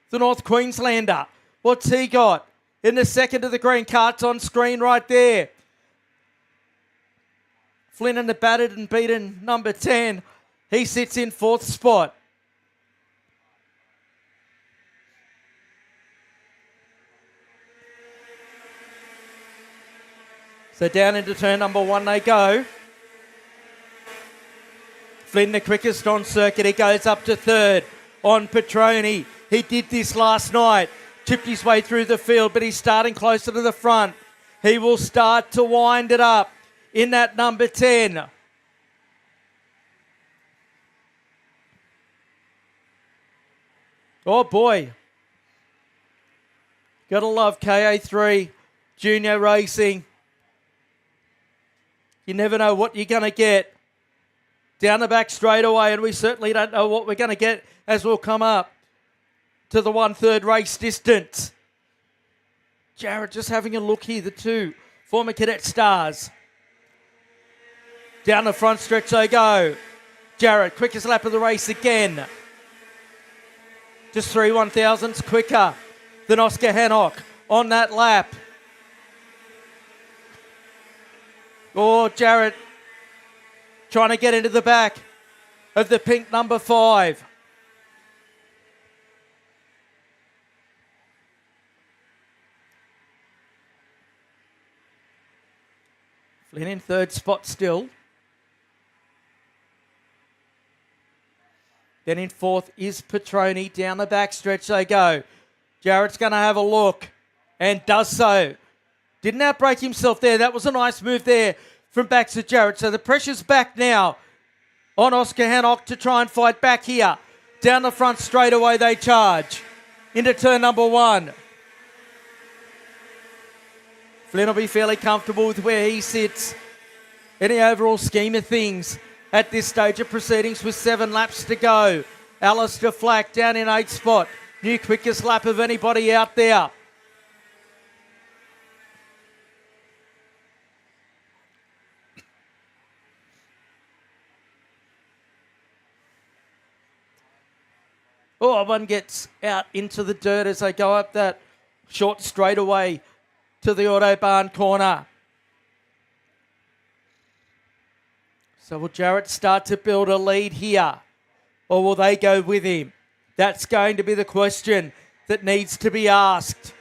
the North Queenslander. What's he got? In the second of the green, karts on screen right there. Flynn in the battered and beaten number 10. He sits in 4th spot. So down into turn number 1 they go. Flynn the quickest on circuit. He goes up to 3rd on Petroni. He did this last night. Chipped his way through the field, but he's starting closer to the front. He will start to wind it up in that number 10. Oh boy. Gotta love KA3 Junior Racing. You never know what you're going to get down the back straightaway, and we certainly don't know what we're going to get as we'll come up to the 1/3 race distance. Jarrett just having a look here, the two former Cadet stars. Down the front stretch they go. Jarrett, quickest lap of the race again. Just 3 1,000ths quicker than Oscar Hannock on that lap. Oh, Jarrett trying to get into the back of the pink number 5. Flynn in third spot still. Then in fourth is Petroni. Down the back stretch they go. Jarrett's going to have a look and does so. Didn't outbreak himself there. That was a nice move there from Baxter Jarrett. So the pressure's back now on Oscar Hannock to try and fight back here. Down the front straightaway they charge into turn number 1. Flynn will be fairly comfortable with where he sits in the overall scheme of things at this stage of proceedings with 7 laps to go. Alistair Flack down in 8th spot. New quickest lap of anybody out there. Oh, one gets out into the dirt as they go up that short straightaway to the Autobahn corner. So will Jarrett start to build a lead here, or will they go with him? That's going to be the question that needs to be asked.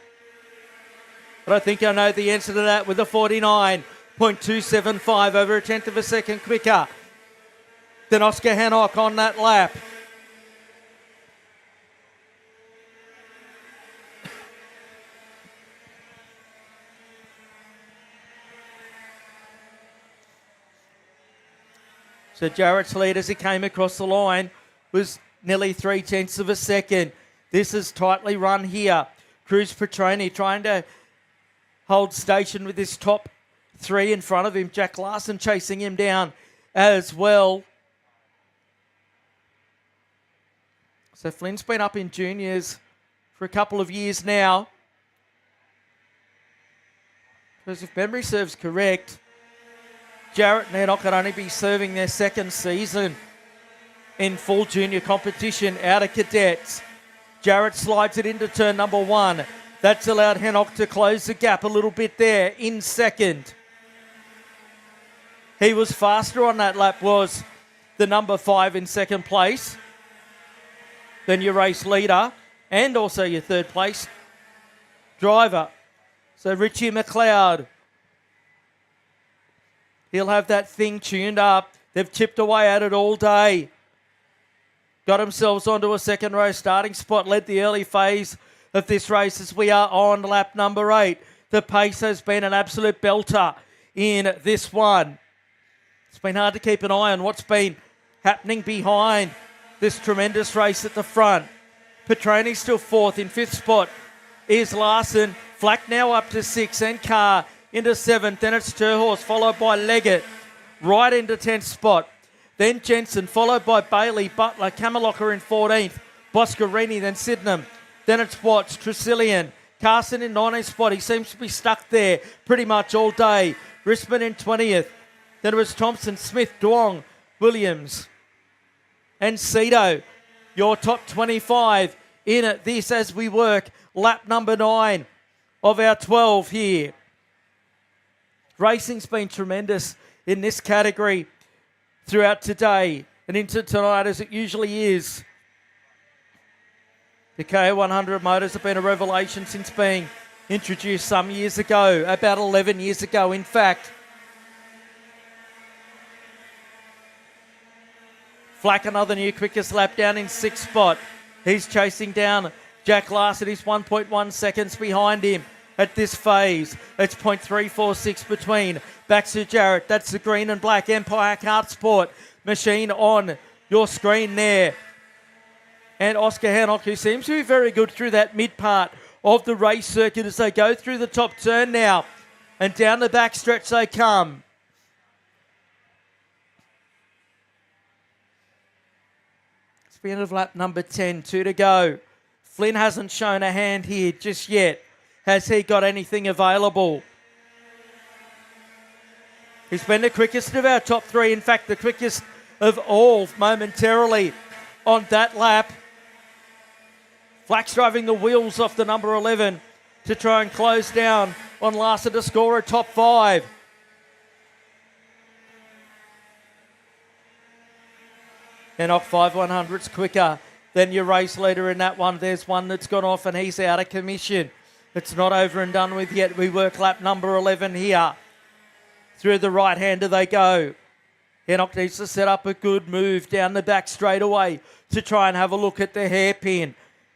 But I think I know the answer to that with a 49.275, over a tenth of a second quicker than Oscar Hannock on that lap. So Jarrett's lead as he came across the line was nearly 3/10 of a second. This is tightly run here. Cruz Petroni trying to hold station with his top 3 in front of him. Jack Larson chasing him down as well. So Flynn's been up in juniors for a couple of years now. Because if memory serves correct, Jarrett and Hannock could only be serving their second season in full junior competition out of cadets. Jarrett slides it into turn number 1. That's allowed Hannock to close the gap a little bit there in second. He was faster on that lap, was the number 5 in second place, than your race leader and also your third place driver. So Richie McLeod, he'll have that thing tuned up. They've chipped away at it all day. Got themselves onto a second row starting spot, led the early phase of this race as we are on lap number 8. The pace has been an absolute belter in this one. It's been hard to keep an eye on what's been happening behind this tremendous race at the front. Petroni's still 4th. In 5th spot is Larson. Flack now up to 6th and Carr into 7th. Then it's Terhorse, followed by Leggett, right into 10th spot. Then Jensen, followed by Bailey, Butler, Camalocker in 14th. Boscarini, then Sydenham. Then it's Watts, Tresillian. Carson in 19th spot. He seems to be stuck there pretty much all day. Risman in 20th. Then it was Thompson, Smith, Duong, Williams, and Cito. Your top 25 in this as we work lap number 9 of our 12 here. Racing's been tremendous in this category throughout today and into tonight, as it usually is. The KA100 motors have been a revelation since being introduced some years ago, about 11 years ago in fact. Flack another new quickest lap down in 6th spot. He's chasing down Jack Larson. He's 1.1 seconds behind him at this phase. It's 0.346 between Baxter Jarrett. That's the green and black Empire Kart Sport machine on your screen there. And Oscar Hannock, who seems to be very good through that mid part of the race circuit as they go through the top turn now. And down the back stretch they come. It's the end of lap number 10, 2 to go. Flynn hasn't shown a hand here just yet. Has he got anything available? He's been the quickest of our top three. In fact, the quickest of all momentarily on that lap. Flack's driving the wheels off the number 11 to try and close down on Larson to score a top 5. And off 5/100's quicker than your race leader in that one. There's one that's gone off and he's out of commission. It's not over and done with yet. We work lap number 11 here. Through the right-hander they go. Enoch needs to set up a good move down the back straightaway to try and have a look at the hairpin.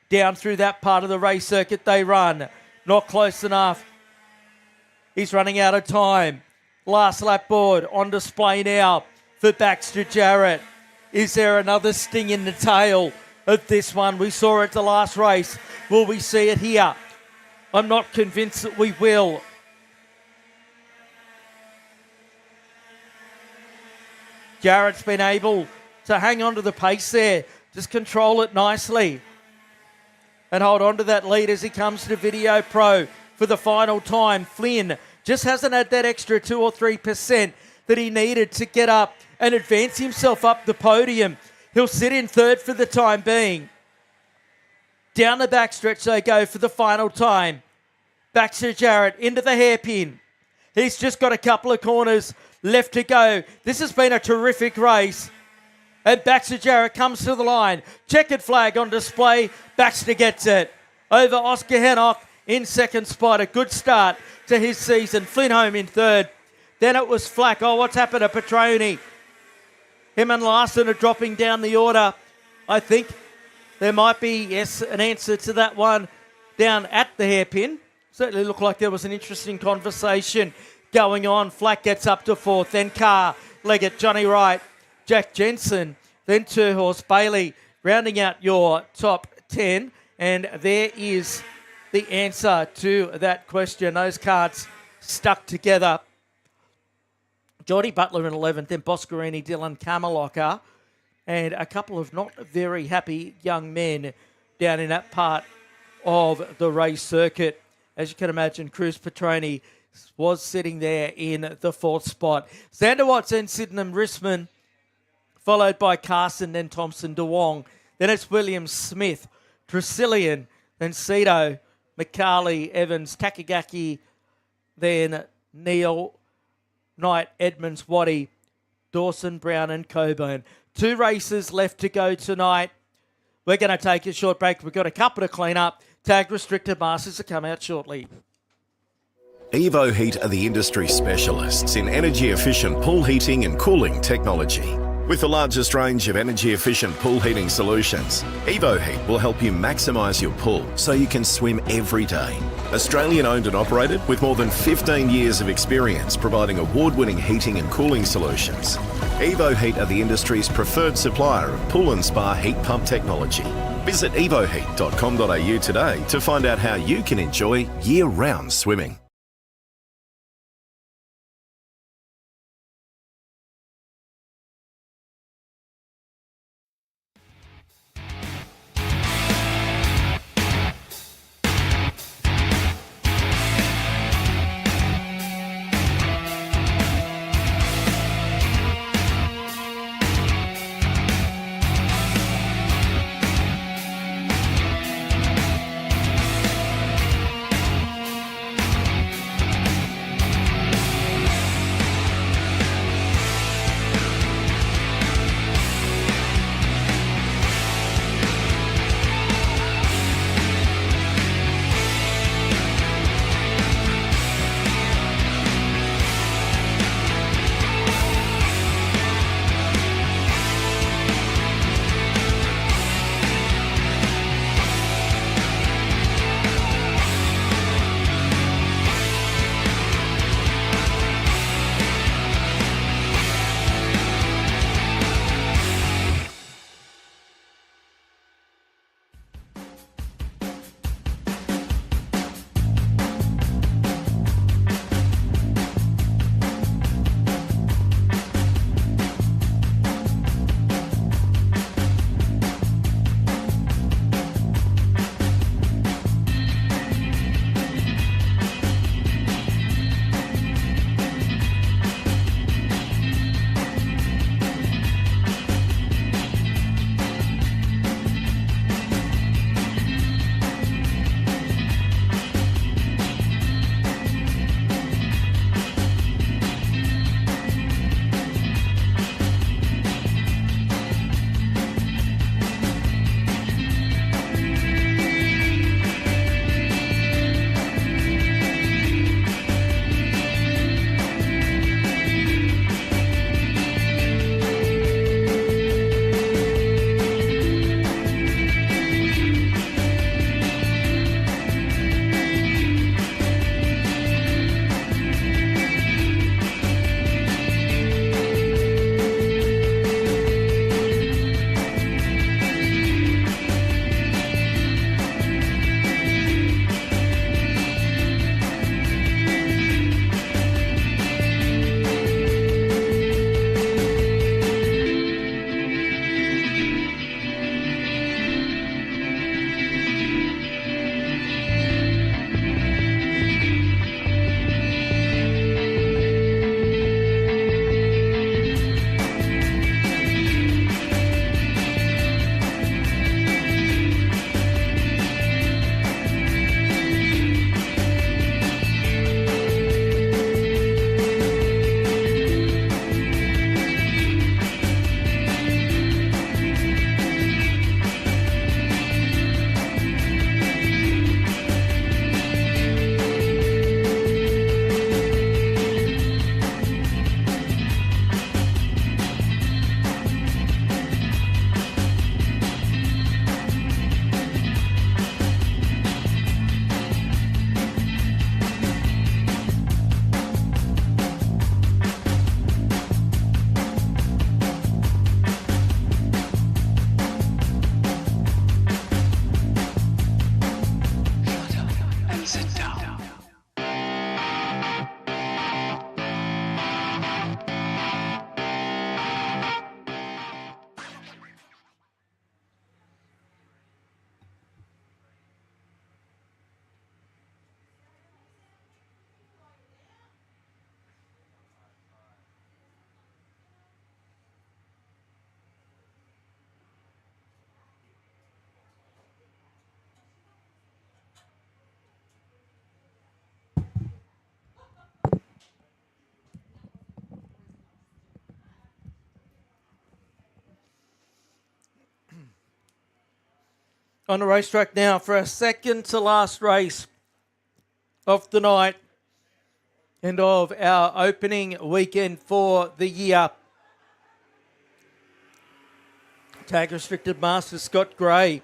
Down through that part of the race circuit they run. Not close enough. He's running out of time. Last lap board on display now for Baxter Jarrett. Is there another sting in the tail of this one? We saw it the last race. Will we see it here? I'm not convinced that we will. Jarrett's been able to hang on to the pace there. Just control it nicely. And hold on to that lead as he comes to Video Pro for the final time. Flynn just hasn't had that extra 2 or 3% that he needed to get up and advance himself up the podium. He'll sit in third for the time being. Down the backstretch they go for the final time. Baxter Jarrett into the hairpin. He's just got a couple of corners left to go. This has been a terrific race. And Baxter Jarrett comes to the line. Checkered flag on display. Baxter gets it. Over Oscar Henoch in second spot. A good start to his season. Flynn home in third. Then it was Flack. Oh, what's happened to Petroni? Him and Larson are dropping down the order. I think there might be, yes, an answer to that one down at the hairpin. Certainly looked like there was an interesting conversation going on. Flack gets up to fourth. Then Carr, Leggett, Johnny Wright, Jack Jensen, then Two Horse Bailey, rounding out your top 10. And there is the answer to that question. Those cards stuck together. Geordie Butler in 11th, then Boscarini, Dylan Kamaloka, and a couple of not very happy young men down in that part of the race circuit. As you can imagine, Cruz Petroni was sitting there in the fourth spot. Xander Watts and Sydenham Risman, followed by Carson, then Thompson, DeWong. Then it's Williams, Smith, Tresillian, then Cito, McCarley, Evans, Takagaki, then Neil, Knight, Edmonds, Waddy, Dawson, Brown and Coburn. 2 races left to go tonight. We're going to take a short break. We've got a couple to clean up. Tag restricted masters to come out shortly. Evo Heat are the industry specialists in energy-efficient pool heating and cooling technology. With the largest range of energy-efficient pool heating solutions, Evo Heat will help you maximise your pool so you can swim every day. Australian owned and operated with more than 15 years of experience providing award-winning heating and cooling solutions. Evo Heat are the industry's preferred supplier of pool and spa heat pump technology. Visit evoheat.com.au today to find out how you can enjoy year-round swimming. on the racetrack now for our second to last race of the night and of our opening weekend for the year. Tag restricted master Scott Gray.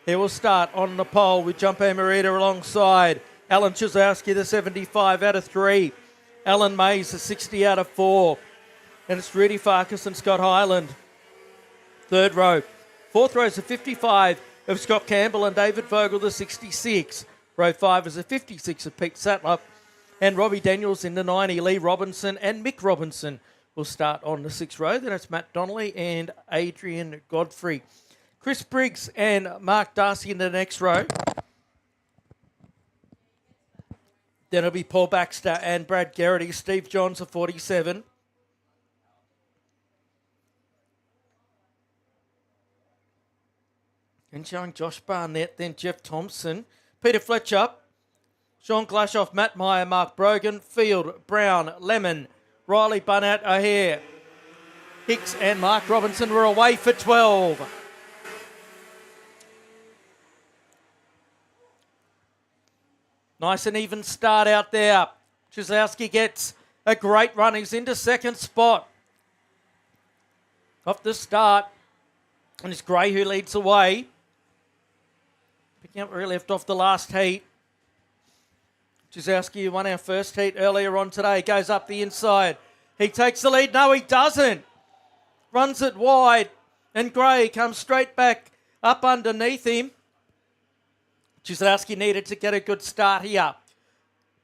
He will start on the pole with Jumbo Marita alongside Alan Chizowski, the 75 out of 3. Alan Mays, the 60 out of 4. And it's Rudy Farkas and Scott Hyland. Third row. Fourth row is a 55 of Scott Campbell and David Vogel, the 66. Row 5 is a 56 of Pete Sattler. And Robbie Daniels in the 90. Lee Robinson and Mick Robinson will start on the 6th row. Then it's Matt Donnelly and Adrian Godfrey. Chris Briggs and Mark Darcy in the next row. Then it'll be Paul Baxter and Brad Garrity. Steve Johns, a 47. And showing Josh Barnett, then Jeff Thompson. Peter Fletcher, Sean Glashoff, Matt Meyer, Mark Brogan, Field, Brown, Lemon, Riley, Barnett, O'Hare, Hicks and Mark Robinson were away for 12. Nice and even start out there. Chizowski gets a great run. He's into second spot. Off the start. And it's Gray who leads the way. Picking up where he left off the last heat. Chizowski, who won our first heat earlier on today, goes up the inside. He takes the lead. No, he doesn't. Runs it wide. And Gray comes straight back up underneath him. Chizowski needed to get a good start here.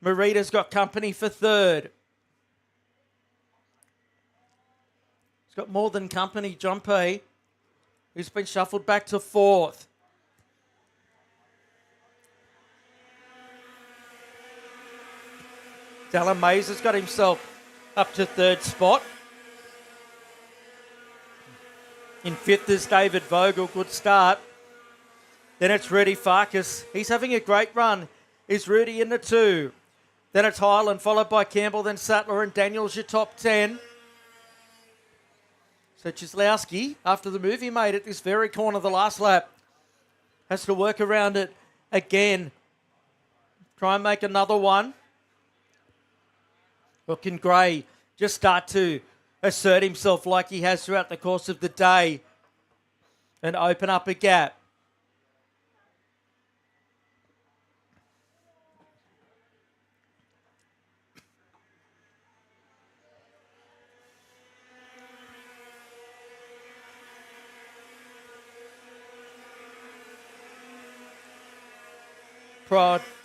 Marita's got company for third. He's got more than company, John P. Who's been shuffled back to fourth. Dallin Mays has got himself up to third spot. In fifth is David Vogel. Good start. Then it's Rudy Farkas. He's having a great run. Is Rudy in the 2. Then it's Highland, followed by Campbell, then Sattler and Daniels, your top 10. So Chizowski, after the move he made at this very corner of the last lap, has to work around it again. Try and make another one. Or can Gray just start to assert himself like he has throughout the course of the day and open up a gap?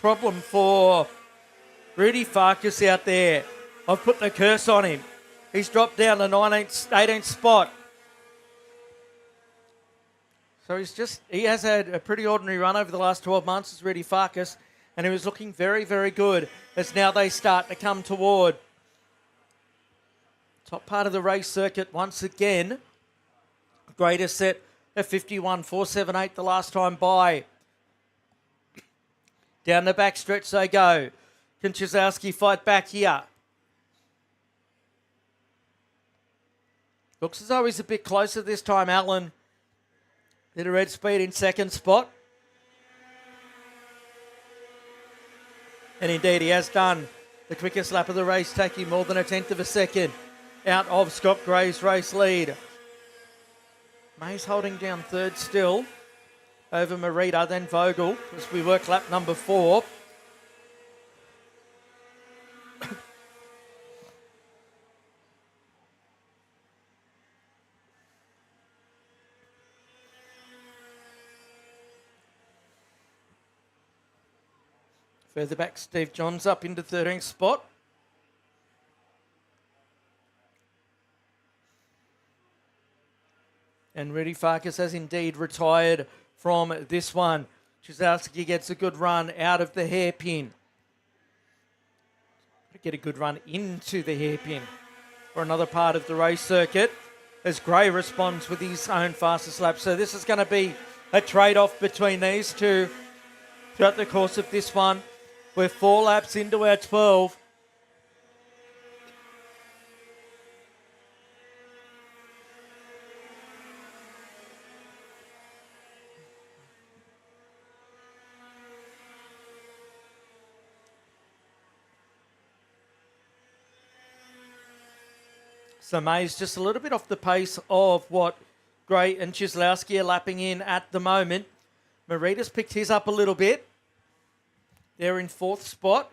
Problem for Rudy Farkas out there. I've put the curse on him. He's dropped down to 19th, 18th spot. So he has had a pretty ordinary run over the last 12 months as Rudy Farkas, and he was looking very, very good as now they start to come toward top part of the race circuit once again. Greatest set of 51.478 the last time by. Down the back stretch they go. Can Chizowski fight back here? Looks as though he's a bit closer this time, Allen. Bit of red speed in second spot. And indeed he has done the quickest lap of the race, taking more than 1/10 of a second out of Scott Gray's race lead. Mays holding down third still over Marita, then Vogel as we work lap number 4. Further back, Steve Johns up into 13th spot. And Rudy Farkas has indeed retired from this one. Chizowski gets a good run out of the hairpin. Get a good run into the hairpin for another part of the race circuit as Gray responds with his own fastest lap. So this is going to be a trade-off between these two throughout the course of this one. We're 4 laps into our 12. So Mays just a little bit off the pace of what Gray and Chislowski are lapping in at the moment. Marita's picked his up a little bit. They're in 4th spot.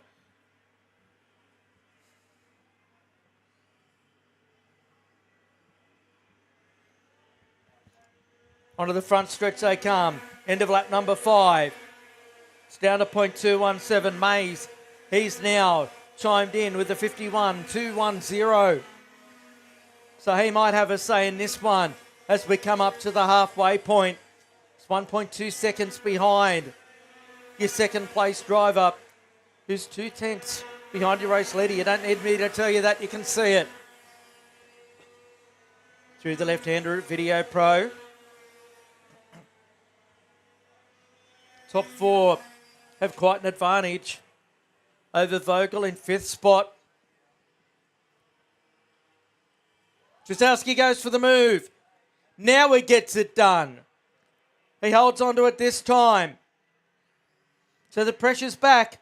Onto the front stretch they come. End of lap number 5. It's down to 0.217. Mays, he's now chimed in with the 51.210. So he might have a say in this one as we come up to the halfway point. It's 1.2 seconds behind your second place driver, who's 2/10 behind your race leader. You don't need me to tell you that, you can see it. Through the left-hander at Video Pro. Top 4 have quite an advantage over Vogel in 5th spot. Jasowski goes for the move. Now he gets it done. He holds on to it this time. So the pressure's back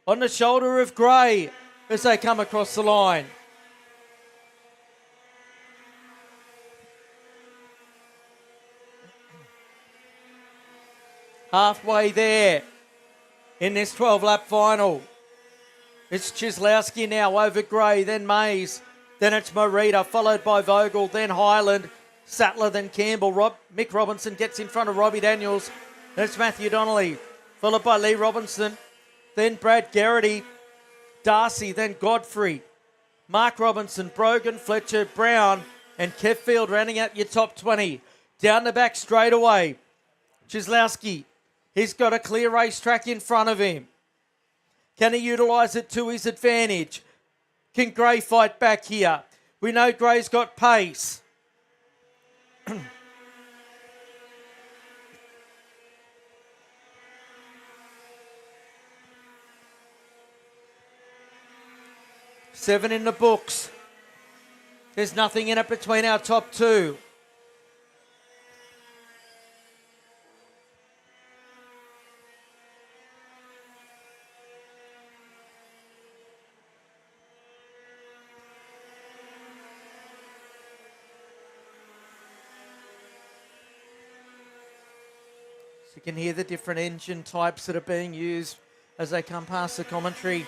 on the shoulder of Gray as they come across the line. Halfway there in this 12-lap final. It's Chislowski now over Gray, then Mays, then it's Marita, followed by Vogel, then Highland, Sattler, then Campbell. Mick Robinson gets in front of Robbie Daniels. Then it's Matthew Donnelly, followed by Lee Robinson, then Brad Garrity, Darcy, then Godfrey, Mark Robinson, Brogan, Fletcher, Brown, and Kev Field rounding out your top 20. Down the back straightaway, Chislowski. He's got a clear racetrack in front of him. Can he utilise it to his advantage? Can Gray fight back here? We know Gray's got pace. Seven in the books. There's nothing in it between our top 2. So you can hear the different engine types that are being used as they come past the commentary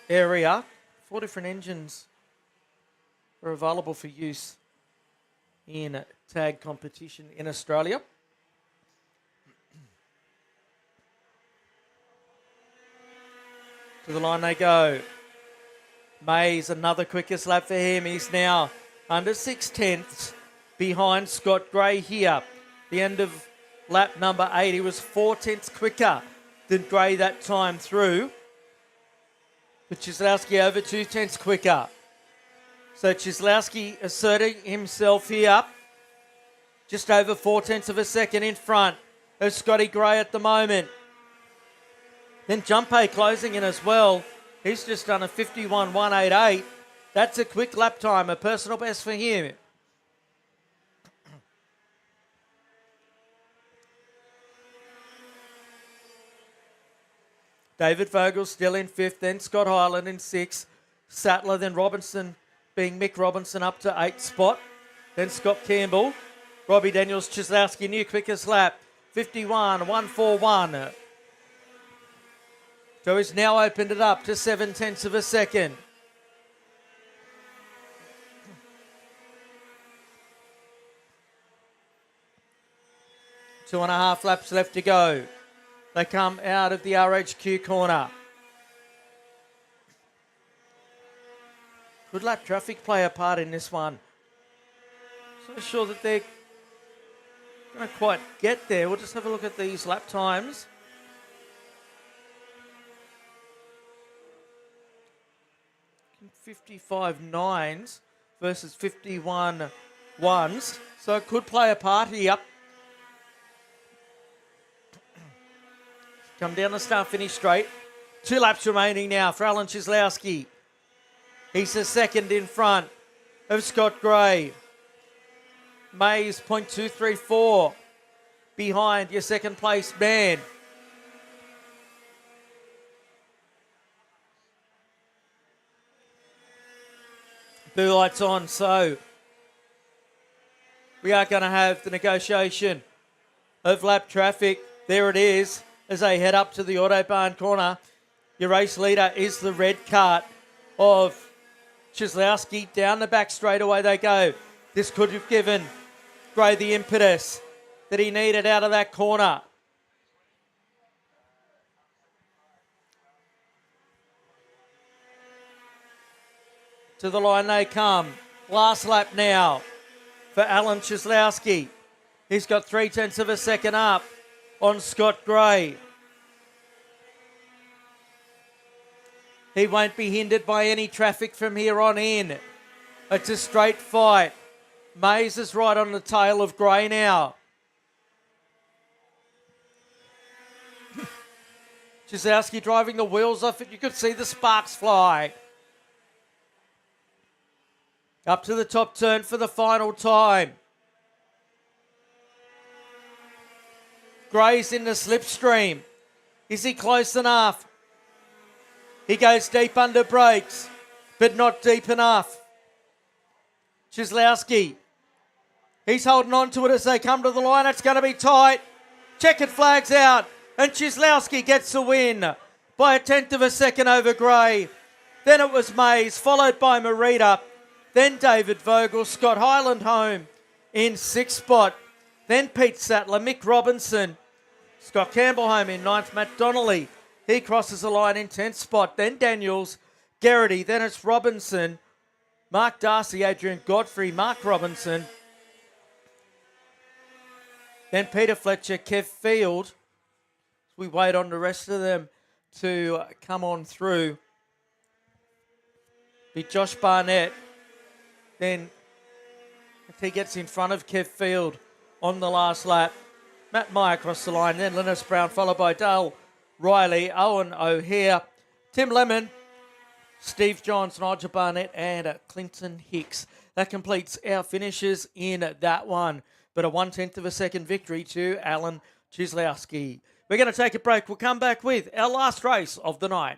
area. 4 different engines are available for use in tag competition in Australia. To the line they go. Mays, another quickest lap for him. He's now under 6/10 behind Scott Gray here. The end of lap number 8, he was 4/10 quicker than Gray that time through. But Chislowski over 2/10 quicker. So Chislowski asserting himself here. Just over 4/10 of a second in front of Scotty Gray at the moment. Then Jumpay closing in as well. He's just done a 51.188. That's a quick lap time, a personal best for him. David Vogel still in 5th, then Scott Hyland in 6th. Sattler, then Robinson, being Mick Robinson up to 8th spot. Then Scott Campbell. Robbie Daniels, Chislowski, new quickest lap, 51.141. So he's now opened it up to 7/10 of a second. Two and a half laps left to go. They come out of the RHQ corner. Could lap traffic play a part in this one? Not sure that they're going to quite get there. We'll just have a look at these lap times. .55.9s versus 51.1s. So it could play a part here. Come down the start, finish straight. 2 laps remaining now for Alan Chislowski. He's the second in front of Scott Gray. Mays, .234 behind your second place man. Blue lights on, so we are going to have the negotiation of lap traffic. There it is as they head up to the Autobahn corner. Your race leader is the red kart of Cieslowski. Down the back straightaway they go. This could have given Gray the impetus that he needed out of that corner. To the line they come. Last lap now for Alan Cieslowski. He's got 0.3 of a second up on Scott Gray. He won't be hindered by any traffic from here on in. It's a straight fight. Mays is right on the tail of Gray now. Cieslowski driving the wheels off it. You could see the sparks fly. Up to the top turn for the final time. Gray's in the slipstream. Is he close enough? He goes deep under brakes, but not deep enough. Cieslowski, he's holding on to it as they come to the line. It's going to be tight. Checkered flags out, and Cieslowski gets the win by 1/10 of a second over Gray. Then it was Mays, followed by Marita. Then David Vogel, Scott Hyland home in 6th spot. Then Pete Sattler, Mick Robinson, Scott Campbell home in 9th. Matt Donnelly, he crosses the line in 10th spot. Then Daniels, Garrity, then it's Robinson, Mark Darcy, Adrian Godfrey, Mark Robinson. Then Peter Fletcher, Kev Field. We wait on the rest of them to come on through. Be Josh Barnett. Then if he gets in front of Kev Field on the last lap, Matt Meyer across the line, then Linus Brown, followed by Dale Riley, Owen O'Hare, Tim Lemon, Steve Johns, Nigel Barnett, and Clinton Hicks. That completes our finishes in that one. But a 1/10 of a second victory to Alan Cieslowski. We're going to take a break. We'll come back with our last race of the night.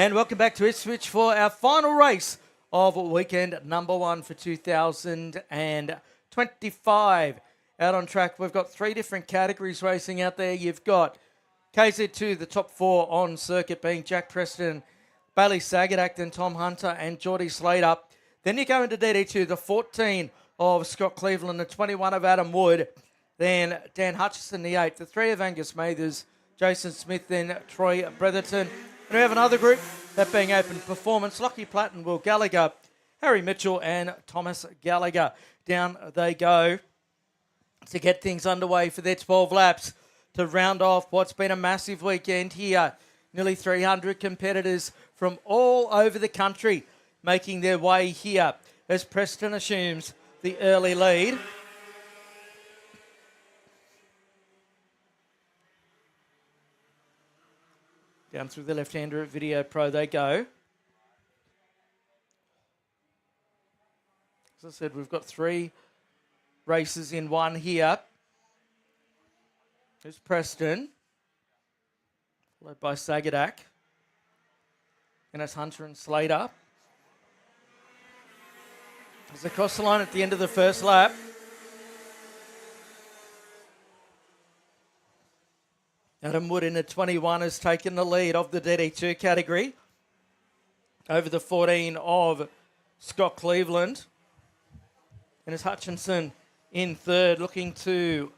And welcome back to Ipswich for our final race of weekend number 1 for 2025. Out on track, we've got 3 different categories racing out there. You've got KZ2, the top 4 on circuit being Jack Preston, Bailey Sagadak, then Tom Hunter and Geordie Slater. Then you go into DD2, the 14 of Scott Cleveland, the 21 of Adam Wood, then Dan Hutchison, the 8, the 3 of Angus Mathers, Jason Smith, then Troy Bretherton. And we have another group, that being Open Performance, Lockie Platt and Will Gallagher, Harry Mitchell and Thomas Gallagher. Down they go to get things underway for their 12 laps to round off what's been a massive weekend here. Nearly 300 competitors from all over the country making their way here as Preston assumes the early lead. Down through the left-hander at Video Pro they go. As I said, we've got 3 races in one here. There's Preston, followed by Sagadak. And it's Hunter and Slater. As they cross the line at the end of the first lap. Adam Wood in the 21 has taken the lead of the DD2 category over the 14 of Scott Cleveland. And it's Hutchinson in third, looking to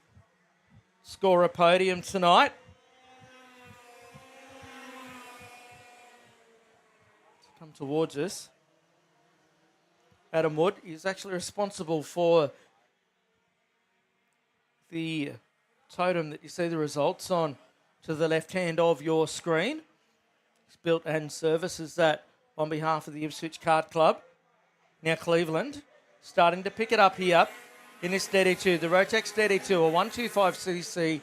score a podium tonight. Come towards us. Adam Wood is actually responsible for the totem that you see the results on to the left hand of your screen. He's built and services that on behalf of the Ipswich Kart Club. Now Cleveland starting to pick it up here in this DD2. The Rotex DD2, a 125cc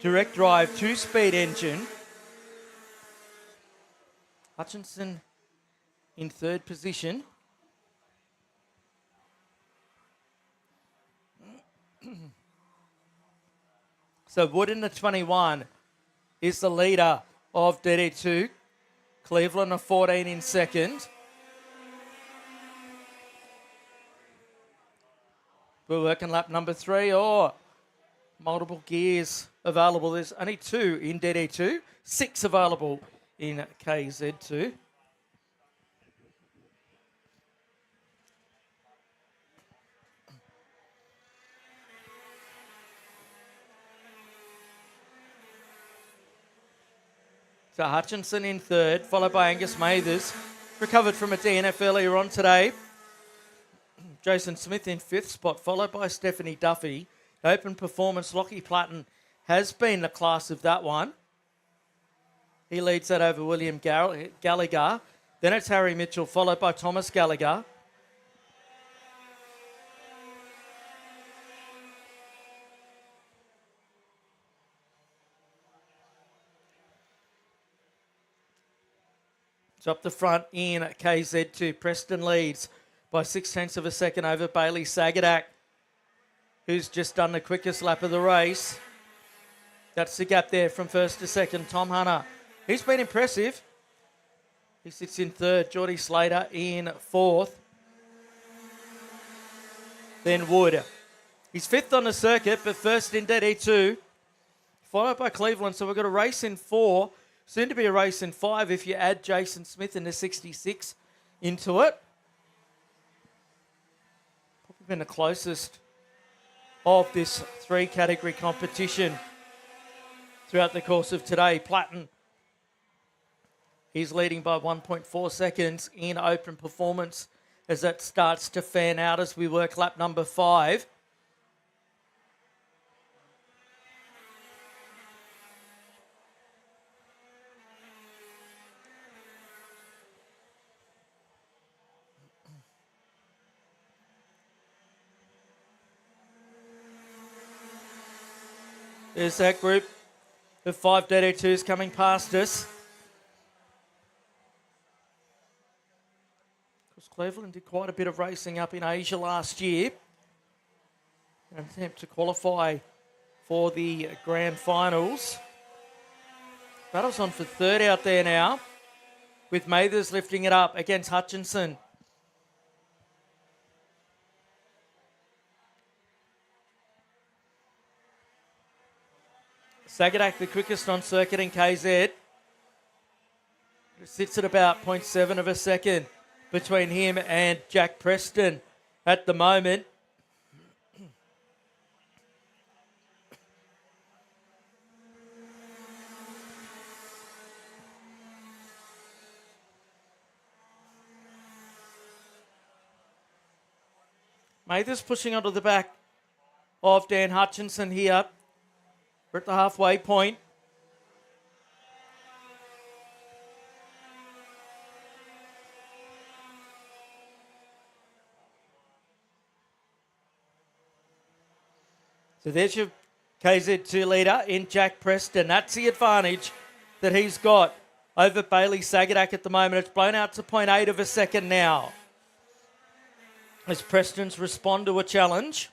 direct drive 2-speed engine. Hutchinson in third position. So Wood in the 21 is the leader of DD2. Cleveland a 14 in second. We're working lap number 3 or multiple gears available. There's only 2 in DD2, 6 available in KZ2. So Hutchinson in third, followed by Angus Mathers, recovered from a DNF earlier on today. Jason Smith in 5th spot, followed by Stephanie Duffy. Open Performance, Lockie Platten has been the class of that one. He leads that over William Gallagher. Then it's Harry Mitchell, followed by Thomas Gallagher. So up the front in KZ2, Preston leads by 0.6 of a second over Bailey Sagadak, who's just done the quickest lap of the race. That's the gap there from first to second. Tom Hunter, he's been impressive. He sits in third. Geordie Slater in fourth. Then Wood. He's 5th on the circuit, but first in DD2. Followed by Cleveland, so we've got a race in 4. Soon to be a race in 5 if you add Jason Smith in the 66 into it. Probably been the closest of this 3-category competition throughout the course of today. Platten, he's leading by 1.4 seconds in Open Performance as that starts to fan out as we work lap number 5. There's that group of 5 DD2s coming past us. Because Cleveland did quite a bit of racing up in Asia last year. An attempt to qualify for the grand finals. Battle's on for third out there now. with Mathers lifting it up against Hutchinson. Sagadak the quickest on circuit in KZ. It sits at about 0.7 of a second between him and Jack Preston at the moment. Mathers pushing onto the back of Dan Hutchinson here. We're at the halfway point. So there's your KZ2 leader in Jack Preston. That's the advantage that he's got over Bailey Sagadak at the moment. It's blown out to 0.8 of a second now, as Preston's respond to a challenge.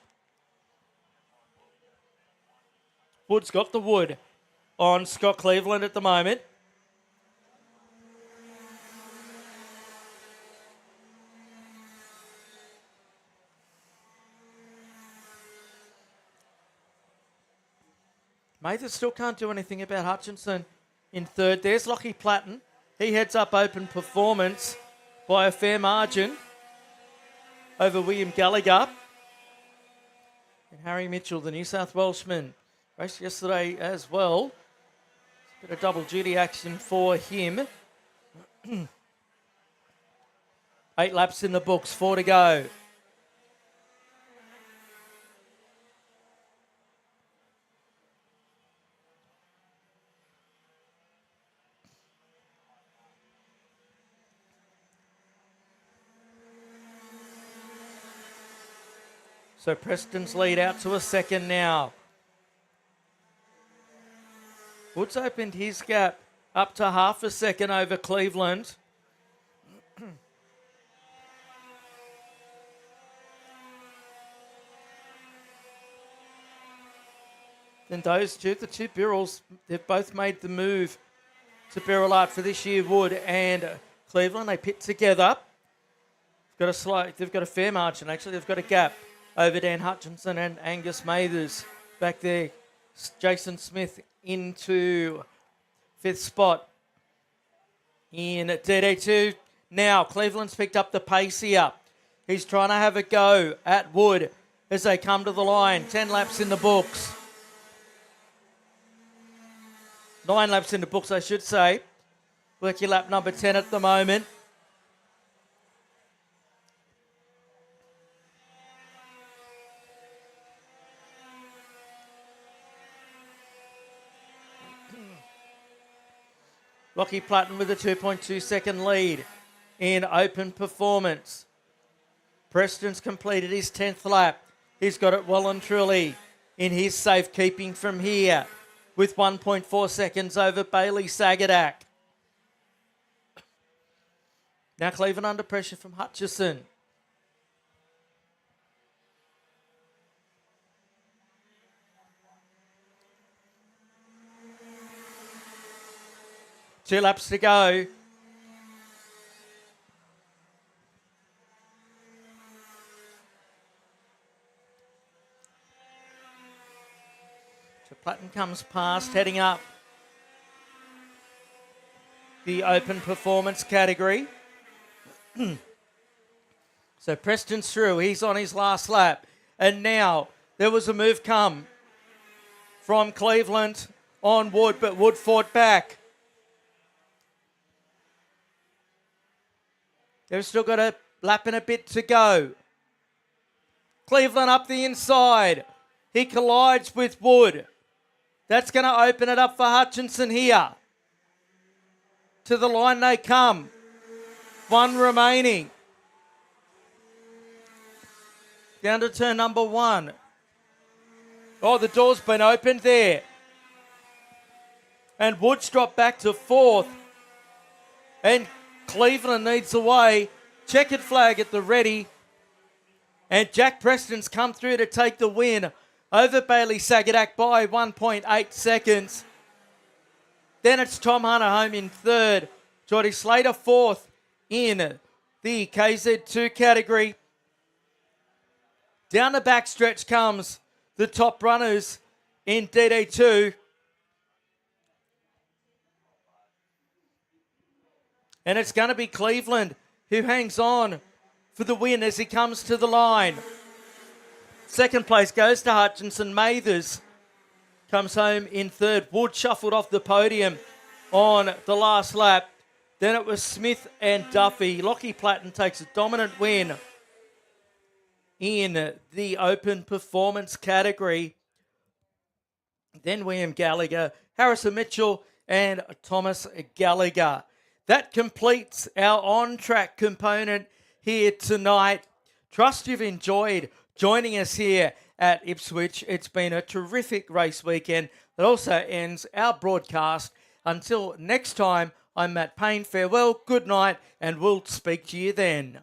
Wood's got the wood on Scott Cleveland at the moment. Mathers still can't do anything about Hutchinson in third. There's Lockie Platten. He heads up open performance by a fair margin over William Gallagher. And Harry Mitchell, the New South Welshman, raced yesterday as well. It's a bit of double duty action for him. 8 laps in the books, 4 to go. So Preston's lead out to a second now. Woods opened his gap up to half a second over Cleveland. Then those two, the two Birrells, they've both made the move to Birrell Art for this year. Wood and Cleveland, they pit together. They've got a fair margin, actually. They've got a gap over Dan Hutchinson and Angus Mathers back there. Jason Smith into 5th spot in DD2. Now, Cleveland's picked up the pace here. He's trying to have a go at Wood as they come to the line. 10 laps in the books. 9 laps in the books, I should say. Work your lap number 10 at the moment. Lockie Platten with a 2.2 second lead in open performance. Preston's completed his 10th lap. He's got it well and truly in his safekeeping from here with 1.4 seconds over Bailey Sagadak. Now Cleveland under pressure from Hutchison. Two laps to go. So Platten comes past, heading up the open performance category. So Preston's through. He's on his last lap. And now there was a move come from Cleveland on Wood, but Wood fought back. They've still got a lap and a bit to go. Cleveland up the inside. He collides with Wood. That's going to open it up for Hutchinson here. To the line they come. 1 remaining. Down to turn number 1. Oh, the door's been opened there. And Wood's dropped back to 4th. And Cleveland needs away. Checkered flag at the ready. And Jack Preston's come through to take the win over Bailey Sagadak by 1.8 seconds. Then it's Tom Hunter home in 3rd. Jody Slater fourth in the KZ2 category. Down the backstretch comes the top runners in DD2. And it's going to be Cleveland who hangs on for the win as he comes to the line. Second place goes to Hutchinson. Mathers comes home in third. Wood shuffled off the podium on the last lap. Then it was Smith and Duffy. Lockie Platten takes a dominant win in the open performance category. Then William Gallagher, Harrison Mitchell and Thomas Gallagher. That completes our on-track component here tonight. Trust you've enjoyed joining us here at Ipswich. It's been a terrific race weekend that also ends our broadcast. Until next time, I'm Matt Payne. Farewell, good night, and we'll speak to you then.